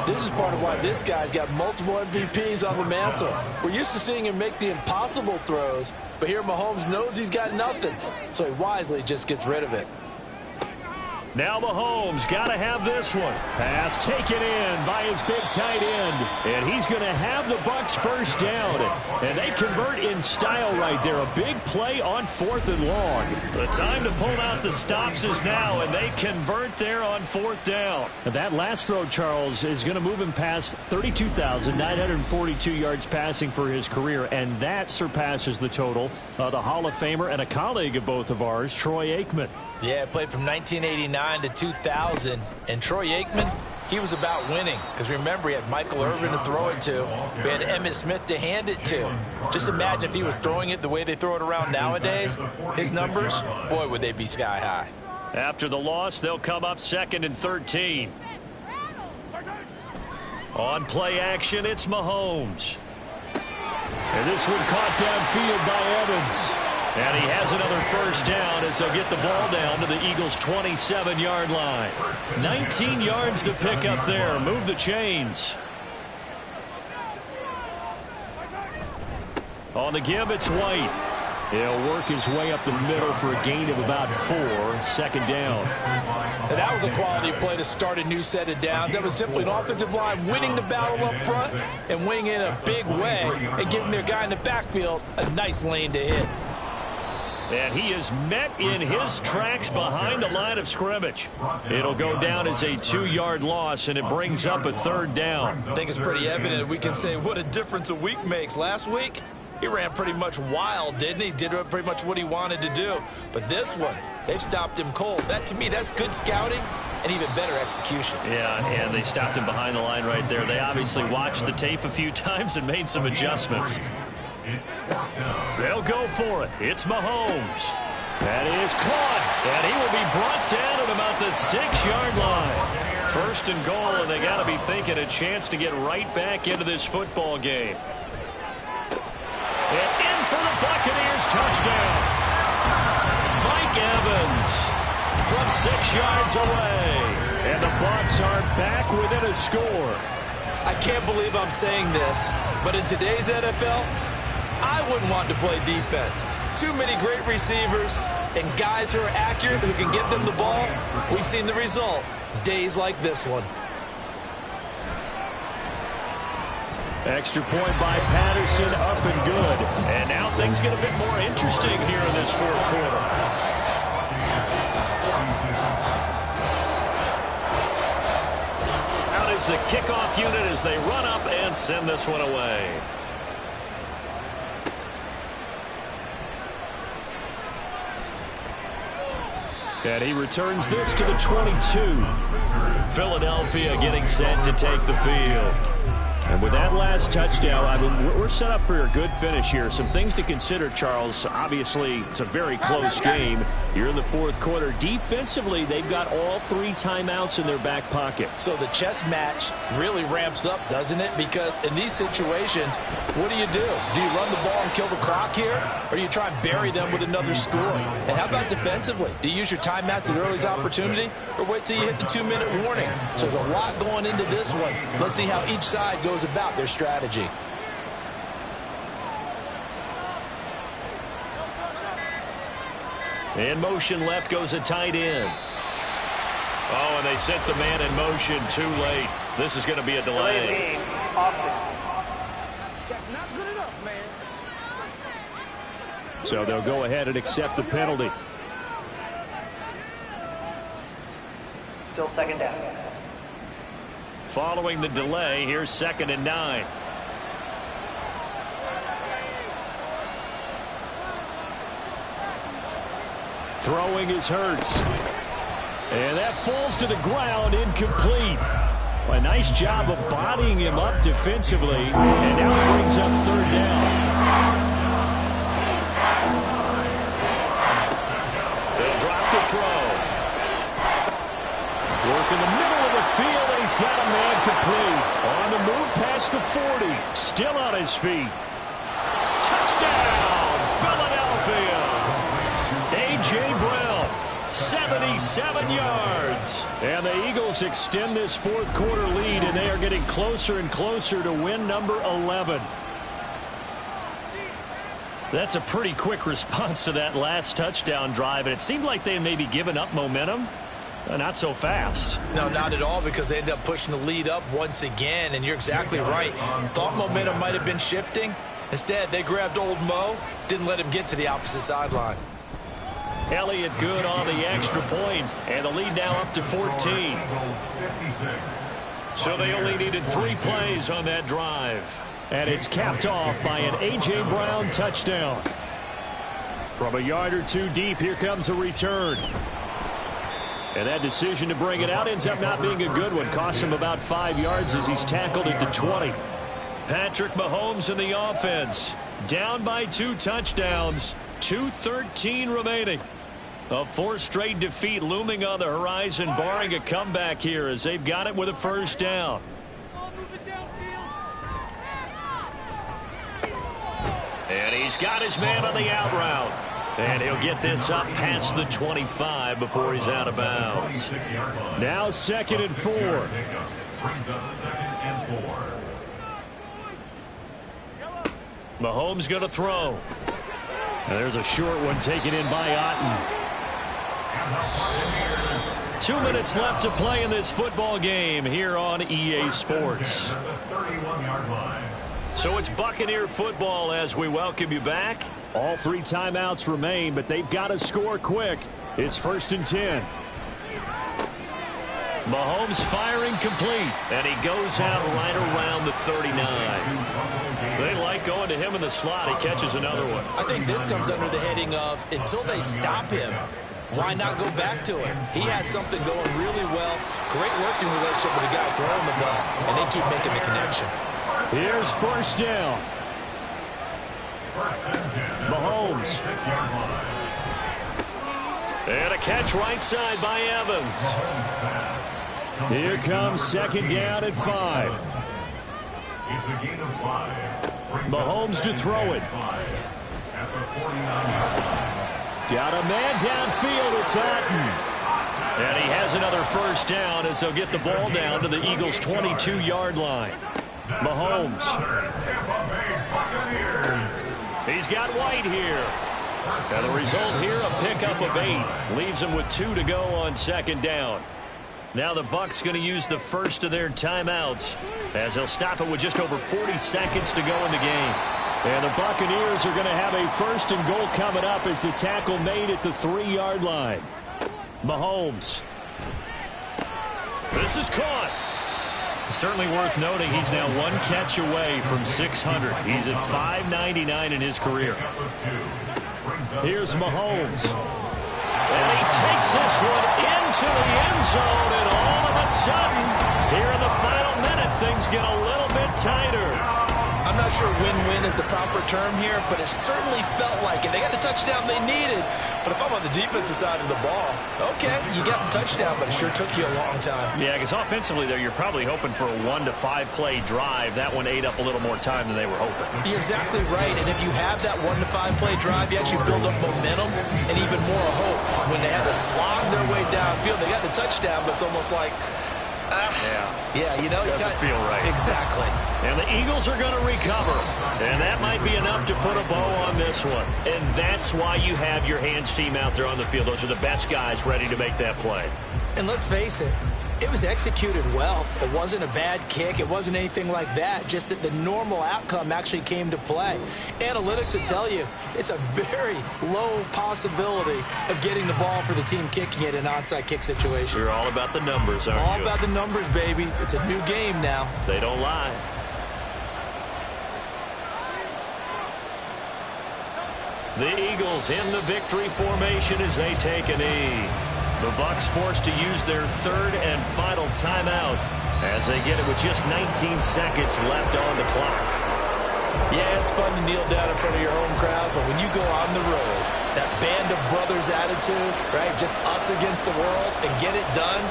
This is part of why this guy's got multiple MVPs on the mantle. We're used to seeing him make the impossible throws, but here Mahomes knows he's got nothing, so he wisely just gets rid of it. Now Mahomes got to have this one. Pass taken in by his big tight end. And he's going to have the Bucs 1st down. And they convert in style right there. A big play on 4th and long. The time to pull out the stops is now, and they convert there on 4th down. And that last throw, Charles, is going to move him past 32,942 yards passing for his career. And that surpasses the total of the Hall of Famer and a colleague of both of ours, Troy Aikman. Yeah, played from 1989 to 2000. And Troy Aikman, he was about winning. Because remember, he had Michael Irvin to throw it to. We had Emmitt Smith to hand it to. Just imagine if he was throwing it the way they throw it around nowadays. His numbers, boy, would they be sky high. After the loss, they'll come up 2nd and 13. On play action, it's Mahomes. And this one caught downfield by Evans. And he has another 1st down as they'll get the ball down to the Eagles' 27-yard line. 19 yards to pick up there. Move the chains. On the give, it's White. He'll work his way up the middle for a gain of about 4. 2nd down. And that was a quality play to start a new set of downs. That was simply an offensive line winning the battle up front and winning in a big way and giving their guy in the backfield a nice lane to hit. And he is met in his tracks behind the line of scrimmage. It'll go down as a 2-yard loss, and it brings up a 3rd down. I think it's pretty evident. We can say what a difference a week makes. Last week, he ran pretty much wild, didn't he? Did pretty much what he wanted to do. But this one, they've stopped him cold. That, to me, that's good scouting and even better execution. Yeah, and they stopped him behind the line right there. They obviously watched the tape a few times and made some adjustments. They'll go for it. It's Mahomes. That is caught, and he will be brought down at about the 6-yard line. 1st and goal, and they got to be thinking a chance to get right back into this football game. And in for the Buccaneers, touchdown. Mike Evans from 6 yards away, and the Bucs are back within a score. I can't believe I'm saying this, but in today's NFL, I wouldn't want to play defense. Too many great receivers and guys who are accurate who can get them the ball. We've seen the result. Days like this one. Extra point by Patterson, up and good. And now things get a bit more interesting here in this 4th quarter. Out is the kickoff unit as they run up and send this one away. And he returns this to the 22. Philadelphia getting set to take the field. And with that last touchdown, I mean, we're set up for a good finish here. Some things to consider, Charles. Obviously, it's a very close game. You're in the 4th quarter. Defensively, they've got all 3 timeouts in their back pocket. So the chess match really ramps up, doesn't it? Because in these situations, what do? Do you run the ball and kill the clock here? Or do you try and bury them with another score? And how about defensively? Do you use your timeouts at earliest opportunity? Or wait till you hit the 2-minute warning? So there's a lot going into this one. Let's see how each side goes about their strategy. In motion left goes a tight end. Oh, and they sent the man in motion too late. This is going to be a delay. That's not good enough, man. So they'll go ahead and accept the penalty. Still second down. Following the delay, here's 2nd and 9. Throwing is Hurts. And that falls to the ground, incomplete. A nice job of bodying him up defensively, and now it brings up 3rd down. They'll drop the throw. Work in the middle of the field, and he's got a man complete. On the move past the 40. Still on his feet. Touchdown, Philadelphia. A.J. Brown, 77 yards. And the Eagles extend this 4th quarter lead, and they are getting closer and closer to win number 11. That's a pretty quick response to that last touchdown drive, and it seemed like they had maybe given up momentum. Not so fast. No, not at all, because they ended up pushing the lead up once again, and you're exactly right. Thought momentum might have been shifting. Instead, they grabbed old Mo, didn't let him get to the opposite sideline. Elliott good on the extra point, and the lead now up to 14. So they only needed 3 plays on that drive. And it's capped off by an A.J. Brown touchdown. From a yard or 2 deep, here comes a return. And that decision to bring it out ends up not being a good one. Costs him about 5 yards as he's tackled at the 20. Patrick Mahomes in the offense. Down by 2 touchdowns. 2:13 remaining. A 4th straight defeat looming on the horizon, barring a comeback here as they've got it with a 1st down. And he's got his man on the out route. And he'll get this up past the 25 before he's out of bounds. Now 2nd and 4. Brings up 2nd and 4. Mahomes going to throw. And there's a short one taken in by Otten. 2 minutes left to play in this football game here on EA Sports. So it's Buccaneer football as we welcome you back. All 3 timeouts remain, but they've got to score quick. It's 1st and 10. Mahomes firing complete, and he goes out right around the 39. They like going to him in the slot. He catches another one. I think this comes under the heading of, until they stop him, why not go back to him? He has something going really well. Great working relationship with the guy throwing the ball, and they keep making the connection. Here's 1st down. Mahomes. And a catch right side by Evans. Here comes 2nd down at 5. It's a gain of 5. Mahomes to throw it. Got a man downfield. It's Otten. And he has another 1st down as they'll get the ball down to the Eagles' 22-yard line. Mahomes. He's got White here. And the result here, a pickup of 8. Leaves him with 2 to go on 2nd down. Now the Bucs going to use the first of their timeouts as they'll stop it with just over 40 seconds to go in the game. And the Buccaneers are going to have a 1st and goal coming up as the tackle made at the 3-yard line. Mahomes. This is caught. Certainly worth noting he's now 1 catch away from 600. He's at 599 in his career. Here's Mahomes. And he takes this one into the end zone, and all of a sudden, here in the final minute, things get a little bit tighter. I'm not sure win-win is the proper term here, but it certainly felt like it. They got the touchdown they needed, but if I'm on the defensive side of the ball, okay, you got the touchdown, but it sure took you a long time. Yeah, because offensively, though, you're probably hoping for a 1 to 5 play drive. That one ate up a little more time than they were hoping. You're exactly right, and if you have that 1 to 5 play drive, you actually build up momentum and even more hope. When they had to slog their way downfield, they got the touchdown, but it's almost like, yeah, you know, doesn't feel right. Exactly. And the Eagles are going to recover. And that might be enough to put a bow on this one. And that's why you have your hands team out there on the field. Those are the best guys ready to make that play. And let's face it, It was executed well. It wasn't a bad kick. It wasn't anything like that. Just that the normal outcome actually came to play. Analytics will tell you it's a very low possibility of getting the ball for the team kicking it in an onside kick situation. You're all about the numbers, aren't you? All about the numbers, baby. It's a new game now. They don't lie. The Eagles in the victory formation as they take a knee. The Bucs forced to use their third and final timeout as they get it with just 19 seconds left on the clock. Yeah, it's fun to kneel down in front of your home crowd, but when you go on the road, that band of brothers attitude, right, just us against the world, and get it done,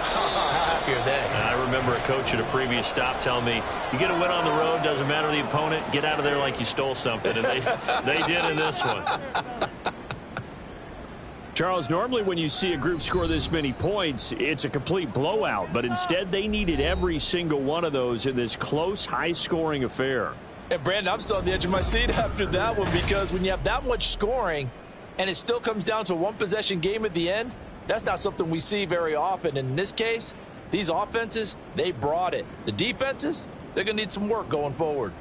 how happy are they? I remember a coach at a previous stop telling me, you get a win on the road, doesn't matter the opponent, get out of there like you stole something, and they did in this one. Charles, normally when you see a group score this many points, it's a complete blowout. But instead, they needed every single one of those in this close, high-scoring affair. And, Brandon, I'm still on the edge of my seat after that one because when you have that much scoring and it still comes down to a one-possession game at the end, that's not something we see very often. In this case, these offenses, they brought it. The defenses, they're going to need some work going forward.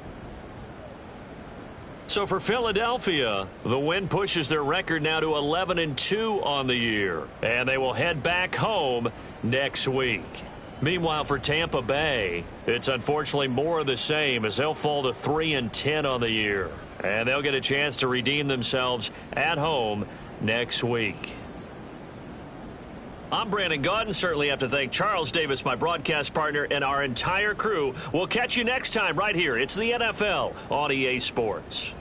So for Philadelphia, the win pushes their record now to 11-2 on the year, and they will head back home next week. Meanwhile, for Tampa Bay, it's unfortunately more of the same as they'll fall to 3-10 on the year, and they'll get a chance to redeem themselves at home next week. I'm Brandon Gaudin. Certainly have to thank Charles Davis, my broadcast partner, and our entire crew. We'll catch you next time right here. It's the NFL on EA Sports.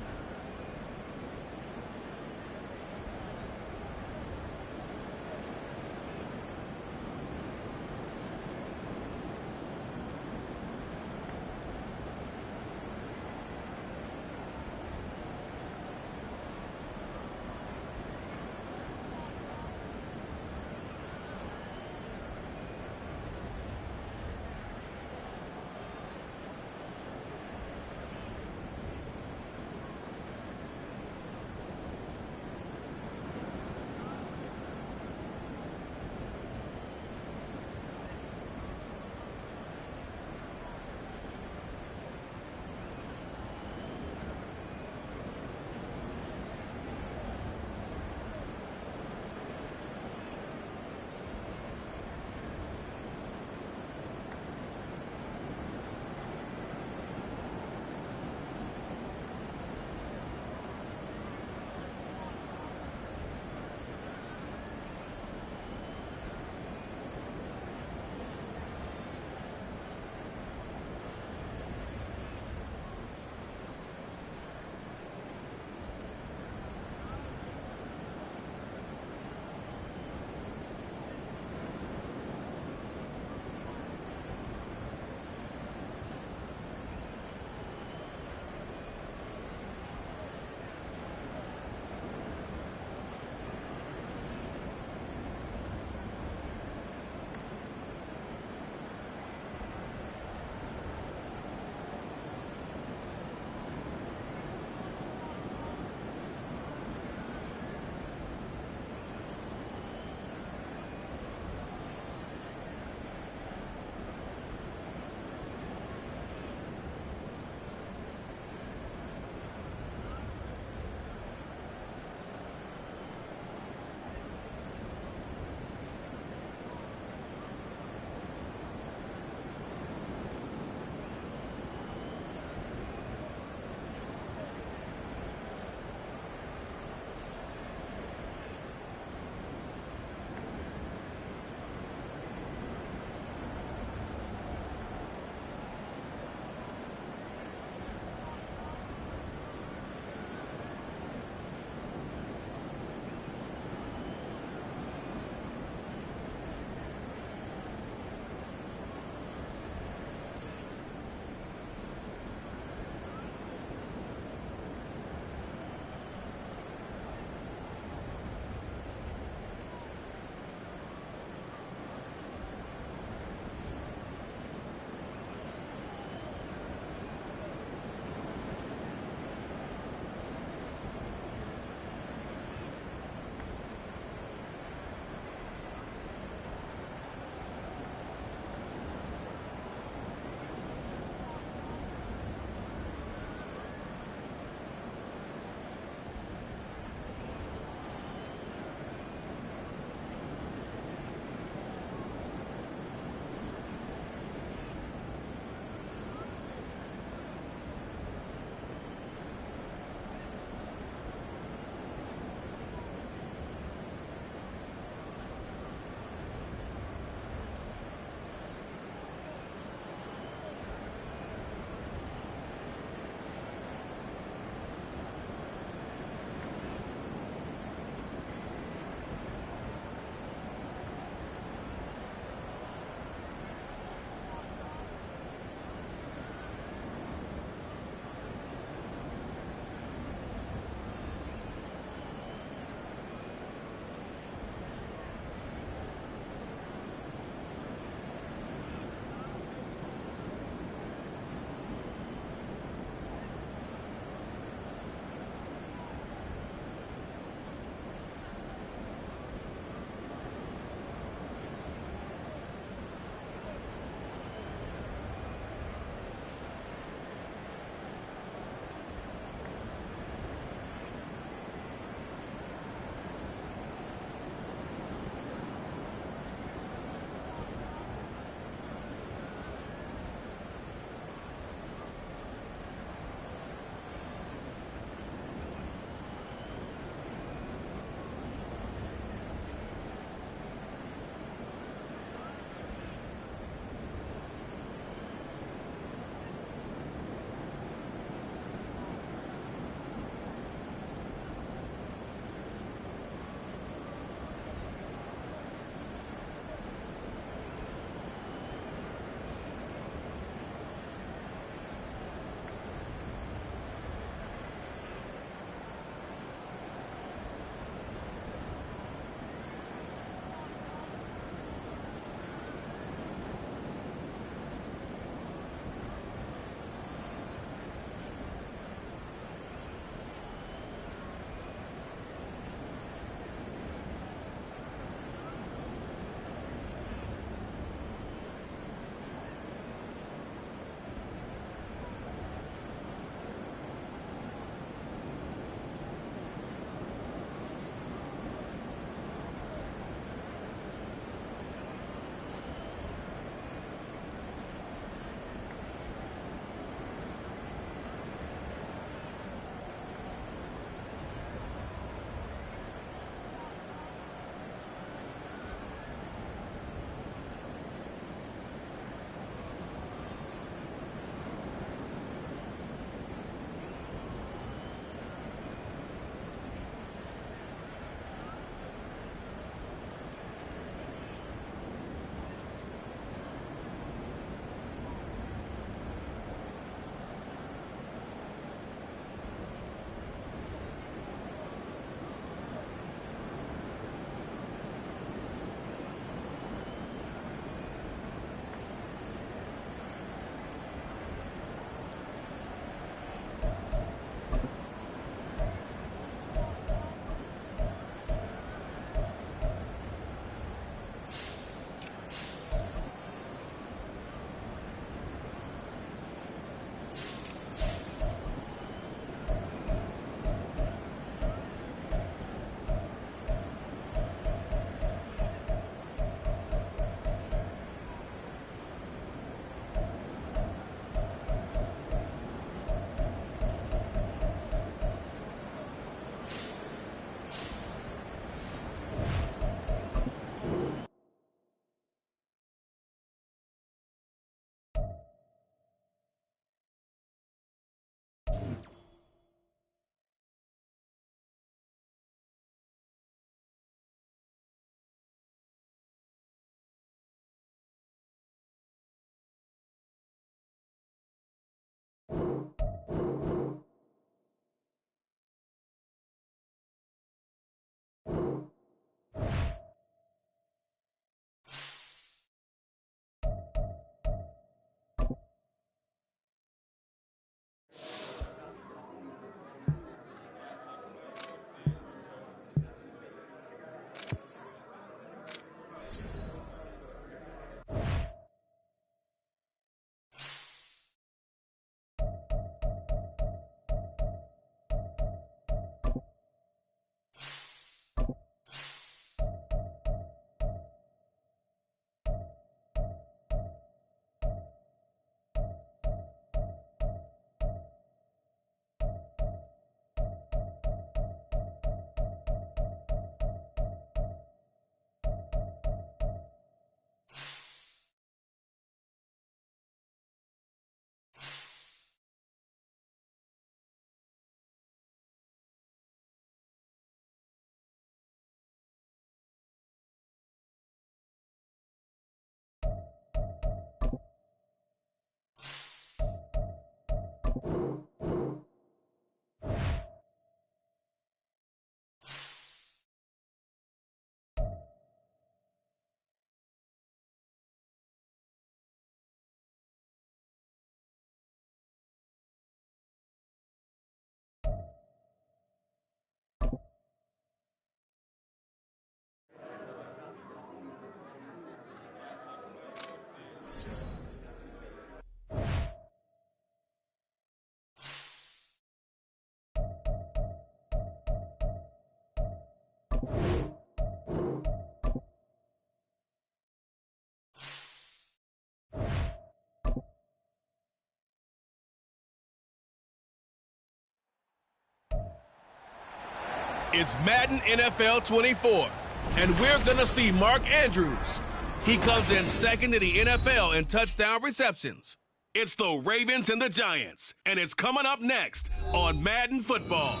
It's Madden NFL 24, and we're going to see Mark Andrews. He comes in second in the NFL in touchdown receptions. It's the Ravens and the Giants, and it's coming up next on Madden Football.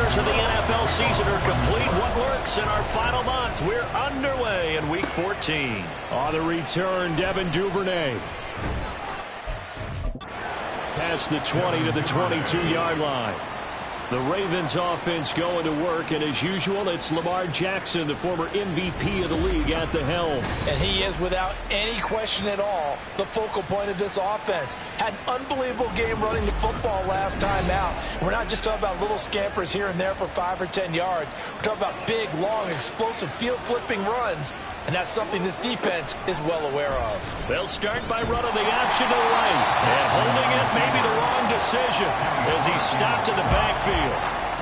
Of the NFL season are complete. What lurks in our final month? We're underway in Week 14. On the return, Devin Duvernay. Past the 20 to the 22-yard line. The Ravens offense going to work, and as usual, it's Lamar Jackson, the former MVP of the league, at the helm. And he is, without any question at all, the focal point of this offense. Had an unbelievable game running the football last time out. We're not just talking about little scampers here and there for 5 or 10 yards. We're talking about big, long, explosive, field-flipping runs. And that's something this defense is well aware of. They'll start by running the option to the right. And holding it may be the wrong decision as he stopped in the backfield.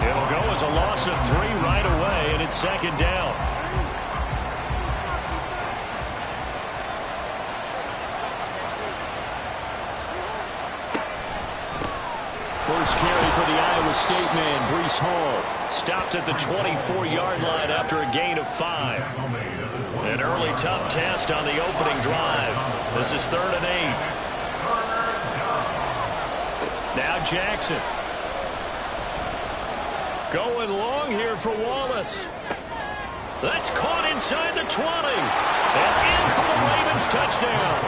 It'll go as a loss of 3 right away, and it's second down. First carry for the Iowa State man, Breece Hall. Stopped at the 24-yard line after a gain of 5. An early tough test on the opening drive. This is 3rd and 8. Now Jackson. Going long here for Wallace. That's caught inside the 20. And in for the Ravens touchdown.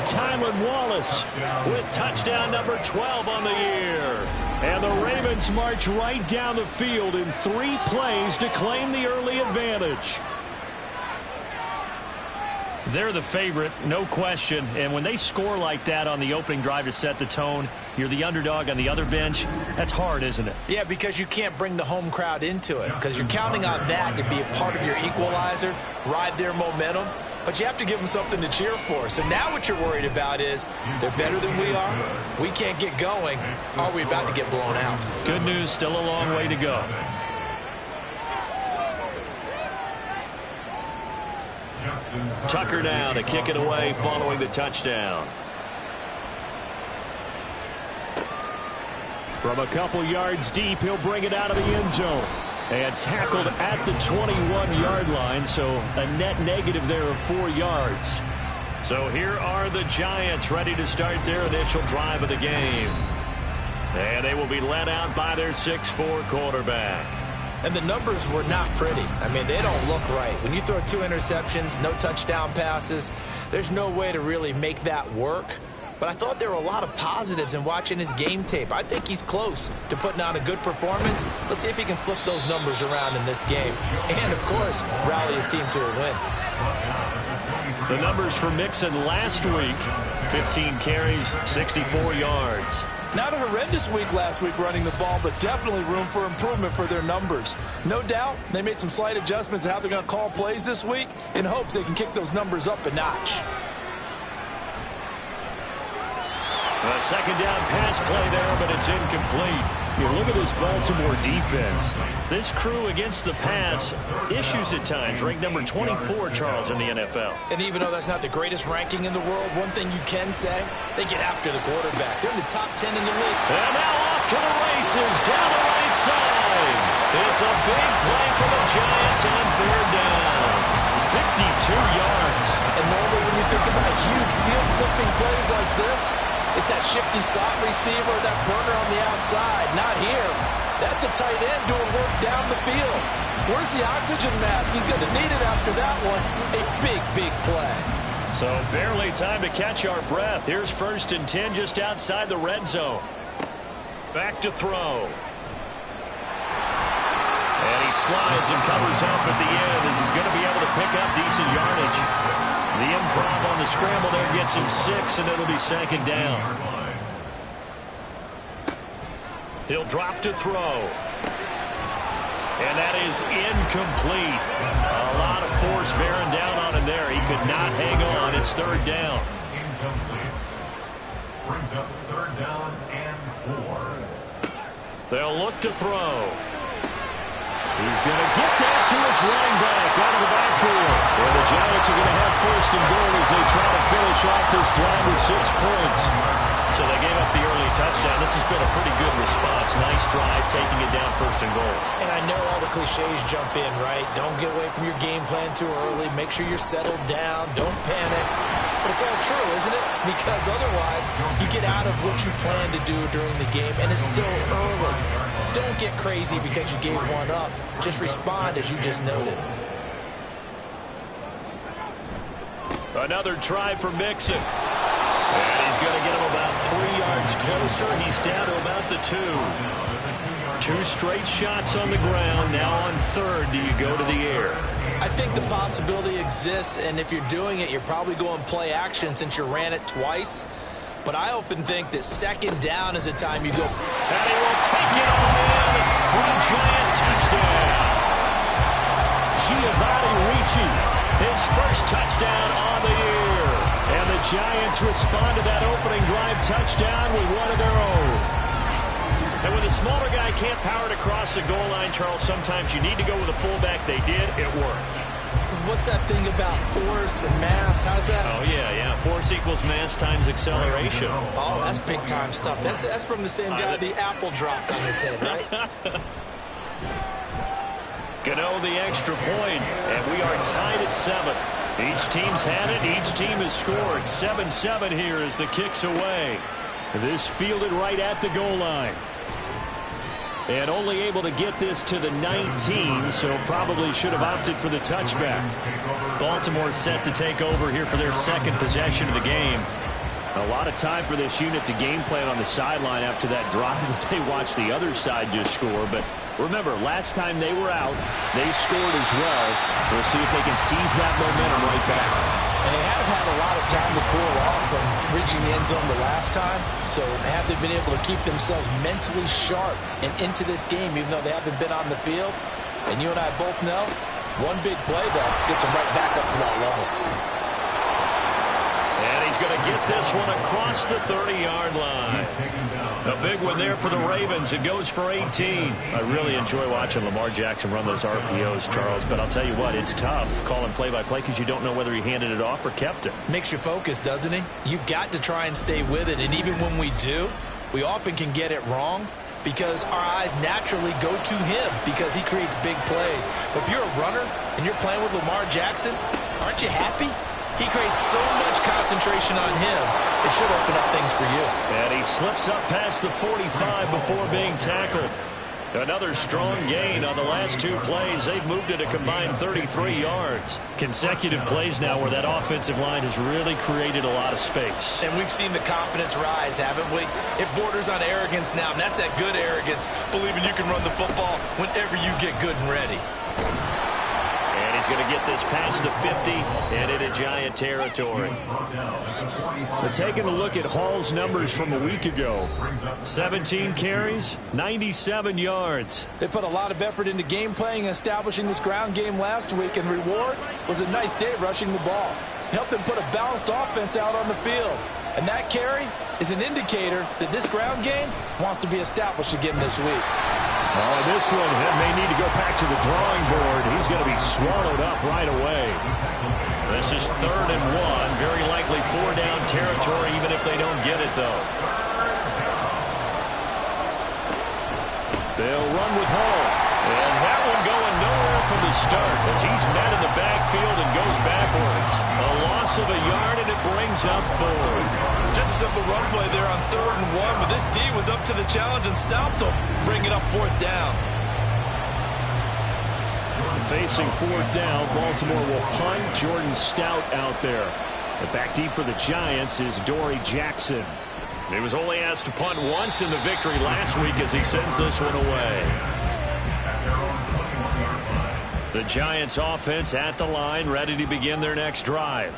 Tylan Wallace with touchdown number 12 on the year. And the Ravens march right down the field in 3 plays to claim the early advantage. They're the favorite, no question. And when they score like that on the opening drive to set the tone, you're the underdog on the other bench. That's hard, isn't it? Yeah, because you can't bring the home crowd into it, because you're counting on that to be a part of your equalizer, ride their momentum. But you have to give them something to cheer for. So now what you're worried about is they're better than we are. We can't get going. Are we about to get blown out? Good news, still a long way to go. Tucker now to kick it away following the touchdown. From a couple yards deep, he'll bring it out of the end zone. And tackled at the 21-yard line, so a net negative there of 4 yards. So here are the Giants ready to start their initial drive of the game. And they will be led out by their 6'4" quarterback. And the numbers were not pretty. I mean, they don't look right. When you throw 2 interceptions, no touchdown passes, there's no way to really make that work. But I thought there were a lot of positives in watching his game tape. I think he's close to putting on a good performance. Let's see if he can flip those numbers around in this game. And, of course, rally his team to a win. The numbers for Mixon last week, 15 carries, 64 yards. Not a horrendous week last week running the ball, but definitely room for improvement for their numbers. No doubt they made some slight adjustments to how they're going to call plays this week in hopes they can kick those numbers up a notch. A second down pass play there, but it's incomplete. You look at this Baltimore defense. This crew against the pass, issues at times, ranked number 24, Charles, in the NFL. And even though that's not the greatest ranking in the world, one thing you can say, they get after the quarterback. They're in the top 10 in the league. And now off to the races, down the right side. It's a big play for the Giants on 3rd down. 52 yards. And normally when you think about huge field-flipping plays like this, it's that shifty slot receiver, that burner on the outside. Not here. That's a tight end doing work down the field. Where's the oxygen mask? He's going to need it after that one. A big, big play. So barely time to catch our breath. Here's 1st and 10 just outside the red zone. Back to throw. And he slides and covers up at the end as he's going to be able to pick up decent yardage. The improv on the scramble there gets him 6, and it'll be 2nd down. He'll drop to throw. And that is incomplete. A lot of force bearing down on him there. He could not hang on. It's 3rd down. Incomplete. Brings up 3rd down and 4. They'll look to throw. He's going to get that to his right Giants are going to have first and goal as they try to finish off this drive with 6 points. So they gave up the early touchdown. This has been a pretty good response. Nice drive, taking it down first and goal. And I know all the cliches jump in, right? Don't get away from your game plan too early. Make sure you're settled down. Don't panic. But it's all true, isn't it? Because otherwise, you get out of what you plan to do during the game, and it's still early. Don't get crazy because you gave one up. Just respond as you just noted. Another try for Mixon. And he's going to get him about 3 yards closer. He's down to about the 2. 2 straight shots on the ground. Now on third, do you go to the air? I think the possibility exists, and if you're doing it, you're probably going play action since you ran it twice. But I often think that second down is a time you go. And he will take it on in for a Giant touchdown. Giovanni Ricci, his first touchdown on the year. And the Giants respond to that opening drive touchdown with one of their own. And when the smaller guy can't power it across the goal line, Charles, sometimes you need to go with a fullback. They did. It worked. What's that thing about force and mass? How's that? Oh, yeah. Force equals mass times acceleration. Oh, that's big-time stuff. That's from the same guy the apple dropped on his head, right? Gano the extra point, and we are tied at 7. Each team's had it. Each team has scored. 7-7 here as the kick's away. This fielded right at the goal line. And only able to get this to the 19, so probably should have opted for the touchback. Baltimore set to take over here for their second possession of the game. A lot of time for this unit to game plan on the sideline after that drive that they watched the other side just score. But remember, last time they were out, they scored as well. We'll see if they can seize that momentum right back. And they have had a lot of time to cool off from reaching the end zone the last time. So have they been able to keep themselves mentally sharp and into this game, even though they haven't been on the field? And you and I both know, one big play, though, gets them right back up to that level. And he's going to get this one across the 30-yard line. A big one there for the Ravens. It goes for 18. I really enjoy watching Lamar Jackson run those RPOs, Charles. But I'll tell you what, it's tough calling play-by-play because you don't know whether he handed it off or kept it. Makes you focus, doesn't he? You've got to try and stay with it. And even when we do, we often can get it wrong because our eyes naturally go to him because he creates big plays. But if you're a runner and you're playing with Lamar Jackson, aren't you happy? He creates so much concentration on him, it should open up things for you. And he slips up past the 45 before being tackled. Another strong gain on the last 2 plays. They've moved it a combined 33 yards. Consecutive plays now where that offensive line has really created a lot of space. And we've seen the confidence rise, haven't we? It borders on arrogance now, and that's that good arrogance, believing you can run the football whenever you get good and ready. He's going to get this past the 50 and into Giant territory. But taking a look at Hall's numbers from a week ago, 17 carries, 97 yards. They put a lot of effort into game playing and establishing this ground game last week, and reward was a nice day rushing the ball. Helped them put a balanced offense out on the field. And that carry is an indicator that this ground game wants to be established again this week. Oh, this one may need to go back to the drawing board. He's going to be swallowed up right away. This is 3rd and 1. Very likely 4-down territory, even if they don't get it, though. They'll run with Hall. And that one going nowhere from the start as he's met in the backfield and goes backwards. A loss of a yard, and it brings up 4. Just a simple run play there on 3rd and 1, but this D was up to the challenge and stopped them, bringing up 4th down. Facing 4th down, Baltimore will punt. Jordan Stout out there. And back deep for the Giants is Dory Jackson. He was only asked to punt once in the victory last week as he sends this one away. The Giants offense at the line, ready to begin their next drive.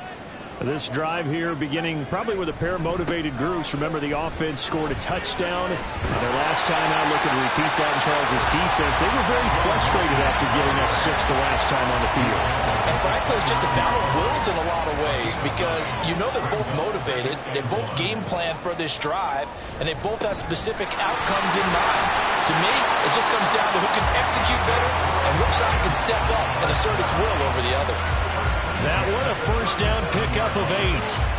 This drive here beginning probably with a pair of motivated groups. Remember, the offense scored a touchdown. And their last time out, looking to repeat that in Charles' defense. They were very frustrated after giving up 6 the last time on the field. And frankly, it's just a battle of wills in a lot of ways because you know they're both motivated. They both game plan for this drive, and they both have specific outcomes in mind. To me, it just comes down to who can execute better and which side can step up and assert its will over the other. That one a first down pickup of 8.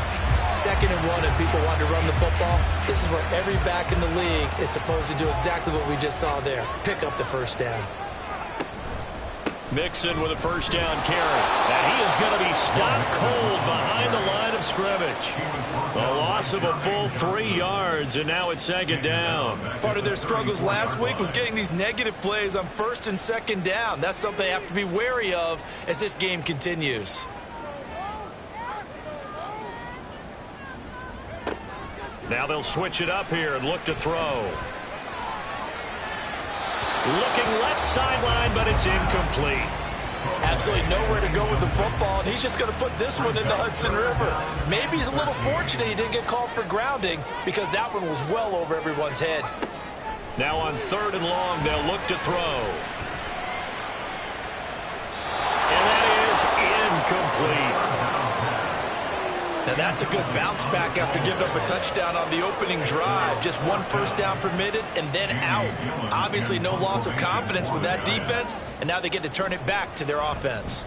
2nd and 1, and people want to run the football. This is where every back in the league is supposed to do exactly what we just saw there. Pick up the first down. Mixon with a first down carry. And he is going to be stopped cold behind the line of scrimmage. The loss of a full 3 yards, and now it's 2nd down. Part of their struggles last week was getting these negative plays on 1st and 2nd down. That's something they have to be wary of as this game continues. Now they'll switch it up here and look to throw. Looking left sideline, but it's incomplete. Absolutely nowhere to go with the football, and he's just going to put this one in the Hudson River. Maybe he's a little fortunate he didn't get called for grounding because that one was well over everyone's head. Now on 3rd and long, they'll look to throw. And that is incomplete. Now that's a good bounce back after giving up a touchdown on the opening drive. Just 1 first down permitted and then out. Obviously no loss of confidence with that defense, and now they get to turn it back to their offense.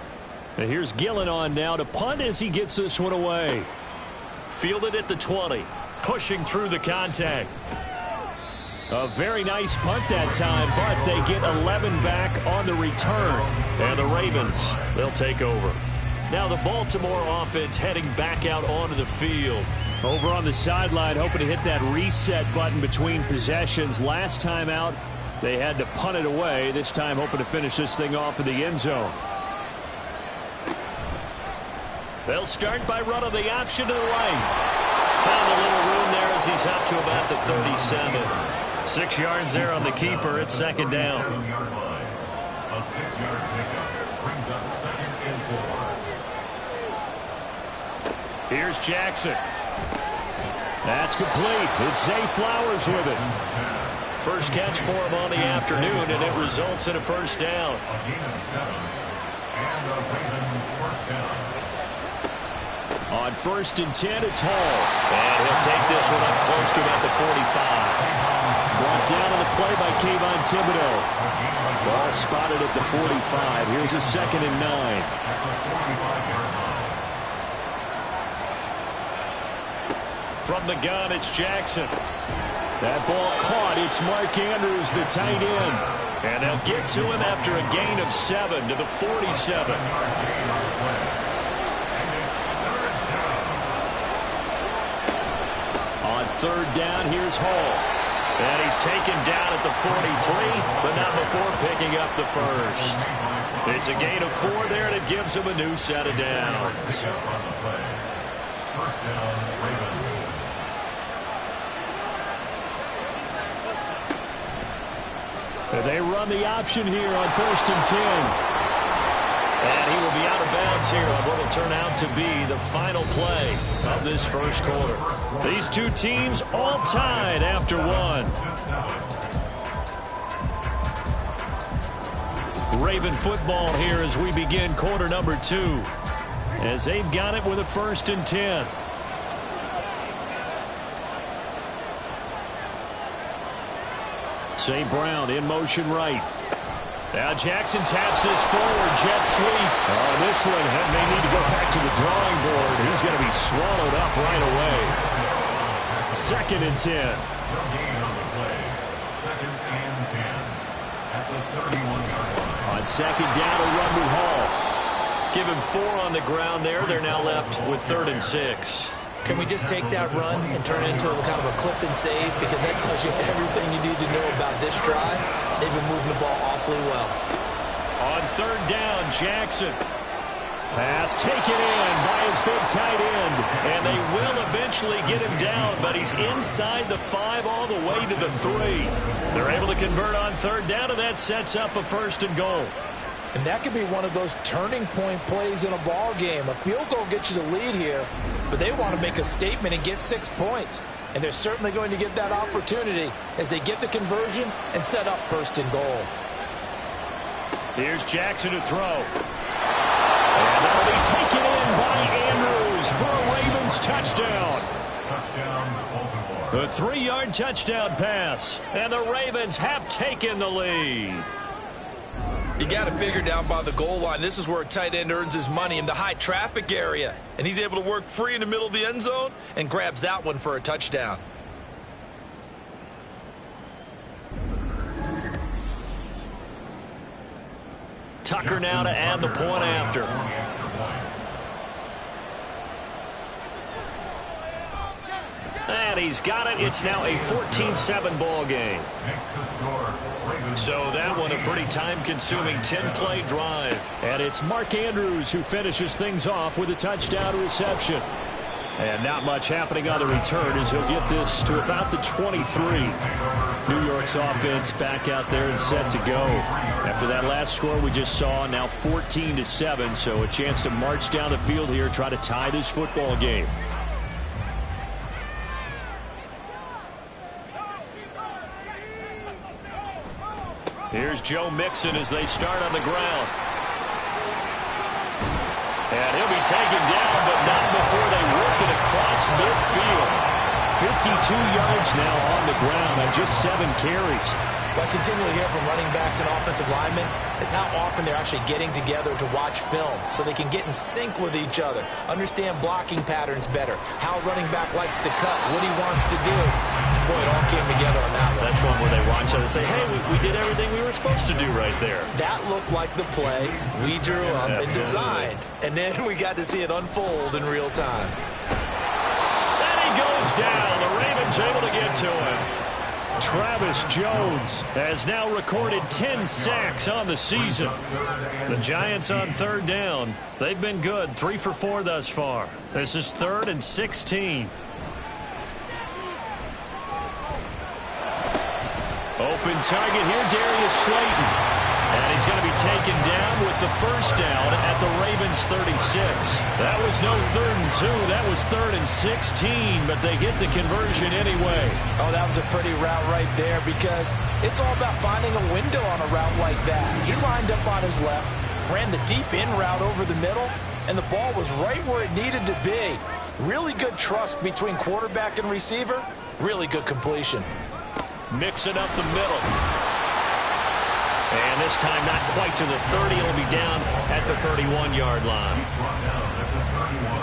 And here's Gillen on now to punt as he gets this one away. Fielded at the 20, pushing through the contact. A very nice punt that time, but they get 11 back on the return. And the Ravens, they'll take over. Now the Baltimore offense heading back out onto the field. Over on the sideline, hoping to hit that reset button between possessions. Last time out, they had to punt it away. This time hoping to finish this thing off in the end zone. They'll start by running the option to the right. Found a little room there as he's up to about the 37. 6 yards there on the keeper. It's 2nd down. A 6-yard pickup brings up 2nd and 4. Here's Jackson. That's complete. It's Zay Flowers with it. First catch for him on the afternoon, and it results in a first down. A gain of 7, and a Raven first down. On 1st and 10, it's Hall. And he'll take this one up close to about the 45. Brought down on the play by Kayvon Thibodeau. Ball spotted at the 45. Here's a 2nd and 9. From the gun, it's Jackson. That ball caught. It's Mark Andrews, the tight end. And they'll get to him after a gain of 7 to the 47. On 3rd down, here's Hall. And he's taken down at the 43, but not before picking up the first. It's a gain of 4 there, and it gives him a new set of downs. First down, Ravens. They run the option here on 1st and 10. And he will be out of bounds here on what will turn out to be the final play of this first quarter. These two teams all tied after 1. Raven football here as we begin quarter number 2. As they've got it with a 1st and 10. St. Brown in motion right. Now Jackson taps this forward, jet sweep. Oh, this one may need to go back to the drawing board. He's going to be swallowed up right away. 2nd and 10. Gain on the play. 2nd and 10 at the 31-yard line. On 2nd down, a run to Hall. Give him 4 on the ground there. They're now left with 3rd and 6. Can we just take that run and turn it into a kind of a clip and save? Because that tells you everything you need to know about this drive. They've been moving the ball awfully well. On 3rd down, Jackson. Pass taken in by his big tight end. And they will eventually get him down, but he's inside the 5 all the way to the 3. They're able to convert on 3rd down, and that sets up a 1st and goal. And that could be one of those turning point plays in a ball game. A field goal gets you the lead here, but they want to make a statement and get 6 points. And they're certainly going to get that opportunity as they get the conversion and set up 1st and goal. Here's Jackson to throw. And that'll be taken in by Andrews for a Ravens touchdown. Touchdown, Baltimore. A 3-yard touchdown pass. And the Ravens have taken the lead. You got to figure down by the goal line. This is where a tight end earns his money, in the high traffic area. And he's able to work free in the middle of the end zone and grabs that one for a touchdown. Tucker now to add the point after. And he's got it. It's now a 14-7 ball game. So that one a pretty time-consuming 10-play drive. And it's Mark Andrews who finishes things off with a touchdown reception. And not much happening on the return as he'll get this to about the 23. New York's offense back out there and set to go. After that last score we just saw, now 14-7. So a chance to march down the field here, try to tie this football game. Here's Joe Mixon as they start on the ground. And he'll be taken down, but not before they work it across midfield. 52 yards now on the ground on just 7 carries. What I continually hear from running backs and offensive linemen is how often they're actually getting together to watch film so they can get in sync with each other, understand blocking patterns better, how a running back likes to cut, what he wants to do. Boy, it all came together on that one. That's one where they watch it and say, hey, we did everything we were supposed to do right there. That looked like the play we drew up and designed. And then we got to see it unfold in real time. And he goes down. The Ravens able to get to him. Travis Jones has now recorded 10 sacks on the season. The Giants on third down. They've been good, 3 for 4 thus far. This is 3rd and 16. Open target here, Darius Slayton. And he's going to be taken down with the first down at the Ravens 36. That was no 3rd and 2. That was 3rd and 16, but they get the conversion anyway. Oh, that was a pretty route right there because it's all about finding a window on a route like that. He lined up on his left, ran the deep in route over the middle, and the ball was right where it needed to be. Really good trust between quarterback and receiver. Really good completion. Mixing up the middle. And this time not quite to the 30. It'll be down at the 31-yard line.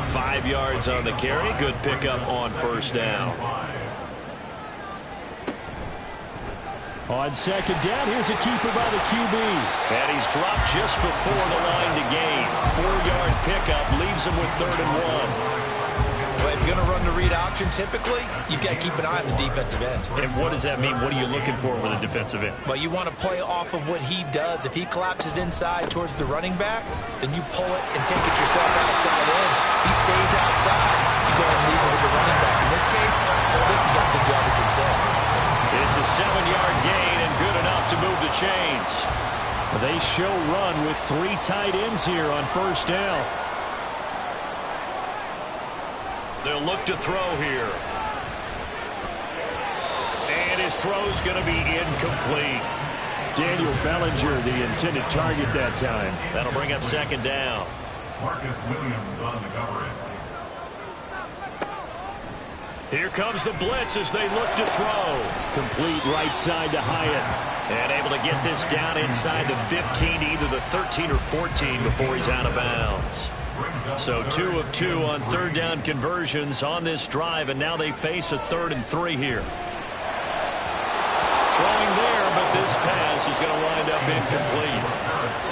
5 yards on the carry. Good pickup on first down. On second down, here's a keeper by the QB. And he's dropped just before the line to gain. 4-yard pickup leaves him with 3rd and 1. But if you're going to run the read option, typically, you've got to keep an eye on the defensive end. And what does that mean? What are you looking for with a defensive end? Well, you want to play off of what he does. If he collapses inside towards the running back, then you pull it and take it yourself outside in. If he stays outside, you go ahead and leave it with the running back. In this case, pulled it and got the yardage himself. It's a 7-yard gain and good enough to move the chains. They show run with 3 tight ends here on first down. They'll look to throw here. And his throw's going to be incomplete. Daniel Bellinger, the intended target that time. That'll bring up second down. Marcus Williams on the coverage. Here comes the blitz as they look to throw. Complete right side to Hyatt. And able to get this down inside the 15, either the 13 or 14 before he's out of bounds. So 2 of 2 on third down conversions on this drive, and now they face a 3rd and 3 here. Throwing there, but this pass is going to wind up incomplete.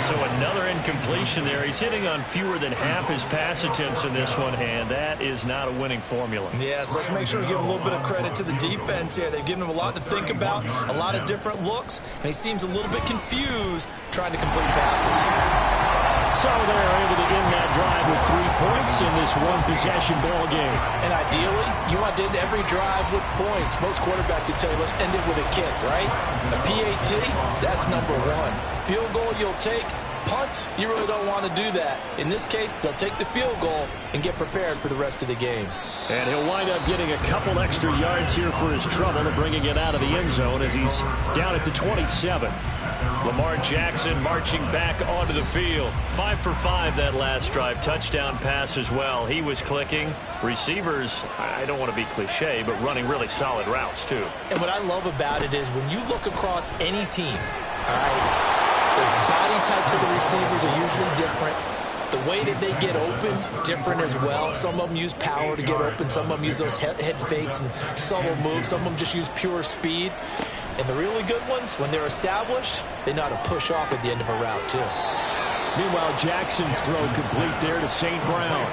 So another incompletion there. He's hitting on fewer than half his pass attempts in this one, and that is not a winning formula. Yes, let's make sure we give a little bit of credit to the defense here. They've given him a lot to think about, a lot of different looks, and he seems a little bit confused trying to complete passes. So they're able to end that drive with 3 points in this one-possession ball game. And ideally, you want to end every drive with points. Most quarterbacks would tell you, let's end it with a kick, right? A PAT, that's number 1. Field goal you'll take. Punts, you really don't want to do that. In this case, they'll take the field goal and get prepared for the rest of the game. And he'll wind up getting a couple extra yards here for his trouble and bringing it out of the end zone as he's down at the 27. Lamar Jackson marching back onto the field. 5 for 5 that last drive. Touchdown pass as well. He was clicking. Receivers, I don't want to be cliche, but running really solid routes too. And what I love about it is when you look across any team, all right, there's body types of the receivers are usually different. The way that they get open, different as well. Some of them use power to get open. Some of them use those head fakes and subtle moves. Some of them just use pure speed. And the really good ones, when they're established, they know how to push off at the end of a route, too. Meanwhile, Jackson's throw complete there to St. Brown.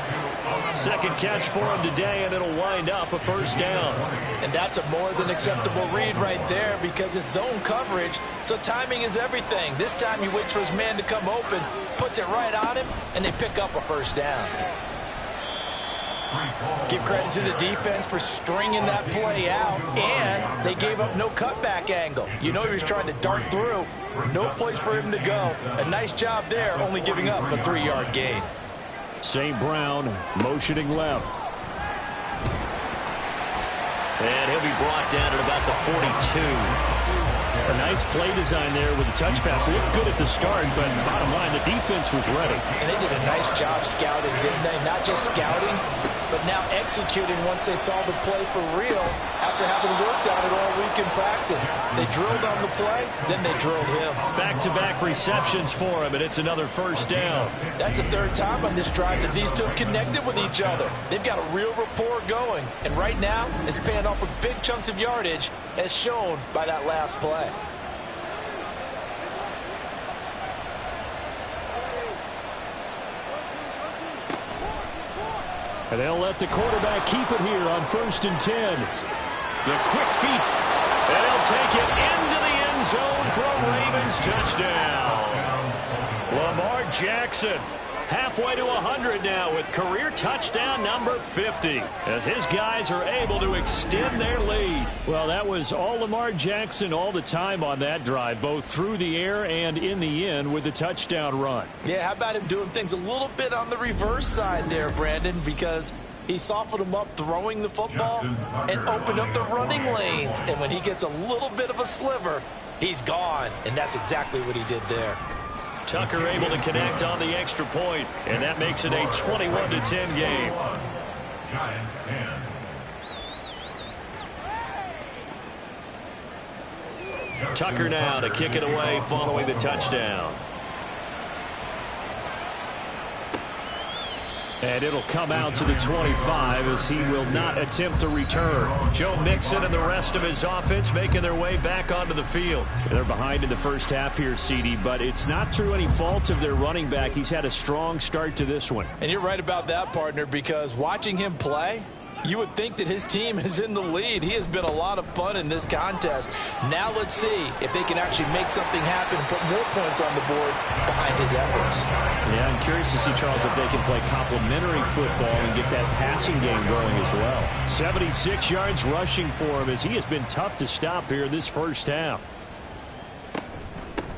Second catch for him today, and it'll wind up a first down. And that's a more than acceptable read right there because it's zone coverage, so timing is everything. This time he waits for his man to come open, puts it right on him, and they pick up a first down. Give credit to the defense for stringing that play out, and they gave up no cutback angle. You know he was trying to dart through. No place for him to go. A nice job there, only giving up a 3-yard gain. St. Brown motioning left. And he'll be brought down at about the 42. A nice play design there with the touch pass. Looked good at the start, but bottom line, the defense was ready. And they did a nice job scouting, didn't they? Not just scouting, but now executing once they saw the play for real after having worked on it all week in practice. They drilled on the play, then they drilled him. Back-to-back receptions for him, and it's another first down. That's the third time on this drive that these two have connected with each other. They've got a real rapport going, and right now it's paying off with big chunks of yardage as shown by that last play. And they'll let the quarterback keep it here on 1st and 10. The quick feet. And he'll take it into the end zone for a Ravens touchdown. Lamar Jackson halfway to 100 now with career touchdown number 50 as his guys are able to extend their lead. Well, that was all Lamar Jackson all the time on that drive, both through the air and in the end with the touchdown run. Yeah, how about him doing things a little bit on the reverse side there, Brandon, because he softened him up throwing the football and opened up the running lanes. And when he gets a little bit of a sliver, he's gone. And that's exactly what he did there. Tucker able to connect on the extra point, and that makes it a 21-10 game. Giants 10. Tucker now to kick it away following the touchdown. And it'll come out to the 25 as he will not attempt to return. Joe Mixon and the rest of his offense making their way back onto the field. They're behind in the first half here, CD, but it's not through any fault of their running back. He's had a strong start to this one. And you're right about that, partner, because watching him play, you would think that his team is in the lead. He has been a lot of fun in this contest. Now let's see if they can actually make something happen and put more points on the board behind his efforts. Yeah, I'm curious to see, Charles, if they can play complementary football and get that passing game going as well. 76 yards rushing for him as he has been tough to stop here this first half.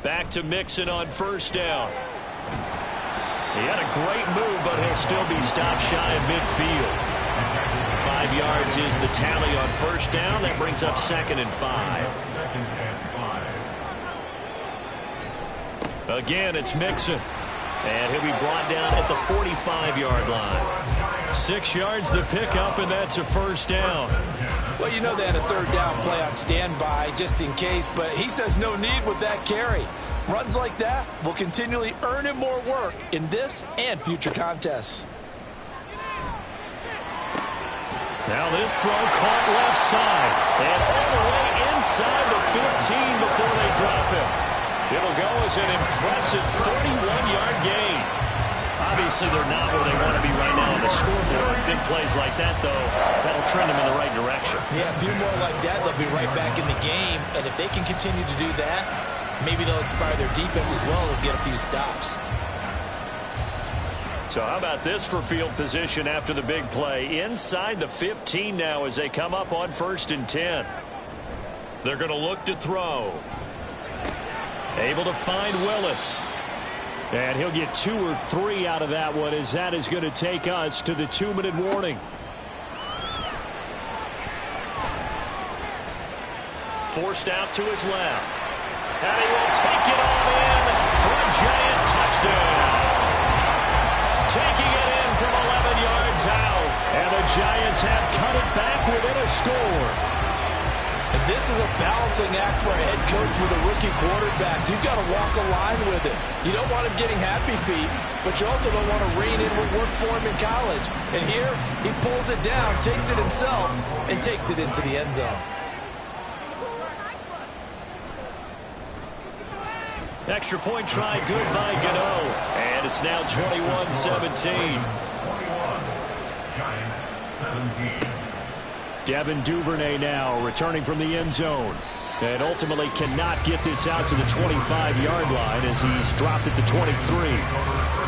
Back to Mixon on first down. He had a great move, but he'll still be stopped shy of midfield. 5 yards is the tally on first down. That brings up 2nd and 5. Again, it's Mixon. And he'll be brought down at the 45-yard line. 6 yards the pickup, and that's a first down. Well, you know they had a third down play on standby just in case, but he says no need with that carry. Runs like that will continually earn him more work in this and future contests. Now this throw caught left side. And all the way inside the 15 before they drop him. It'll go as an impressive 31-yard gain. Obviously, they're not where they want to be right now on the scoreboard. Big plays like that, though, that'll trend them in the right direction. Yeah, a few more like that, they'll be right back in the game. And if they can continue to do that, maybe they'll inspire their defense as well and get a few stops. So how about this for field position after the big play? Inside the 15 now as they come up on 1st and 10. They're going to look to throw. Able to find Willis. And he'll get 2 or 3 out of that one as that is going to take us to the 2-minute warning. Forced out to his left. And he will take it on in for a giant touchdown. Taking it in from 11 yards out. And the Giants have cut it back within a score. And this is a balancing act for a head coach with a rookie quarterback. You've got to walk a line with it. You don't want him getting happy feet, but you also don't want to rein in what worked for him in college. And here, he pulls it down, takes it himself, and takes it into the end zone. Extra point try good by Gano. And it's now 21-17. 21. Giants 17. Devin Duvernay now returning from the end zone. And ultimately cannot get this out to the 25-yard line as he's dropped at the 23.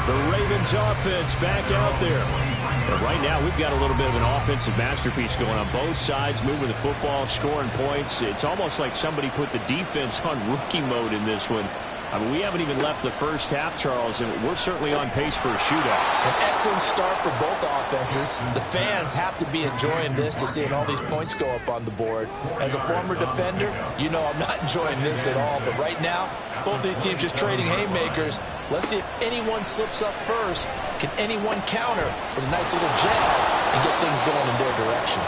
The Ravens offense back out there. And right now we've got a little bit of an offensive masterpiece going on both sides, moving the football, scoring points. It's almost like somebody put the defense on rookie mode in this one. I mean, we haven't even left the first half, Charles, and we're certainly on pace for a shootout. An excellent start for both offenses. The fans have to be enjoying this to seeing all these points go up on the board. As a former defender, you know I'm not enjoying this at all. But right now, both these teams just trading haymakers. Let's see if anyone slips up first. Can anyone counter with a nice little jab and get things going in their direction?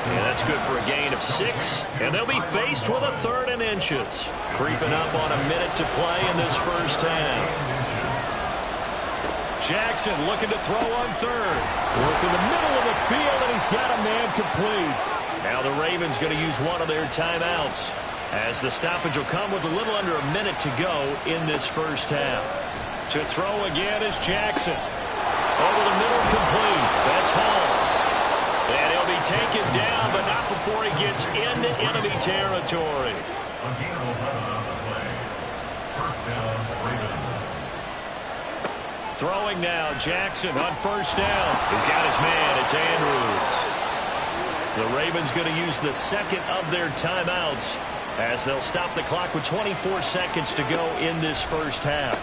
Yeah, that's good for a gain of 6. And they'll be faced with a 3rd and inches. Creeping up on a minute to play in this first half. Jackson looking to throw on 3rd. Work in the middle of the field, and he's got a man complete. Now the Ravens going to use one of their timeouts, as the stoppage will come with a little under a minute to go in this first half. To throw again is Jackson. Over the middle, complete. That's Hall. And he'll be taken down, but not before he gets into enemy territory. Throwing now, Jackson on first down. He's got his man. It's Andrews. The Ravens going to use the second of their timeouts as they'll stop the clock with 24 seconds to go in this first half.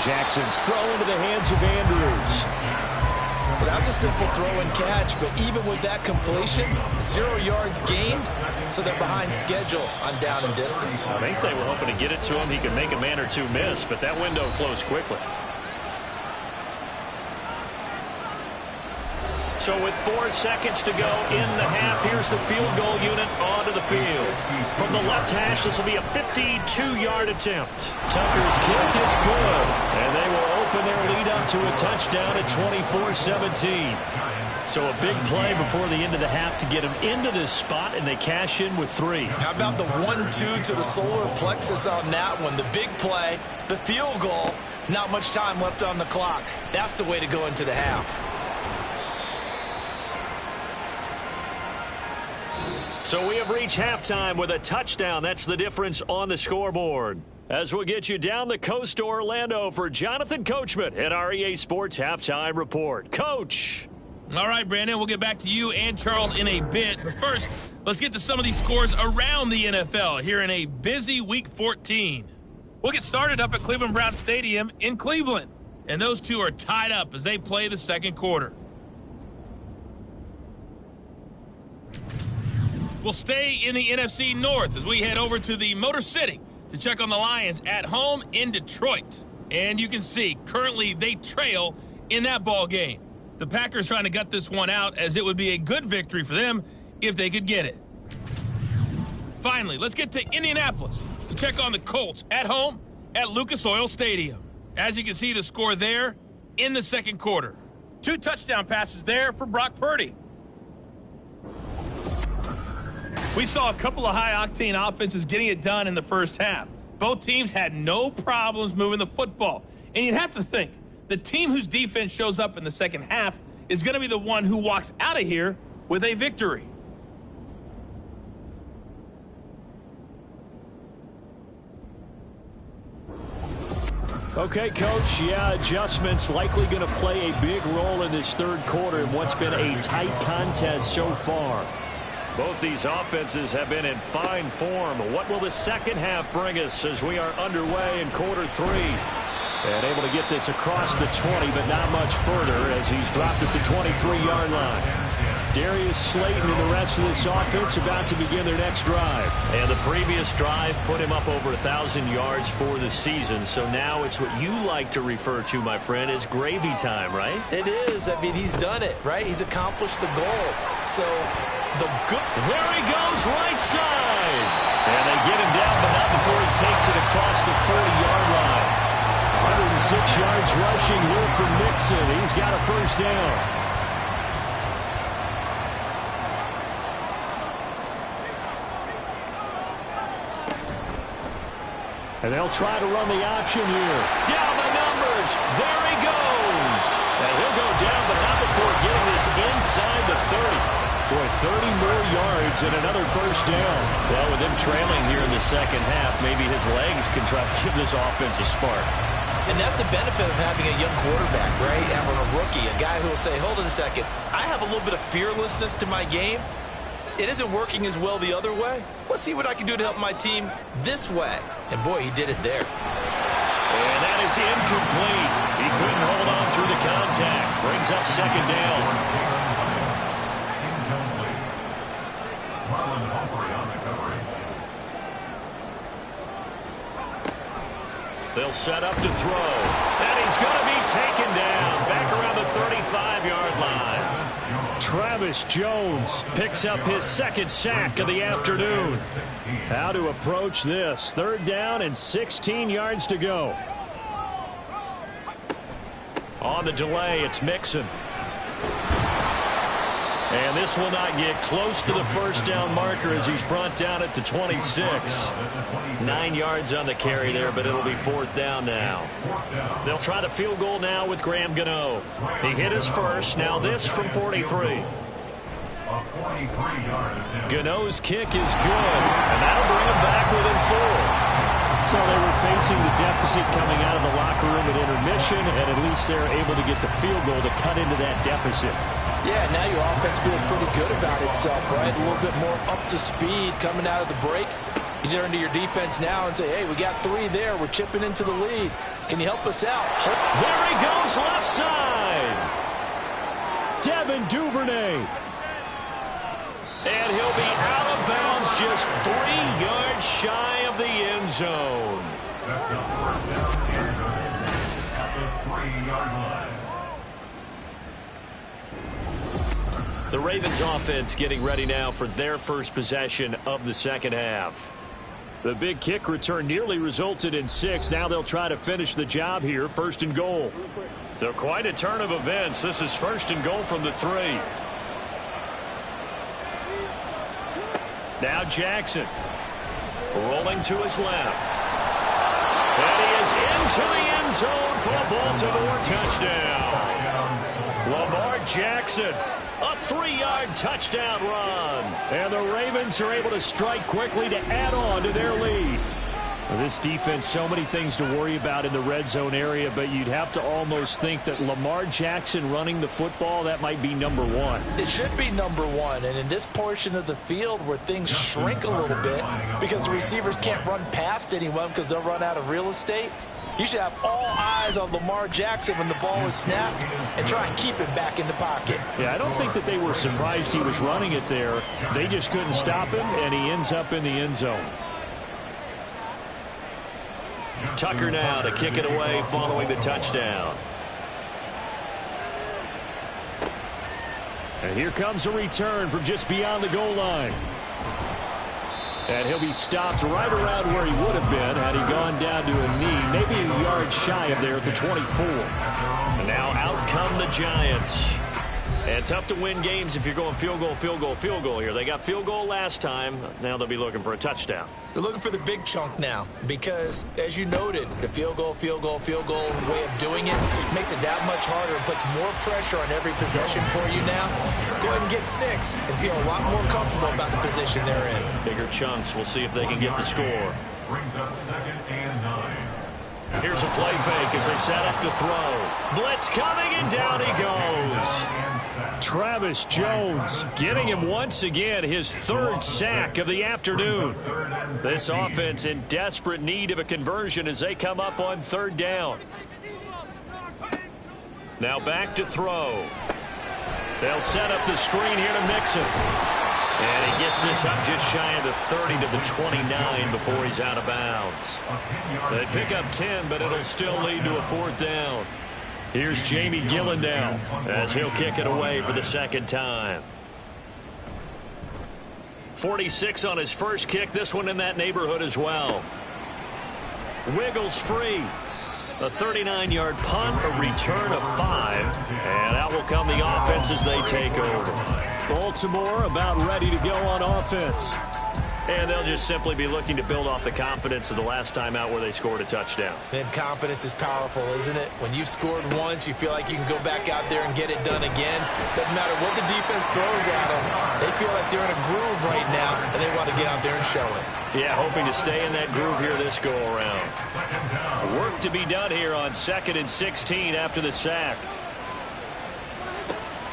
Jackson's throw into the hands of Andrews. Well, that was a simple throw and catch, but even with that completion, 0 yards gained, so they're behind schedule on down and distance. I think they were hoping to get it to him. He could make a man or two miss, but that window closed quickly. So with 4 seconds to go in the half, here's the field goal unit onto the field. From the left hash, this will be a 52-yard attempt. Tucker's kick is good, and they will open their lead up to a touchdown at 24-17. So a big play before the end of the half to get them into this spot, and they cash in with 3. How about the 1-2 to the solar plexus on that one? The big play, the field goal, not much time left on the clock. That's the way to go into the half. So we have reached halftime with a touchdown. That's the difference on the scoreboard. As we'll get you down the coast to Orlando for Jonathan Coachman at our EA Sports Halftime Report. Coach. All right, Brandon, we'll get back to you and Charles in a bit. But first, let's get to some of these scores around the NFL here in a busy Week 14. We'll get started up at Cleveland Browns Stadium in Cleveland. And those two are tied up as they play the second quarter. We'll stay in the NFC North as we head over to the Motor City to check on the Lions at home in Detroit. And you can see, currently they trail in that ball game. The Packers trying to gut this one out as it would be a good victory for them if they could get it. Finally, let's get to Indianapolis to check on the Colts at home at Lucas Oil Stadium. As you can see, the score there in the second quarter. 2 touchdown passes there for Brock Purdy. We saw a couple of high-octane offenses getting it done in the first half. Both teams had no problems moving the football. And you'd have to think, the team whose defense shows up in the second half is going to be the one who walks out of here with a victory. Okay, Coach, yeah, adjustments likely going to play a big role in this third quarter in what's been a tight contest so far. Both these offenses have been in fine form. What will the second half bring us as we are underway in quarter 3? And able to get this across the 20, but not much further as he's dropped at the 23-yard line. Darius Slayton and the rest of this offense about to begin their next drive. And the previous drive put him up over 1,000 yards for the season. So now it's what you like to refer to, my friend, as gravy time, right? It is. I mean, he's done it, right? He's accomplished the goal. So the good... There he goes, right side. And they get him down, but not before he takes it across the 40-yard line. 106 yards rushing here for Mixon. He's got a first down. And they'll try to run the option here. Down the numbers. There he goes. And he'll go down, but not before getting this inside the 30. Boy, 30 more yards and another first down. Well, with them trailing here in the second half, maybe his legs can try to give this offense a spark. And that's the benefit of having a young quarterback, right? Having a rookie, a guy who will say, hold on a second, I have a little bit of fearlessness to my game. It isn't working as well the other way. Let's see what I can do to help my team this way. And boy, he did it there. And that is incomplete. He couldn't hold on through the contact. Brings up second down. Incomplete. Marlon Humphrey on the coverage. They'll set up to throw. And he's going to be taken down. Back around the 35-yard line. Travis Jones picks up his second sack of the afternoon. How to approach this. Third down and 16 yards to go. On the delay, it's Mixon. And this will not get close to the first down marker as he's brought down at the 26. 9 yards on the carry there, but it'll be fourth down now. They'll try the field goal now with Graham Gano. He hit his first. Now this from 43. Gano's kick is good, and that'll bring him back within 4. So they were facing the deficit coming out of the locker room at intermission, and at least they're able to get the field goal to cut into that deficit. Yeah, now your offense feels pretty good about itself, right? A little bit more up to speed coming out of the break. You turn to your defense now and say, hey, we got 3 there. We're chipping into the lead. Can you help us out? There he goes, left side. Devin Duvernay. And he'll be out of bounds just 3 yards shy of the end zone. Sets up first down and good at the 3-yard line. The Ravens offense getting ready now for their first possession of the second half. The big kick return nearly resulted in 6. Now they'll try to finish the job here. First and goal. They're quite a turn of events. This is first and goal from the 3. Now Jackson rolling to his left. And he is into the end zone for a Baltimore touchdown. Lamar Jackson. A 3-yard touchdown run. And the Ravens are able to strike quickly to add on to their lead. Well, this defense, so many things to worry about in the red zone area, but you'd have to almost think that Lamar Jackson running the football, that might be number 1. It should be number 1. And in this portion of the field where things shrink a little bit because the receivers can't run past anyone because they'll run out of real estate, you should have all eyes on Lamar Jackson when the ball is snapped and try and keep him back in the pocket. Yeah, I don't think that they were surprised he was running it there. They just couldn't stop him, and he ends up in the end zone. Tucker now to kick it away following the touchdown. And here comes a return from just beyond the goal line. And he'll be stopped right around where he would have been had he gone down to a knee, maybe a yard shy of there at the 24. And now out come the Giants. And tough to win games if you're going field goal, field goal, field goal here. They got field goal last time. Now they'll be looking for a touchdown. They're looking for the big chunk now because, as you noted, the field goal way of doing it makes it that much harder and puts more pressure on every possession for you now. Go ahead and get 6 and feel a lot more comfortable about the position they're in. Bigger chunks. We'll see if they can get the score. Brings up 2nd and 9. Here's a play fake as they set up to throw. Blitz coming, and down he goes. Travis Jones getting him once again his 3rd sack of the afternoon. This offense in desperate need of a conversion as they come up on 3rd down. Now back to throw. They'll set up the screen here to Mixon. And he gets this up just shy of the 30 to the 29 before he's out of bounds. They pick up 10, but it'll still lead to a 4th down. Here's Jamie Gillen now as he'll kick it away for the 2nd time. 46 on his first kick. This one in that neighborhood as well. Wiggles free. A 39-yard punt, a return of 5, and that will come the offense as they take over. Baltimore about ready to go on offense. And they'll just simply be looking to build off the confidence of the last time out where they scored a touchdown. And confidence is powerful, isn't it? When you've scored once, you feel like you can go back out there and get it done again. Doesn't matter what the defense throws at them. They feel like they're in a groove right now, and they want to get out there and show it. Yeah, hoping to stay in that groove here this go-around. Work to be done here on 2nd and 16 after the sack.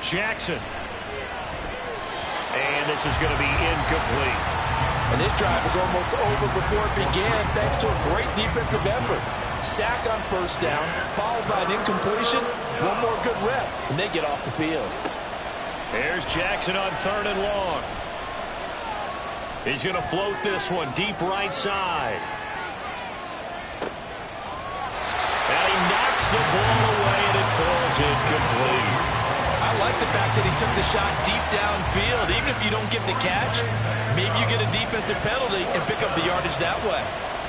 Jackson. And this is going to be incomplete. And this drive is almost over before it began thanks to a great defensive effort. Sack on 1st down, followed by an incompletion. One more good rep, and they get off the field. Here's Jackson on 3rd and long. He's going to float this one deep right side. And he knocks the ball away, and it falls incomplete. I like the fact that he took the shot deep downfield. Even if you don't get the catch, maybe you get a defensive penalty and pick up the yardage that way.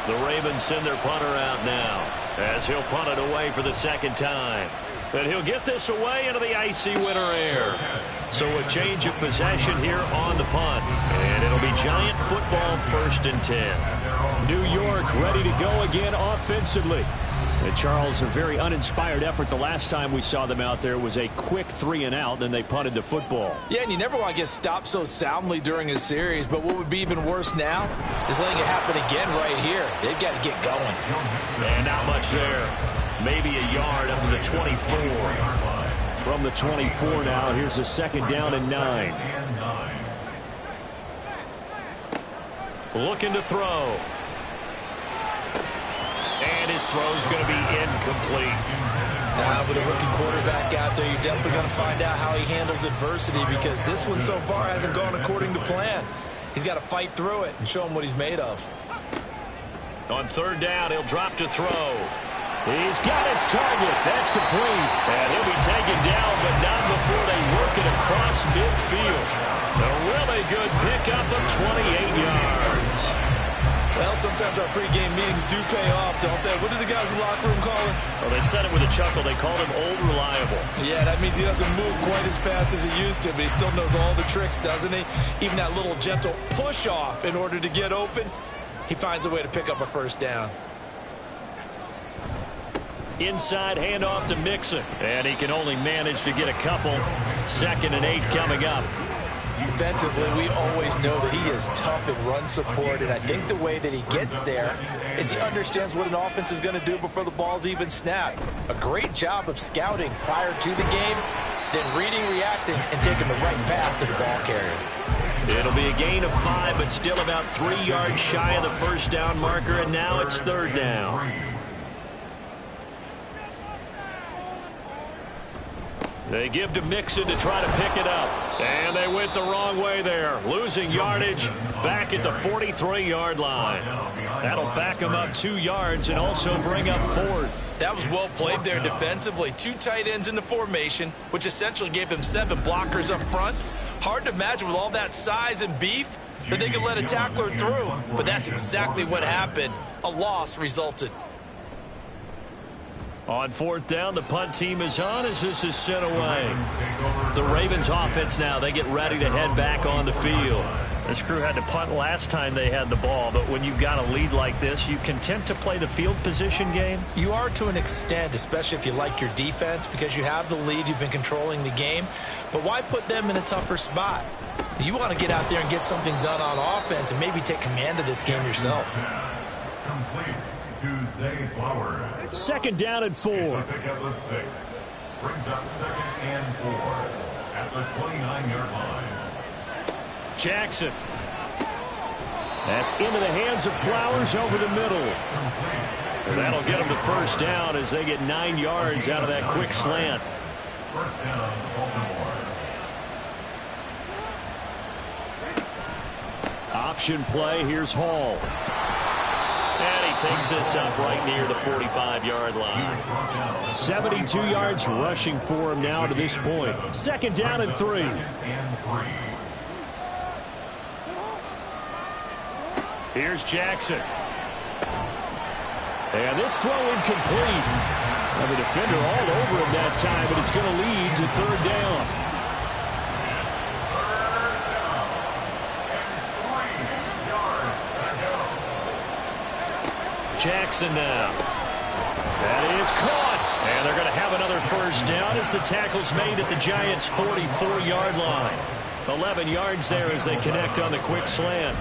The Ravens send their punter out now as he'll punt it away for the 2nd time. But he'll get this away into the icy winter air. So a change of possession here on the punt. And it'll be Giant football 1st and 10. New York ready to go again offensively. And Charles, a very uninspired effort the last time we saw them out there was a quick 3 and out, then they punted the football. Yeah, and you never want to get stopped so soundly during a series, but what would be even worse now is letting it happen again right here. They've got to get going. And not much there. Maybe a yard up to the 24. From the 24 now, here's a 2nd down and 9. Looking to throw. And his throw's going to be incomplete. With a rookie quarterback out there, you're definitely going to find out how he handles adversity because this one so far hasn't gone according to plan. He's got to fight through it and show him what he's made of. On 3rd down, he'll drop to throw. He's got his target. That's complete. And he'll be taken down, but not before they work it across midfield. A really good pickup of 28 yards. Well, sometimes our pregame meetings do pay off, don't they? What do the guys in the locker room call him? Well, they said it with a chuckle. They called him Old Reliable. Yeah, that means he doesn't move quite as fast as he used to, but he still knows all the tricks, doesn't he? Even that little gentle push-off in order to get open, he finds a way to pick up a 1st down. Inside handoff to Mixon. And he can only manage to get a couple. 2nd and 8 coming up. Defensively, we always know that he is tough in run support, and I think the way that he gets there is he understands what an offense is going to do before the ball's even snapped. A great job of scouting prior to the game, then reading, reacting, and taking the right path to the ball carrier. It'll be a gain of 5, but still about 3 yards shy of the 1st down marker, and now it's 3rd down. They give to Mixon to try to pick it up. And they went the wrong way there. Losing yardage back at the 43-yard line. That'll back them up 2 yards and also bring up 4th. That was well played there defensively. 2 tight ends in the formation, which essentially gave them 7 blockers up front. Hard to imagine with all that size and beef that they could let a tackler through. But that's exactly what happened. A loss resulted. On 4th down, the punt team is on as this is sent away. The Ravens offense now, they get ready to head back on the field. This crew had to punt last time they had the ball, but when you've got a lead like this, you content to play the field position game? You are to an extent, especially if you like your defense, because you have the lead, you've been controlling the game. But why put them in a tougher spot? You want to get out there and get something done on offense and maybe take command of this game yourself. Complete to Zay Flowers. 2nd down and 4. Pick up the 6. Brings up 2nd and 4 at the 29-yard line. Jackson. That's into the hands of Flowers over the middle. And that'll get them the 1st down as they get 9 yards out of that quick slant. 1st down, Baltimore. option play. Here's Hall. And he takes this up right near the 45-yard line. 72 yards rushing for him now to this point. 2nd down and 3. Here's Jackson. And this throw incomplete. And the defender all over him that time, but it's going to lead to 3rd down. Jackson now. That is caught. And they're going to have another 1st down as the tackle's made at the Giants' 44-yard line. 11 yards there as they connect on the quick slant.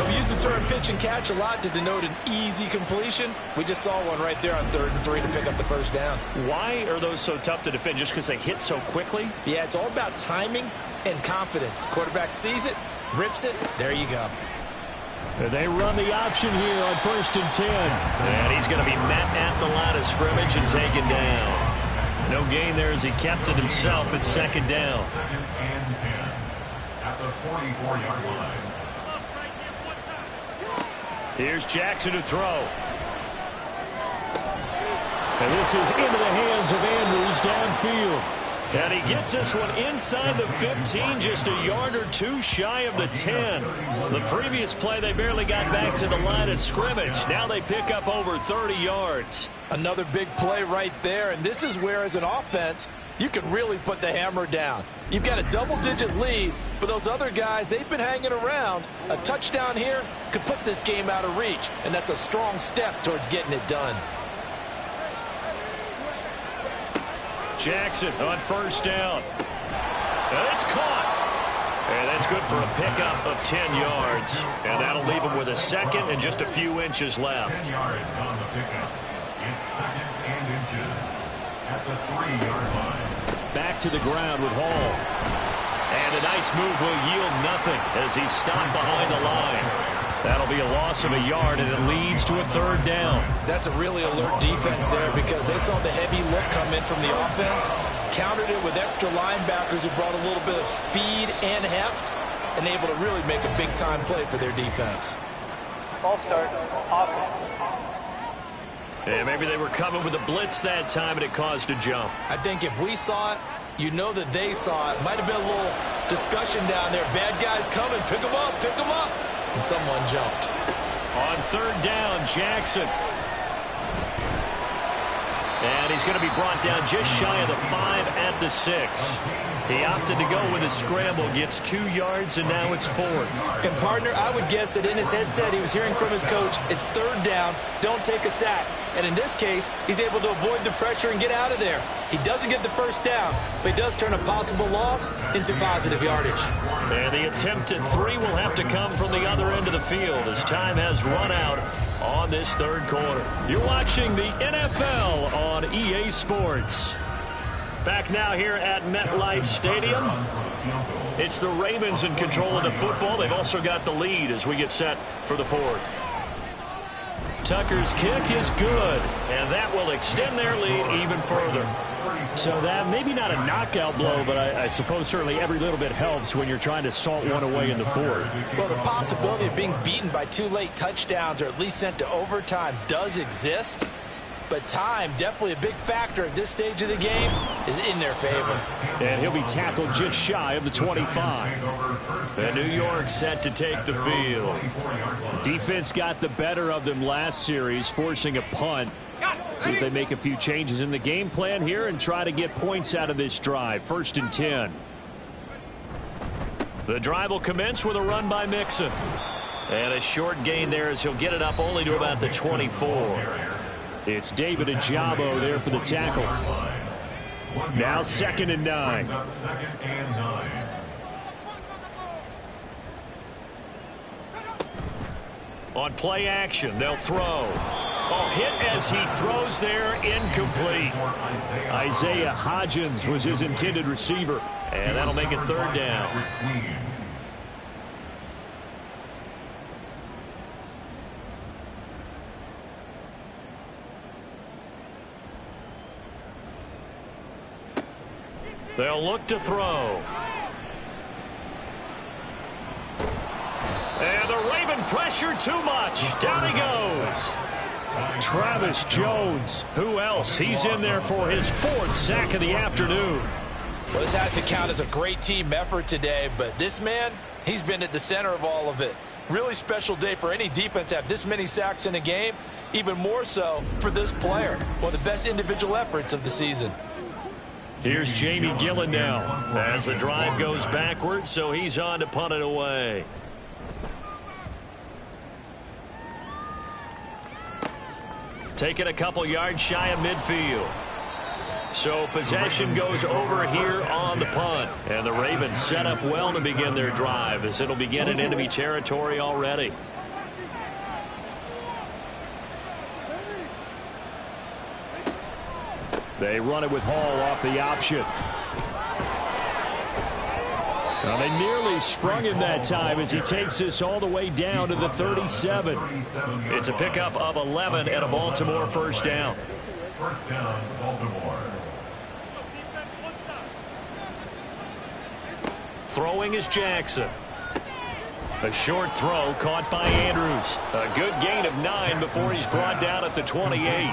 We use the term pitch and catch a lot to denote an easy completion. We just saw one right there on 3rd and 3 to pick up the 1st down. Why are those so tough to defend? Just because they hit so quickly? Yeah, it's all about timing and confidence. Quarterback sees it, rips it, there you go. They run the option here on 1st and 10. And he's going to be met at the line of scrimmage and taken down. No gain there as he kept it himself at 2nd down. 2nd and 10 at the 44-yard line. Here's Jackson to throw. And this is into the hands of Andrews downfield. And he gets this one inside the 15, just a yard or 2 shy of the 10. The previous play, they barely got back to the line of scrimmage. Now they pick up over 30 yards. Another big play right there, and this is where, as an offense, you can really put the hammer down. You've got a double-digit lead, but those other guys, they've been hanging around. A touchdown here could put this game out of reach, and that's a strong step towards getting it done. Jackson on 1st down. And it's caught. And that's good for a pickup of 10 yards. And that'll leave him with a 2nd and just a few inches left. 10 yards on the pickup. It's 2nd and inches at the 3-yard line. Back to the ground with Hall. And a nice move will yield nothing as he's stopped behind the line. That'll be a loss of a yard, and it leads to a 3rd down. That's a really alert defense there because they saw the heavy look come in from the offense, countered it with extra linebackers who brought a little bit of speed and heft, and able to really make a big-time play for their defense. Ball start, offense. And maybe they were coming with a blitz that time, and it caused a jump. I think if we saw it, you know that they saw it. Might have been a little discussion down there. Bad guys coming. Pick them up. Pick them up. And someone jumped. On 3rd down, Jackson. And he's going to be brought down just shy of the 5 at the 6. He opted to go with a scramble, gets 2 yards, and now it's 4th. And, partner, I would guess that in his headset he was hearing from his coach, it's 3rd down, don't take a sack. And in this case, he's able to avoid the pressure and get out of there. He doesn't get the 1st down, but he does turn a possible loss into positive yardage. And the attempt at 3 will have to come from the other end of the field as time has run out on this 3rd quarter. You're watching the NFL on EA Sports. Back now here at MetLife Stadium. It's the Ravens in control of the football. They've also got the lead as we get set for the 4th. Tucker's kick is good, and that will extend their lead even further. So that maybe not a knockout blow, but I suppose certainly every little bit helps when you're trying to salt one away in the 4th. Well, the possibility of being beaten by 2 late touchdowns or at least sent to overtime does exist. But time, definitely a big factor at this stage of the game, is in their favor. And he'll be tackled just shy of the 25. And New York set to take the field. Defense got the better of them last series, forcing a punt. See if they make a few changes in the game plan here and try to get points out of this drive. 1st and 10. The drive will commence with a run by Mixon. And a short gain there as he'll get it up only to about the 24. It's David Ajabo there for the tackle. Now 2nd and 9. On play action, they'll throw. Oh, hit as he throws there, incomplete. Isaiah Hodgins was his intended receiver, and that'll make it 3rd down. They'll look to throw. And the Raven pressure too much. Down he goes. Travis Jones. Who else? He's in there for his 4th sack of the afternoon. Well, this has to count as a great team effort today, but this man, he's been at the center of all of it. Really special day for any defense to have this many sacks in a game, even more so for this player. One of the best individual efforts of the season. Here's Jamie Gillen now as the drive goes backwards, so he's on to punt it away. Taking a couple yards shy of midfield. So possession goes over here on the punt. And the Ravens set up well to begin their drive as it'll begin in enemy territory already. They run it with Hall off the option. Well, they nearly sprung him that time as he takes this all the way down to the 37. It's a pickup of 11 and a Baltimore first down. First down, Baltimore. Throwing is Jackson. A short throw caught by Andrews. A good gain of 9 before he's brought down at the 28.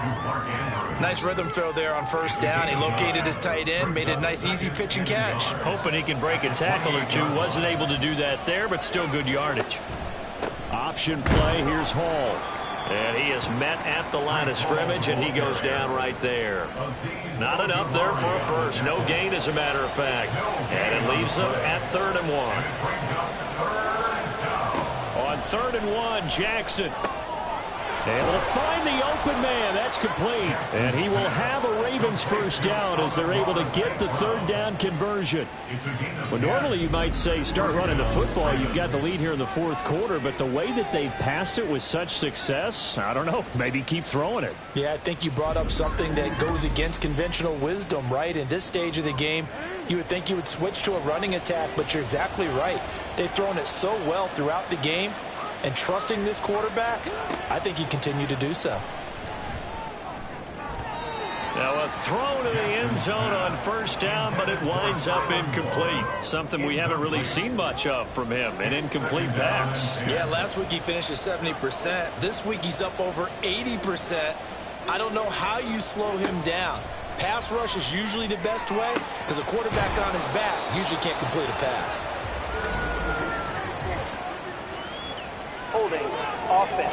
Nice rhythm throw there on first down. He located his tight end, made it a nice easy pitch and catch. Hoping he can break a tackle or two. Wasn't able to do that there, but still good yardage. Option play. Here's Hall. And he is met at the line of scrimmage, and he goes down right there. Not enough there for a first. No gain, as a matter of fact. And it leaves them at 3rd and 1. On 3rd and 1, Jackson able to find the open man. That's complete. And he will have a Ravens first down as they're able to get the 3rd down conversion. Well, normally you might say start running the football. You've got the lead here in the 4th quarter, but the way that they've passed it with such success, I don't know, maybe keep throwing it. Yeah, I think you brought up something that goes against conventional wisdom, right? In this stage of the game, you would think you would switch to a running attack, but you're exactly right. They've thrown it so well throughout the game. And trusting this quarterback, I think he continued to do so. Now a throw to the end zone on first down, but it winds up incomplete. Something we haven't really seen much of from him, an incomplete pass. Yeah, last week he finished at 70%. This week he's up over 80%. I don't know how you slow him down. Pass rush is usually the best way because a quarterback on his back usually can't complete a pass. Holding offense.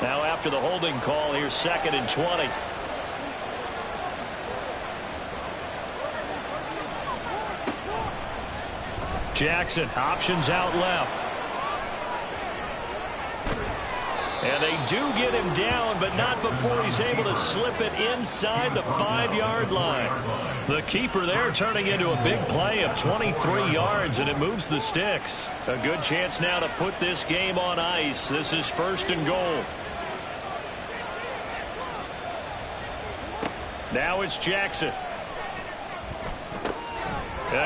Now after the holding call, here's 2nd and 20. Jackson options out left. And they do get him down, but not before he's able to slip it inside the 5-yard line. The keeper there turning into a big play of 23 yards, and it moves the sticks. A good chance now to put this game on ice. This is 1st and goal. Now it's Jackson.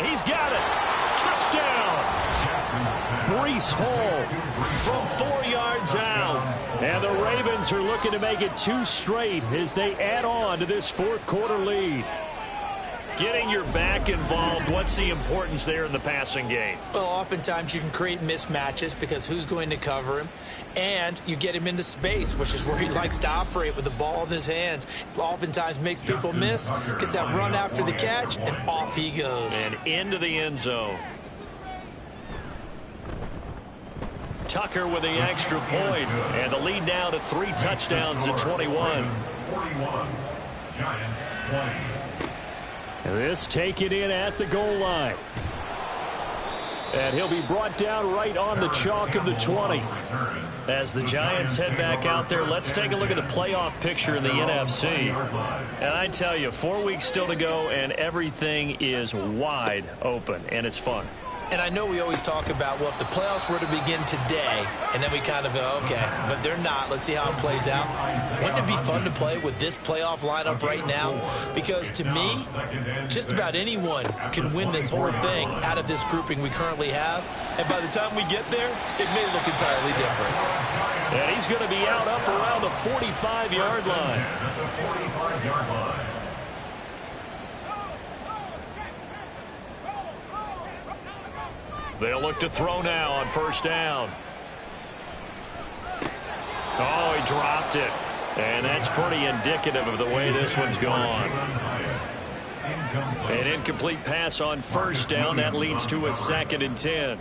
He's got it. Touchdown. Breece Hall from 4 yards out. And the Ravens are looking to make it 2 straight as they add on to this 4th quarter lead. Getting your back involved, what's the importance there in the passing game? Well, oftentimes you can create mismatches because who's going to cover him? And you get him into space, which is where he likes to operate with the ball in his hands. Oftentimes makes people miss, gets that run after the catch, and off he goes. And into the end zone. Tucker with the extra point, and the lead now to 3 touchdowns at 21. 41, Giants 20. This taken in at the goal line. And he'll be brought down right on the chalk of the 20. As the Giants head back out there, let's take a look at the playoff picture in the NFC. And I tell you, 4 weeks still to go, and everything is wide open, and it's fun. And I know we always talk about, well, if the playoffs were to begin today, and then we kind of go, okay, but they're not. Let's see how it plays out. Wouldn't it be fun to play with this playoff lineup right now? Because to me, just about anyone can win this whole thing out of this grouping we currently have. And by the time we get there, it may look entirely different. And he's going to be out up around the 45-yard line. They'll look to throw now on first down. Oh, he dropped it. And that's pretty indicative of the way this one's gone. An incomplete pass on first down. That leads to a 2nd and 10.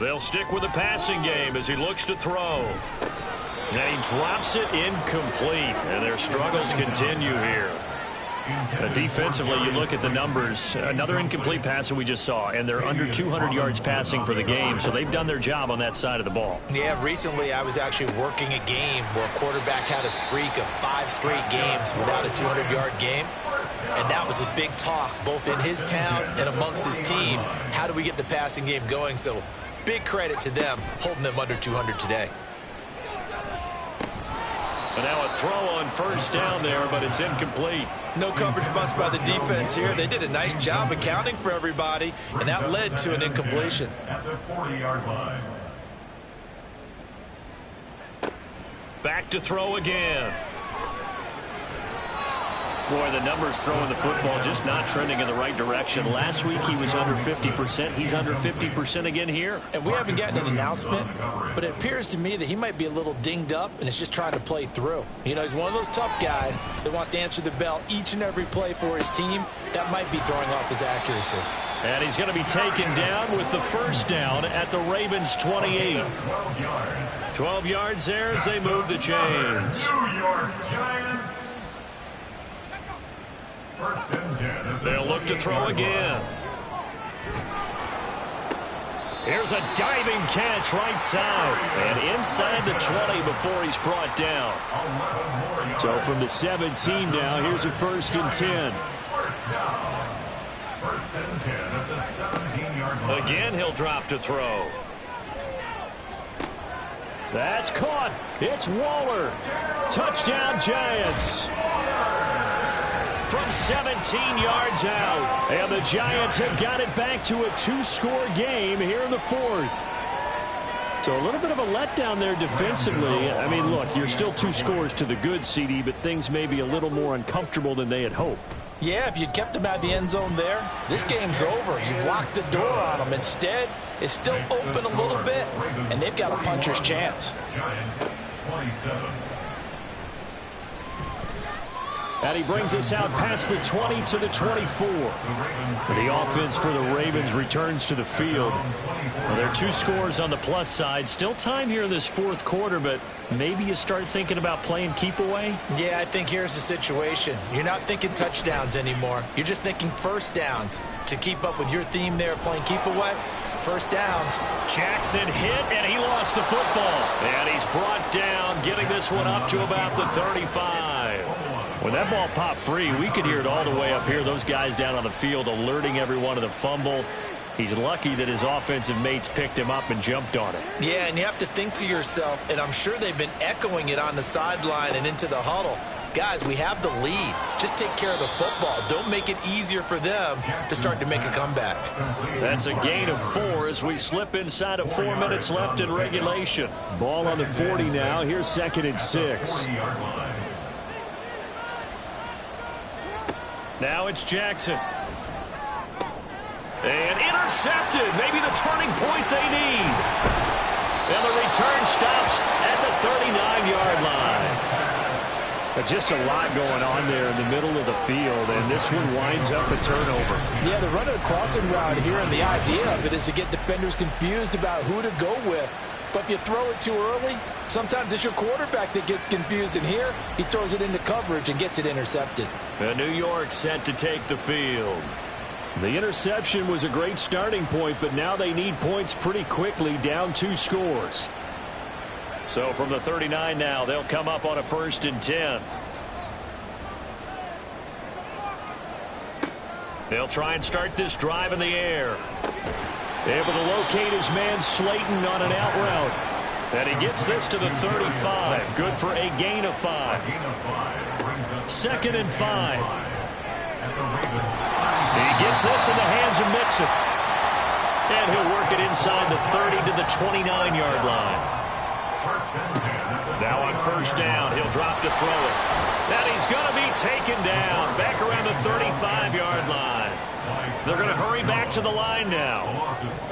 They'll stick with the passing game as he looks to throw. And he drops it incomplete. And their struggles continue here. Defensively, you look at the numbers. Another incomplete pass that we just saw, and they're under 200 yards passing for the game, so they've done their job on that side of the ball. Yeah, recently I was actually working a game where a quarterback had a streak of 5 straight games without a 200-yard game, and that was a big talk both in his town and amongst his team. How do we get the passing game going? So big credit to them holding them under 200 today. And now a throw on first down there, but it's incomplete. No coverage bust by the defense here. They did a nice job accounting for everybody, and that led to an incompletion. At the 40-yard line. Back to throw again. Boy, the numbers throwing the football just not trending in the right direction. Last week he was under 50%. He's under 50% again here. And we haven't gotten an announcement, but it appears to me that he might be a little dinged up and is just trying to play through. You know, he's one of those tough guys that wants to answer the bell each and every play for his team. That might be throwing off his accuracy. And he's going to be taken down with the first down at the Ravens' 28. 12 yards there as they move the chains. New York Giants. First and 10. They'll look to throw again. Here's a diving catch right side. And inside the 20 before he's brought down. So from the 17 now, here's a 1st and 10. First down. First and 10 at the 17-yard line. Again, he'll drop to throw. That's caught. It's Waller. Touchdown, Giants. From 17 yards out. And the Giants have got it back to a 2-score game here in the 4th. So a little bit of a letdown there defensively. I mean, look, you're still 2 scores to the good, CD, but things may be a little more uncomfortable than they had hoped. Yeah, if you'd kept them out of the end zone there, this game's over. You've locked the door on them. Instead, it's still open a little bit, and they've got a puncher's chance. Giants 27. And he brings us out past the 20 to the 24. The offense for the Ravens returns to the field. Well, there are 2 scores on the plus side. Still time here in this 4th quarter, but maybe you start thinking about playing keep away? Yeah, I think here's the situation. You're not thinking touchdowns anymore. You're just thinking first downs. To keep up with your theme there, playing keep away, first downs. Jackson hit, and he lost the football. And he's brought down, getting this one up to about the 35. When that ball popped free, we could hear it all the way up here. Those guys down on the field alerting everyone of the fumble. He's lucky that his offensive mates picked him up and jumped on it. Yeah, and you have to think to yourself, and I'm sure they've been echoing it on the sideline and into the huddle. Guys, we have the lead. Just take care of the football. Don't make it easier for them to start to make a comeback. That's a gain of 4 as we slip inside of 4 minutes left in regulation. Ball on the 40 now. Here's 2nd and 6. Now it's Jackson. And intercepted. Maybe the turning point they need. And the return stops at the 39-yard line. But just a lot going on there in the middle of the field, and this one winds up a turnover. Yeah, they're running a crossing route here, and the idea of it is to get defenders confused about who to go with. But if you throw it too early, sometimes it's your quarterback that gets confused, and here he throws it into coverage and gets it intercepted. And New York set to take the field. The interception was a great starting point, but now they need points pretty quickly, down 2 scores. So from the 39 now, they'll come up on a 1st and 10. They'll try and start this drive in the air. Able to locate his man Slayton on an out route. And he gets this to the 35. Good for a gain of 5. 2nd and 5. He gets this in the hands of Mixon. And he'll work it inside the 30 to the 29-yard line. Now on first down, he'll drop to throw it. And he's going to be taken down back around the 35-yard line. They're going to hurry back to the line now. Loss of 6.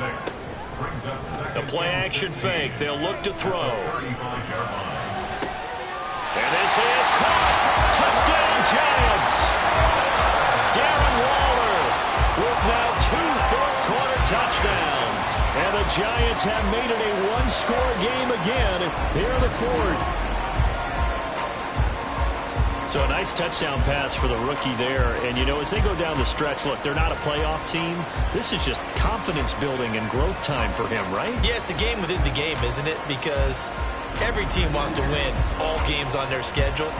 Brings up second The play and action 16 fake. They'll look to throw. 35-yard line. And this is caught. Touchdown, Giants. Darren Waller with now 2 fourth-quarter touchdowns. And the Giants have made it a one-score game again here in the fourth. So a nice touchdown pass for the rookie there. And, you know, as they go down the stretch, look, they're not a playoff team. This is just confidence building and growth time for him, right? Yeah, it's a game within the game, isn't it? Because every team wants to win all games on their schedule.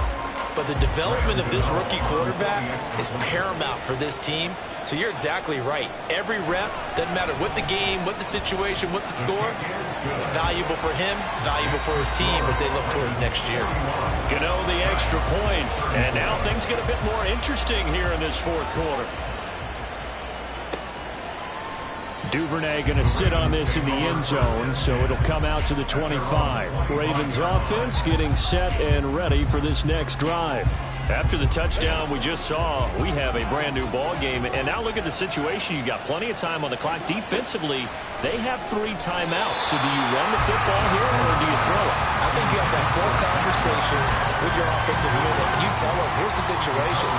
But the development of this rookie quarterback is paramount for this team. So you're exactly right. Every rep, doesn't matter what the game, what the situation, what the score, valuable for him, valuable for his team as they look towards next year. Gano the extra point. And now things get a bit more interesting here in this fourth quarter. Duvernay going to sit on this in the end zone, so it'll come out to the 25. Ravens offense getting set and ready for this next drive. After the touchdown we just saw, we have a brand new ball game. And now look at the situation. You got plenty of time on the clock. Defensively, they have 3 timeouts. So do you run the football here or do you throw it? I think you have that full conversation with your offensive unit. And you tell them, here's the situation.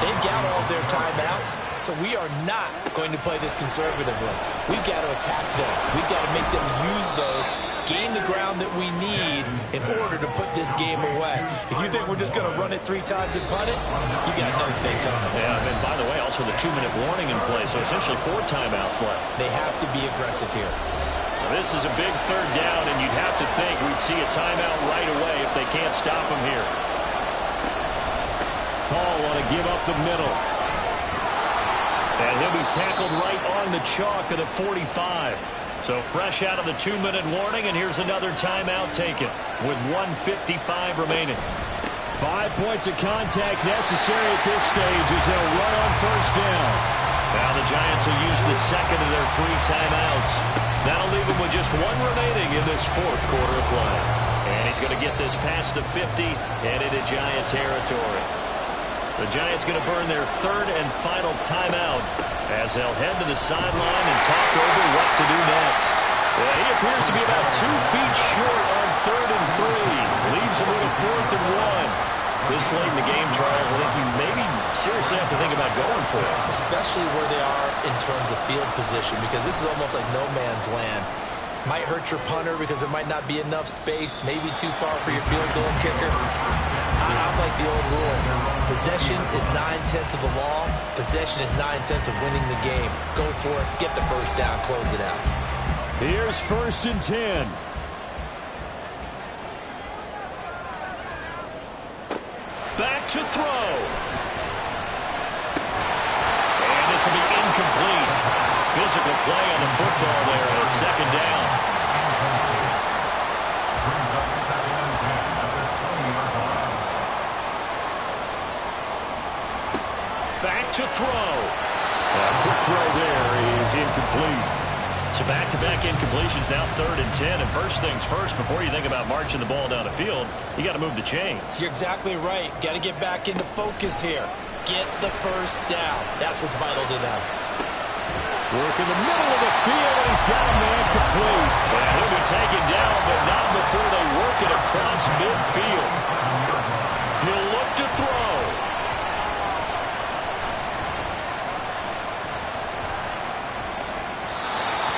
They've got all their timeouts, so we are not going to play this conservatively. We've got to attack them. We've got to make them use those, gain the ground that we need in order to put this game away. If you think we're just going to run it 3 times and punt it, you got another thing coming. Yeah, and by the way, also the 2-minute warning in play, so essentially 4 timeouts left. They have to be aggressive here. Now, this is a big third down, and you'd have to think we'd see a timeout right away if they can't stop him here. Paul want to give up the middle. And he'll be tackled right on the chalk of the 45. So fresh out of the 2-minute warning, and here's another timeout taken with 1:55 remaining. 5 points of contact necessary at this stage as they'll run on first down. Now the Giants will use the second of their 3 timeouts. That'll leave them with just 1 remaining in this fourth quarter of play. And he's going to get this past the 50 and into Giant territory. The Giants going to burn their 3rd and final timeout as they'll head to the sideline and talk over what to do next. Well, he appears to be about 2 feet short on 3rd and 3. Leaves him with a 4th and 1. This late in the game, Charles, I think you maybe seriously have to think about going for it. Especially where they are in terms of field position, because this is almost like no man's land. Might hurt your punter because there might not be enough space, maybe too far for your field goal kicker. I like the old rule. Possession is 9/10 of the law. Possession is 9/10 of winning the game. Go for it. Get the first down. Close it out. Here's 1st and 10. Back to throw. And this will be incomplete. Physical play on the football there, and it's 2nd down. Back to throw. A quick throw there is incomplete. So back-to-back incompletions, now 3rd and 10. And first things first, before you think about marching the ball down the field, you got to move the chains. You're exactly right. Got to get back into focus here. Get the first down. That's what's vital to them. Work in the middle of the field, and he's got a man complete. And he'll be taken down, but not before they work it across midfield. He'll look to throw.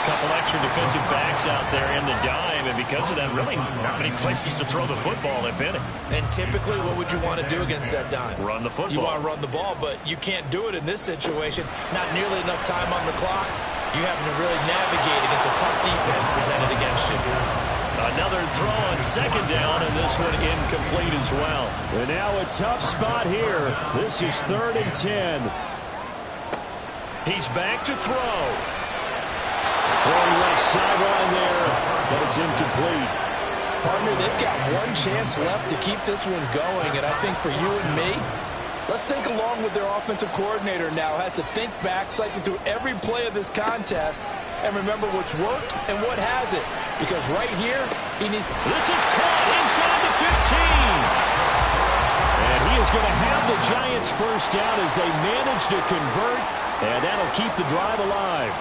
Couple extra defensive backs out there in the dime, and because of that, really not many places to throw the football, if any. And typically, what would you want to do against that dime? Run the football. You want to run the ball, but you can't do it in this situation. Not nearly enough time on the clock. You having to really navigate against a tough defense presented against you. Another throw on 2nd down, and this one incomplete as well. And now a tough spot here. This is 3rd and 10. He's back to throw. Throwing left sideline there, but it's incomplete. Partner, they've got 1 chance left to keep this one going, and I think for you and me, let's think along with their offensive coordinator now. Has to think back, cycle through every play of this contest, and remember what's worked and what hasn't. Because right here, he needs... This is caught inside the 15. And he is going to have the Giants first down as they manage to convert And that'll keep the drive alive.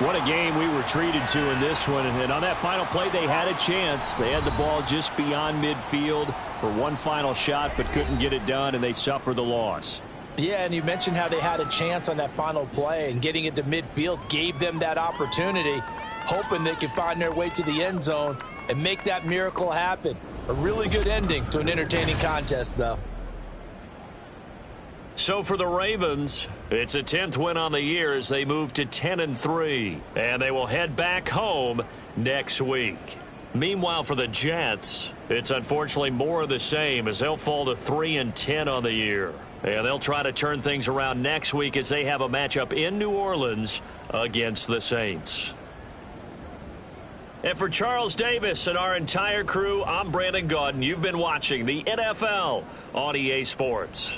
What a game we were treated to in this one. And on that final play, they had a chance. They had the ball just beyond midfield for one final shot, but couldn't get it done, and they suffered the loss. Yeah, and you mentioned how they had a chance on that final play, and getting it to midfield gave them that opportunity, hoping they could find their way to the end zone and make that miracle happen. A really good ending to an entertaining contest, though. So for the Ravens, it's a 10th win on the year as they move to 10-3, and they will head back home next week. Meanwhile, for the Jets, it's unfortunately more of the same as they'll fall to 3-10 on the year. And they'll try to turn things around next week as they have a matchup in New Orleans against the Saints. And for Charles Davis and our entire crew, I'm Brandon Gaudin. You've been watching the NFL on EA Sports.